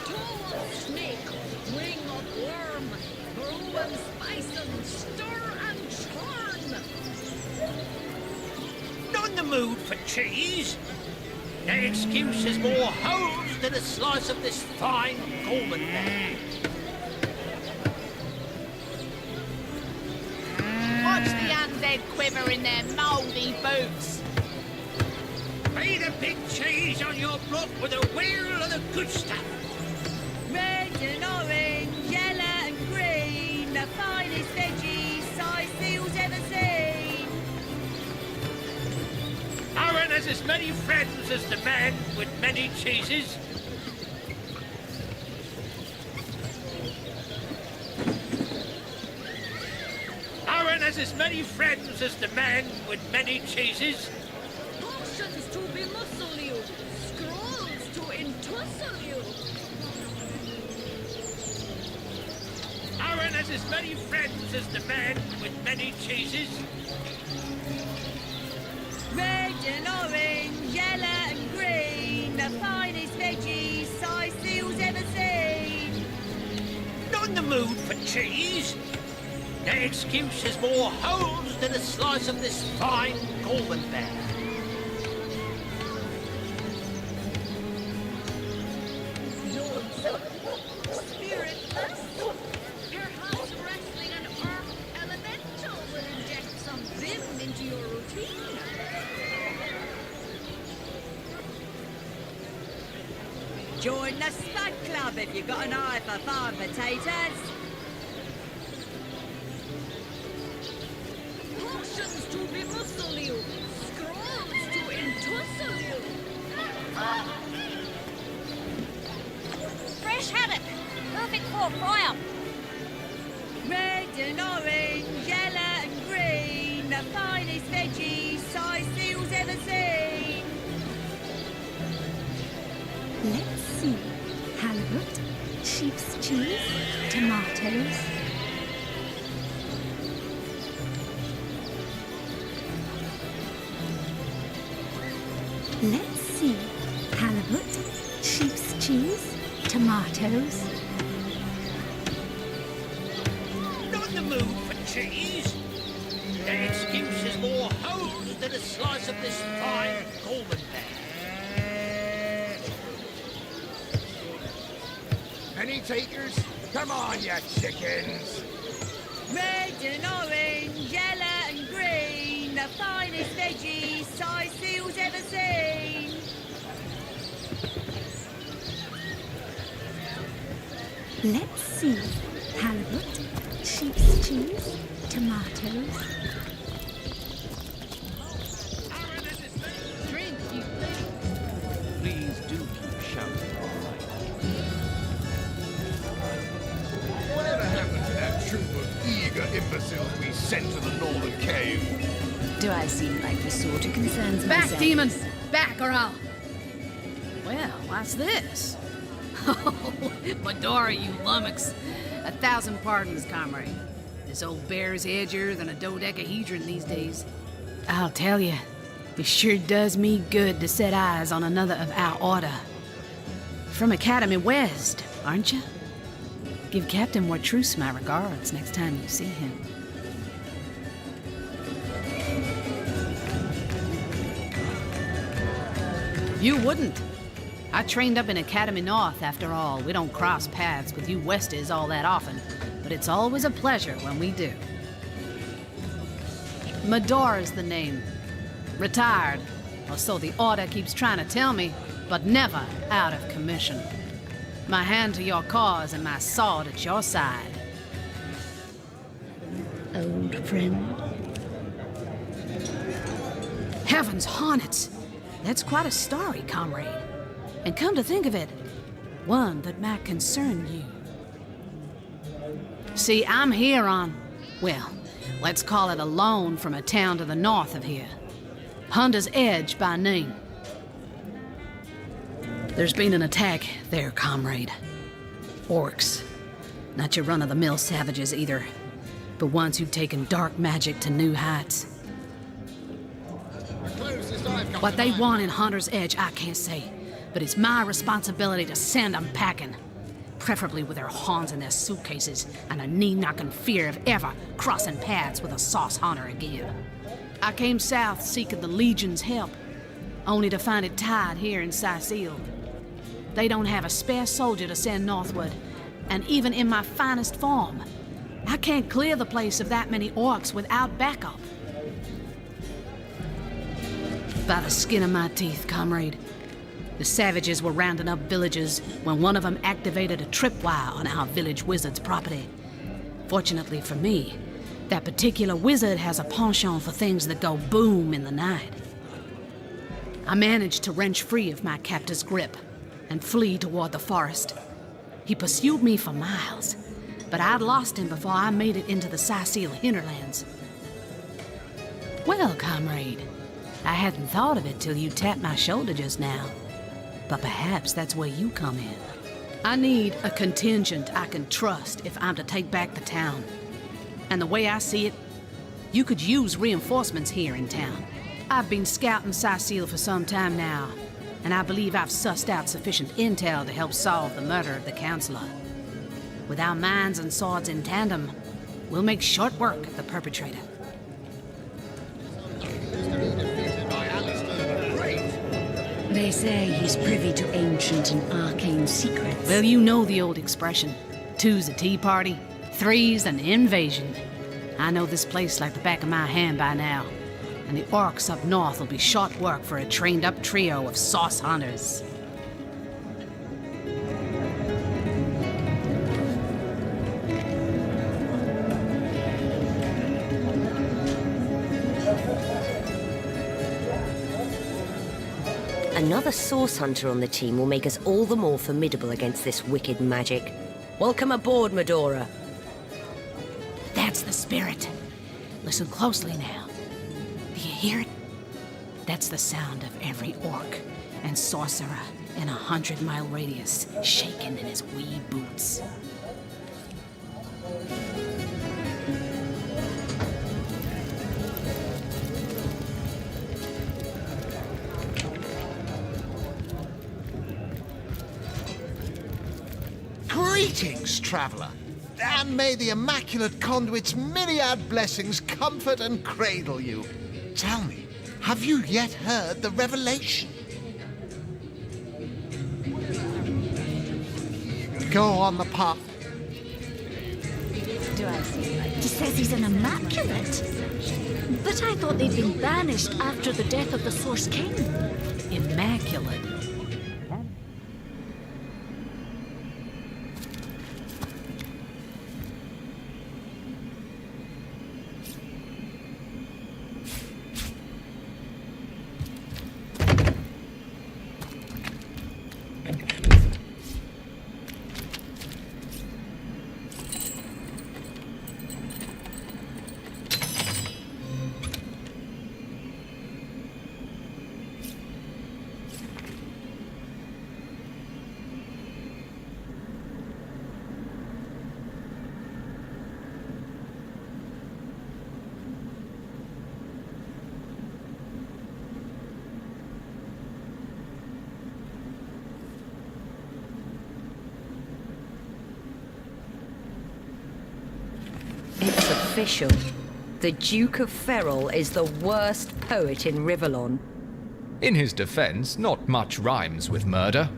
Tall snake. Wing of worm. Brew and spice and stir and churn.
Not in the mood for cheese. The excuse is more holes than a slice of this fine Coleman there.
Watch the undead quiver in their mouldy boots.
Feed a big cheese on your block with a wheel of the good stuff.
Red and orange, yellow and green. The finest veggies Sicile's ever seen.
Aaron has as many friends as the man with many cheeses. Aaron has as many friends as the man with many cheeses.
Potions to bemuscle you. Scrolls to entussle you.
Aaron has as many friends as the man with many cheeses.
Red and orange, yellow and green. The finest veggies Sicile's ever seen.
Not in the mood for cheese. The excuse is more holes than a slice of this fine Coleman there.
Join the Spud Club if you've got an eye for farm potatoes.
Potions to bemuscle you, scrolls to entussle you.
Fresh haddock. Perfect for a fry-up.
Red and orange, yellow and green, the finest veggies size seals ever seen.
Let's see. Halibut, sheep's cheese, tomatoes. Let's see. Halibut, sheep's cheese, tomatoes.
Not in the mood for cheese. That excuse is more holes than a slice of this fine Gorman bag.
Any takers? Come on, you chickens!
Red and orange, yellow and green, the finest veggies size seals ever seen.
Let's see. Halibut, sheep's cheese, tomatoes.
Drink, you thing. Please do keep shouting.
Whatever happened to that troop of eager imbeciles we sent to the northern cave?
Do I seem like the sort who concerns
Back,
myself?
demon! Back, or I'll... Well, what's this? Oh, Medora, you lummox. 1,000 pardons, comrade. This old bear's edgier than a dodecahedron these days. I'll tell you, it sure does me good to set eyes on another of our order. From Academy West, aren't you? Give Captain Wartruce my regards next time you see him. You wouldn't. I trained up in Academy North, after all. We don't cross paths with you Westies all that often, but it's always a pleasure when we do. Medora's the name. Retired, or so the Order keeps trying to tell me, but never out of commission. My hand to your cause and my sword at your side.
Old friend.
Heavens hornets! That's quite a story, comrade. And come to think of it, one that might concern you. See, I'm here on, well, let's call it a loan from a town to the north of here. Hunter's Edge by name. There's been an attack there, comrade. Orcs. Not your run-of-the-mill savages either, but ones who've taken dark magic to new heights. What they want in Hunter's Edge, I can't say. But it's my responsibility to send them packing. Preferably with their horns in their suitcases and a knee-knocking fear of ever crossing paths with a sauce hunter again. I came south seeking the Legion's help, only to find it tied here in Sicil. They don't have a spare soldier to send northward, and even in my finest form, I can't clear the place of that many orcs without backup. By the skin of my teeth, comrade. The savages were rounding up villagers when one of them activated a tripwire on our village wizard's property. Fortunately for me, that particular wizard has a penchant for things that go boom in the night. I managed to wrench free of my captor's grip and flee toward the forest. He pursued me for miles, but I'd lost him before I made it into the Sicil hinterlands. Well, comrade, I hadn't thought of it till you tapped my shoulder just now. But perhaps that's where you come in. I need a contingent I can trust if I'm to take back the town. And the way I see it, you could use reinforcements here in town. I've been scouting Sicil for some time now, and I believe I've sussed out sufficient intel to help solve the murder of the Counselor. With our minds and swords in tandem, we'll make short work of the perpetrator.
They say he's privy to ancient and arcane secrets.
Well, you know the old expression. 2's a tea party, 3's an invasion. I know this place like the back of my hand by now, and the orcs up north will be short work for a trained-up trio of sauce hunters.
Another source hunter on the team will make us all the more formidable against this wicked magic. Welcome aboard, Medora.
That's the spirit. Listen closely now. Do you hear it? That's the sound of every orc and sorcerer in a 100-mile radius shaking in his wee boots.
Greetings, traveller, and may the Immaculate Conduit's myriad blessings comfort and cradle you. Tell me, have you yet heard the revelation? Go on the path.
Do I see? He says he's an immaculate. But I thought they'd been banished after the death of the Source King.
Immaculate.
It's official. The Duke of Ferrol is the worst poet in Rivellon.
In his defense, not much rhymes with murder.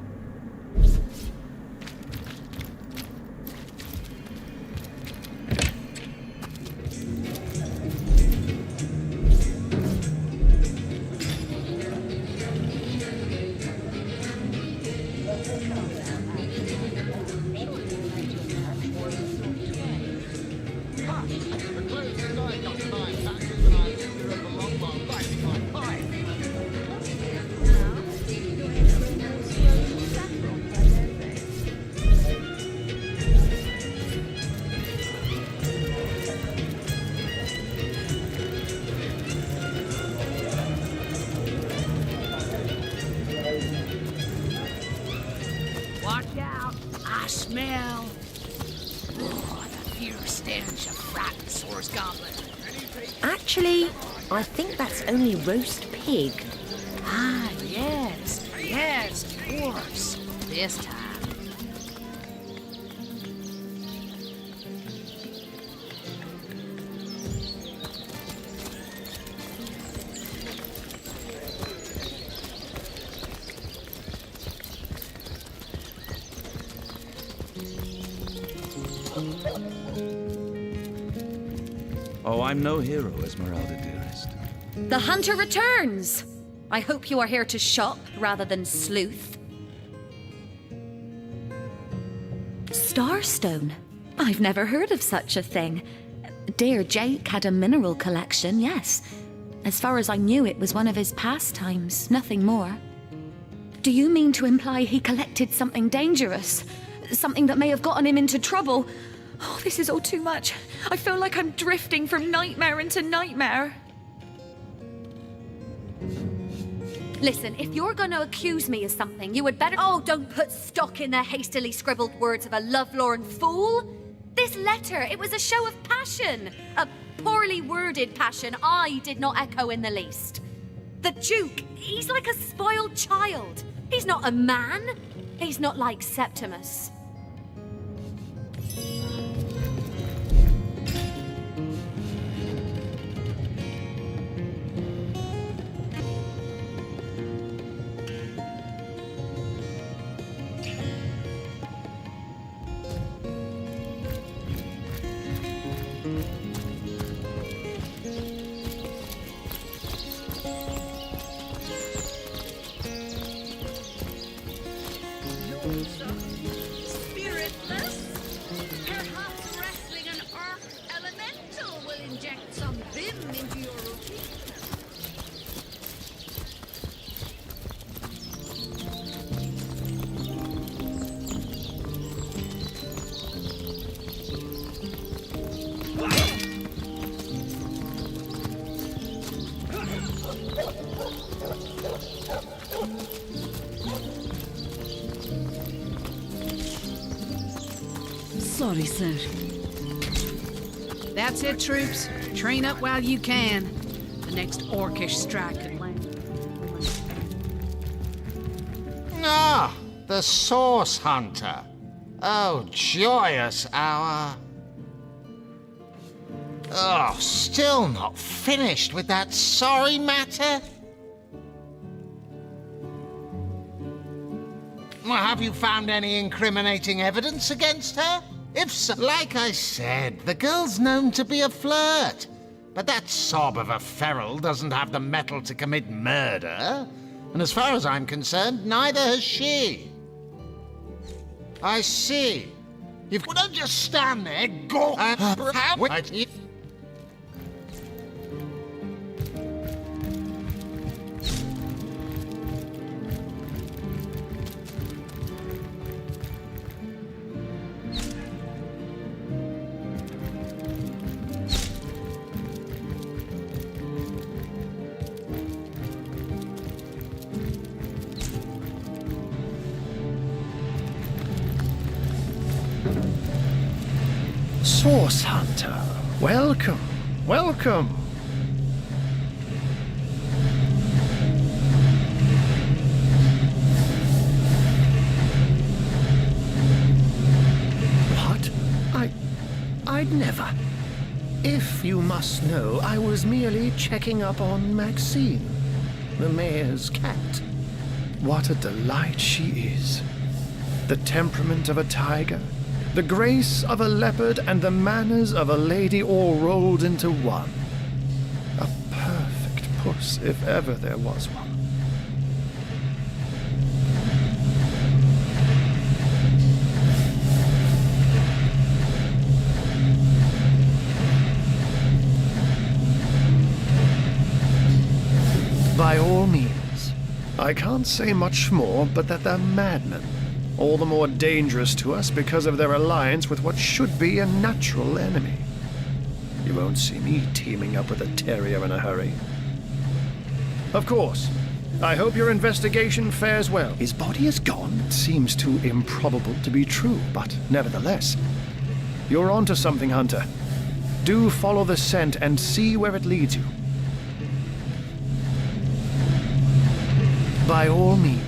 Watch out! I smell. Oh, the fierce stench of frightened Source Goblin.
Actually, I think that's only roast pig.
Ah, yes, of course. This time.
Oh, I'm no hero, Esmeralda dearest.
The hunter returns! I hope you are here to shop rather than sleuth. Starstone? I've never heard of such a thing. Dear Jake had a mineral collection, yes. As far as I knew, it was one of his pastimes, nothing more. Do you mean to imply he collected something dangerous? Something that may have gotten him into trouble? Oh, this is all too much. I feel like I'm drifting from nightmare into nightmare. Listen, if you're going to accuse me of something, you would better— Oh, don't put stock in the hastily scribbled words of a lovelorn fool. This letter, it was a show of passion. A poorly worded passion I did not echo in the least. The Duke, he's like a spoiled child. He's not a man. He's not like Septimus.
Sorry, sir. That's it, troops. Train up while you can. The next orcish strike could land.
Ah, the Source Hunter. Oh, joyous hour. Oh, still not finished with that sorry matter? Well, have you found any incriminating evidence against her? If so, like I said, the girl's known to be a flirt. But that sob of a feral doesn't have the mettle to commit murder. And as far as I'm concerned, neither has she. I see. Well, don't just stand there, go.
Source Hunter, welcome, welcome. What? I'd never. If you must know, I was merely checking up on Maxine, the mayor's cat. What a delight she is. The temperament of a tiger, the grace of a leopard, and the manners of a lady all rolled into one. A perfect puss, if ever there was one. By all means. I can't say much more, but that they're madmen. All the more dangerous to us because of their alliance with what should be a natural enemy. You won't see me teaming up with a terrier in a hurry. Of course, I hope your investigation fares well. His body is gone. It seems too improbable to be true, but nevertheless, you're onto something, Hunter. Do follow the scent and see where it leads you. By all means.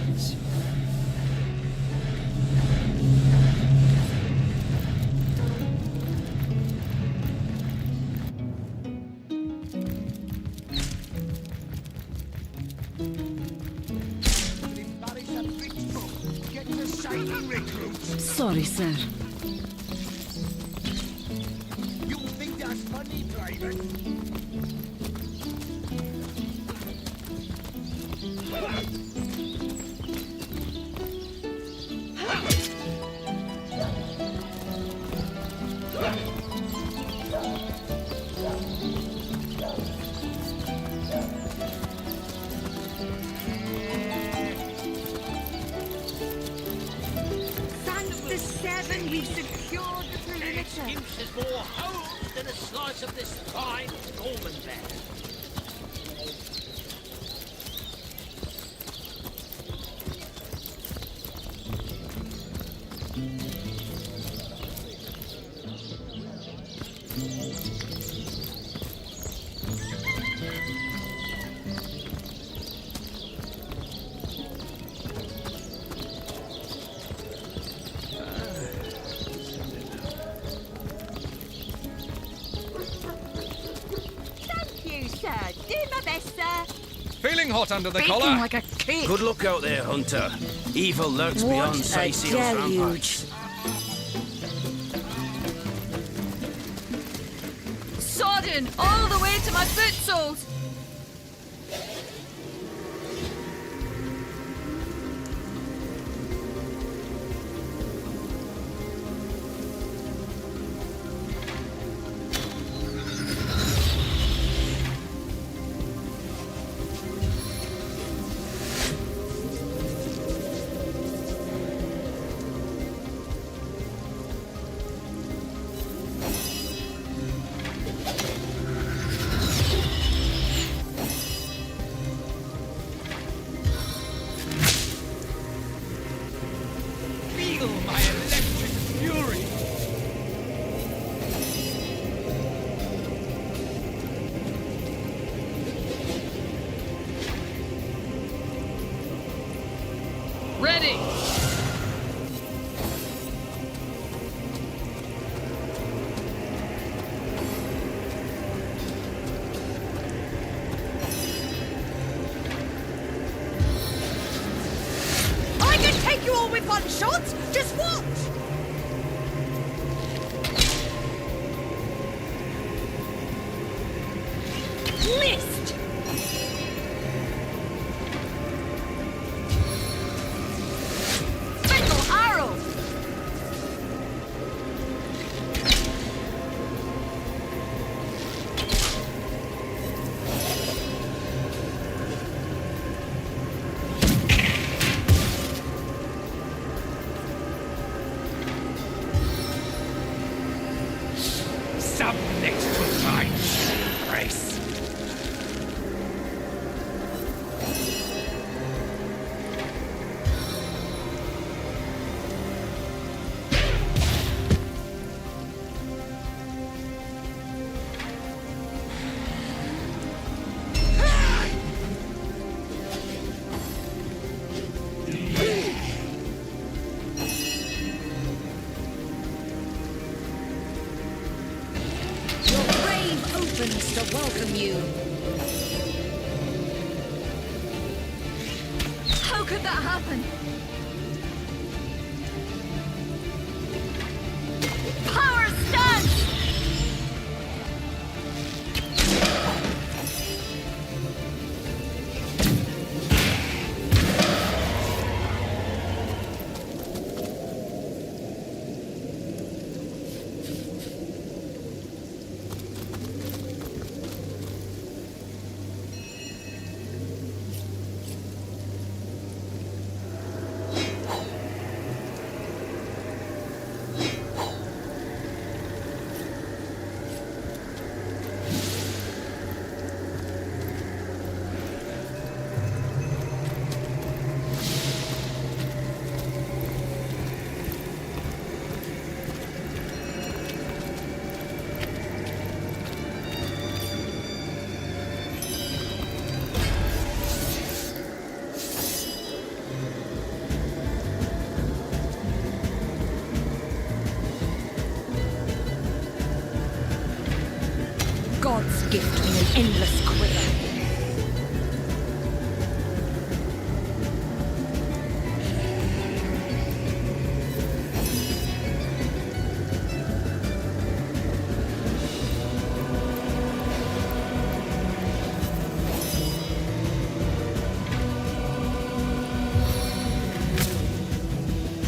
Sorry, sir.
You think that's funny, Private?
We've secured the perimeter.
Gives us more holes than a slice of this fine golden bear.
Feeling hot under the
Baking
collar?
like a kid.
Good luck out there, Hunter. Evil lurks beyond Saiseal's ramparts.
Sodden all the way to my foot soles.
Ready!
I can take you all with one shot! Just watch! Missed! Fatal arrow!
Subject to my grace.
Your grave opens to welcome you.
How could that happen? Power stance!
God's gift me an endless quiver.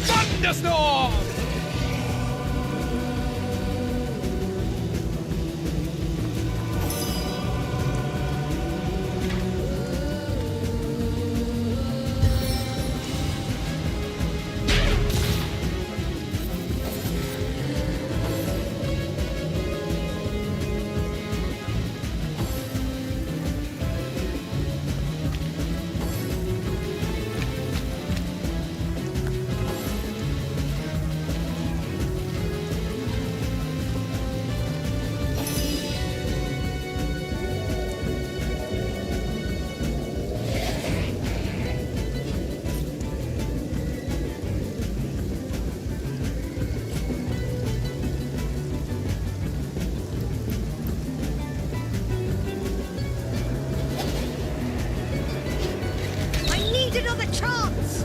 Thunderstorm!
I need another chance!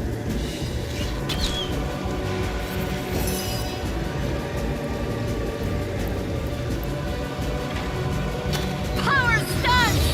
Power stance!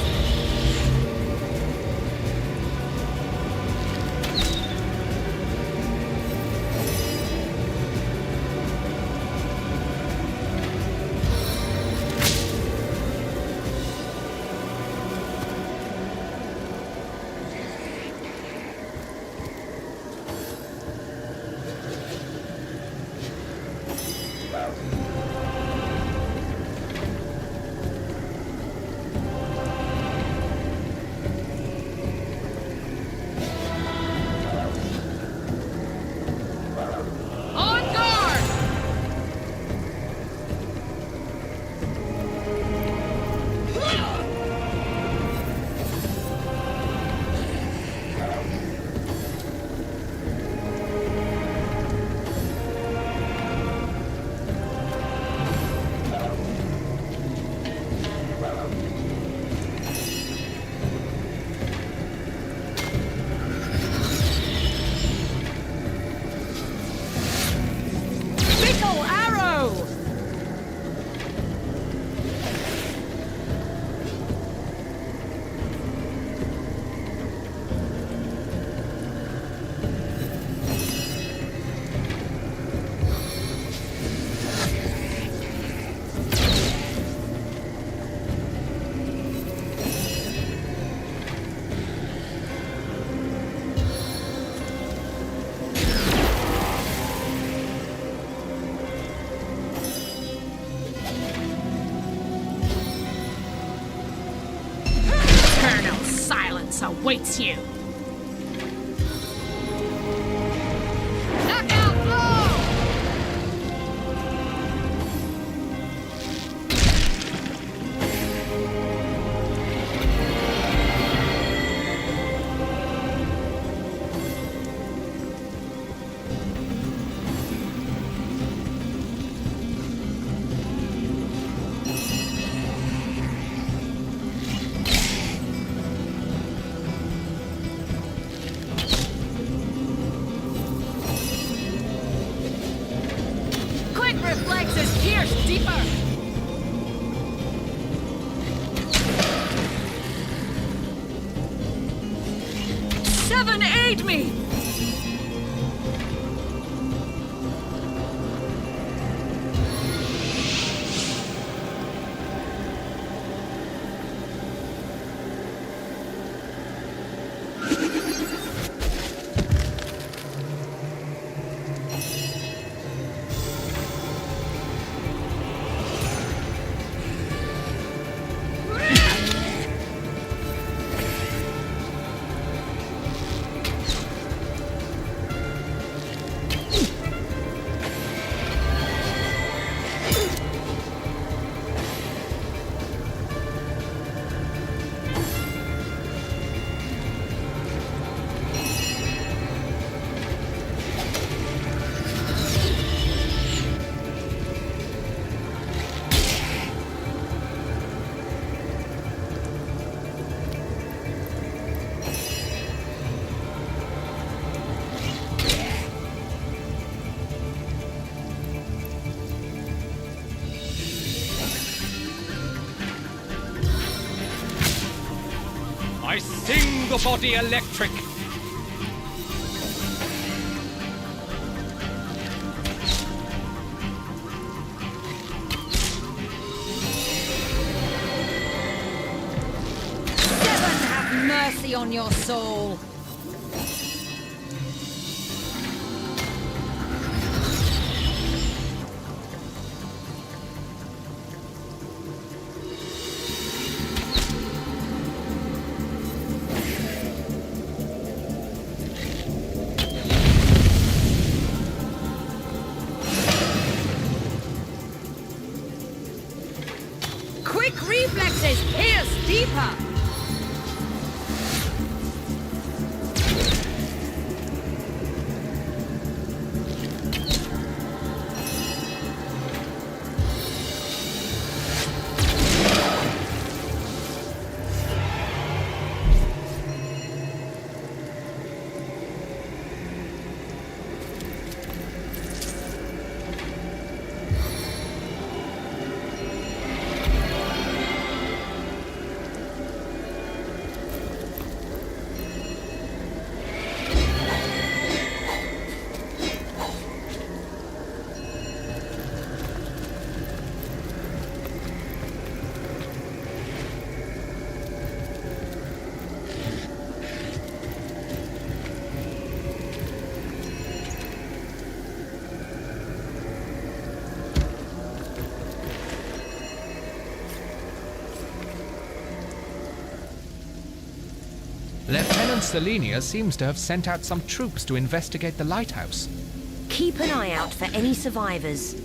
awaits you.
Knockout blow! Quick reflexes pierce deeper! Seven, aid me!
I sing the body electric.
Seven, have mercy on your soul! Quick reflexes pierce deeper!
Lieutenant Selenia seems to have sent out some troops to investigate the lighthouse.
Keep an eye out for any survivors.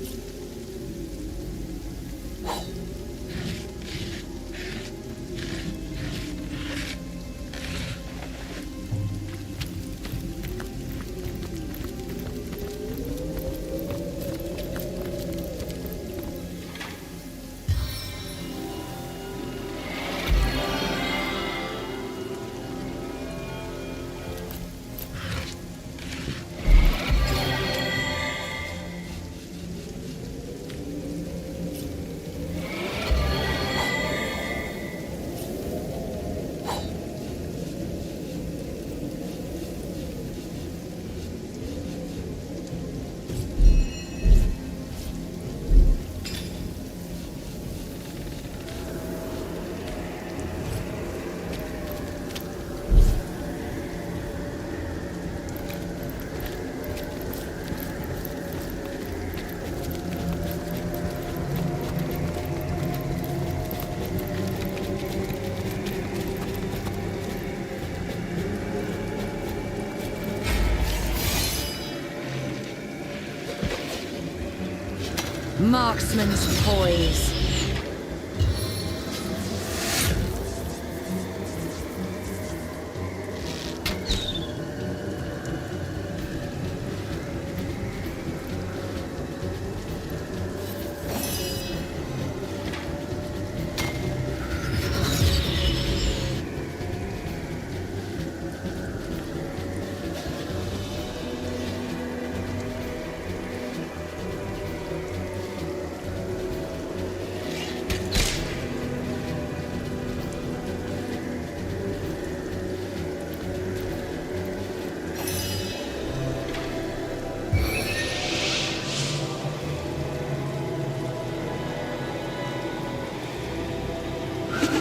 Marksman's poise.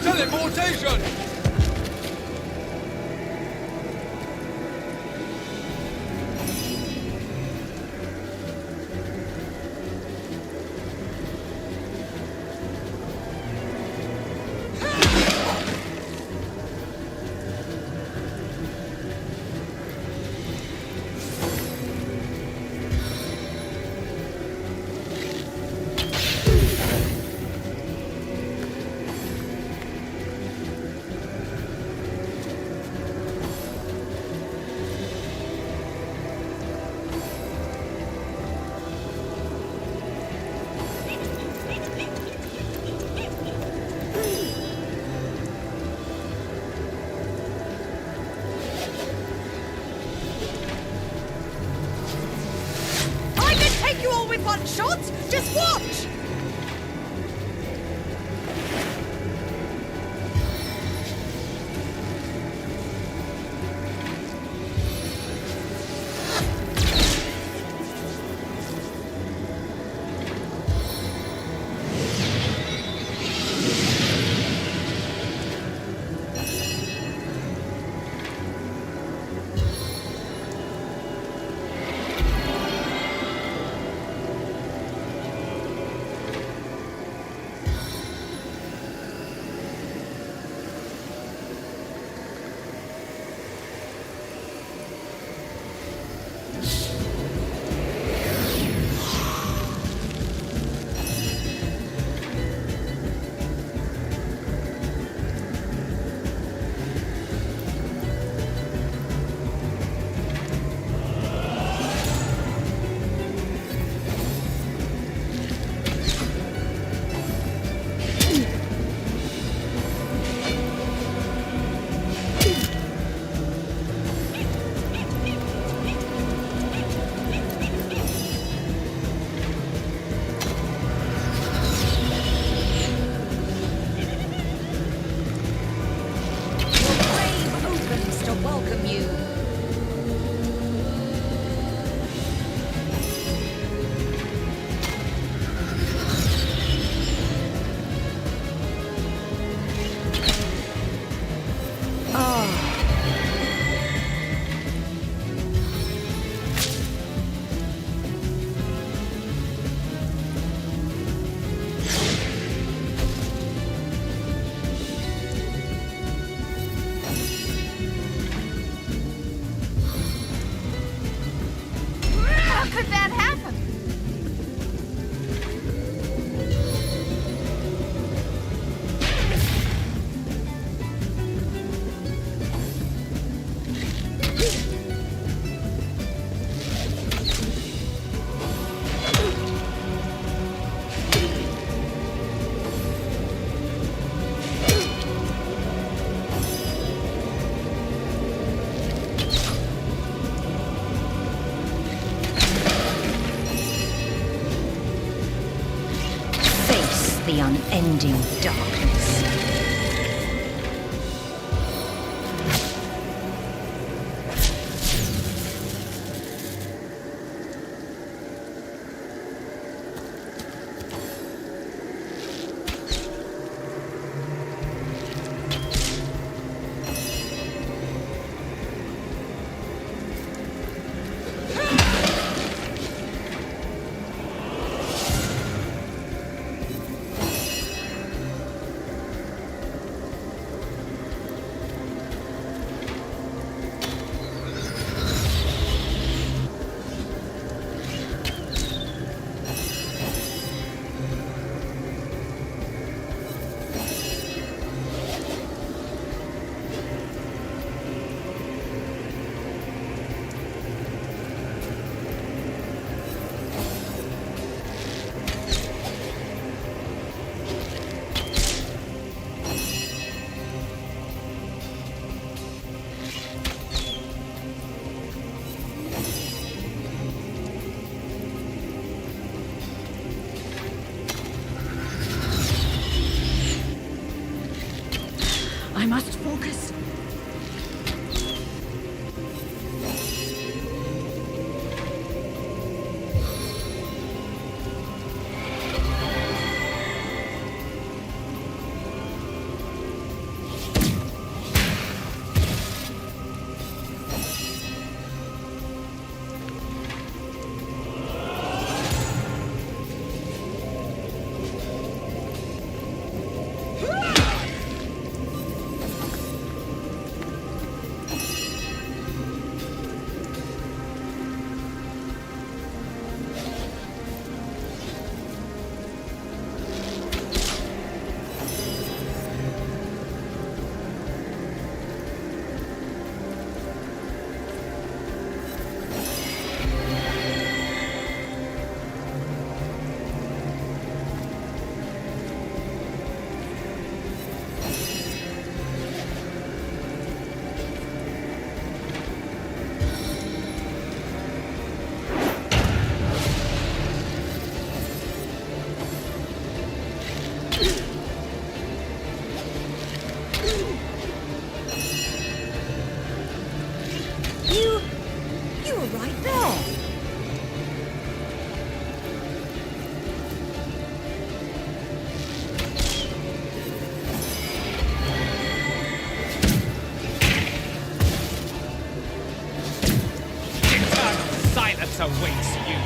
Teleportation!
One shot? Just watch!
The unending darkness.
Justice awaits you.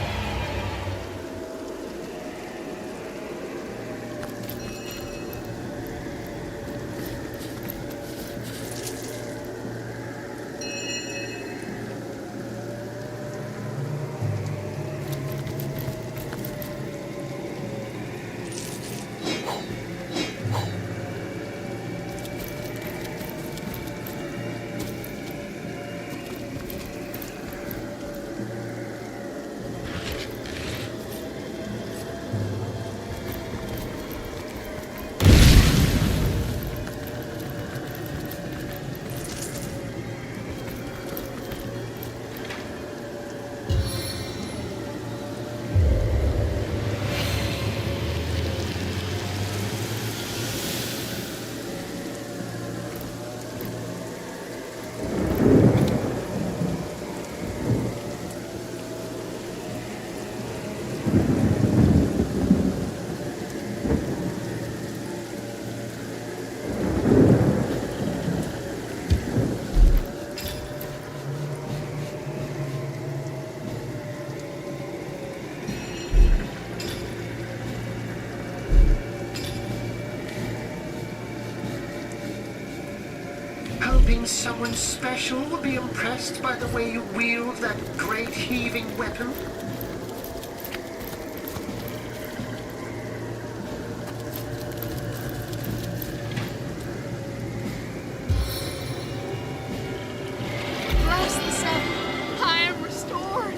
Hoping someone special would be impressed by the way you wield that great heaving weapon?
Bless the seven. I am restored.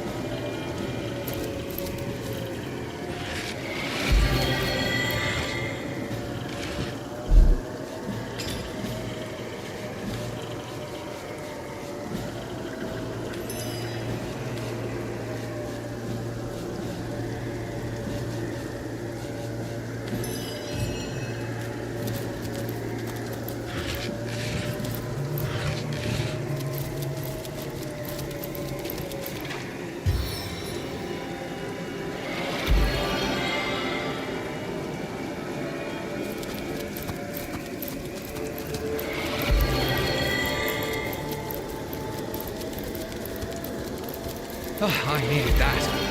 Oh, I needed that.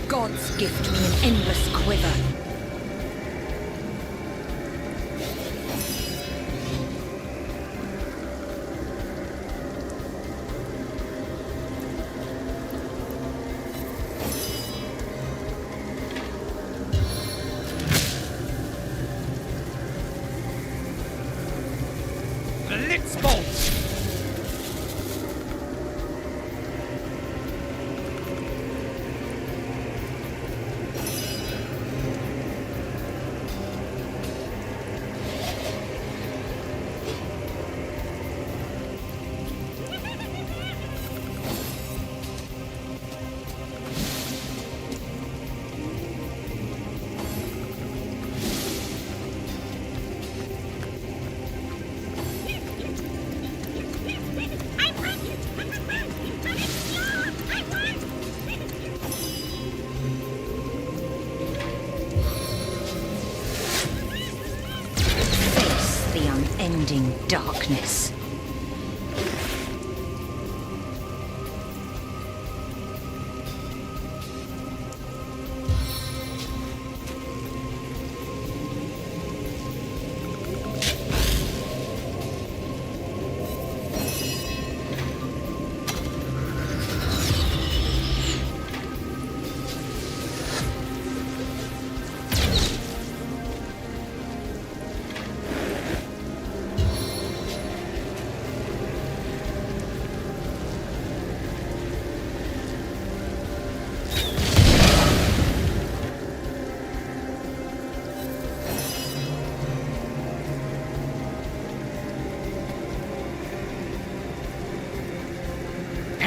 Gods gift me an endless quiver.
Blitzbolt!
Ending darkness.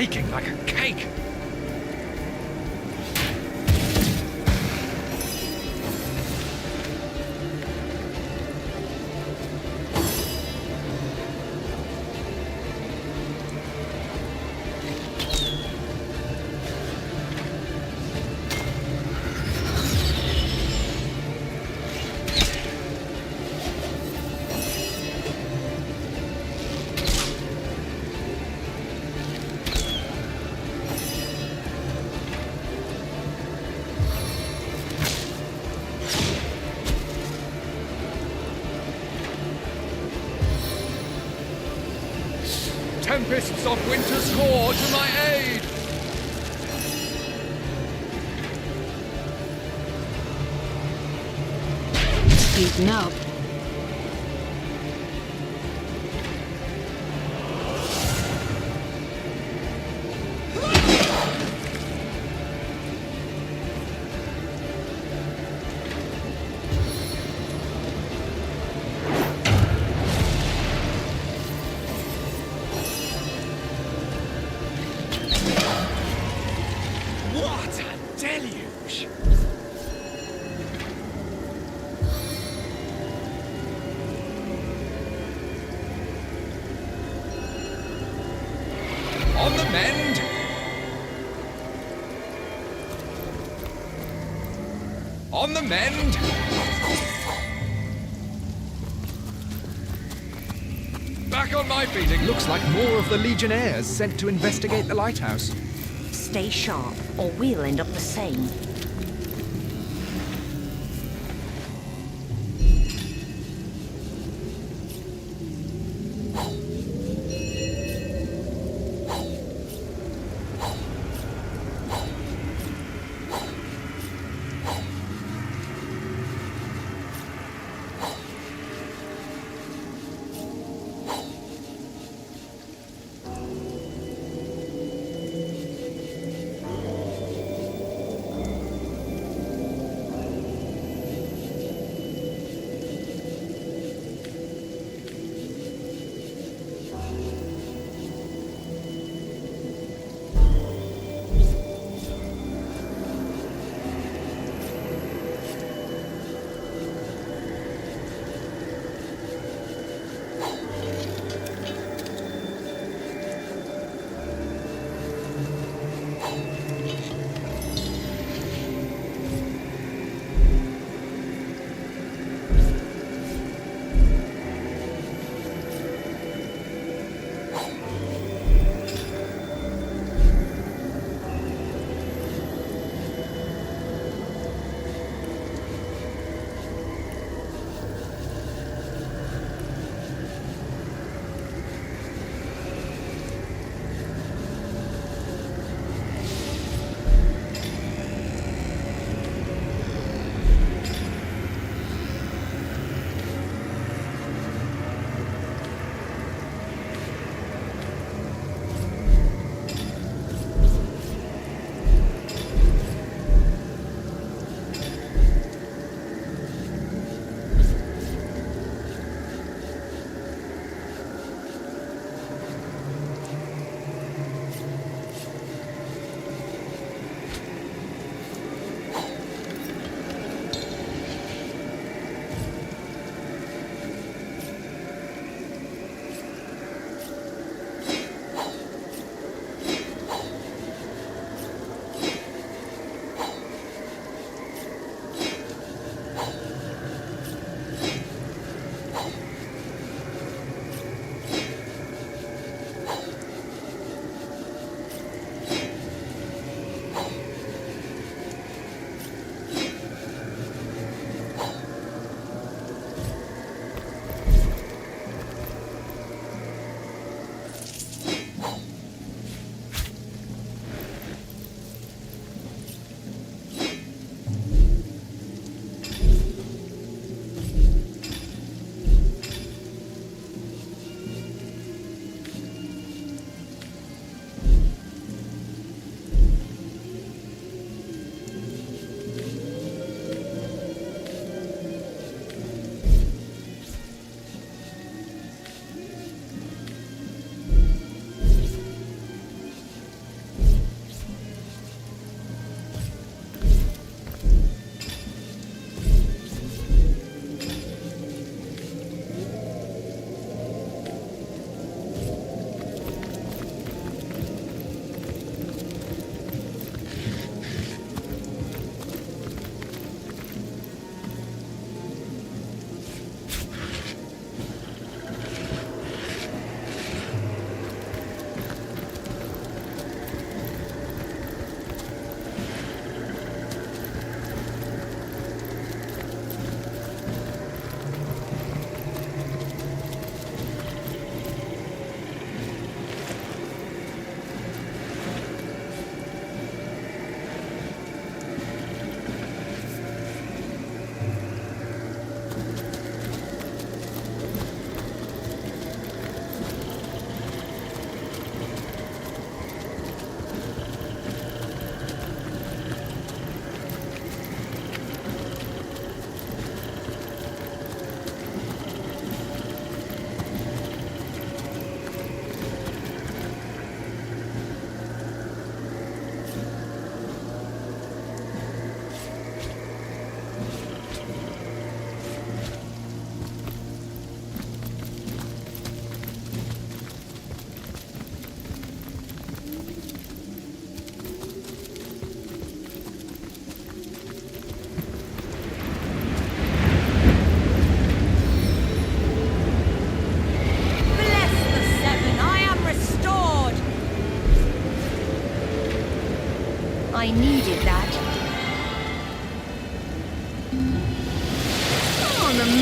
baking like a cake. Tempests of winter's core to my aid!
Speaking up.
What a deluge! On the mend! On the mend! Back on my feet. It looks like more of the Legionnaires sent to investigate the lighthouse.
Stay sharp, or we'll end up the same.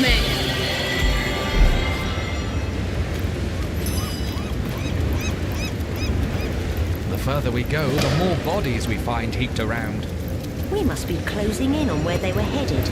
man.
The further we go, the more bodies we find heaped around.
We must be closing in on where they were headed.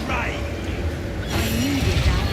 raid.
I needed that.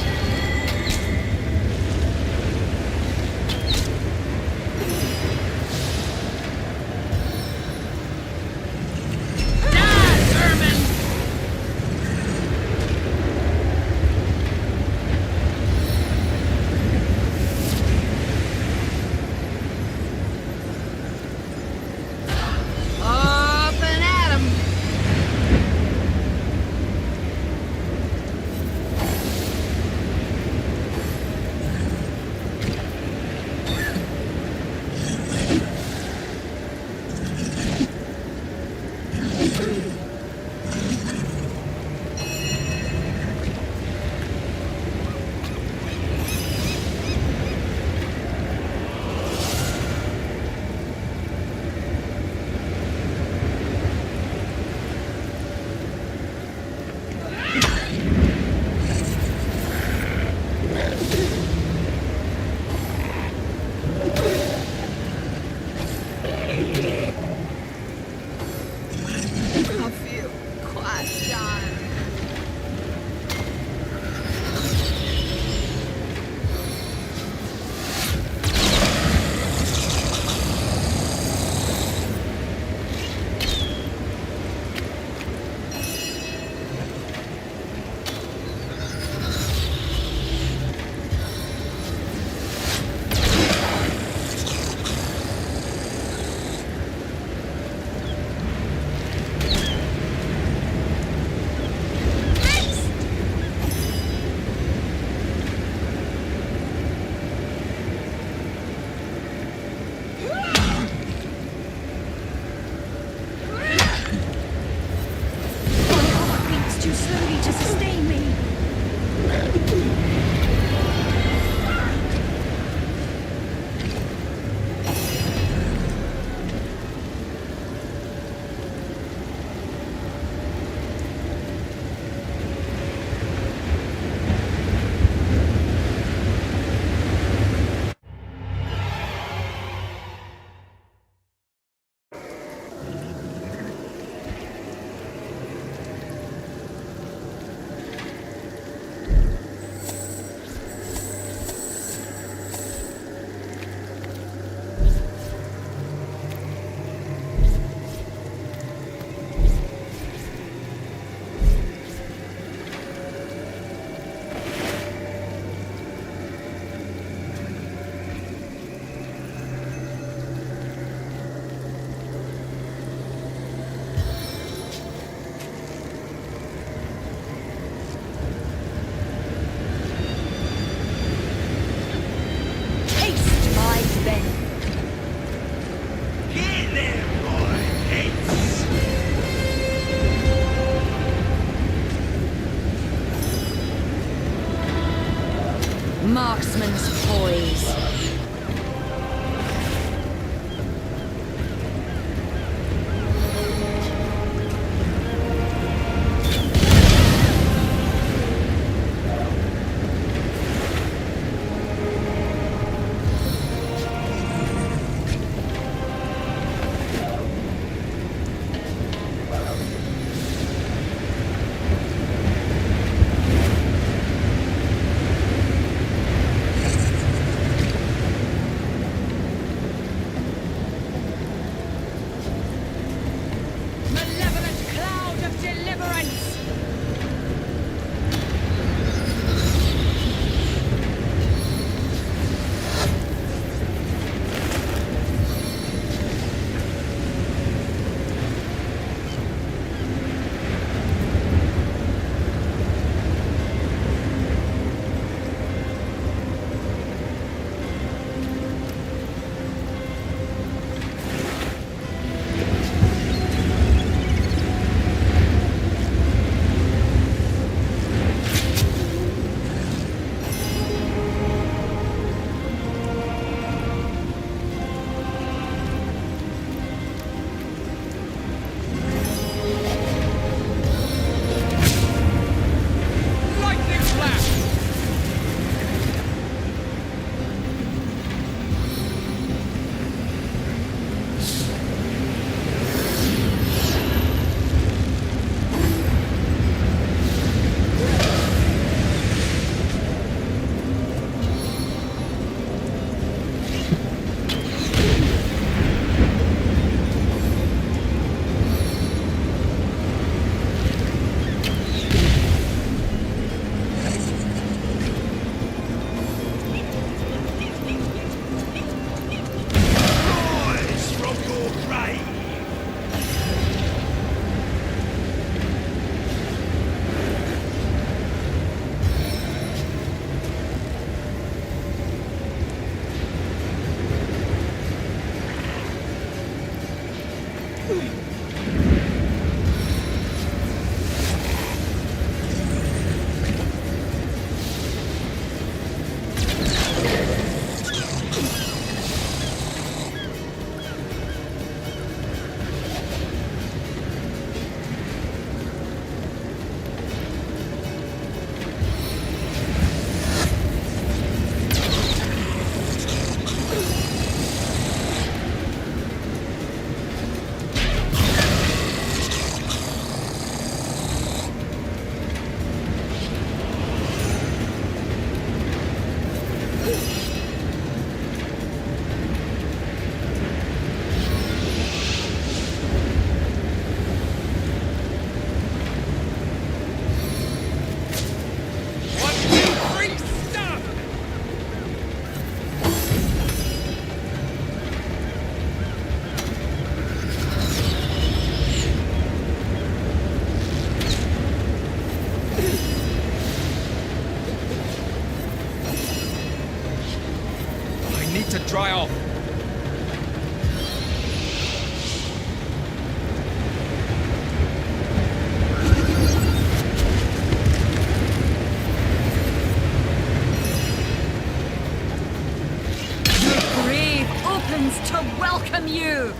Marksman's poise.
I need to dry off.
The grave opens to welcome you.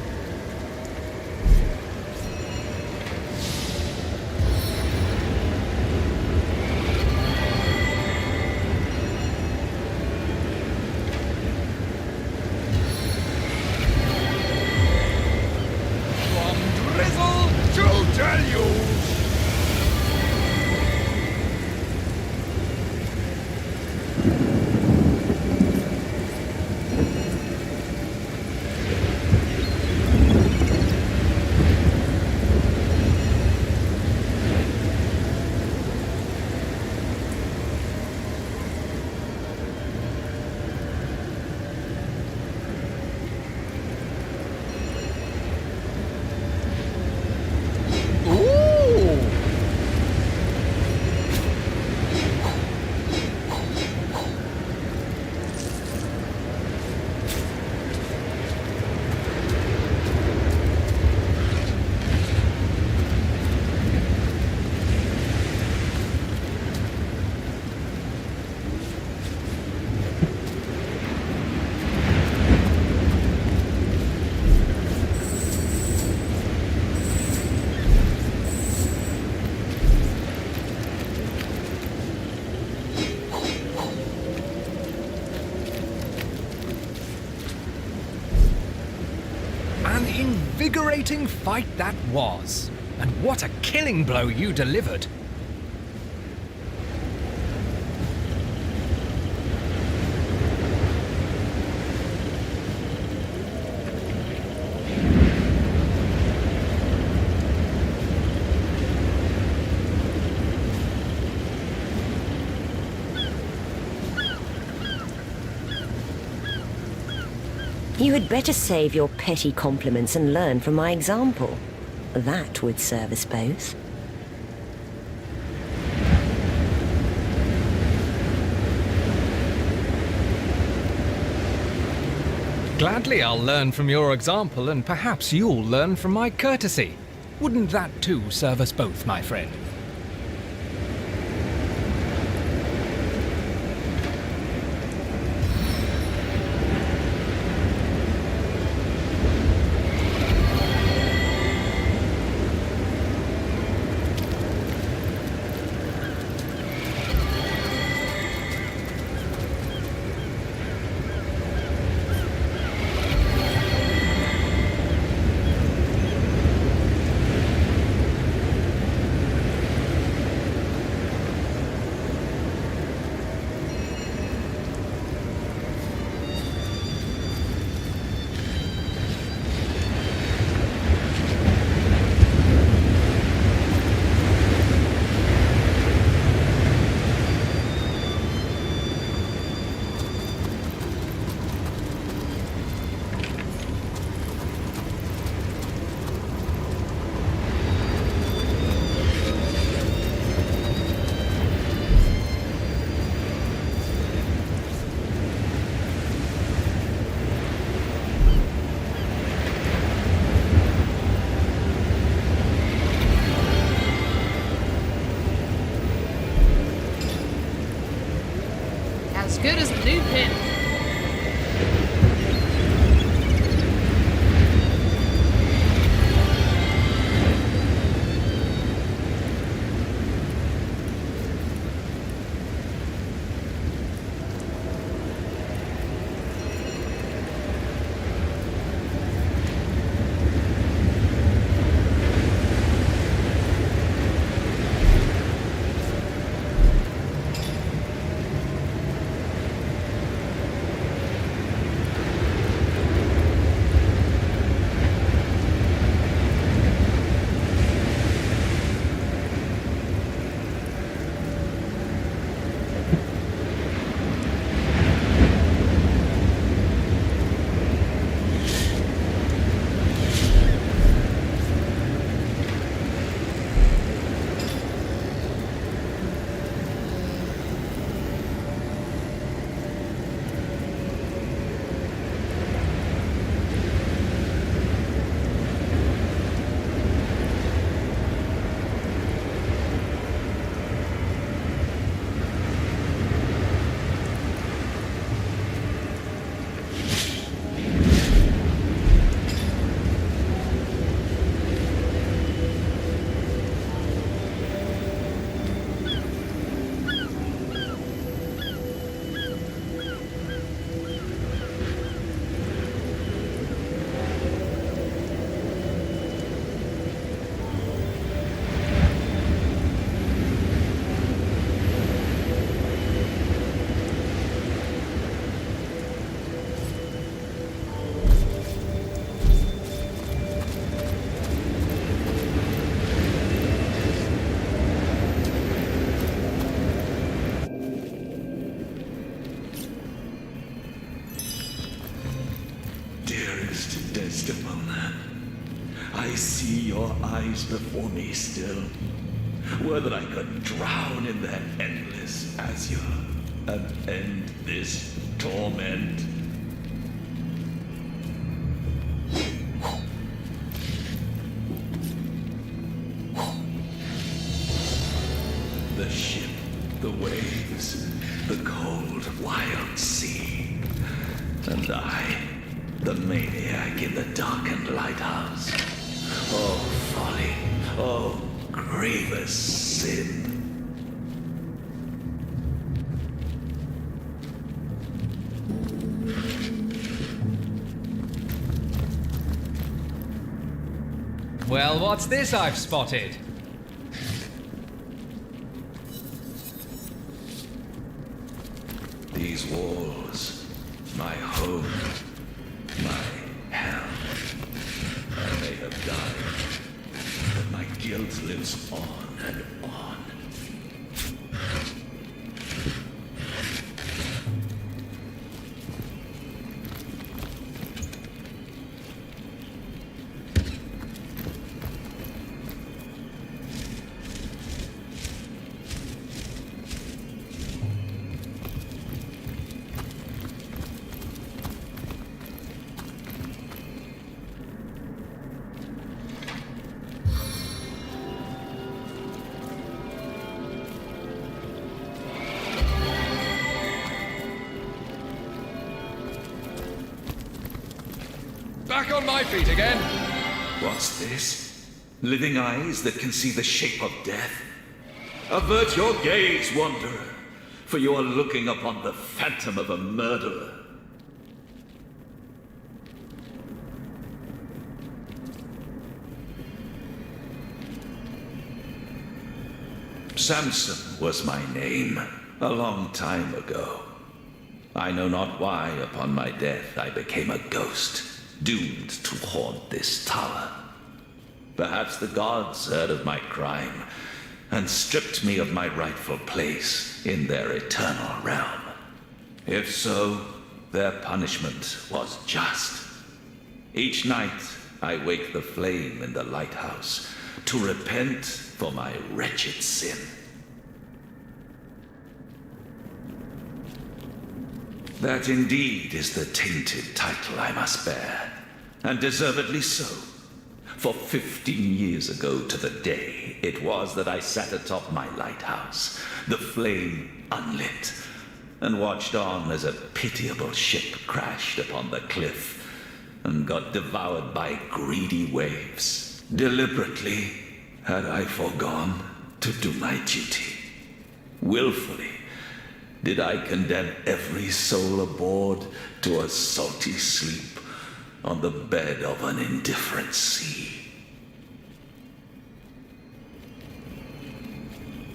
An invigorating fight that was. And what a killing blow you delivered.
You had better save your petty compliments and learn from my example. That would serve us both.
Gladly I'll learn from your example, and perhaps you'll learn from my courtesy. Wouldn't that too serve us both, my friend?
As good as the new pin.
lies before me still. Were that I could drown in their endless azure and end this torment. The ship, the waves, the cold, wild sea, and I, the maniac in the darkened lighthouse. Oh, folly, oh, grievous sin.
Well, what's this I've spotted?
These walls, my home, my hell. I may have died, but my guilt lives on and on.
Back on my feet again.
What's this? Living eyes that can see the shape of death? Avert your gaze, wanderer, for you are looking upon the phantom of a murderer. Samson was my name, a long time ago. I know not why upon my death I became a ghost, doomed to haunt this tower. Perhaps the gods heard of my crime and stripped me of my rightful place in their eternal realm. If so, their punishment was just. Each night I wake the flame in the lighthouse to repent for my wretched sin. That indeed is the tainted title I must bear, and deservedly so. For 15 years ago to the day it was that I sat atop my lighthouse, the flame unlit, and watched on as a pitiable ship crashed upon the cliff and got devoured by greedy waves. Deliberately had I foregone to do my duty. Willfully did I condemn every soul aboard to a salty sleep on the bed of an indifferent sea.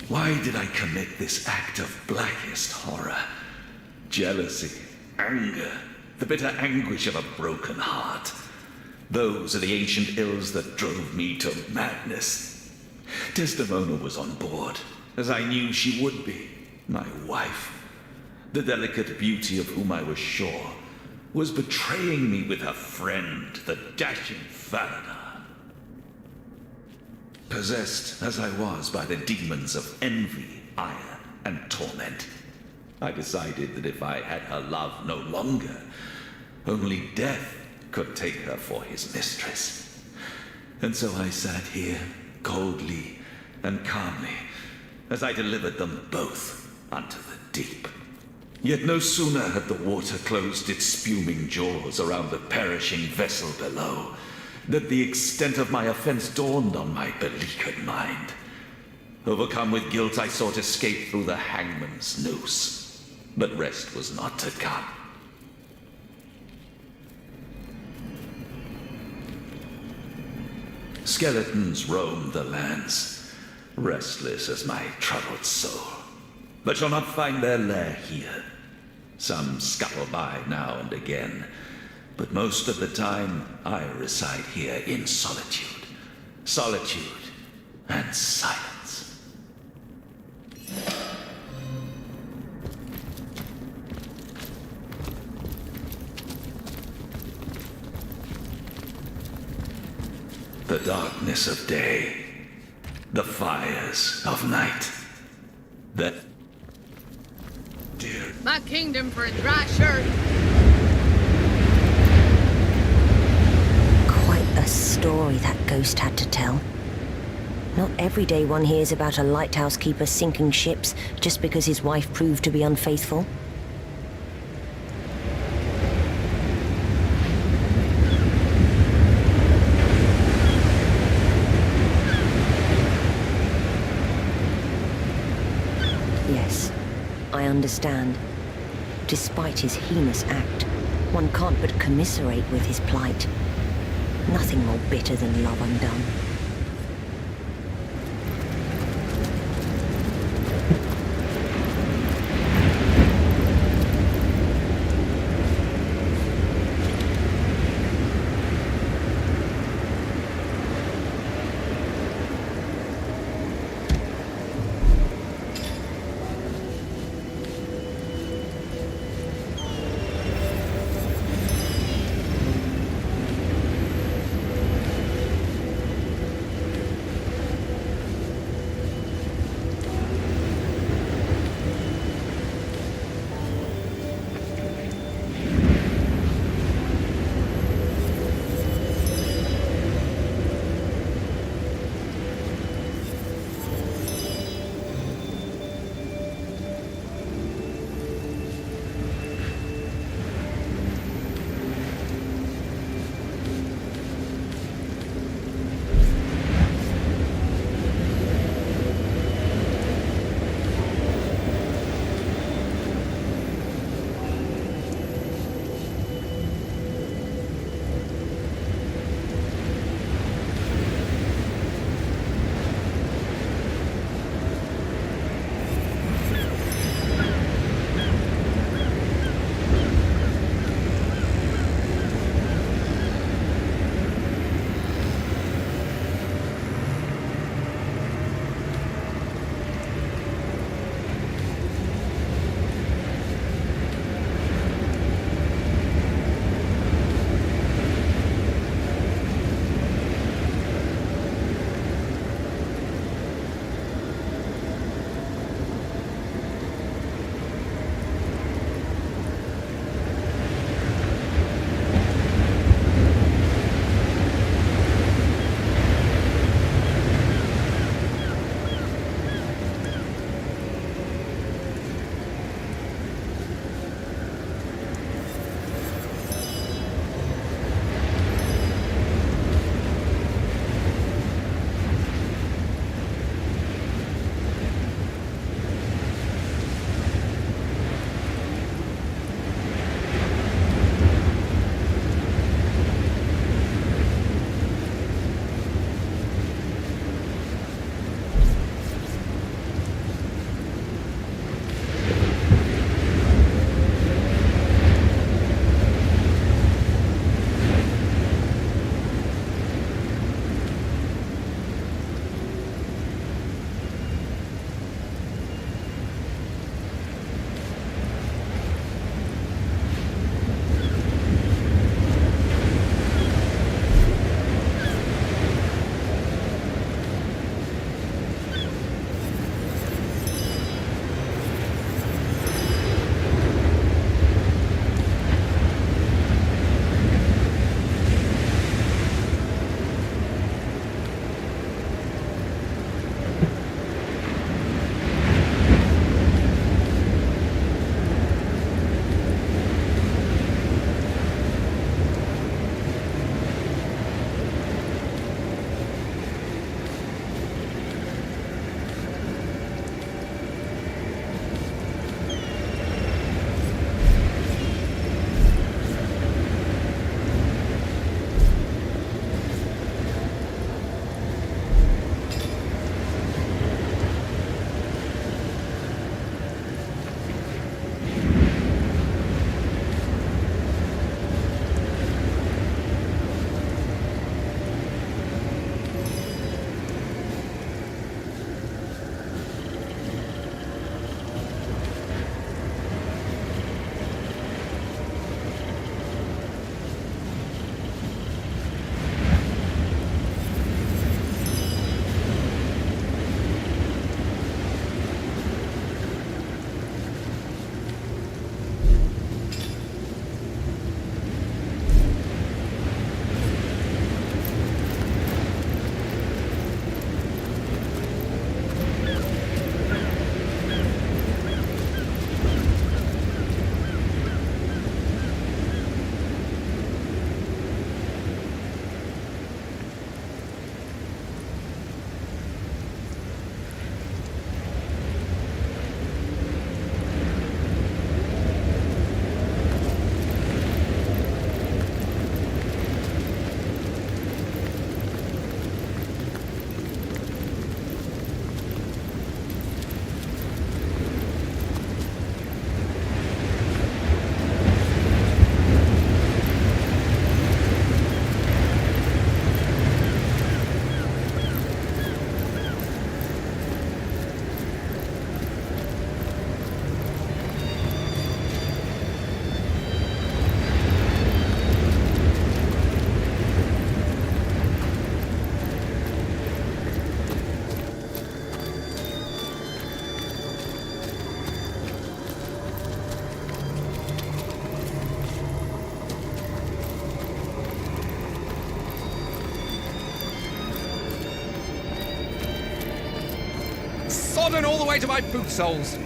Why did I commit this act of blackest horror? Jealousy, anger, the bitter anguish of a broken heart. Those are the ancient ills that drove me to madness. Desdemona was on board, as I knew she would be, my wife. The delicate beauty of whom I was sure was betraying me with her friend, the dashing Faradar. Possessed as I was by the demons of envy, ire, and torment, I decided that if I had her love no longer, only death could take her for his mistress. And so I sat here, coldly and calmly, as I delivered them both unto the deep. Yet no sooner had the water closed its spuming jaws around the perishing vessel below, that the extent of my offense dawned on my beleaguered mind. Overcome with guilt, I sought escape through the hangman's noose, but rest was not to come. Skeletons roam the lands, restless as my troubled soul, but shall not find their lair here. Some scuttle by now and again, but most of the time I reside here in solitude. Solitude and silence. The darkness of day, the fires of night. That dear
My kingdom for a dry shirt.
Quite a story that ghost had to tell. Not every day one hears about a lighthouse keeper sinking ships just because his wife proved to be unfaithful. Yes, I understand. Despite his heinous act, one can't but commiserate with his plight. Nothing more bitter than love undone.
Sodden all the way to my boot soles.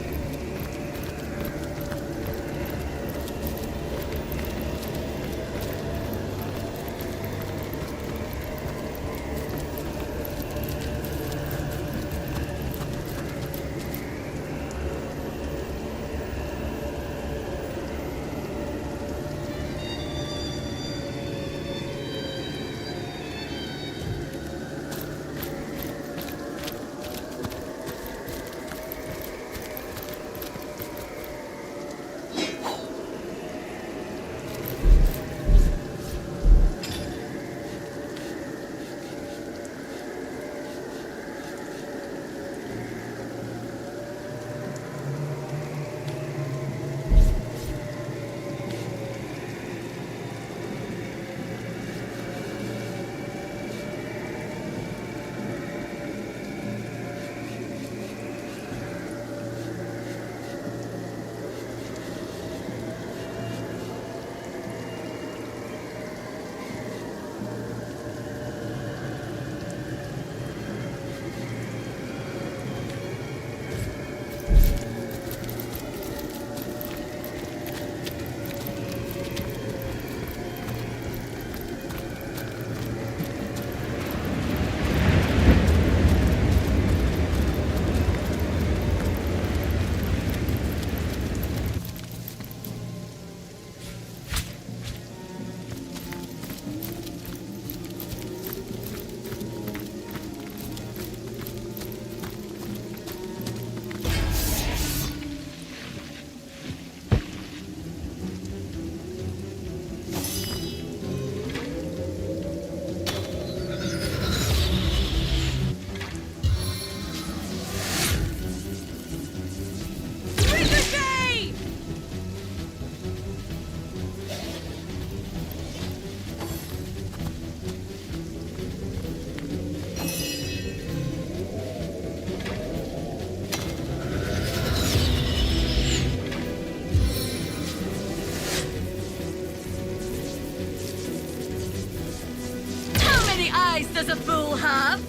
Eyes does a fool have?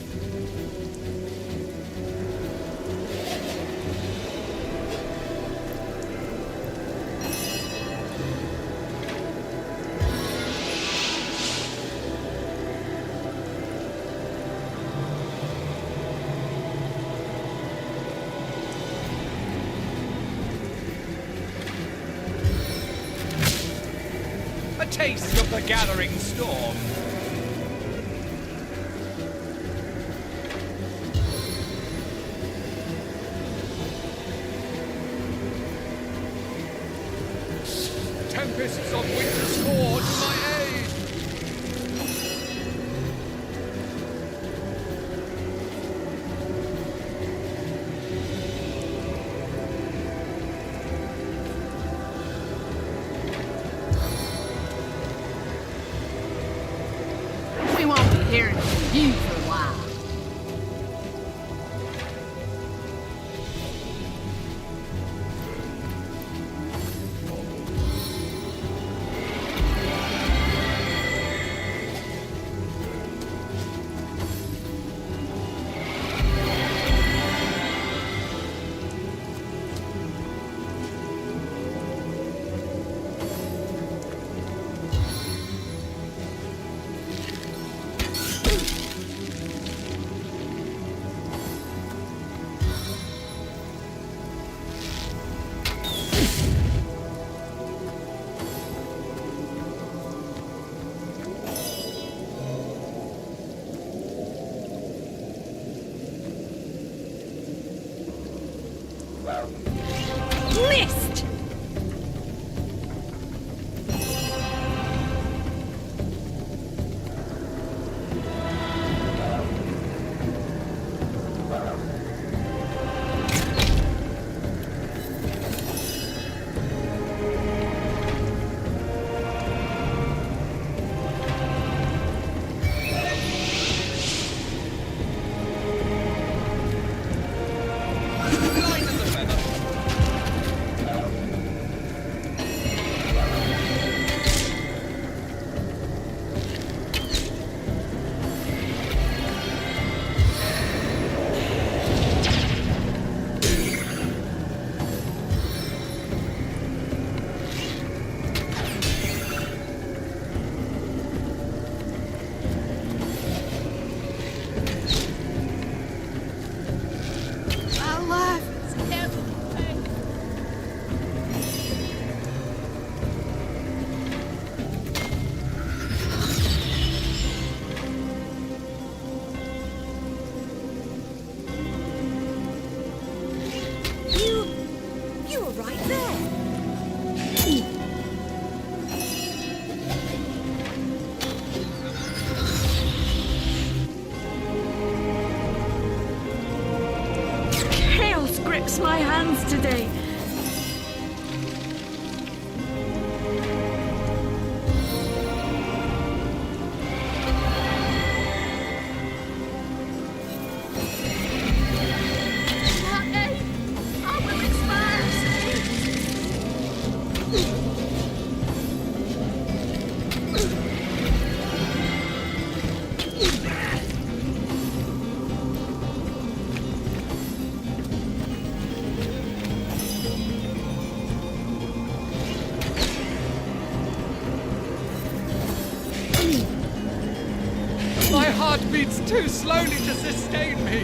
A taste of the gathering storm. Tempests of winter scourge to my aid!
We won't be hearing from you for a while.
Missed!
heart beats too slowly to sustain me.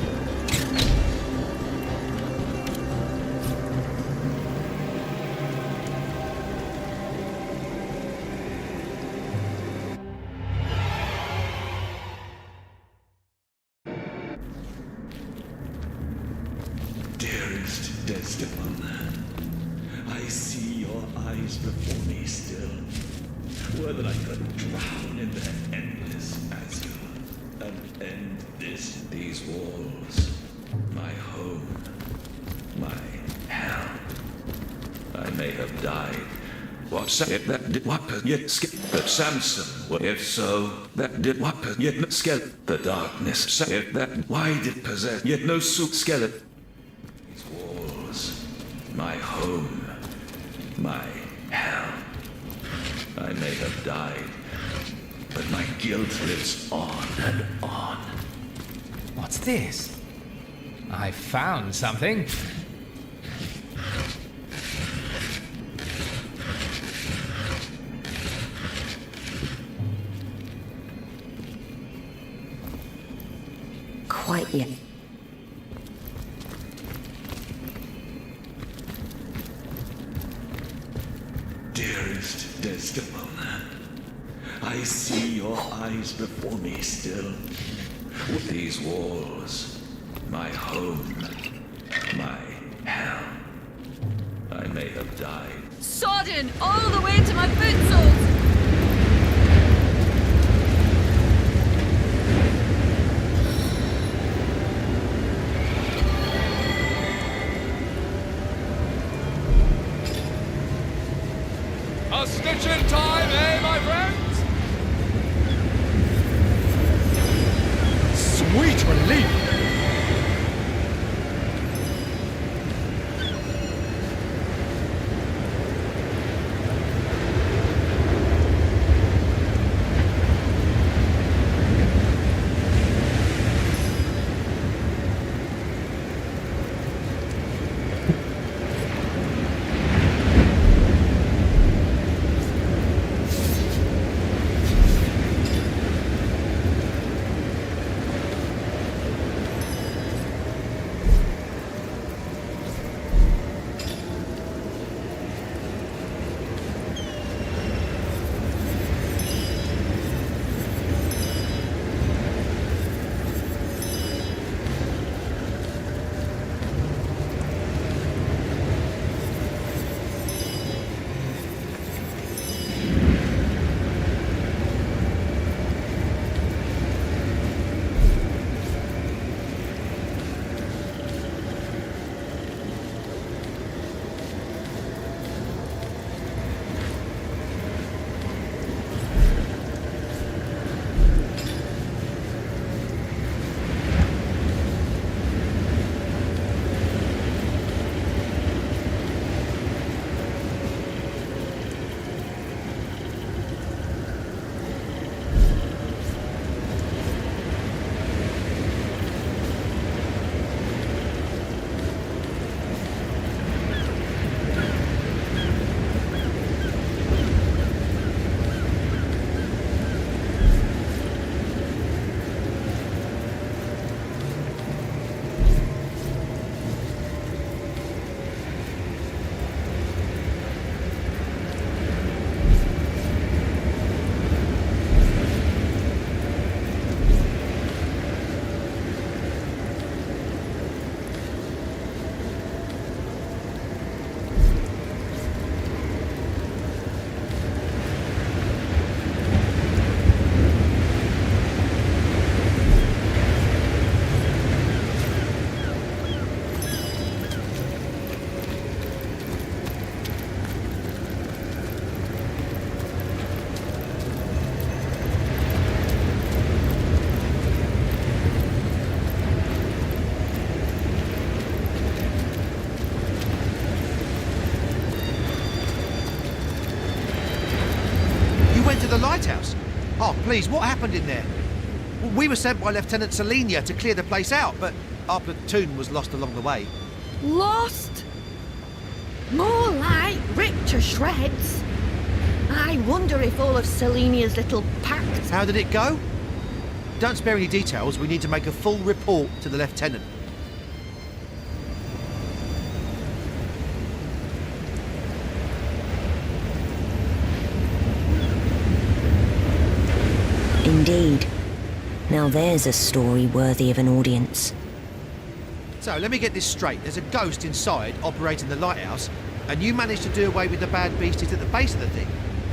Dearest Desdemona, I see your eyes before me still. Were that I could drown in their endless azure and end these walls, my home, my hell. I may have died. What if that did what yet skip but Samson? What if so? That did what yet skeleton? The darkness. If that why did possess yet no soup skeleton? These walls, my home, my hell. I may have died, but my guilt lives on and on.
What's this? I found something.
Quite yet.
Dearest Desdemona, I see your eyes before me still. With these walls, my home, my hell. I may have died.
Sodden all the way to my foot soles!
A stitch in time, eh, my friends? Sweet relief!
The lighthouse? Oh, please, what happened in there? We were sent by Lieutenant Selenia to clear the place out, but our platoon was lost along the way.
Lost? More like ripped to shreds. I wonder if all of Selenia's little packs...
How did it go? don't spare any details. We need to make a full report to the Lieutenant.
Indeed. Now there's a story worthy of an audience.
So, let me get this straight. There's a ghost inside operating the lighthouse, and you managed to do away with the bad beasties at the base of the thing.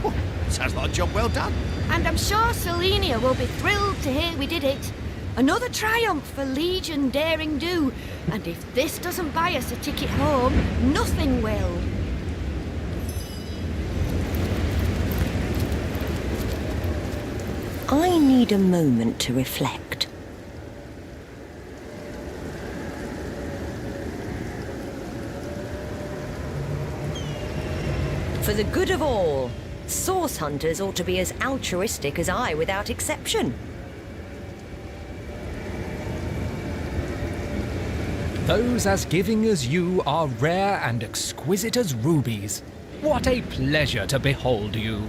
Whew, sounds like a job well done.
And I'm sure Selenia will be thrilled to hear we did it. Another triumph for Legion Daring Do. And if this doesn't buy us a ticket home, nothing will.
I need a moment to reflect. For the good of all, source hunters ought to be as altruistic as I without exception.
Those as giving as you are rare and exquisite as rubies. What a pleasure to behold you.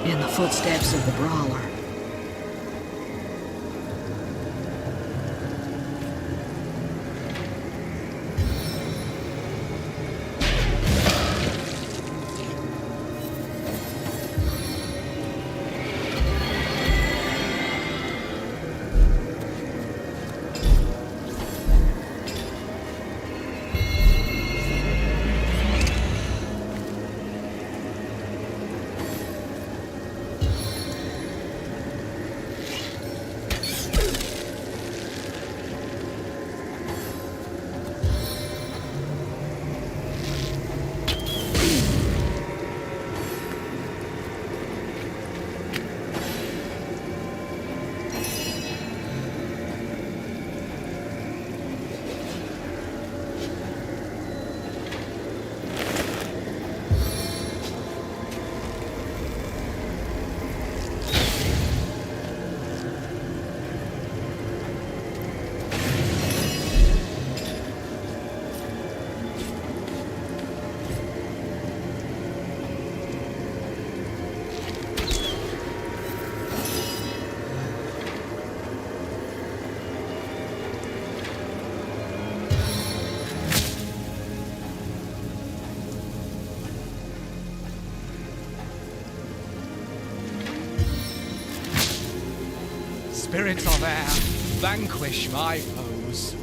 In the footsteps of the brawler.
Spirits of air, vanquish my foes.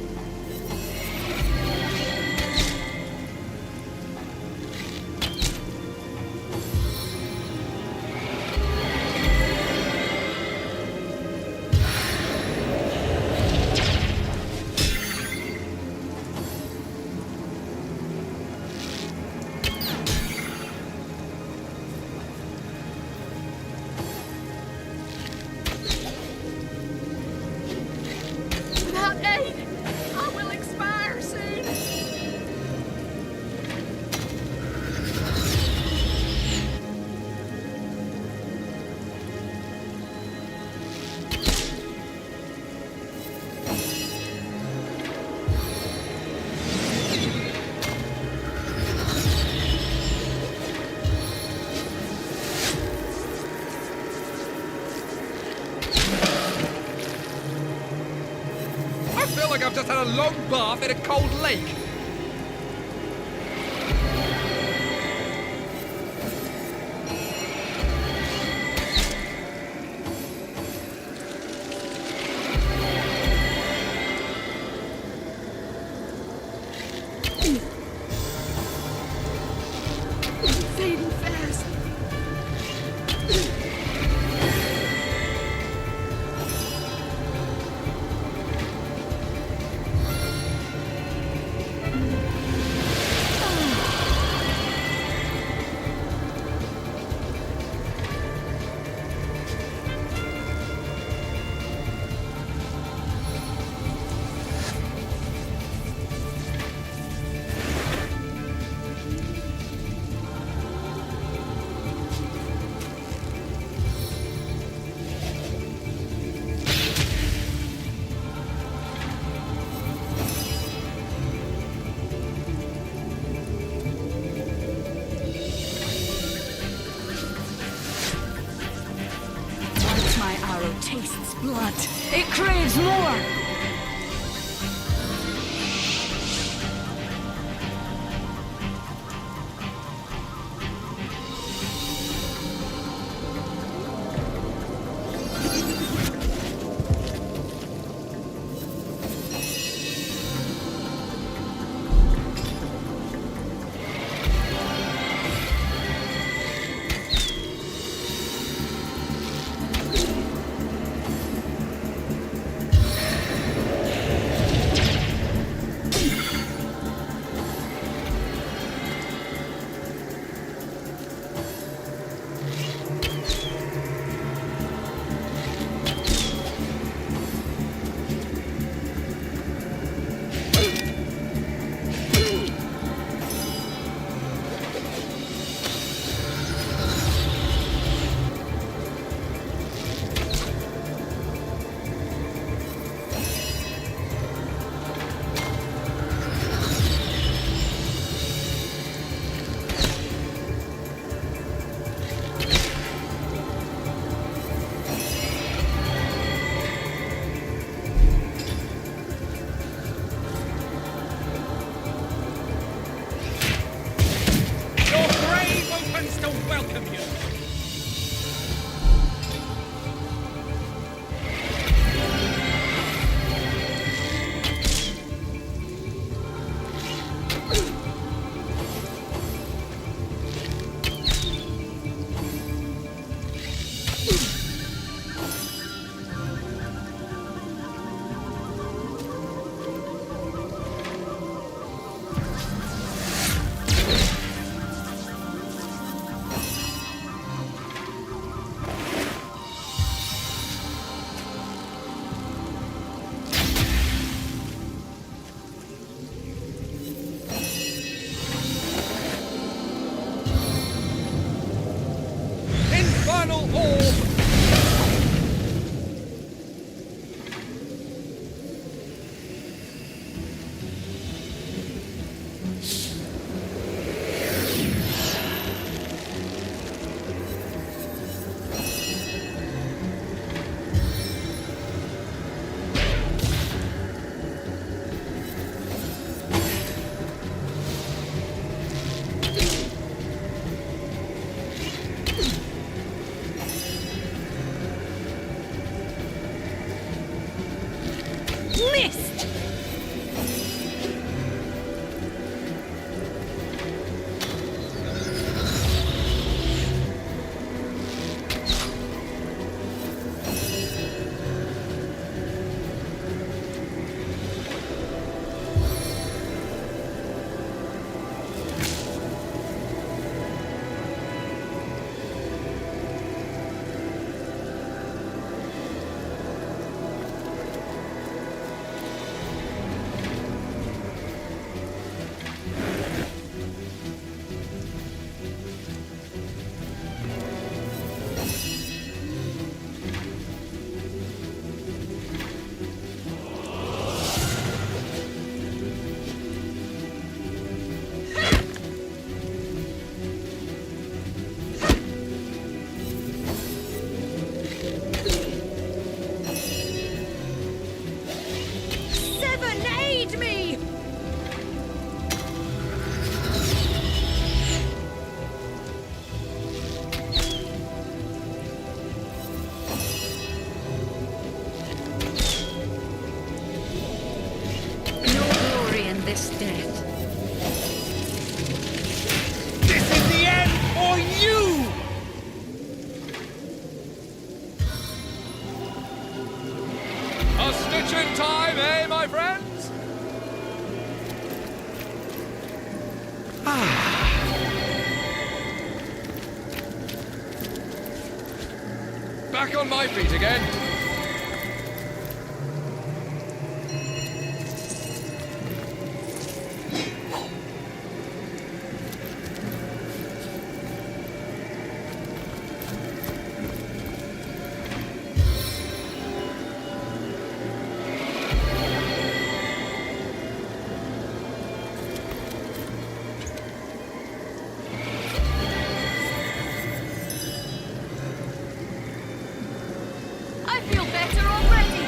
feel like I've just had a long bath in a cold lake.
Fading fast.
Once my arrow tastes blood, it craves more!
Your grave opens to welcome you. Infernal orb!
Missed!
Feed me!
No glory in this death.
This is the end for you!
A stitch in time, eh, my friends? Back on my feet again.
I feel better already!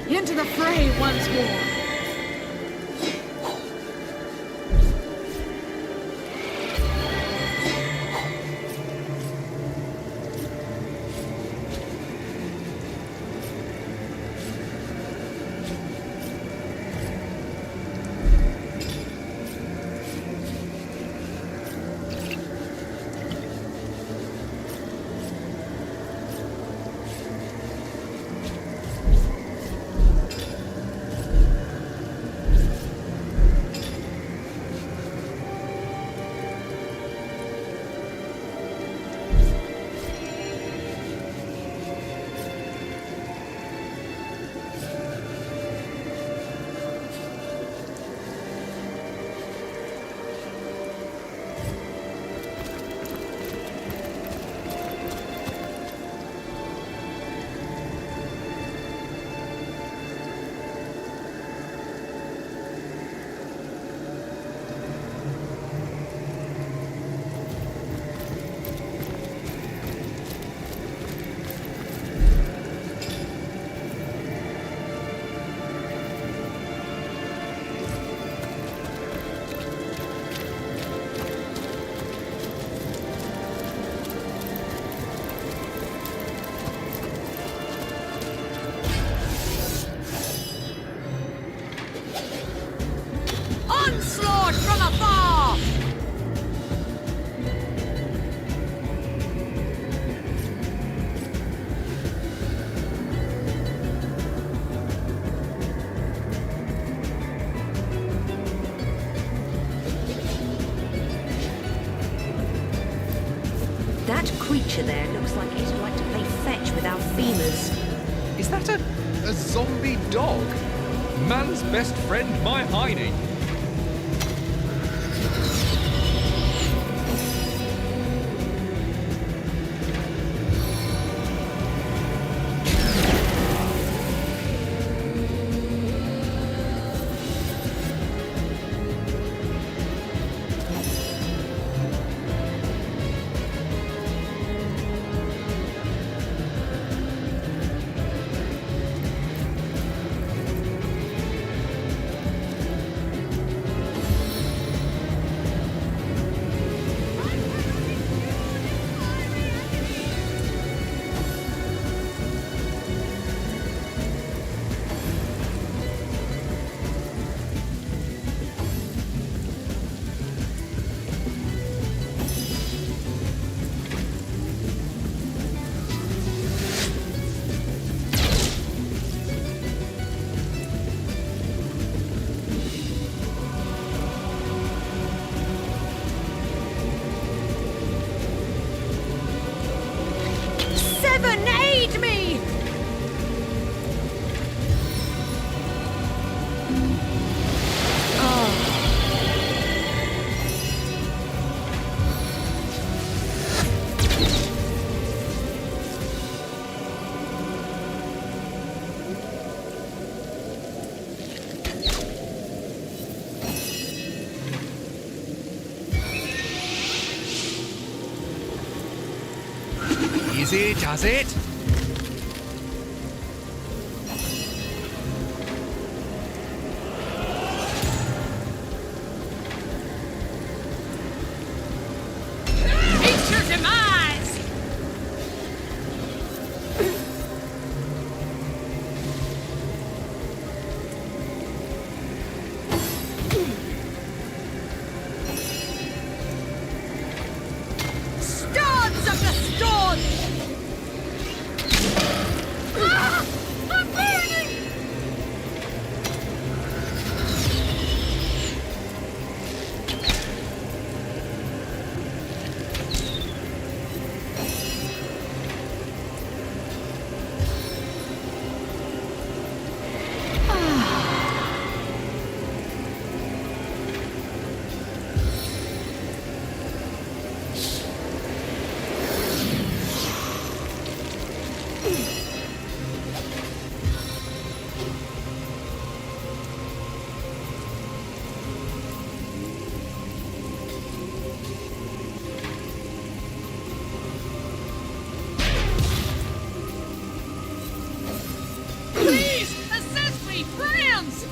Into the fray once more!
far!
That creature there looks like it'd like to play fetch with our femurs.
Is that a zombie dog? Man's best friend, my hiney.
Aid me!
Easy does it.
Meet your demise! Stones of the stones! I'm burning! Please, assist me, friends!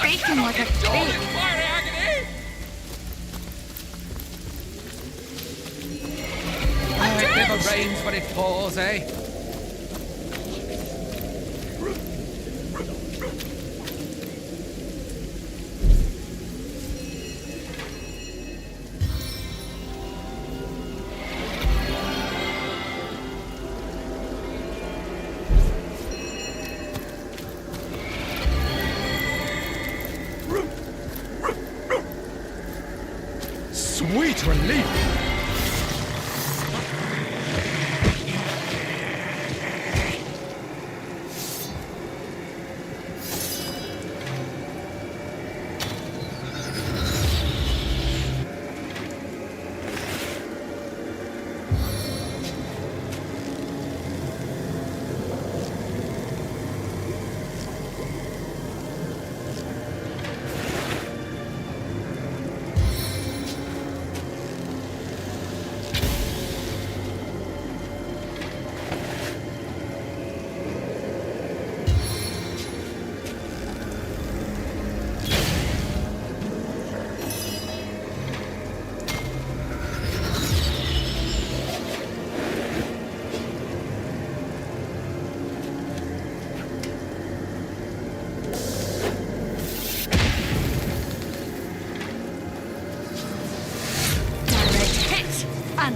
Baking like a
Don't
pig.
fire agony! It never rains when it pours, eh? Sweet relief!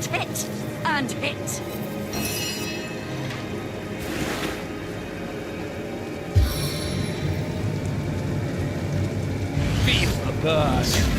and hit and hit.
Feel the burn.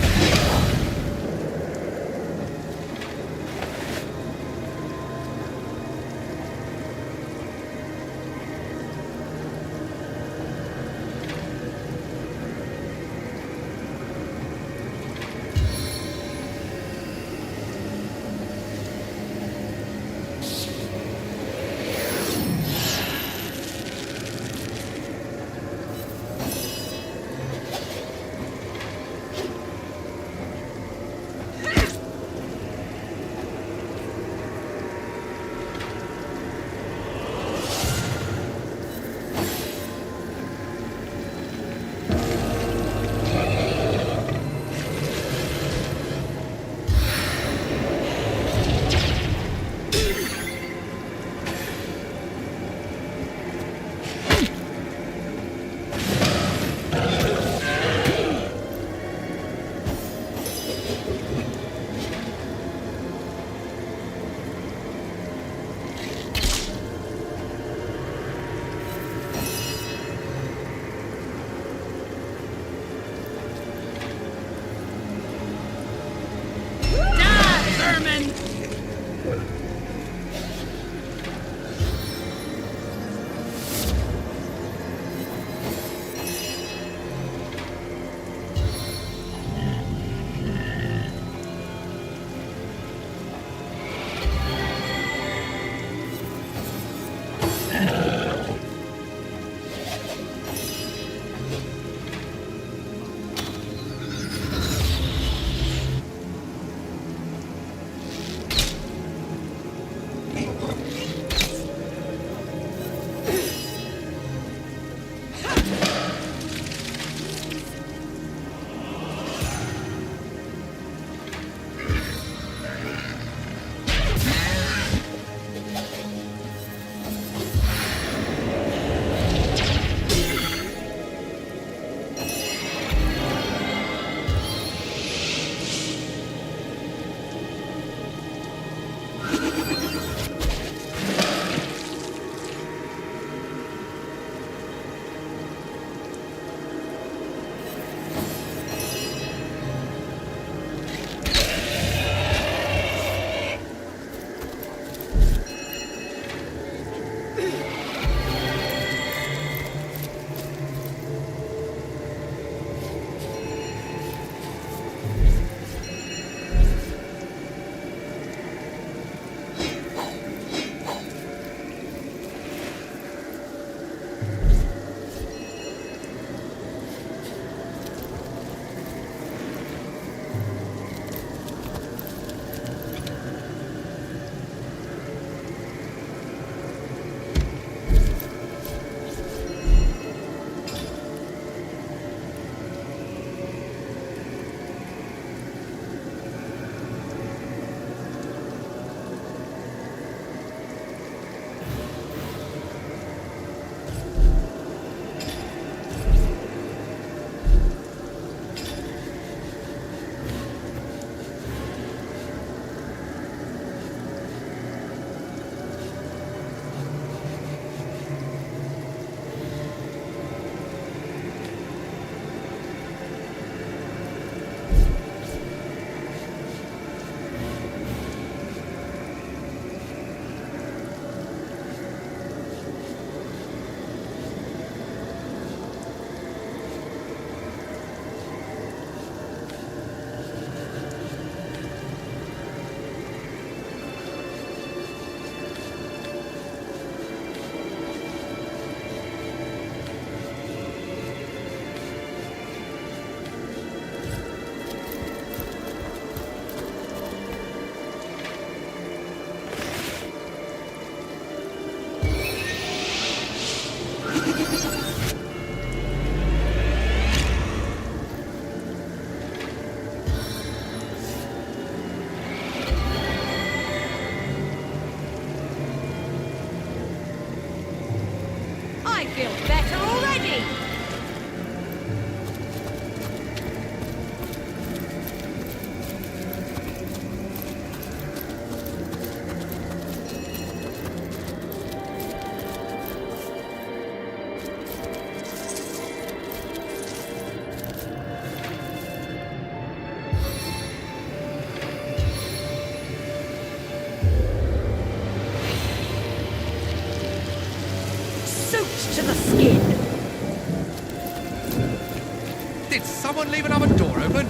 Did someone leave another door open?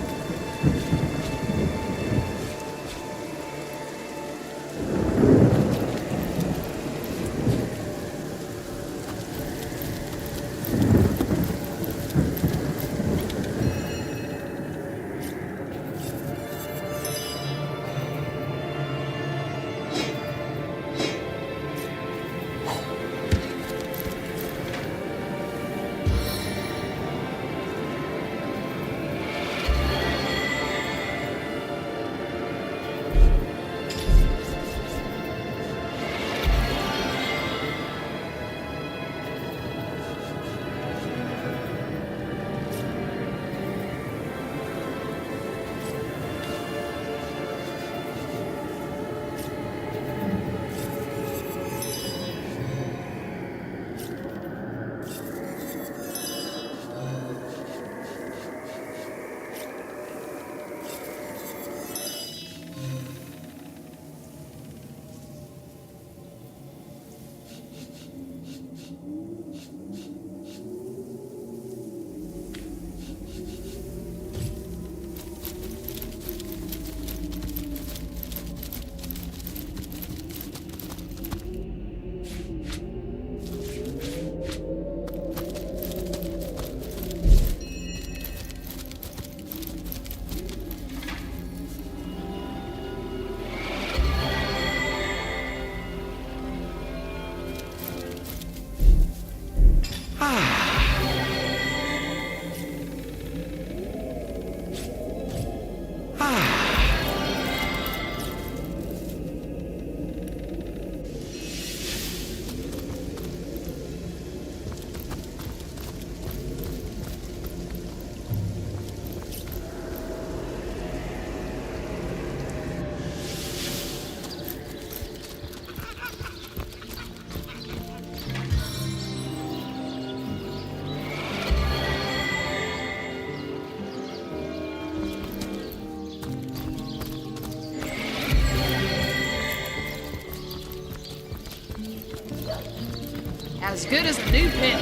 As good as a new pet.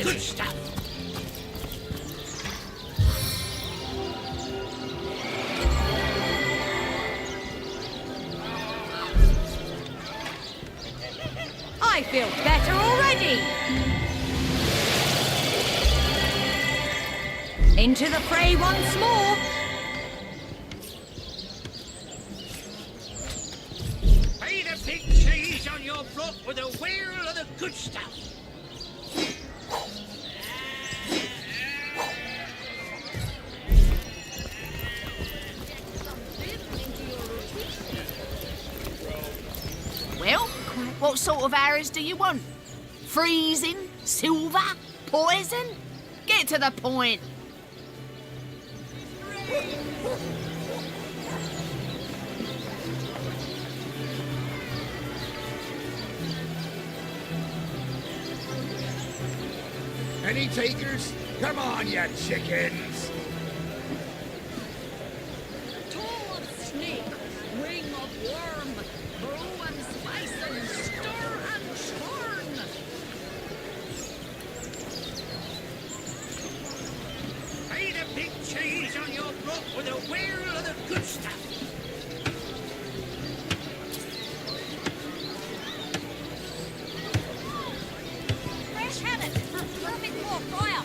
Good stuff.
I feel better already! Into the fray once more!
Pay the big cheese on your block with a wheel of the good stuff.
Well, what sort of arrows do you want? Freezing? Silver? Poison? Get to the point.
Any takers? Come on, you chickens!
Toe of snake, wing of worm, brew and spice and stir and churn.
Pay the big cheese on your block with a wheel of the good stuff.
Fresh haddock, perfect for fire.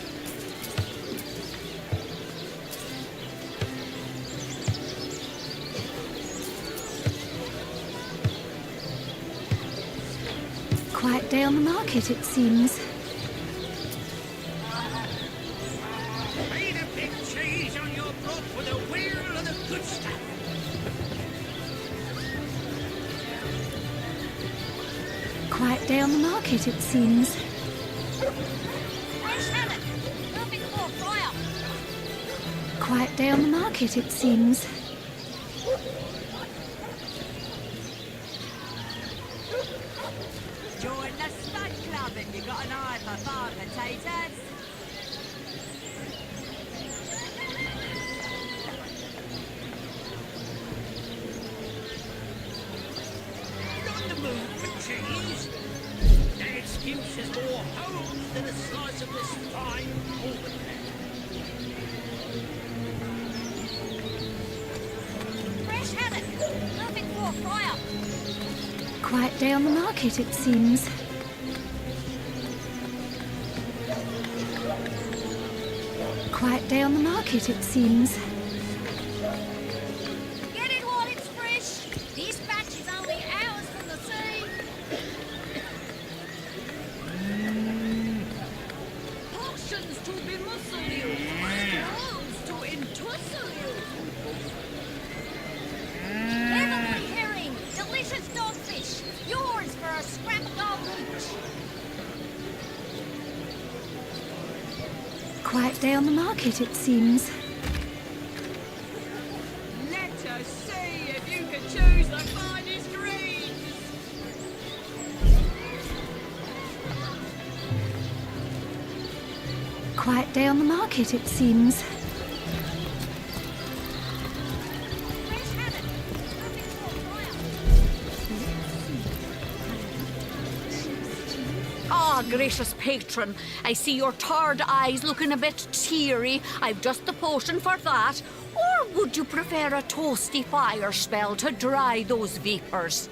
Quite Quiet day on the market, it seems.
Made a big cheese on your block with a wheel of the good stuff.
Quiet day on the market, it seems.
Fresh haddock. Nothing for fire.
Quiet day on the market, it seems.
Join the Spud Club if you got an eye for farm potatoes.
Not the mood for cheese. That excuse has more holes than a slice of this fine Almond.
Fresh haddock. Nothing for fire.
Quiet day on the market, it seems. Quiet day on the market, it seems.
Get it while it's fresh. This batch is only hours from the sea.
Potions to bemuscle you. Scrolls to entussle you.
Heavenly herring. Delicious dogfish. Yours for a scrap of gold each.
Quiet day on the market, it seems.
Let us see if you can choose the finest greens.
Quiet day on the market, it seems.
Ah, gracious patron, I see your tired eyes looking a bit teary. I've just the potion for that. Or would you prefer a toasty fire spell to dry those vapours?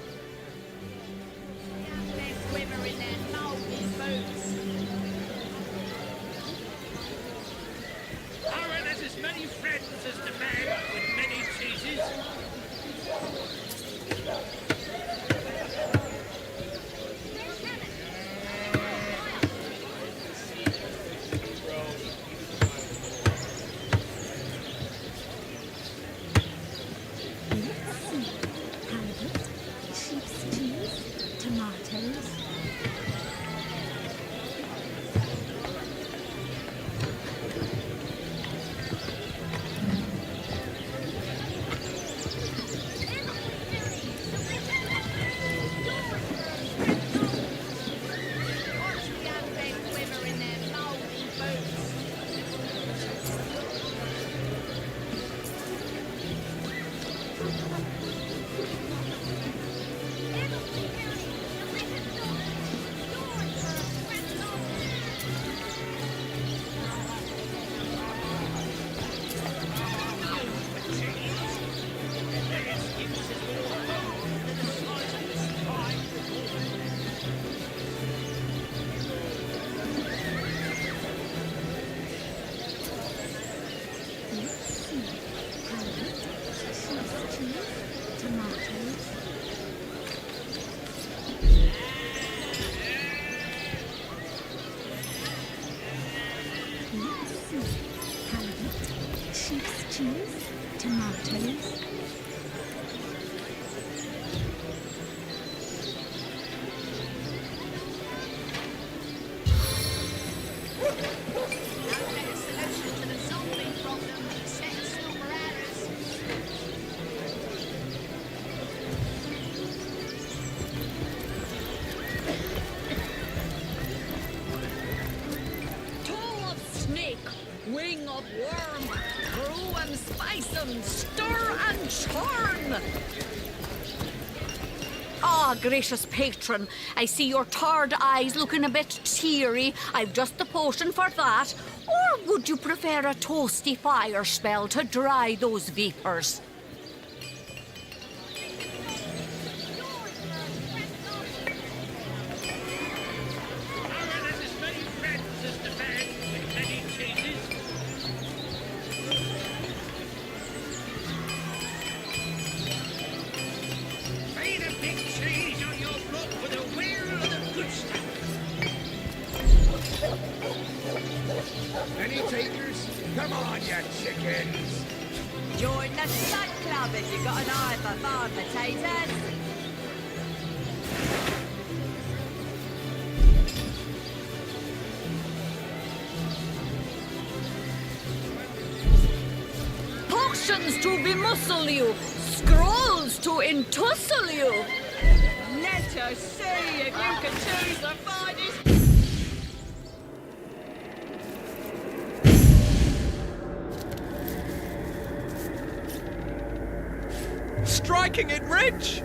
They quiver in their mouldy boots.
Aaron has as many friends as the man with many cheeses.
Sheep's cheese, tomatoes.
Watch the young men quiver in their mouldy boots.
Sheep's cheese, tomatoes.
Solution to the zombie problem except silver arrows. Toe of snake, wing of worm, brew and spice 'em, stir and churn.
Ah, gracious patron, I see your tired eyes looking a bit teary. I've just the potion for that. Or would you prefer a toasty fire spell to dry those vapours?
Aaron has as many friends as the man with many cheeses. Made a big cheese on your block with a wheel of the good stuff.
Any takers? Come on, you chickens!
Join the Stud Club if you've got an eye for farm potatoes.
Potions to bemuscle you, scrolls to entussle you.
Let us see if you can choose the finest.
Striking it rich!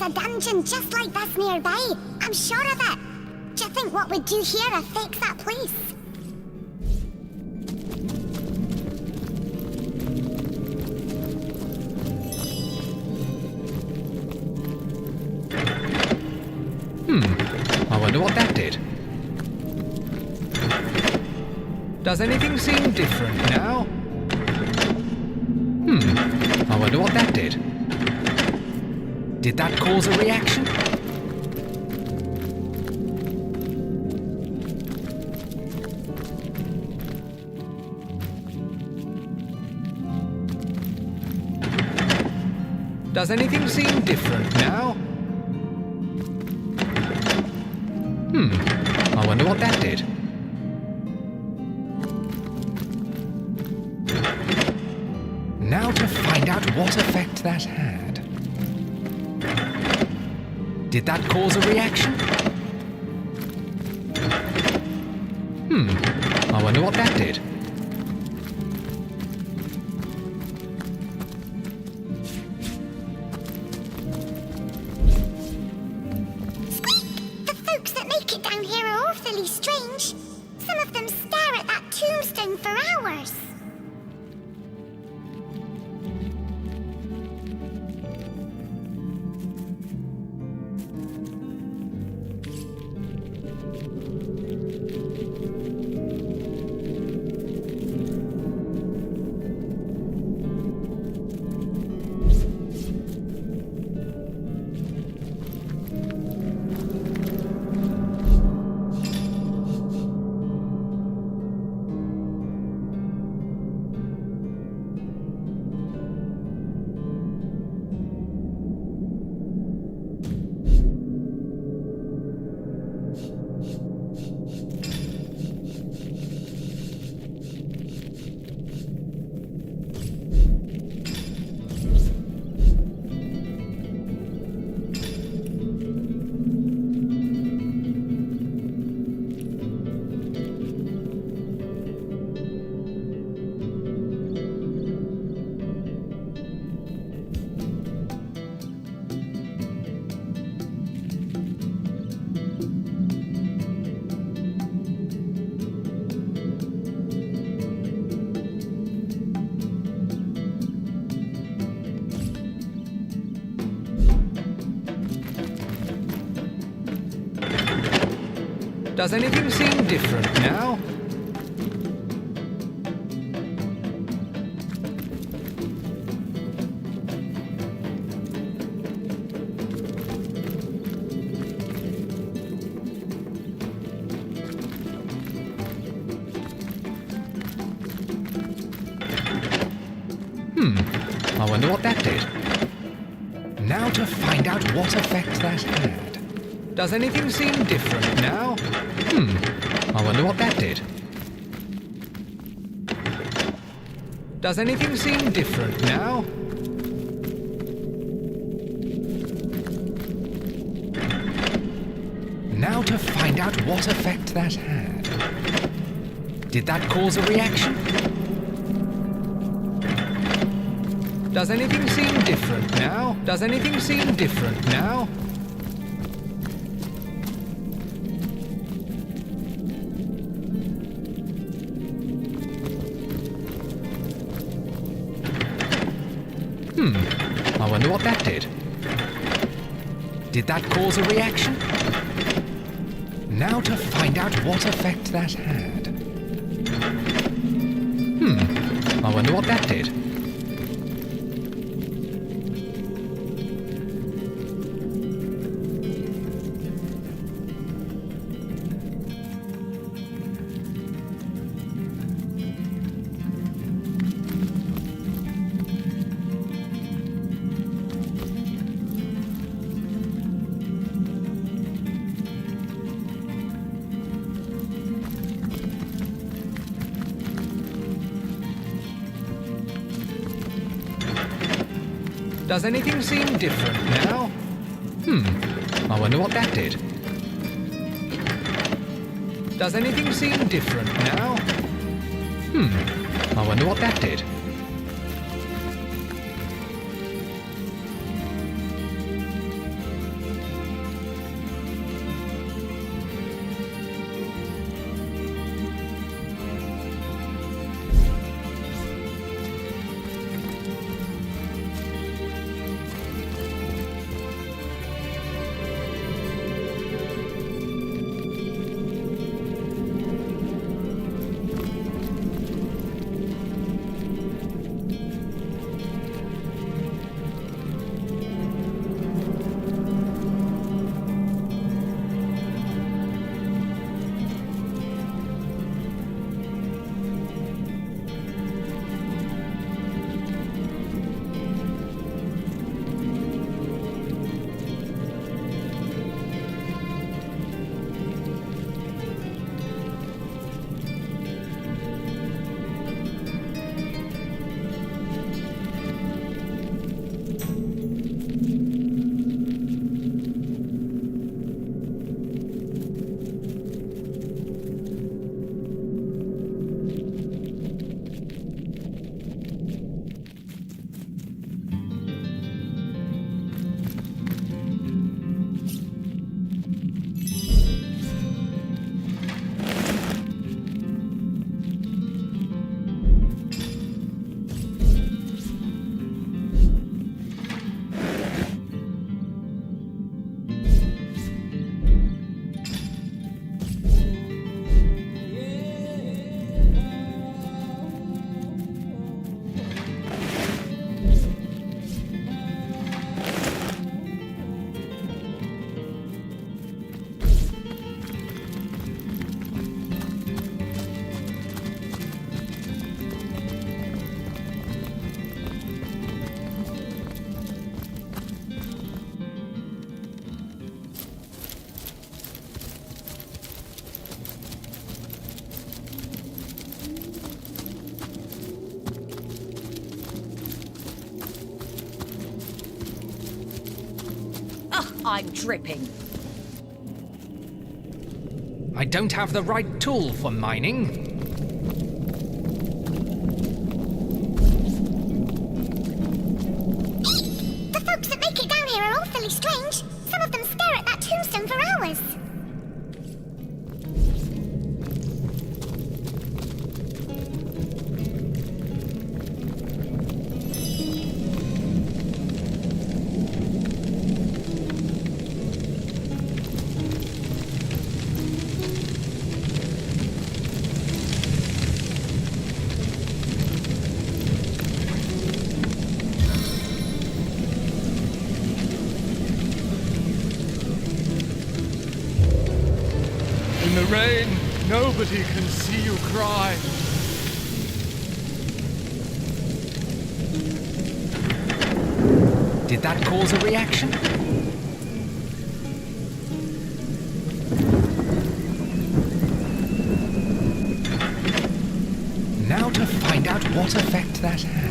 there's a dungeon just like this nearby. I'm sure of it. Do you think what we'd do here affects that place?
I wonder what that did. Does anything seem different now? I wonder what that did. Did that cause a reaction? Does anything seem different now? I wonder what that did. Now to find out what effect that had. Did that cause a reaction? I wonder what that did.
The folks that make it down here are awfully strange. Some of them stare at that tombstone for hours.
Does anything seem different now? I wonder what that did. Now to find out what effect that had. Does anything seem different now? I wonder what that did. Does anything seem different now? Now to find out what effect that had. Did that cause a reaction? Does anything seem different now? Does anything seem different now? I wonder what that did. Did that cause a reaction? Now to find out what effect that had. I wonder what that did. Does anything seem different now? I wonder what that did. Does anything seem different now? I wonder what that did.
I'm dripping.
I don't have the right tool for mining.
The folks that make it down here are awfully strange. Some of them stare at that tombstone for hours.
In the rain, nobody can see you cry.
Did that cause a reaction? Now to find out what effect that had.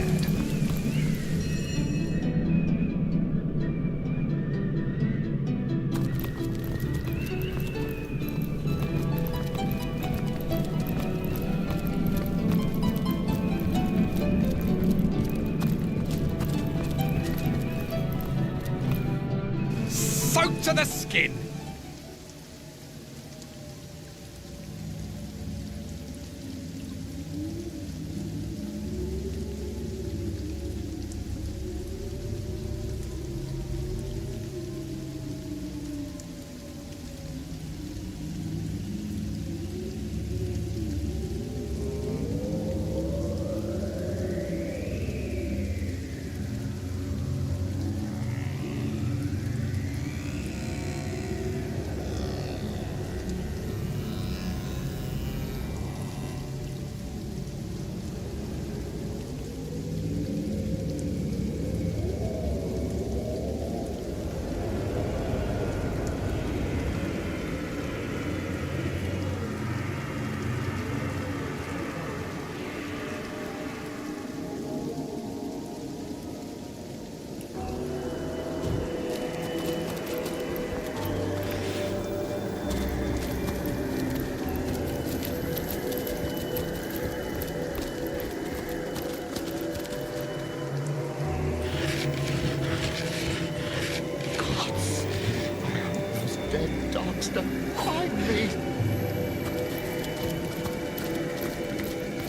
Soaked to the skin!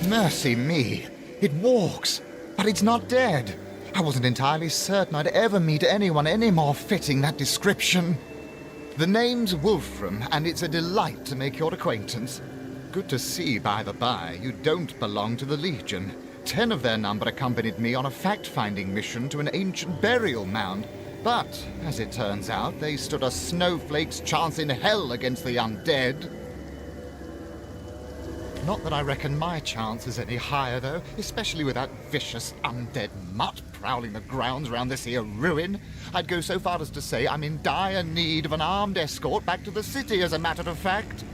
Mercy me. It walks, but it's not dead. I wasn't entirely certain I'd ever meet anyone any more fitting that description. The name's Wolfram, and it's a delight to make your acquaintance. Good to see, by the by, you don't belong to the Legion. 10 of their number accompanied me on a fact-finding mission to an ancient burial mound. But, as it turns out, they stood a snowflake's chance in hell against the undead. Not that I reckon my chance is any higher, though, especially with that vicious undead mutt prowling the grounds around this here ruin. I'd go so far as to say I'm in dire need of an armed escort back to the city, as a matter of fact.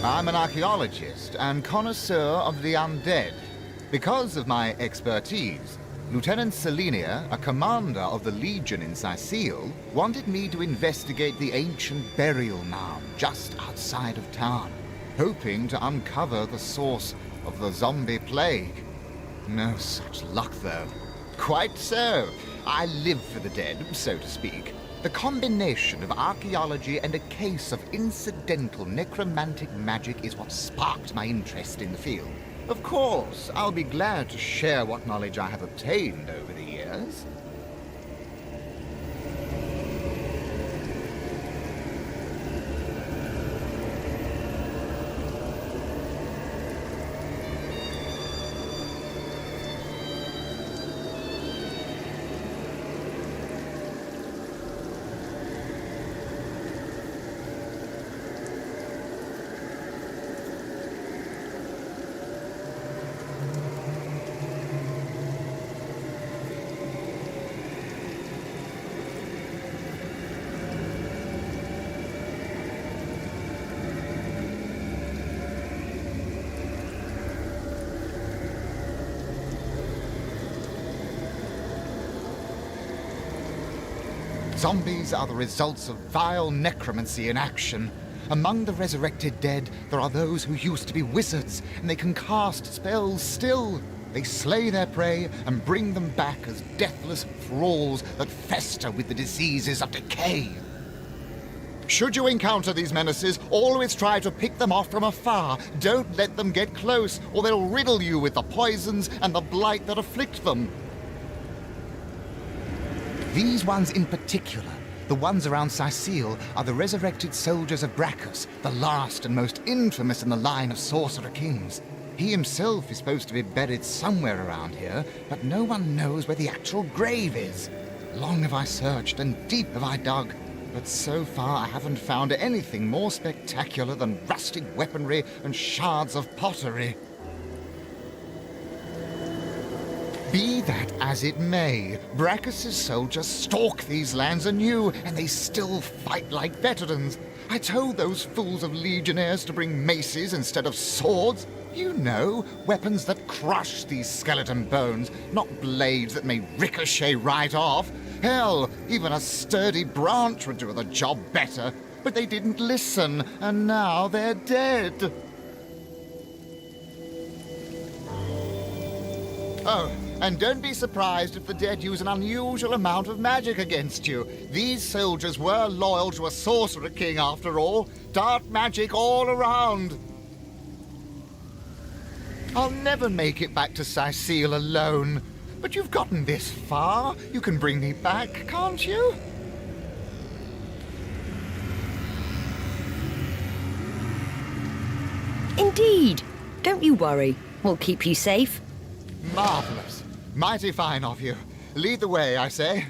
I'm an archaeologist and connoisseur of the undead. Because of my expertise, Lieutenant Selenia, a commander of the Legion in Sicile, wanted me to investigate the ancient burial mound just outside of town, hoping to uncover the source of the zombie plague. No such luck, though. Quite so. I live for the dead, so to speak. The combination of archaeology and a case of incidental necromantic magic is what sparked my interest in the field. Of course, I'll be glad to share what knowledge I have obtained over the years. Zombies are the results of vile necromancy in action. Among the resurrected dead, there are those who used to be wizards, and they can cast spells still. They slay their prey and bring them back as deathless thralls that fester with the diseases of decay. Should you encounter these menaces, always try to pick them off from afar. Don't let them get close, or they'll riddle you with the poisons and the blight that afflict them. These ones in particular, the ones around Sicile, are the resurrected soldiers of Brachus, the last and most infamous in the line of sorcerer kings. He himself is supposed to be buried somewhere around here, but no one knows where the actual grave is. Long have I searched and deep have I dug, but so far I haven't found anything more spectacular than rusted weaponry and shards of pottery. Be that as it may, Brachus' soldiers stalk these lands anew, and they still fight like veterans. I told those fools of legionnaires to bring maces instead of swords. You know, weapons that crush these skeleton bones, not blades that may ricochet right off. Hell, even a sturdy branch would do the job better. But they didn't listen, and now they're dead. Oh, and don't be surprised if the dead use an unusual amount of magic against you. These soldiers were loyal to a sorcerer king after all. Dark magic all around. I'll never make it back to Sicile alone. But you've gotten this far. You can bring me back, can't you?
Indeed. Don't you worry. We'll keep you safe.
Marvelous. Mighty fine of you. Lead the way, I say.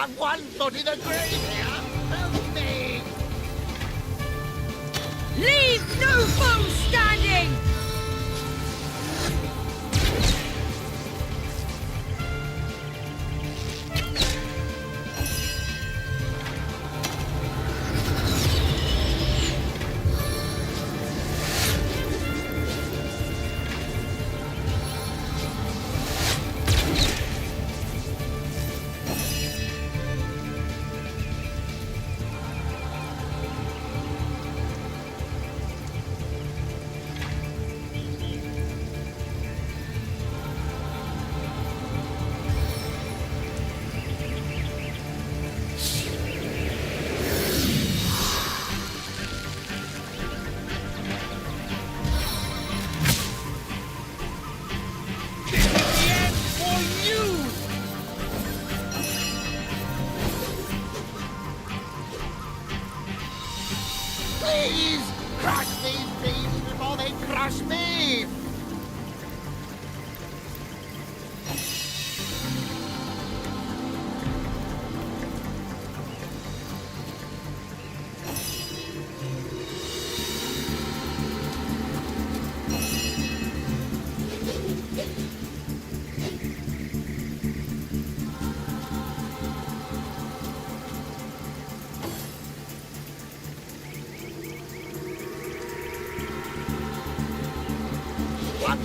Have one foot in the grave here. Help me.
Leave no foe standing!
Please, crush these beams before they crush me!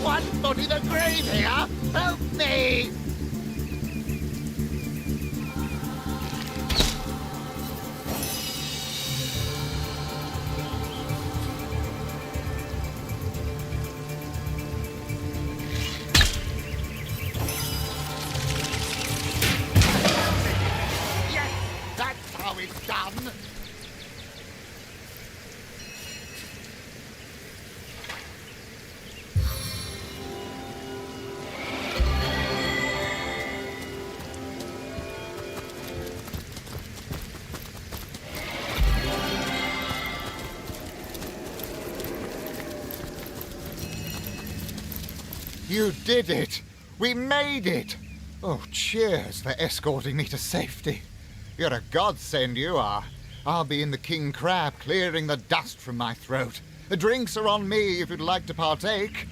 One foot in the grave here. Help me! Yes, that's how it's done. You did it! We made it! Oh, cheers for escorting me to safety. You're a godsend, you are. I'll be in the King Crab clearing the dust from my throat. The drinks are on me if you'd like to partake.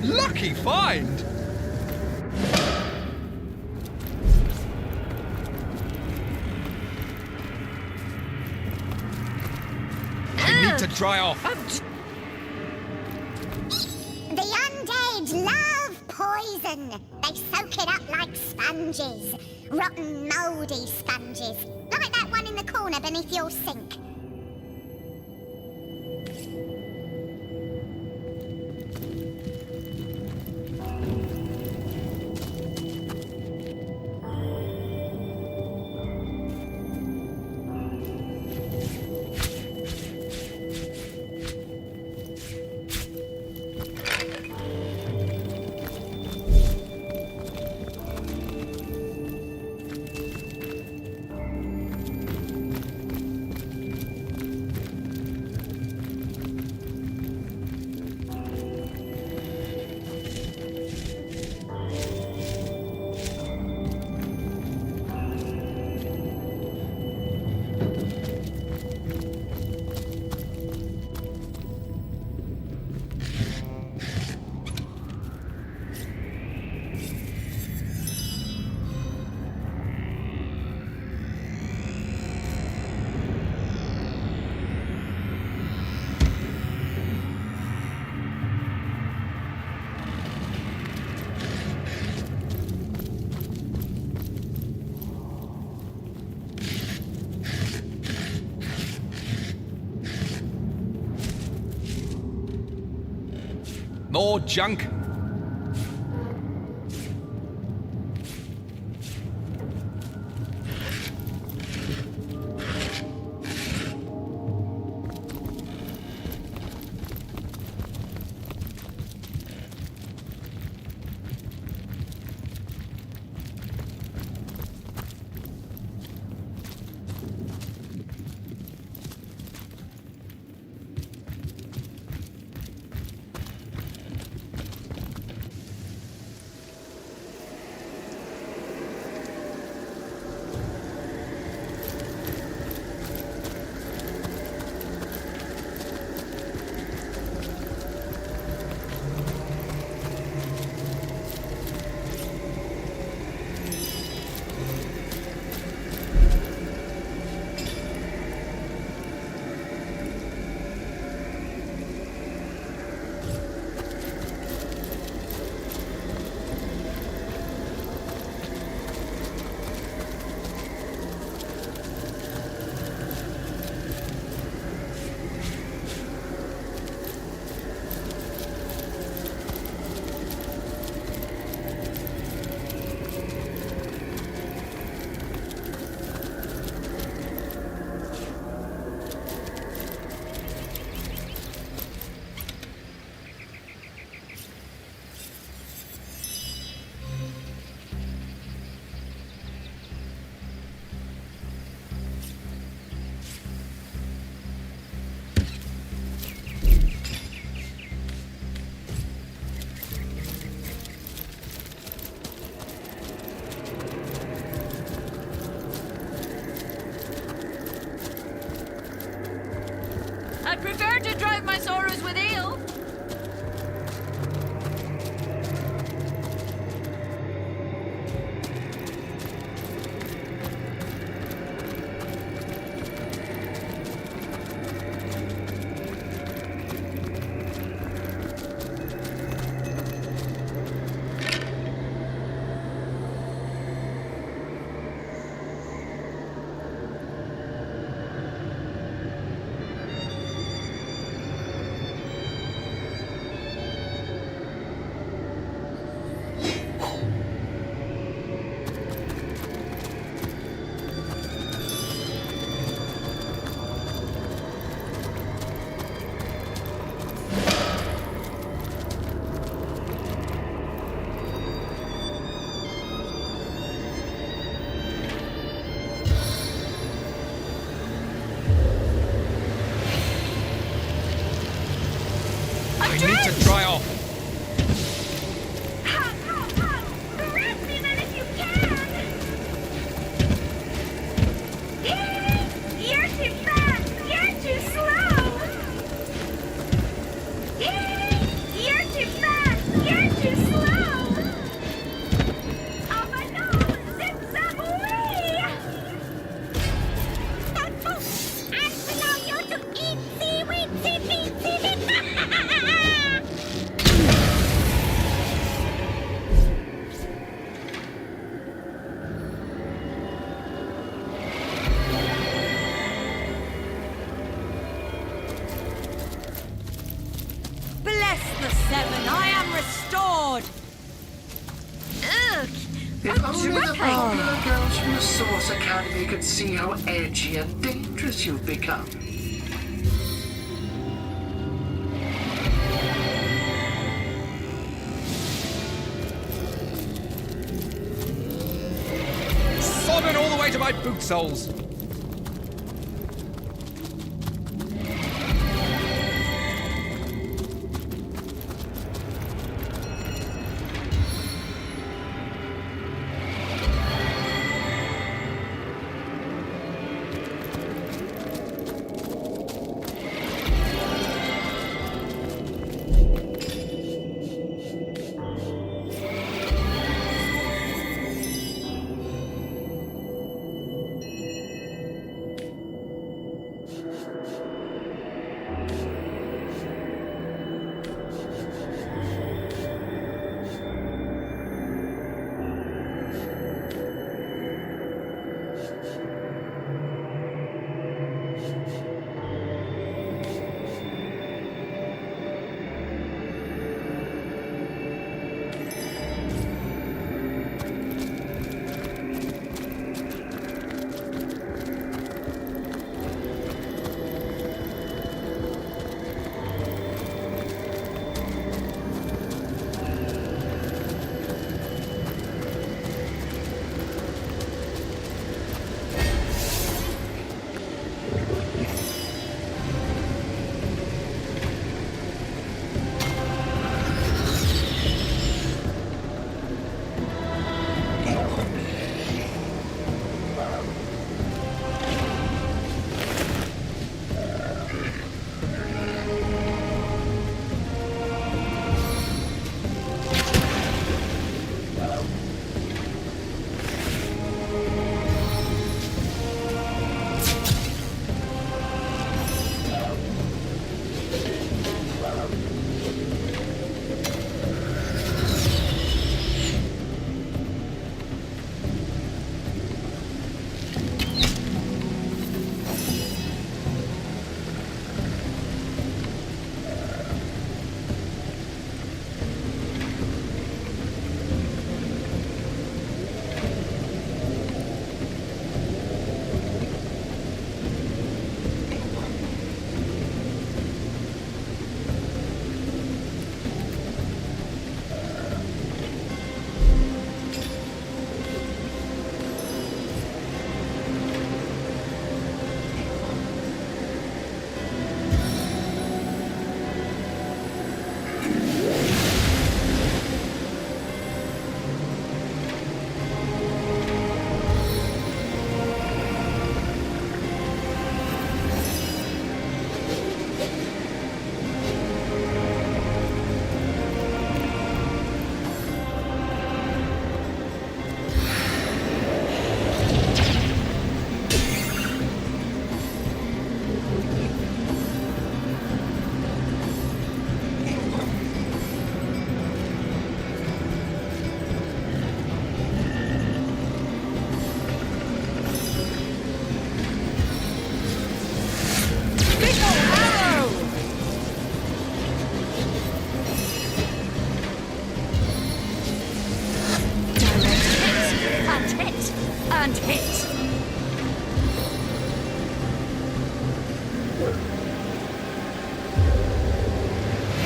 Lucky find! I need to dry off.
The undead love poison. They soak it up like sponges. Rotten, mouldy sponges. Like that one in the corner beneath your sink.
More junk.
I'd prefer to drive my sorrows with ale.
I need to dry off.
Grab me then if you can! You're too fast! You're too slow! You're too fast! You're too slow! Oh my God! Zips away! And allow you to eat seaweed, seaweed, seaweed!
Bless the seven, I am restored!
Ugh!
If only the popular girls from the Source Academy could see how edgy and dangerous you've become.
Sodden all the way to my boot soles.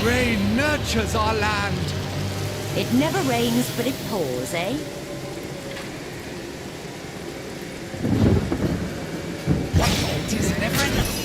Rain nurtures our land.
It never rains, but it pours, eh?
It is never enough.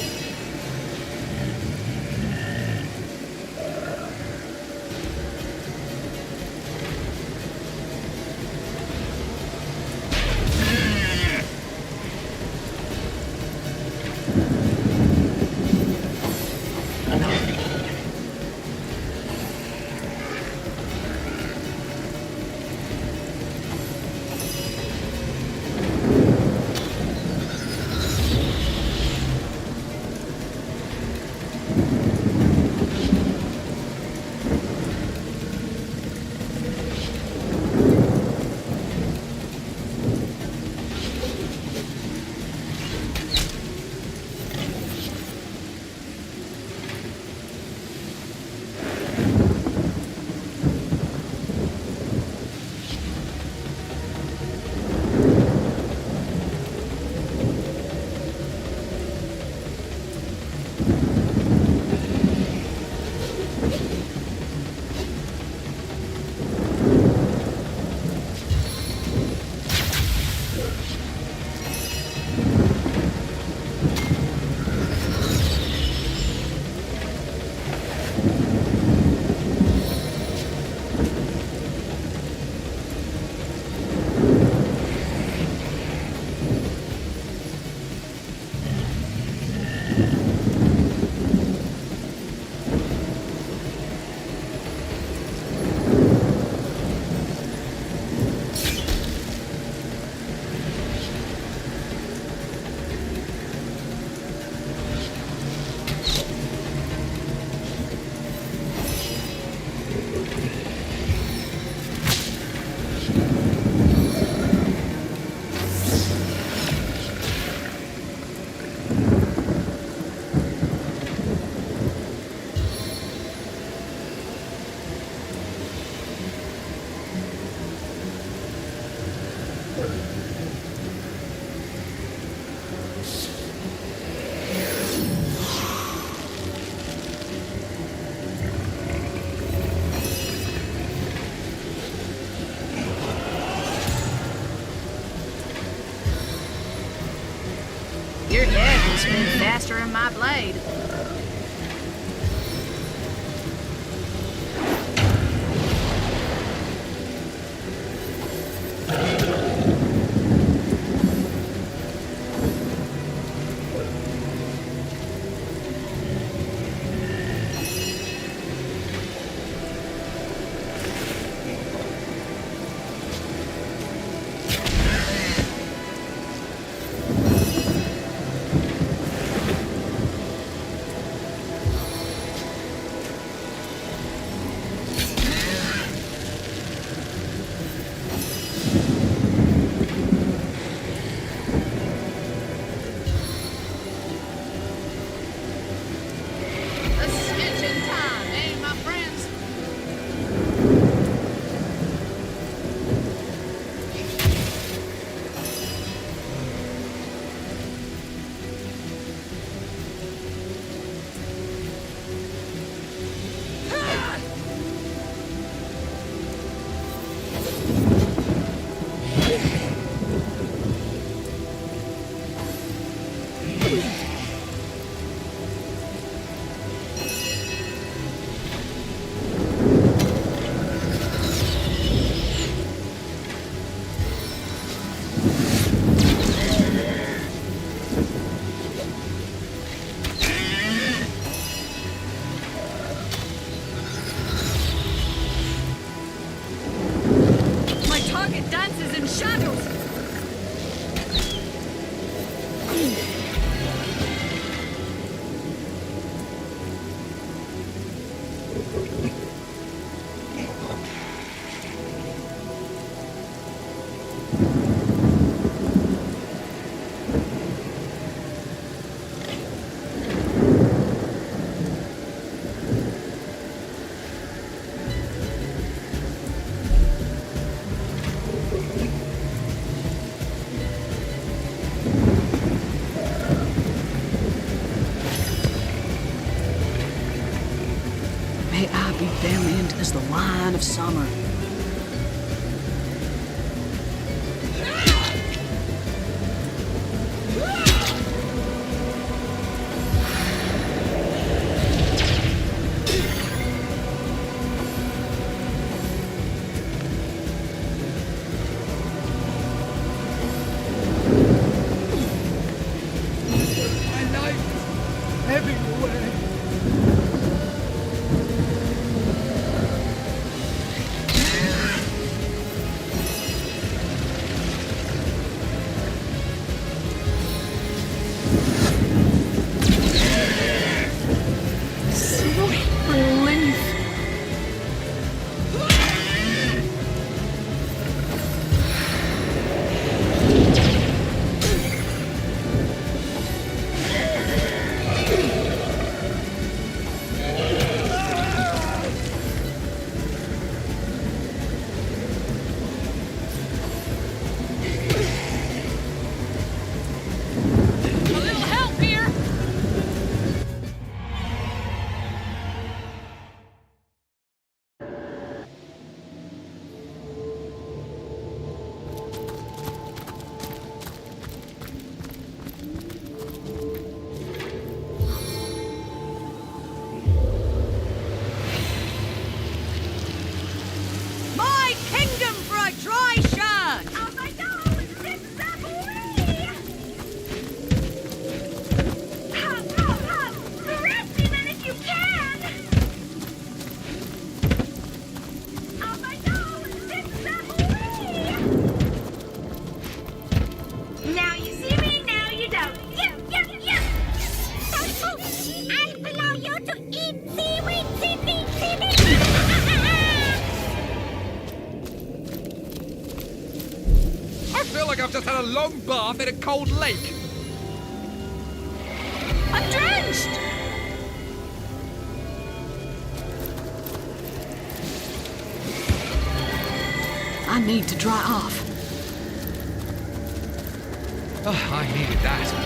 Your dad can spin faster than my blade. Ascension time, eh, my friends? My target dances in shadows.
sweet as the wine of summer.
I've just had a long bath in a cold lake.
I'm drenched!
I need to dry off.
Oh, I needed that.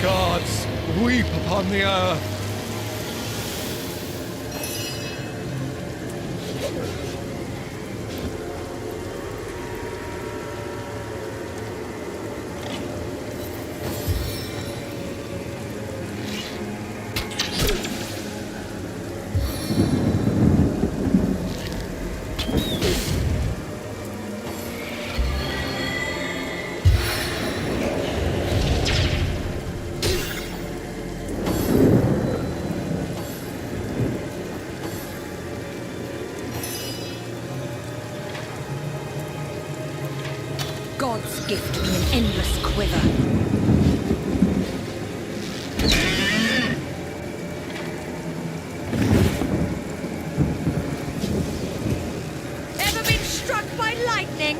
Gods, weep upon the earth.
endless quiver.
Ever been struck by lightning?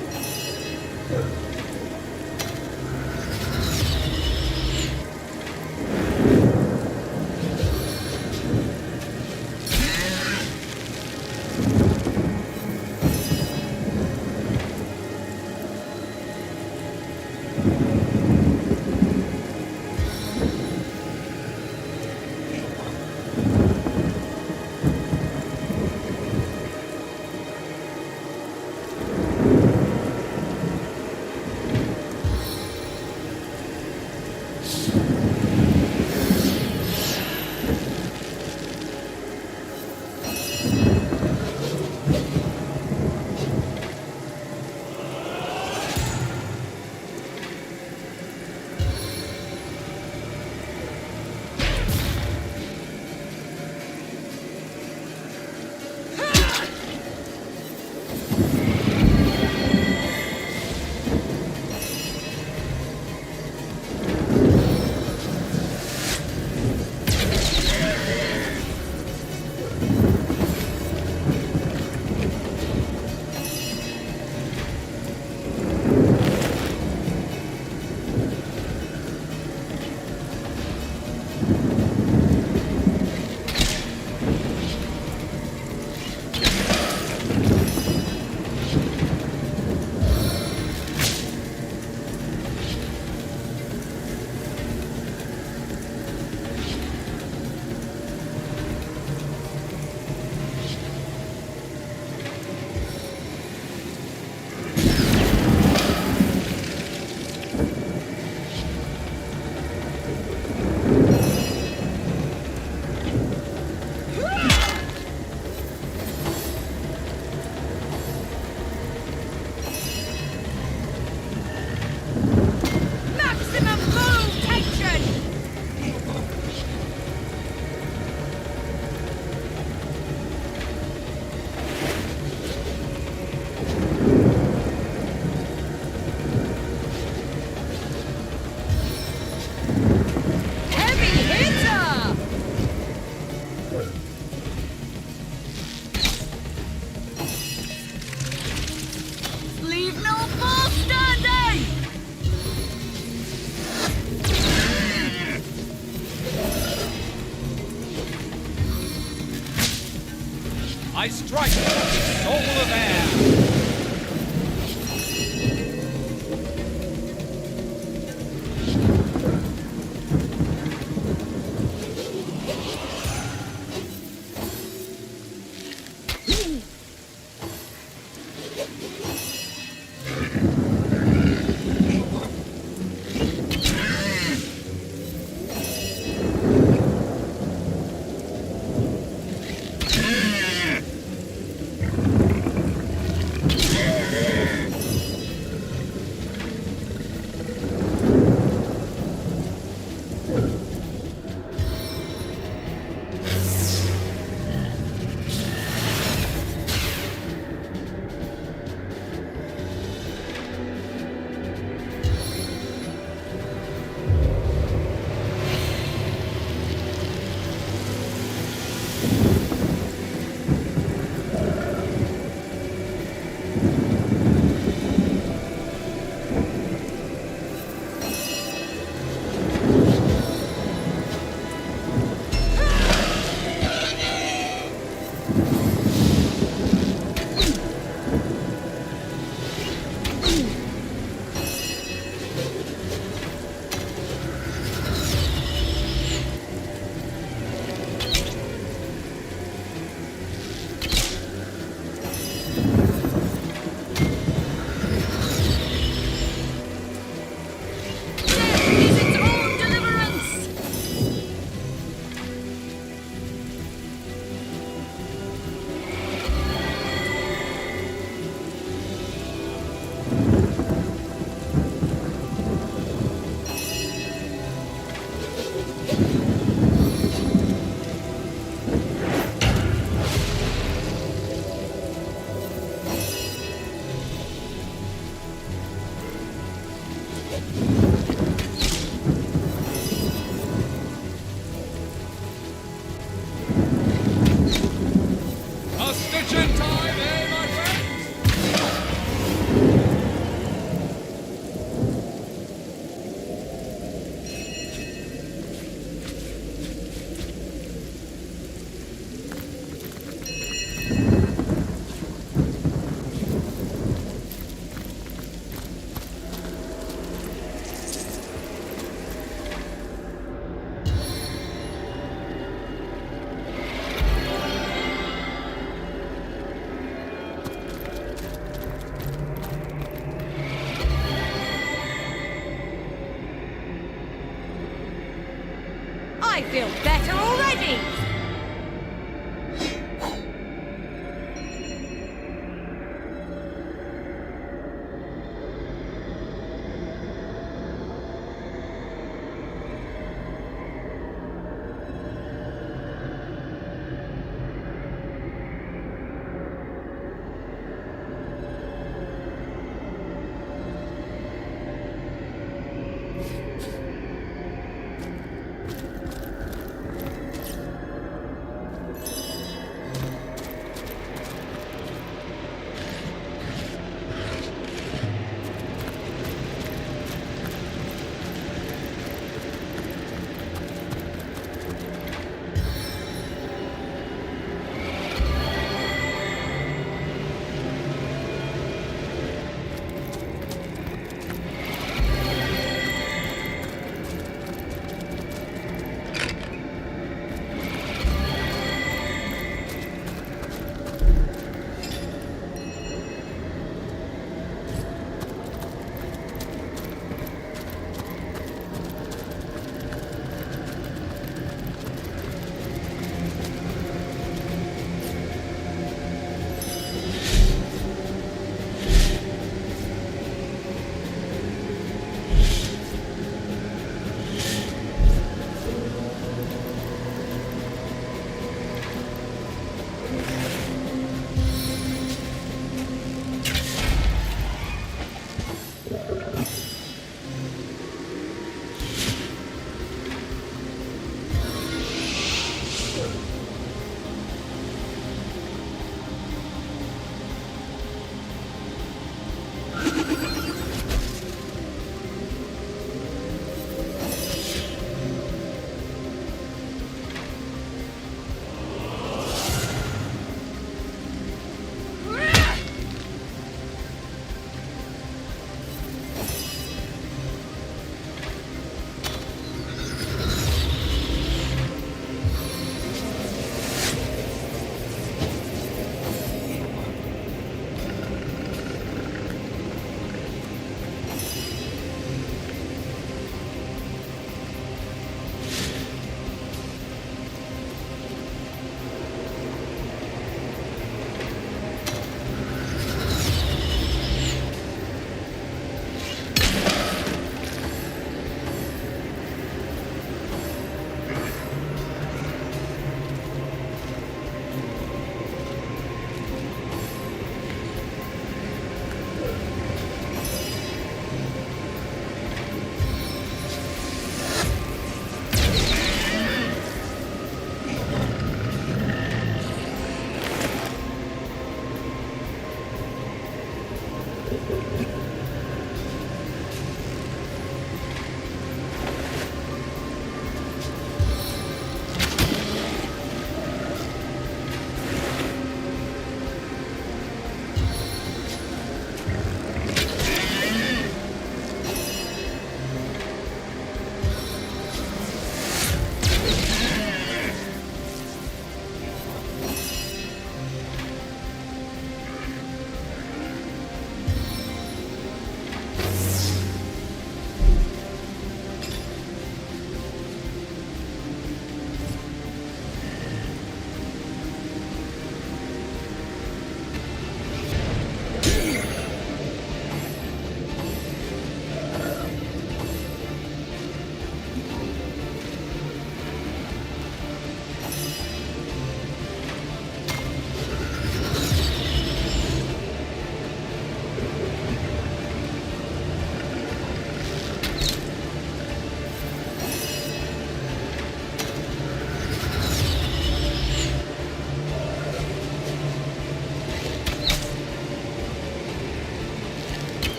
I strike the soul of air!
I feel better already!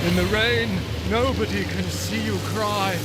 In the rain, nobody can see you cry.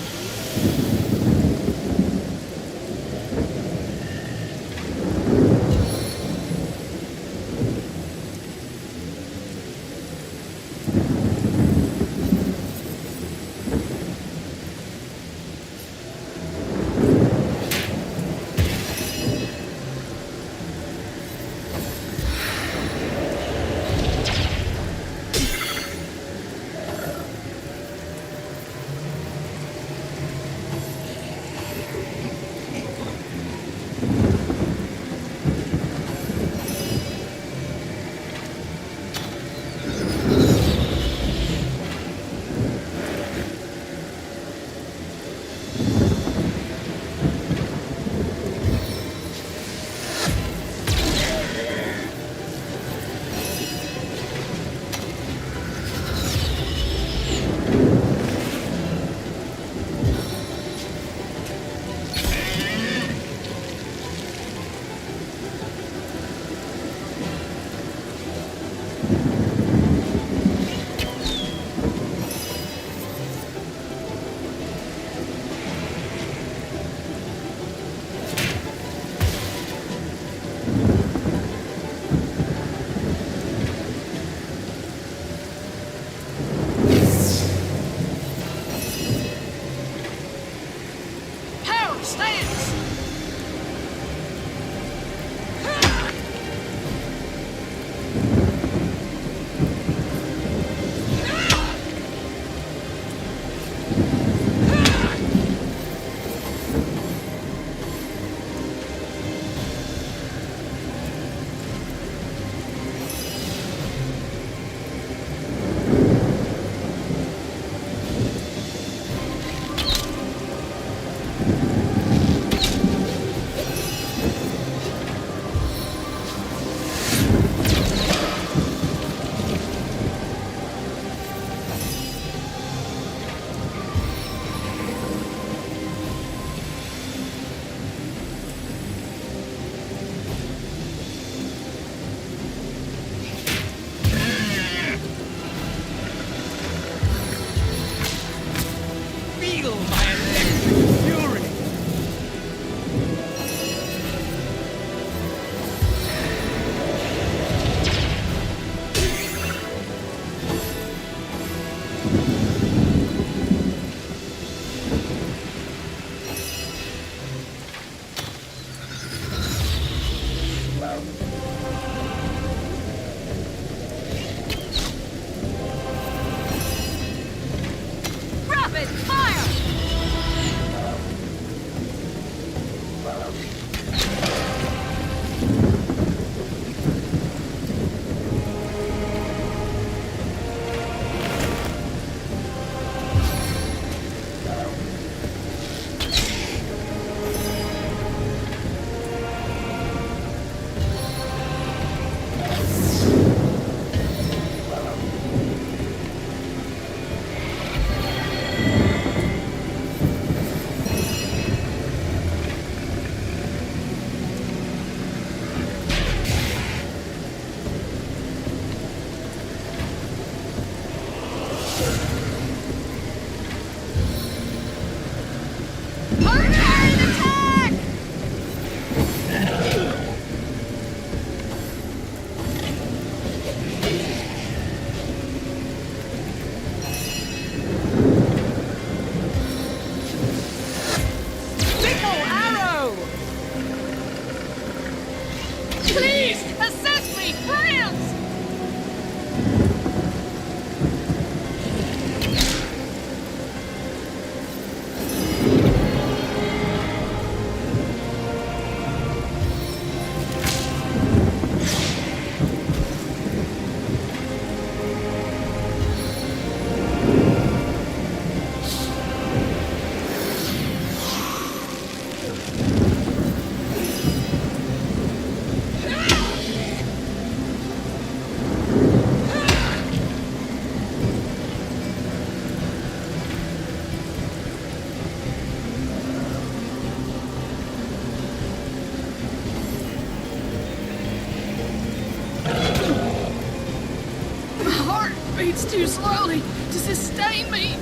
Beats too slowly to to sustain me.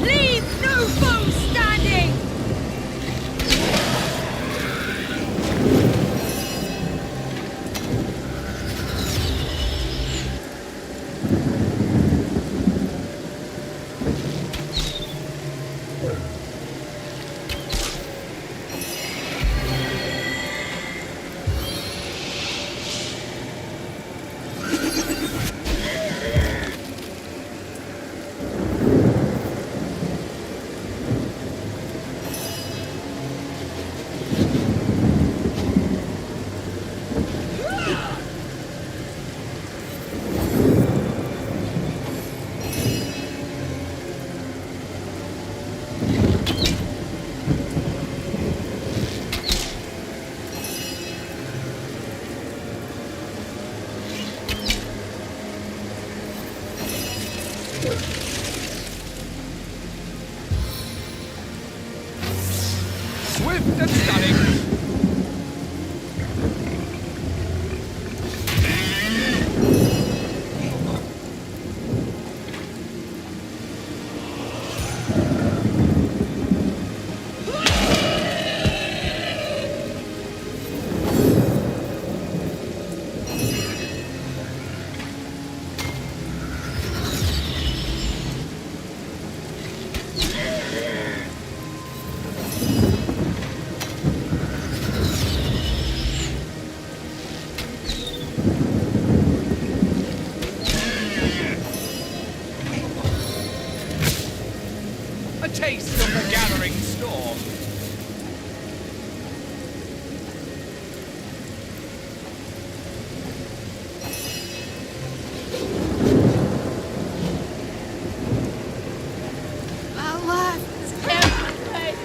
Leave no foe standing!
Swift and stunning. A taste of the gathering storm.
My life is everything.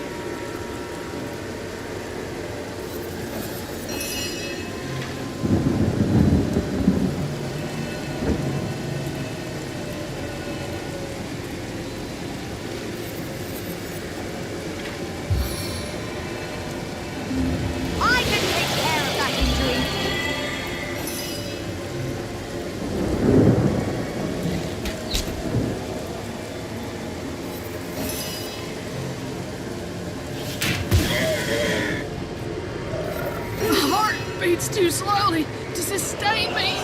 I can take care of that injury.
My heart beats too slowly to sustain me.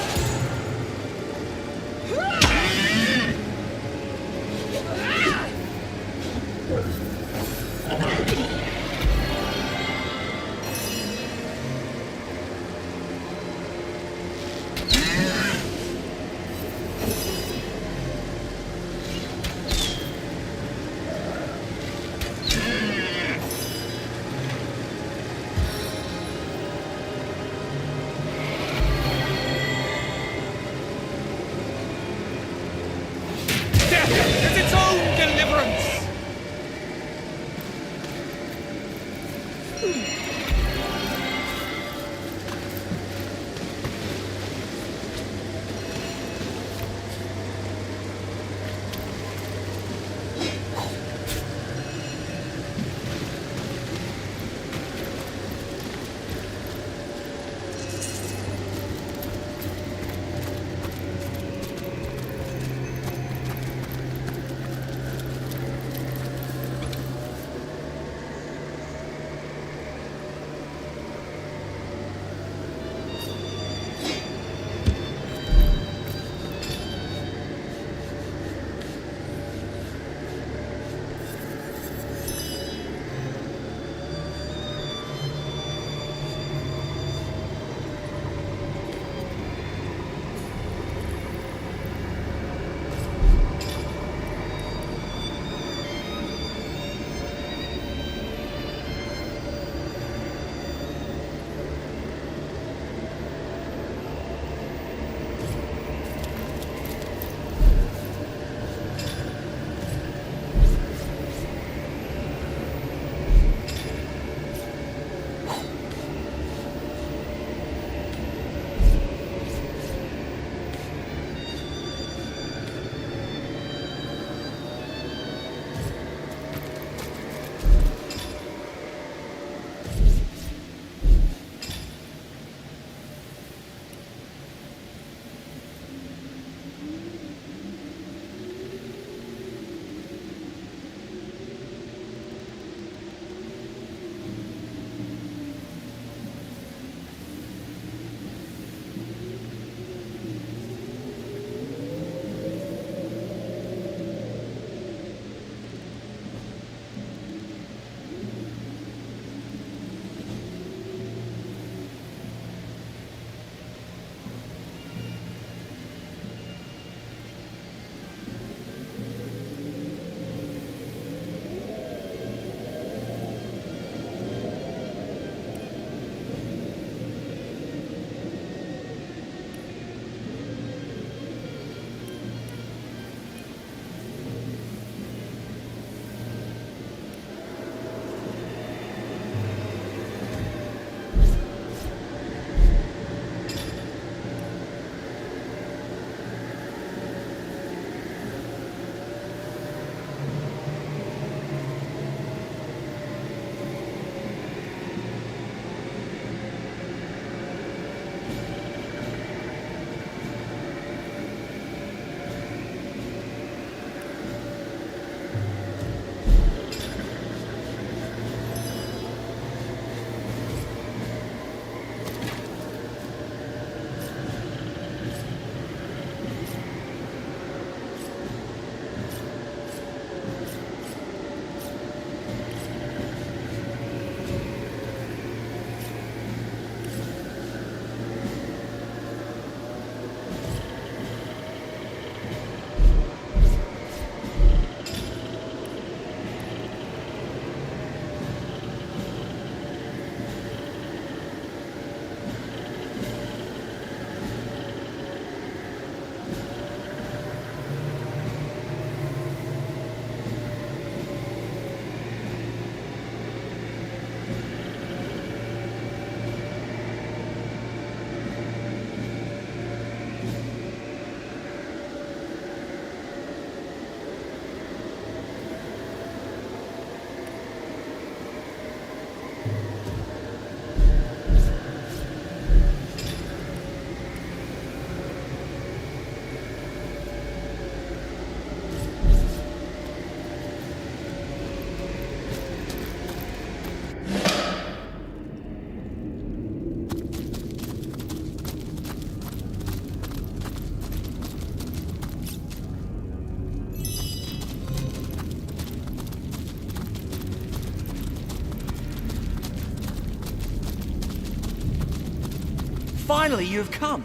Finally, you have come.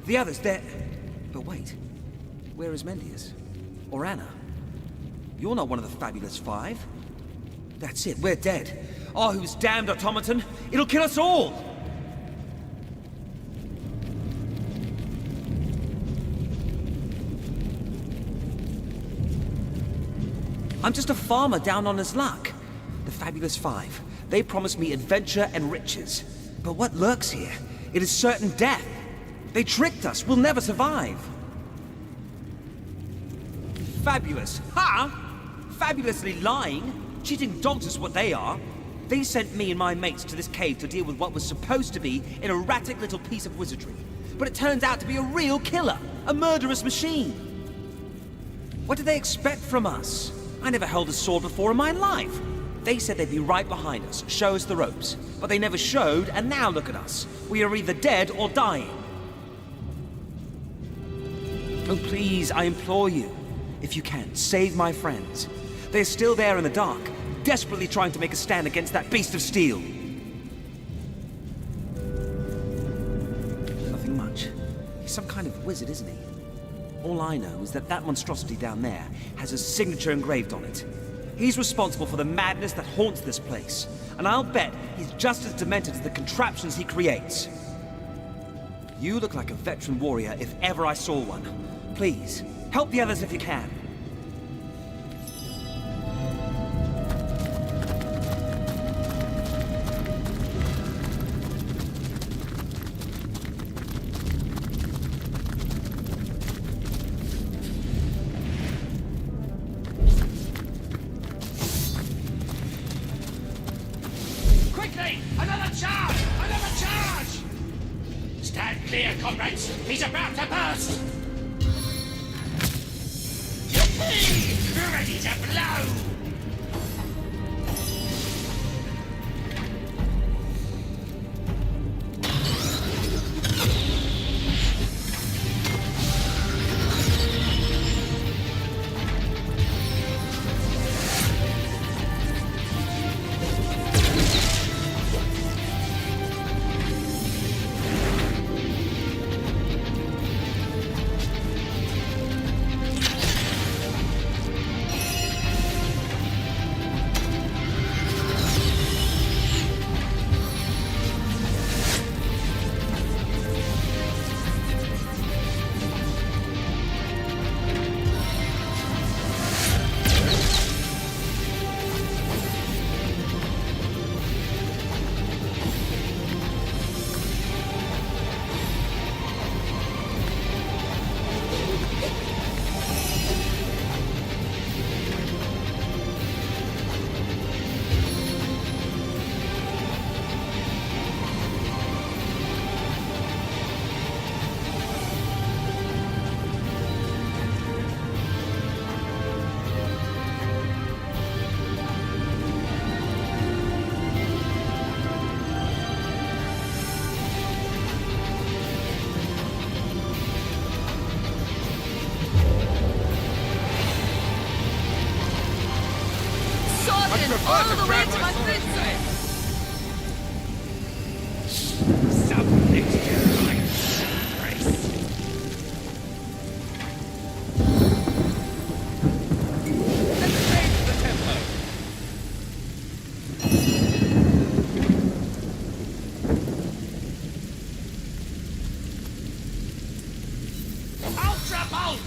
The others, they're... But wait. Where is Mendius? Or Anna? You're not one of the fabulous five. That's it, we're dead. Ahu's damned automaton. It'll kill us all! I'm just a farmer down on his luck. The fabulous five. They promised me adventure and riches. But what lurks here? It is certain death. They tricked us. We'll never survive. Fabulous. Huh? Fabulously lying? Cheating dogs is what they are. They sent me and my mates to this cave to deal with what was supposed to be an erratic little piece of wizardry. But it turns out to be a real killer. A murderous machine. What did they expect from us? I never held a sword before in my life. They said they'd be right behind us, show us the ropes. But they never showed, and now look at us. We are either dead or dying. Oh, please, I implore you. If you can, save my friends. They're still there in the dark, desperately trying to make a stand against that beast of steel. Nothing much. He's some kind of wizard, isn't he? All I know is that monstrosity down there has his signature engraved on it. He's responsible for the madness that haunts this place, and I'll bet he's just as demented as the contraptions he creates. You look like a veteran warrior if ever I saw one. Please, help the others if you can.
Quickly! Another charge! Another charge! Stand clear, comrades! He's about to burst! Yippee! Ready to blow!
All the way to my princess!
Submit to my grace. Let's raise the tempo. Ultra bolt!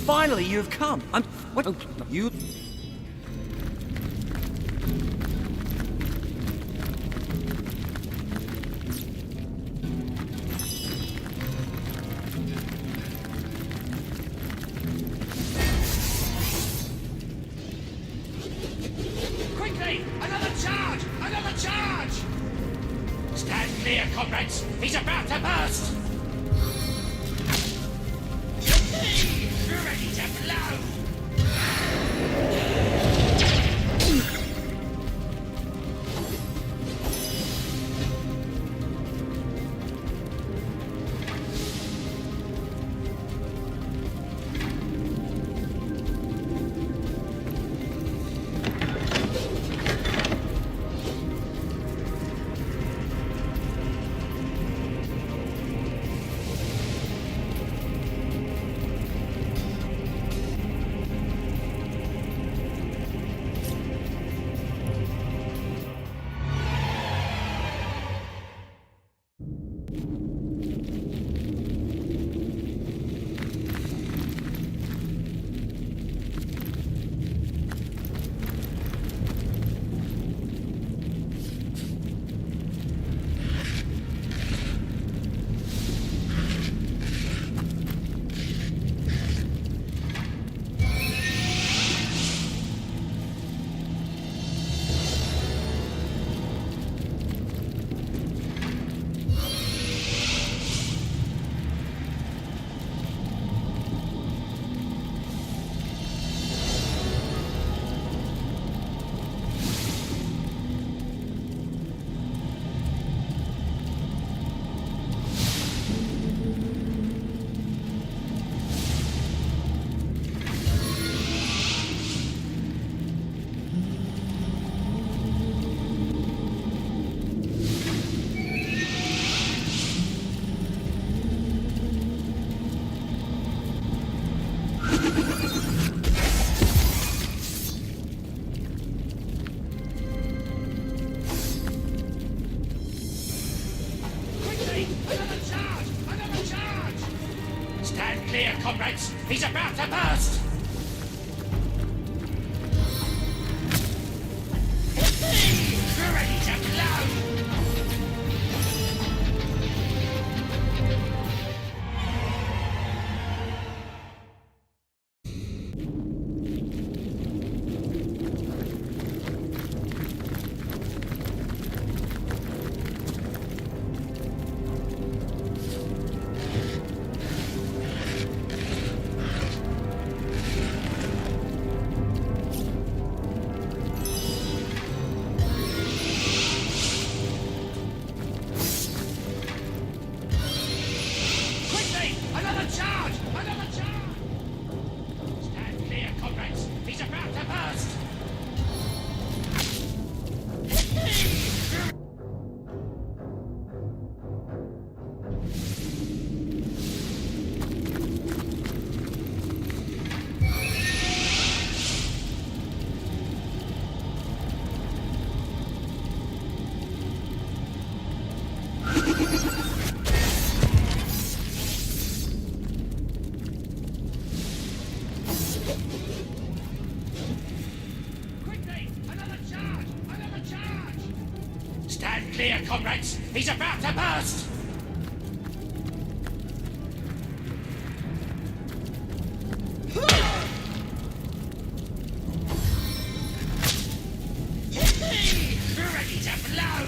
Finally, you have come. What? Oh, you...
Quickly! Another charge! Another charge! Stand clear, comrades! He's about to burst!
blow! Stand clear, comrades! He's about to burst! Ready to blow! Stand clear, comrades! He's about to burst! Ready to blow!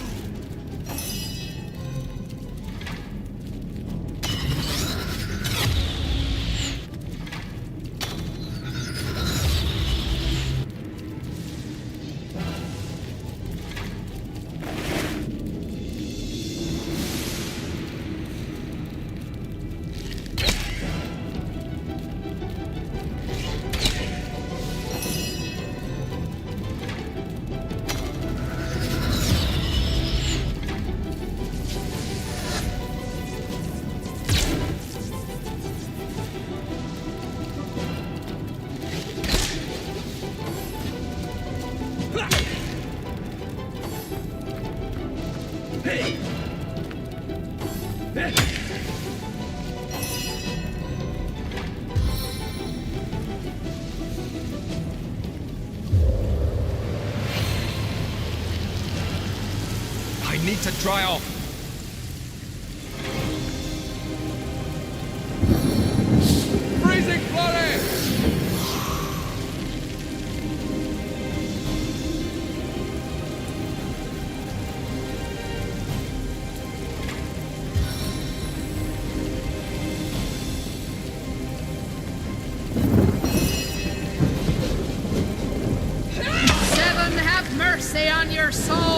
I need to dry off. Freezing flurry!
your soul!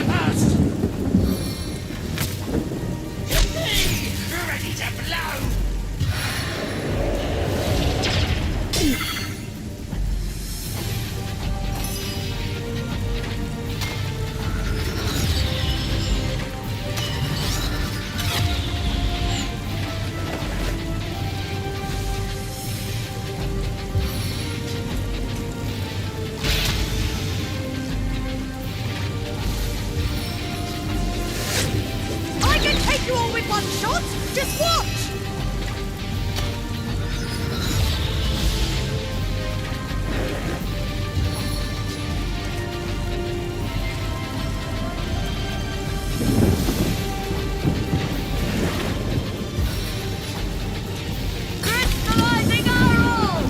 us! Ready to blow!
I can take you all with one shot! Just watch! Crystallizing arrow!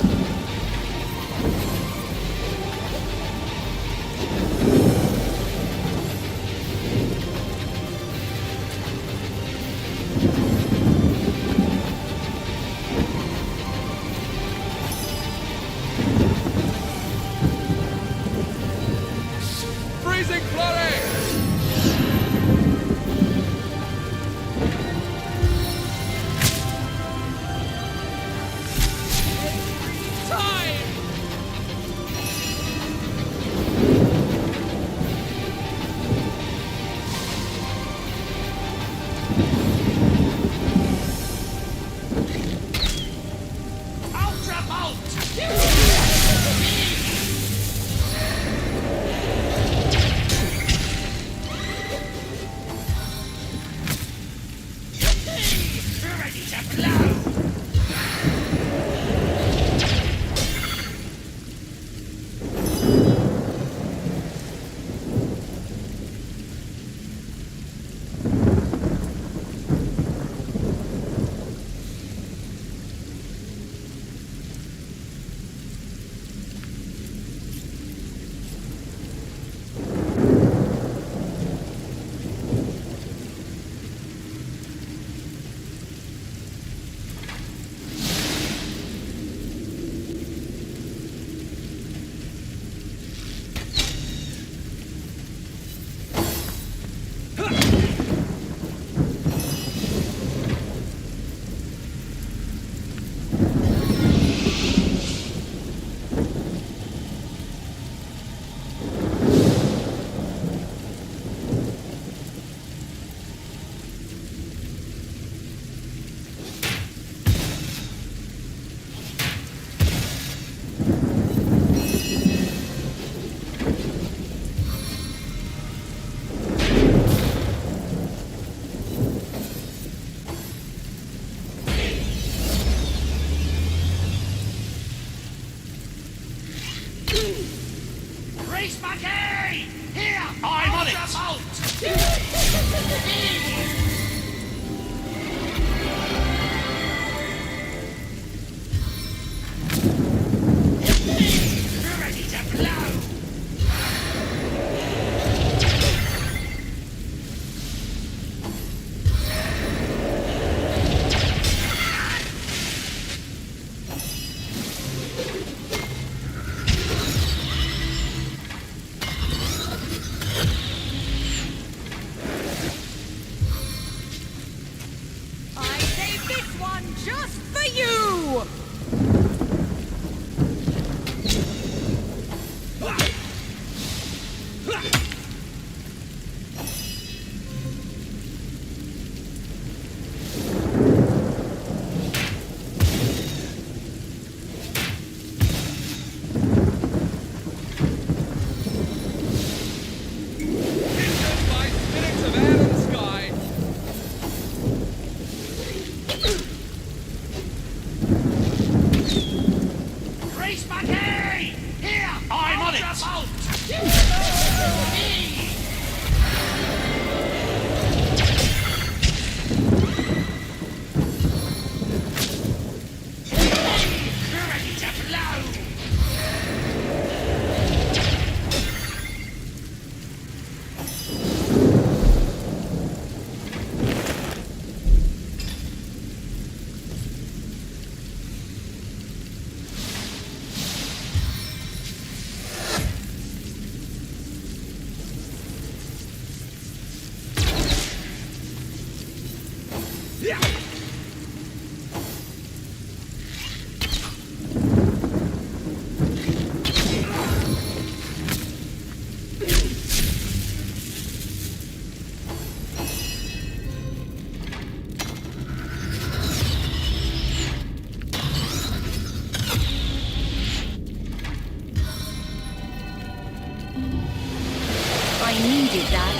I needed that.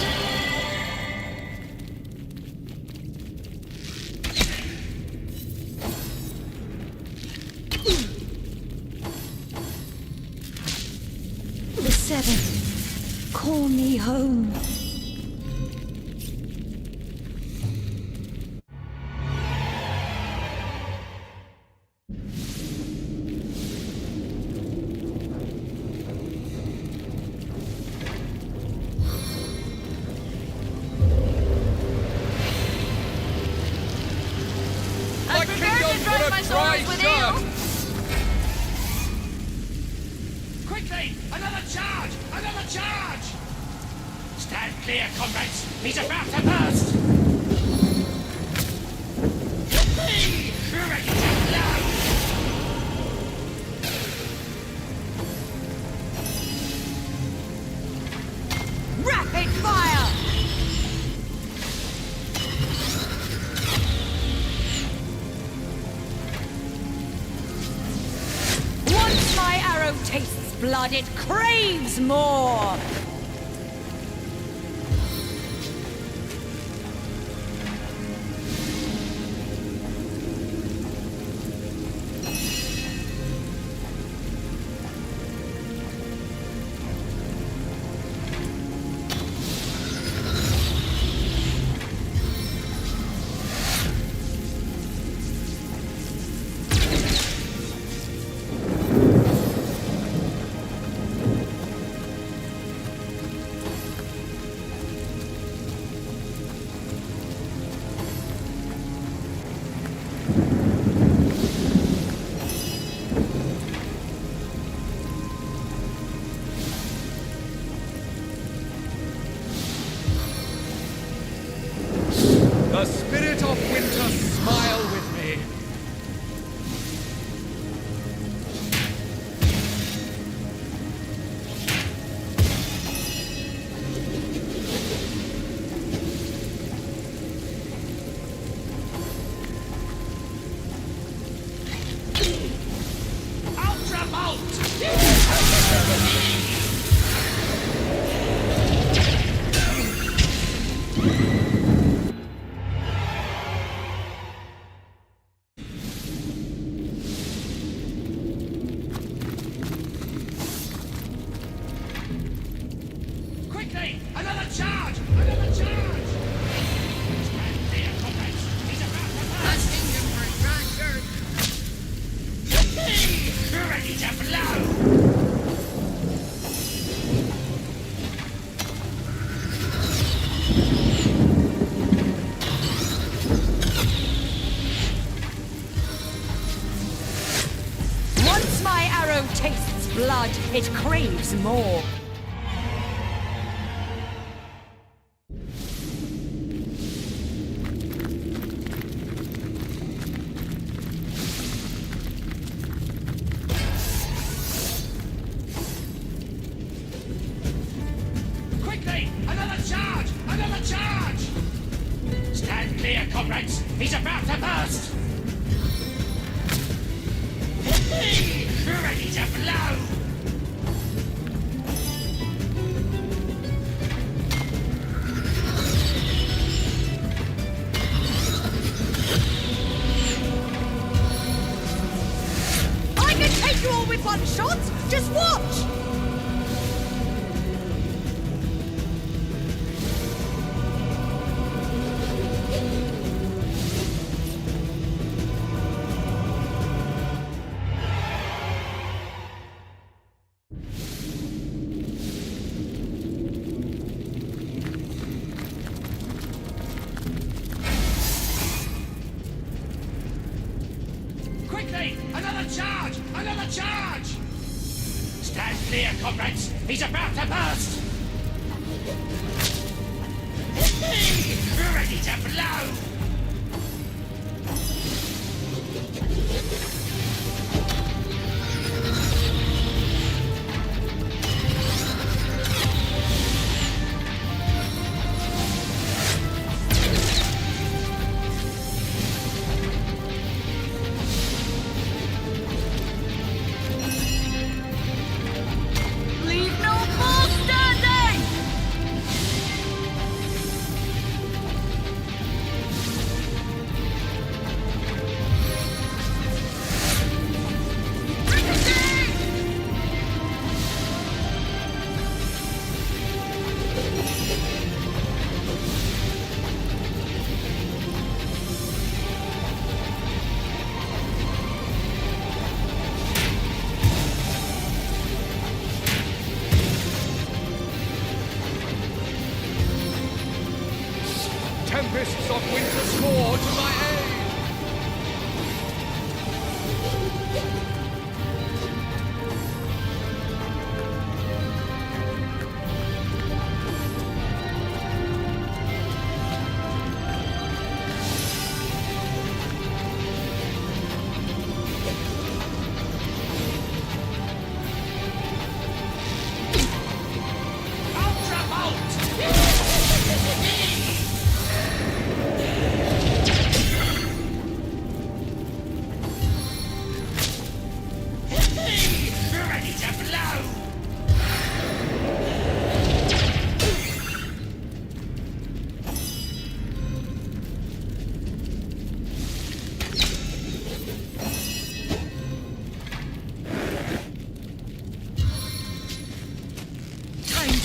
The seven. Call me home.
I'm prepared to drive my sorrows with you.
Quickly! Another charge! Another charge! Stand clear, comrades! He's about to burst! Ready to blow!
Rapid fire! Once my arrow tastes blood, it craves more!
The spirit of winter smile with me.
Ultra Bolt! Quickly! Another charge! Another charge! Stand clear, comrades! He's about to burst!
Asking him for a grand girth.
Ready to blow!
Once my arrow tastes blood, it craves more.
Quickly! Another charge! Another charge! Stand clear, comrades! He's about to burst! Ready to blow!
I can take you all with one shot! Just watch!
Quickly! Another charge! Another charge! Stand clear, comrades! He's about to burst! Ready to blow!
tempests of winter score to my aid!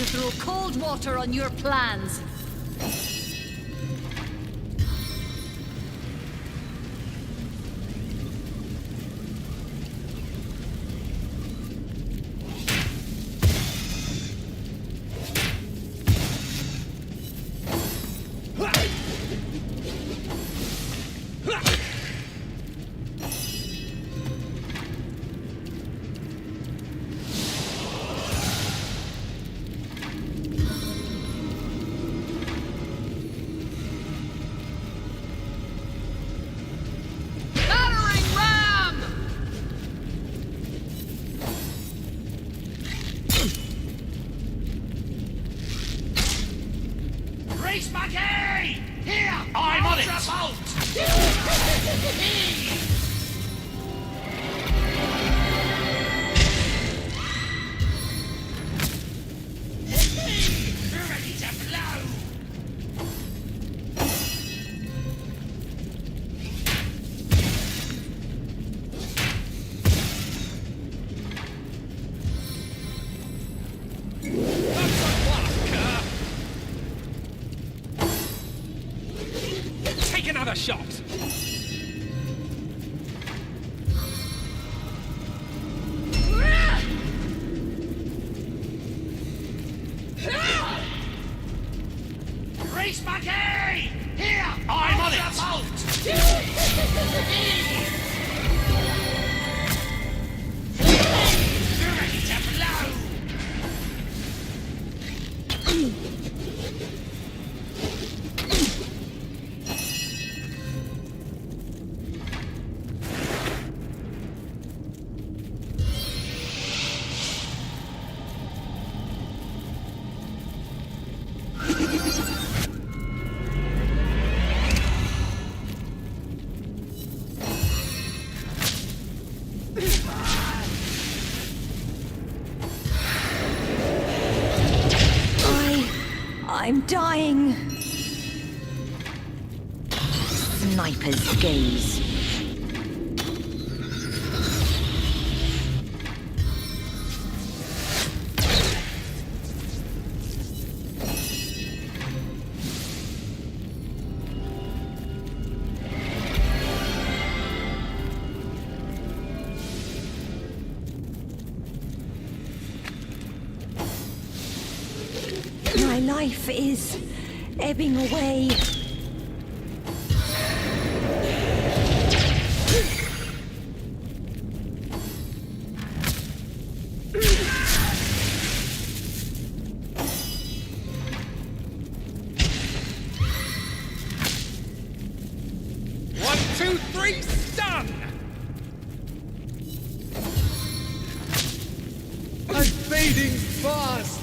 Throw cold water on your plans.
Another shot!
Grease monkey! Here! I'm on it! Ready to blow!
I'm dying. Sniper's gaze. My life is ebbing away.
One, two, three, stun! I'm fading fast!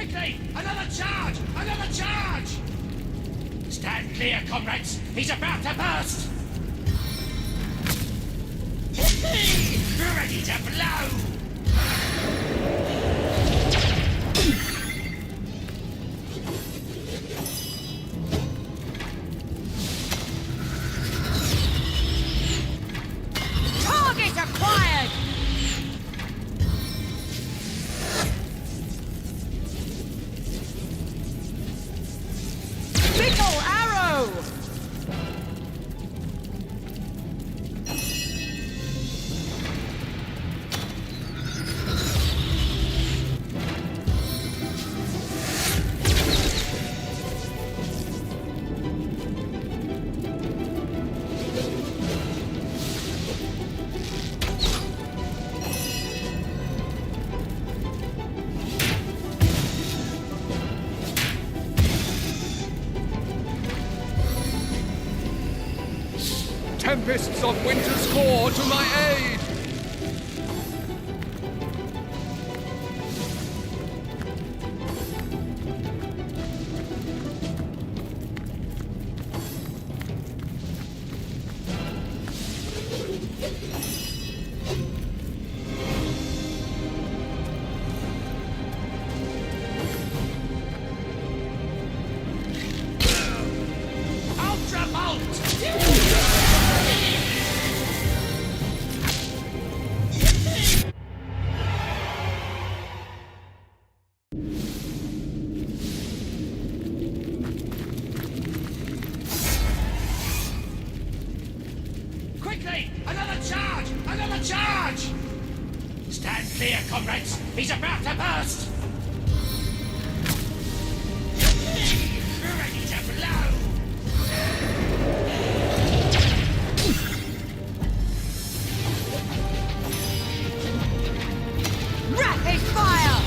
Quickly! Another charge! Another charge! Stand clear, comrades! He's about to burst! Ready to blow!
Target acquired! Fickle arrow!
Tempests of Winter's Core to my aid!
Ultra Bolt! Quickly! Another charge! Another charge! Stand clear, comrades! He's about to burst! Ready to blow!
Rapid fire!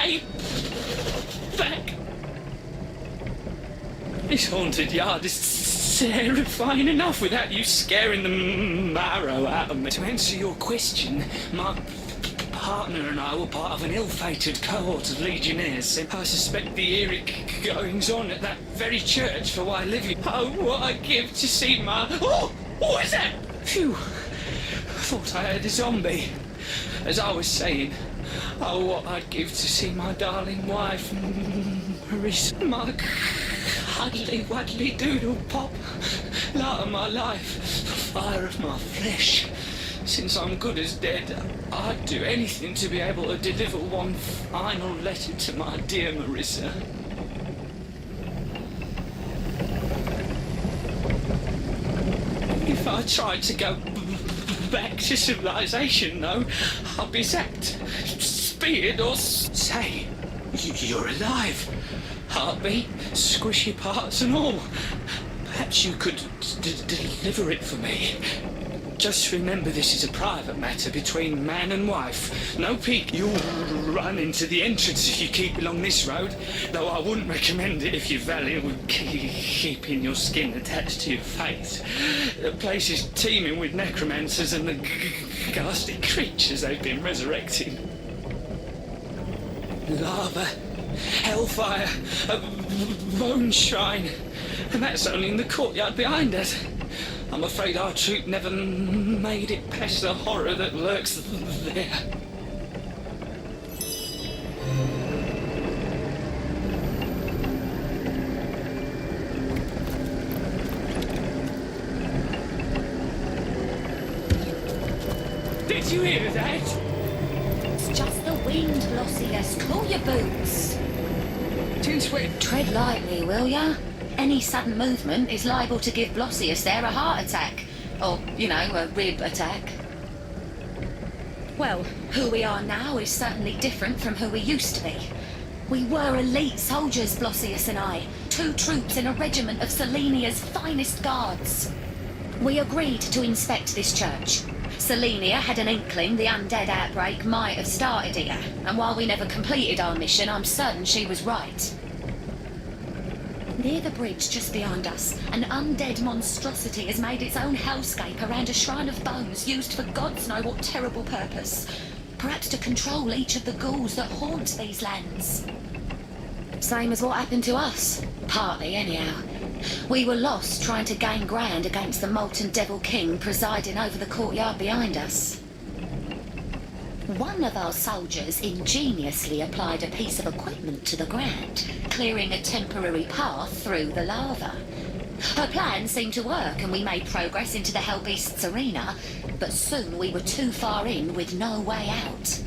way back. This haunted yard is terrifying enough without you scaring the marrow out of me. To answer your question, my partner and I were part of an ill-fated cohort of legionnaires. I suspect the eerie goings-on at that very church for why I live here. Oh, what I'd give to see my... Oh! What is that? Phew! Thought I heard a zombie. As I was saying, oh, what I'd give to see my darling wife, Marissa, my cuddly, waddly doodle pop, light of my life, fire of my flesh. Since I'm good as dead, I'd do anything to be able to deliver one final letter to my dear Marissa. If I tried to go back to civilization, though, I'd be zapped, speared, or say, you're alive. Heartbeat, squishy parts and all. Perhaps you could deliver it for me. Just remember this is a private matter between man and wife. No peek. You'll run into the entrance if you keep along this road, though I wouldn't recommend it if you value keeping your skin attached to your face. The place is teeming with necromancers and the ghastly creatures they've been resurrecting. Lava, hellfire, a bone shrine, and that's only in the courtyard behind us. I'm afraid our troop never made it past the horror that lurks there. Did you hear that?
It's just the wind, Blossius. Cool your boots.
Since when?
Tread lightly, will ya? Any sudden movement is liable to give Blossius there a heart attack. Or, you know, a rib attack. Well, who we are now is certainly different from who we used to be. We were elite soldiers, Blossius and I. 2 troops in a regiment of Selenia's finest guards. We agreed to inspect this church. Selenia had an inkling the undead outbreak might have started here, and while we never completed our mission, I'm certain she was right. Near the bridge just behind us, an undead monstrosity has made its own hellscape around a shrine of bones used for gods know what terrible purpose. Perhaps to control each of the ghouls that haunt these lands. Same as what happened to us. Partly, anyhow. We were lost trying to gain ground against the molten devil king presiding over the courtyard behind us. One of our soldiers ingeniously applied a piece of equipment to the ground, clearing a temporary path through the lava. Her plan seemed to work and we made progress into the Hellbeast's arena, but soon we were too far in with no way out.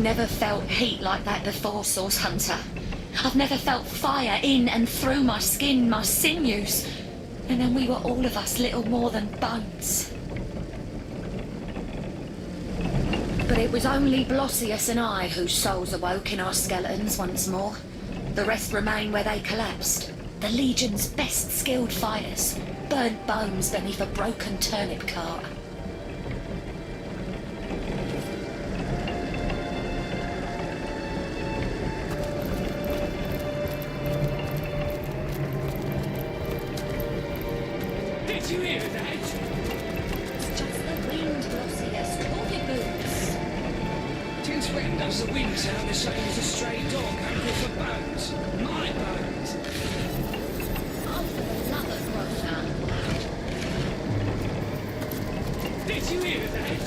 never felt heat like that before, Source Hunter. I've never felt fire in and through my skin, my sinews. And then we were all of us little more than bones. But it was only Blossius and I whose souls awoke in our skeletons once more. The rest remain where they collapsed. The Legion's best skilled fighters, burnt bones beneath a broken turnip cart.
Did you hear that?
It's just the wind, Blossius. Talk it boots.
Since when does the wind sound the same as a stray dog hungry for bones? My bones.
Oh, for the love of Grosser.
Did you hear that?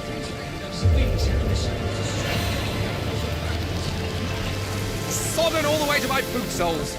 Since when does the wind sound the same as a stray dog hungry for bones?
Sodden all the way to my boot soles.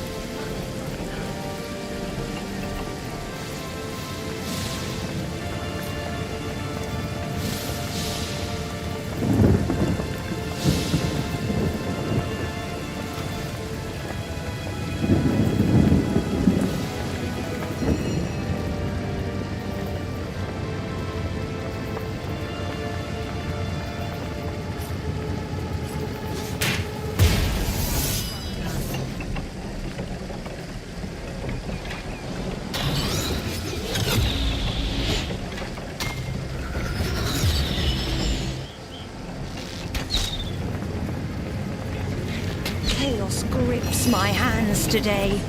Chaos grips my hands today.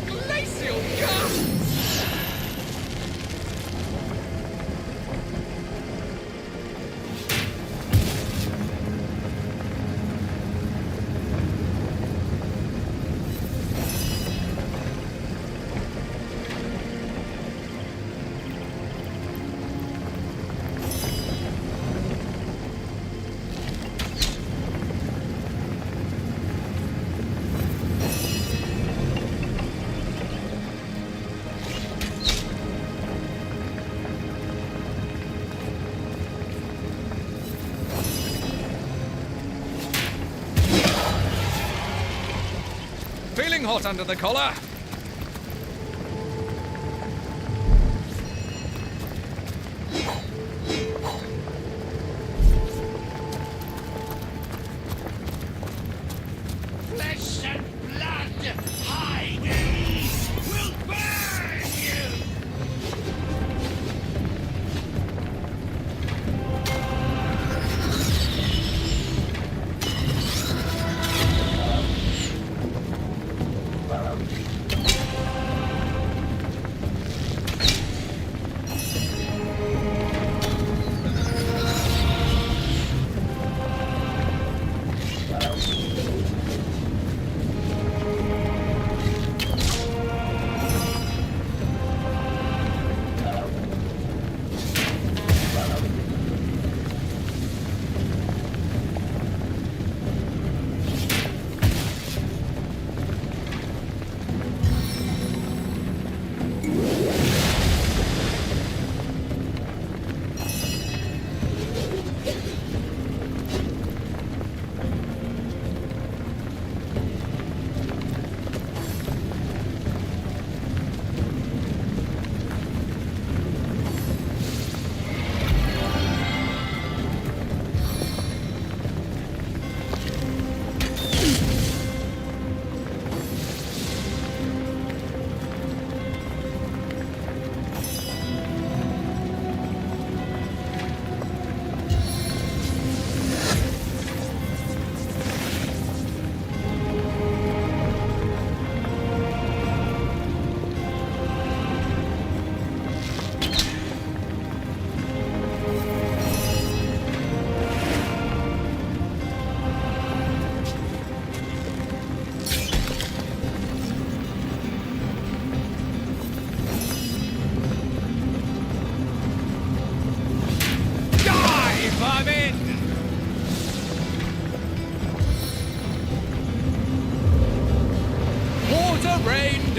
Glacial gust! Feeling hot under the collar?
Flesh and blood, Hades will burn you!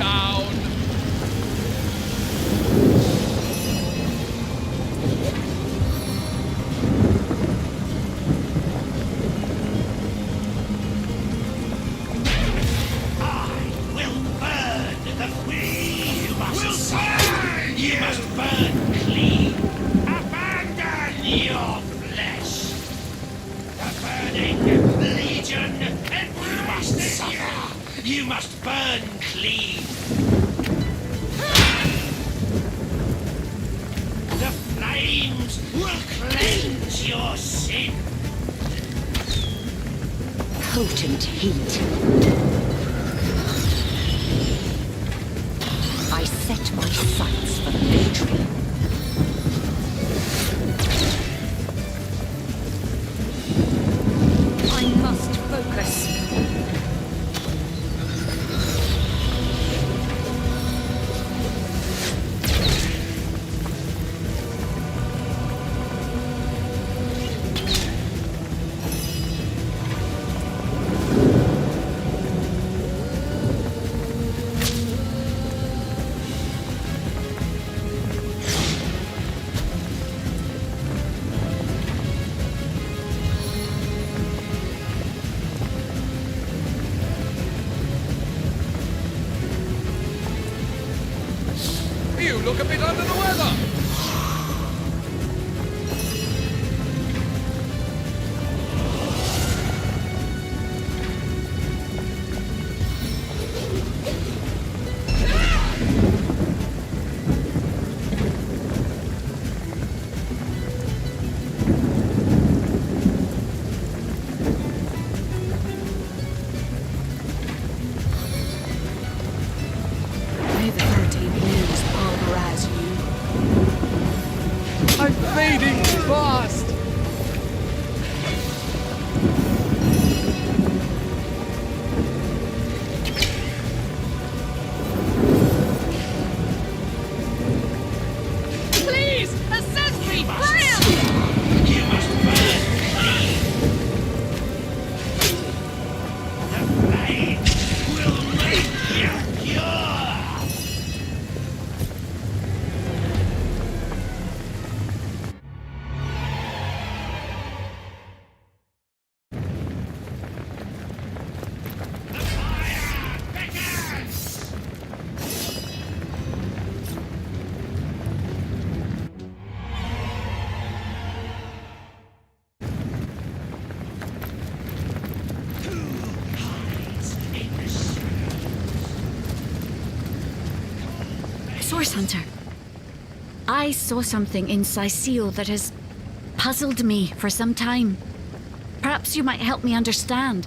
down.
You must burn clean. Abandon your flesh. The burning legion and you must suffer. You must burn clean. The flames will cleanse your sin.
Potent heat. I set my sights for victory. I must focus.
You look a bit under the weather.
May the 13 winds pulverize you.
I'm fading fast.
Please, a sentry, fire!
You must burn clean. The flame will make you pure.
Source Hunter, I saw something in Sicile that has puzzled me for some time. Perhaps you might help me understand.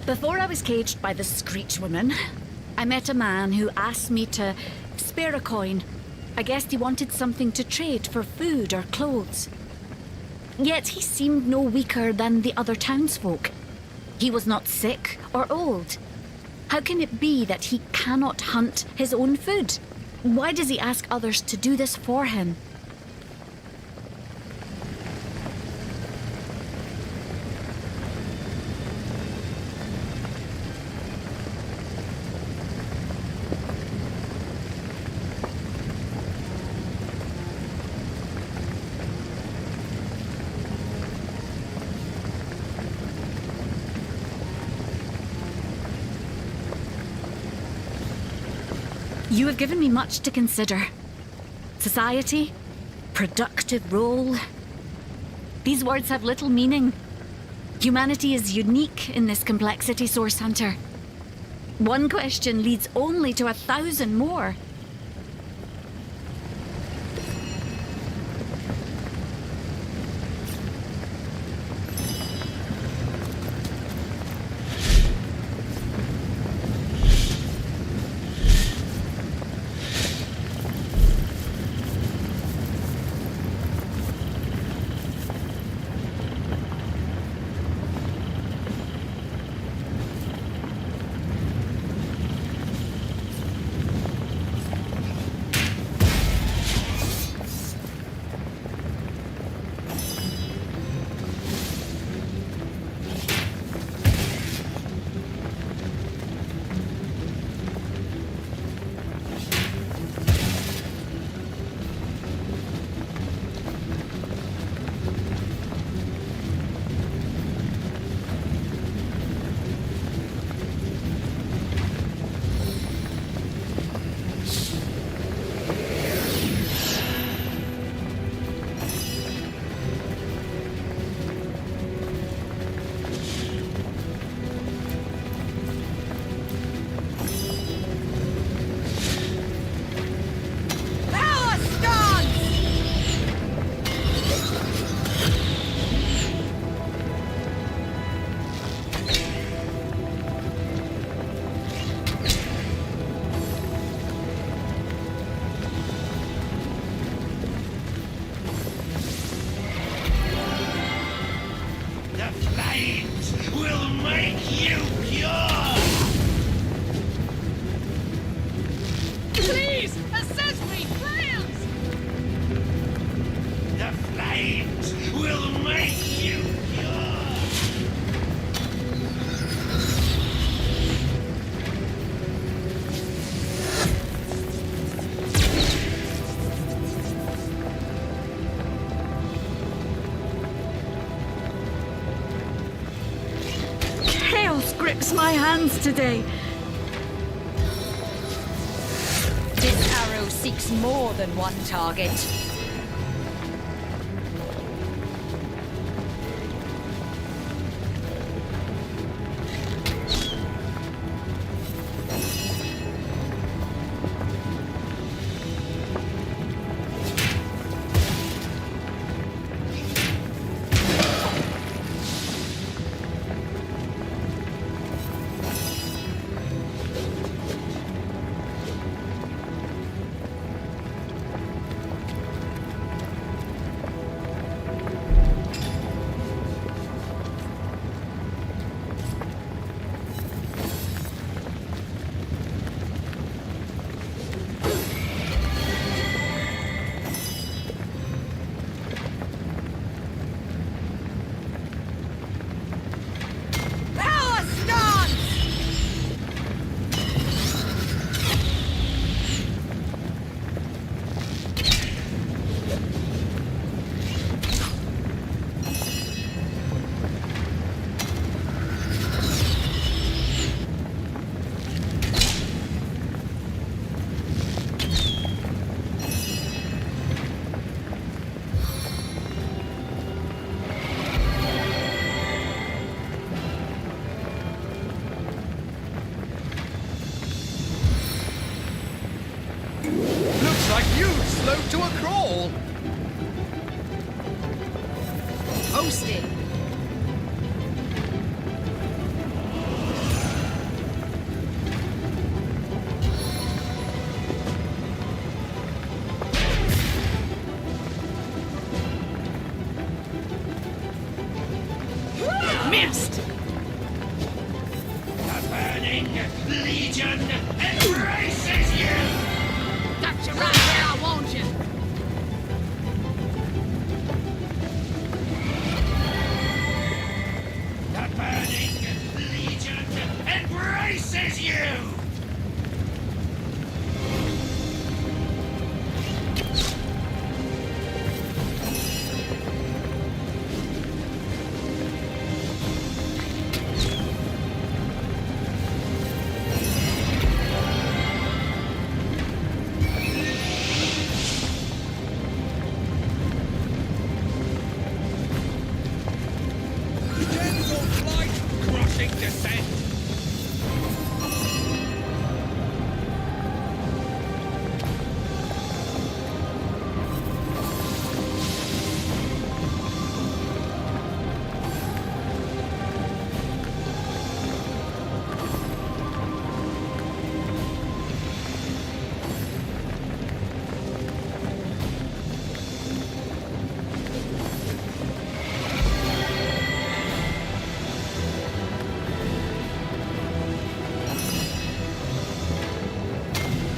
Before I was caged by the Screech Woman, I met a man who asked me to spare a coin. I guessed he wanted something to trade for food or clothes. Yet he seemed no weaker than the other townsfolk. He was not sick or old. How can it be that he cannot hunt his own food? Why does he ask others to do this for him? You have given me much to consider. Society, productive role. These words have little meaning. Humanity is unique in this complexity, Source Hunter. One question leads only to 1,000 more.
you pure!
Please, assess me, plans!
The flames will make you pure!
Chaos grips my hands today.
This arrow seeks more than one target.
Power stance!
Looks like you've slowed to a crawl.
Posted.
Missed!
The burning legion embraces you!
Got you right where I want you.
The burning legion embraces you!
Gentle light, crushing descent.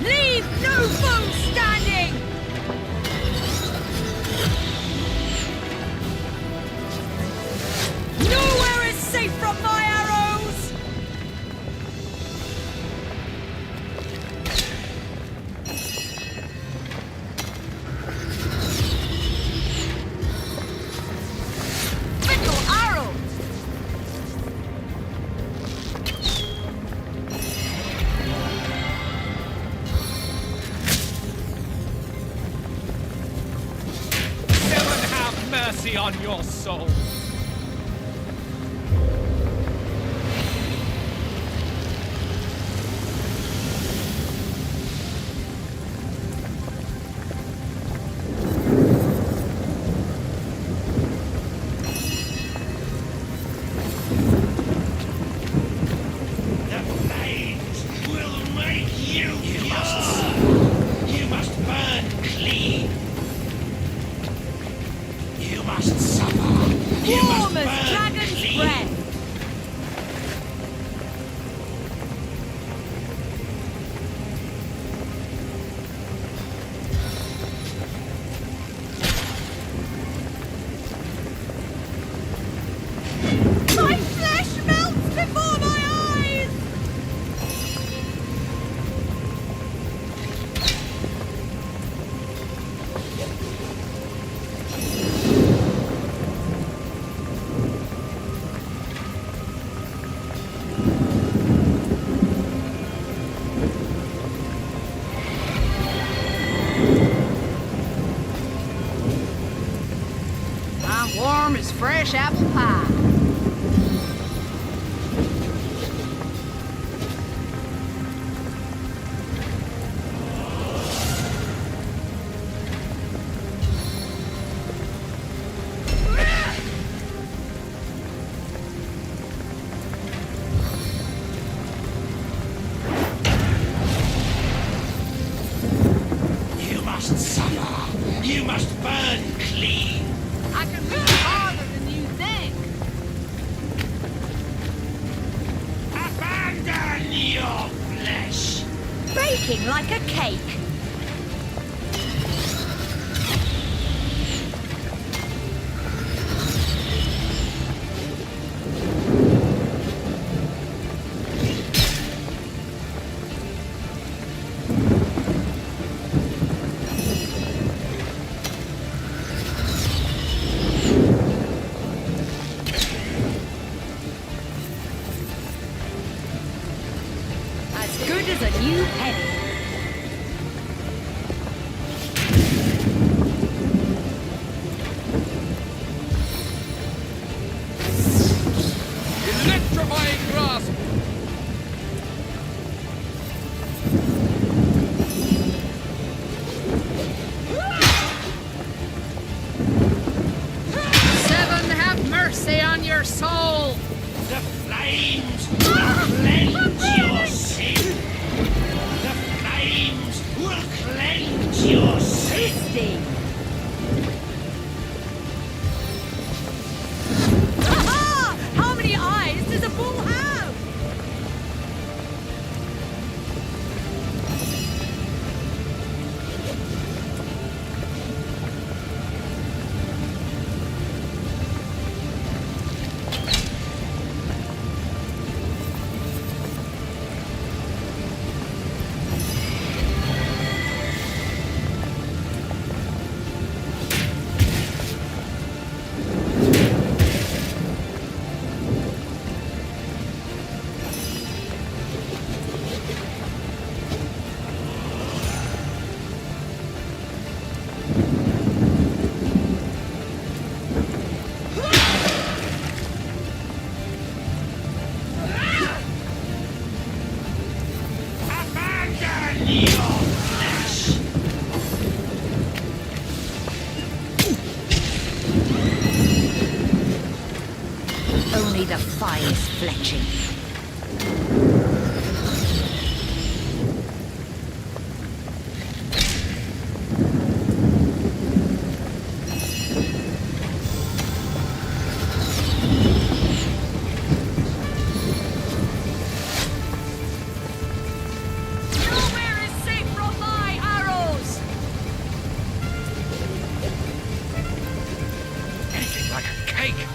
Leave no foe standing! Nowhere is safe from my arrows! Fickle arrows!
Heaven have mercy on your soul.
The flames will make you pure! You must burn clean! You must suffer!
fresh apple pie.
You must suffer. You must burn clean.
I can move farther than you think.
Abandon your flesh.
Baking like a cake. As good as a new penny.
Electrifying grasp!
Seven, have mercy on your soul.
The flames will cleanse your sin. The flames will cleanse your sin.
Aha! How many eyes does a bull have?
Abandon your flesh.
Only the finest fletching.
Nowhere is safe from my arrows.
Baking like a cake!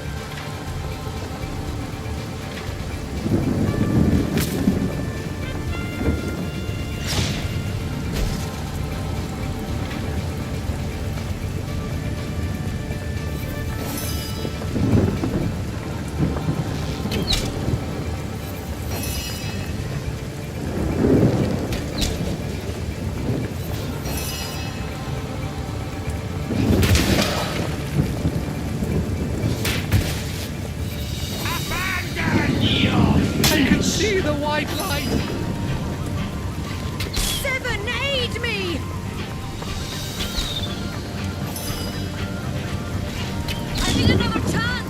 Abandon your
I can see the white light!
Seven, aid me! I need another chance!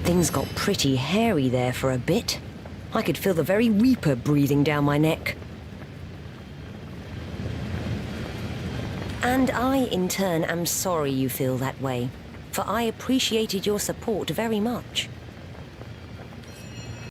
Things got pretty hairy there for a bit. I could feel the very Reaper breathing down my neck. And I, in turn, am sorry you feel that way, for I appreciated your support very much.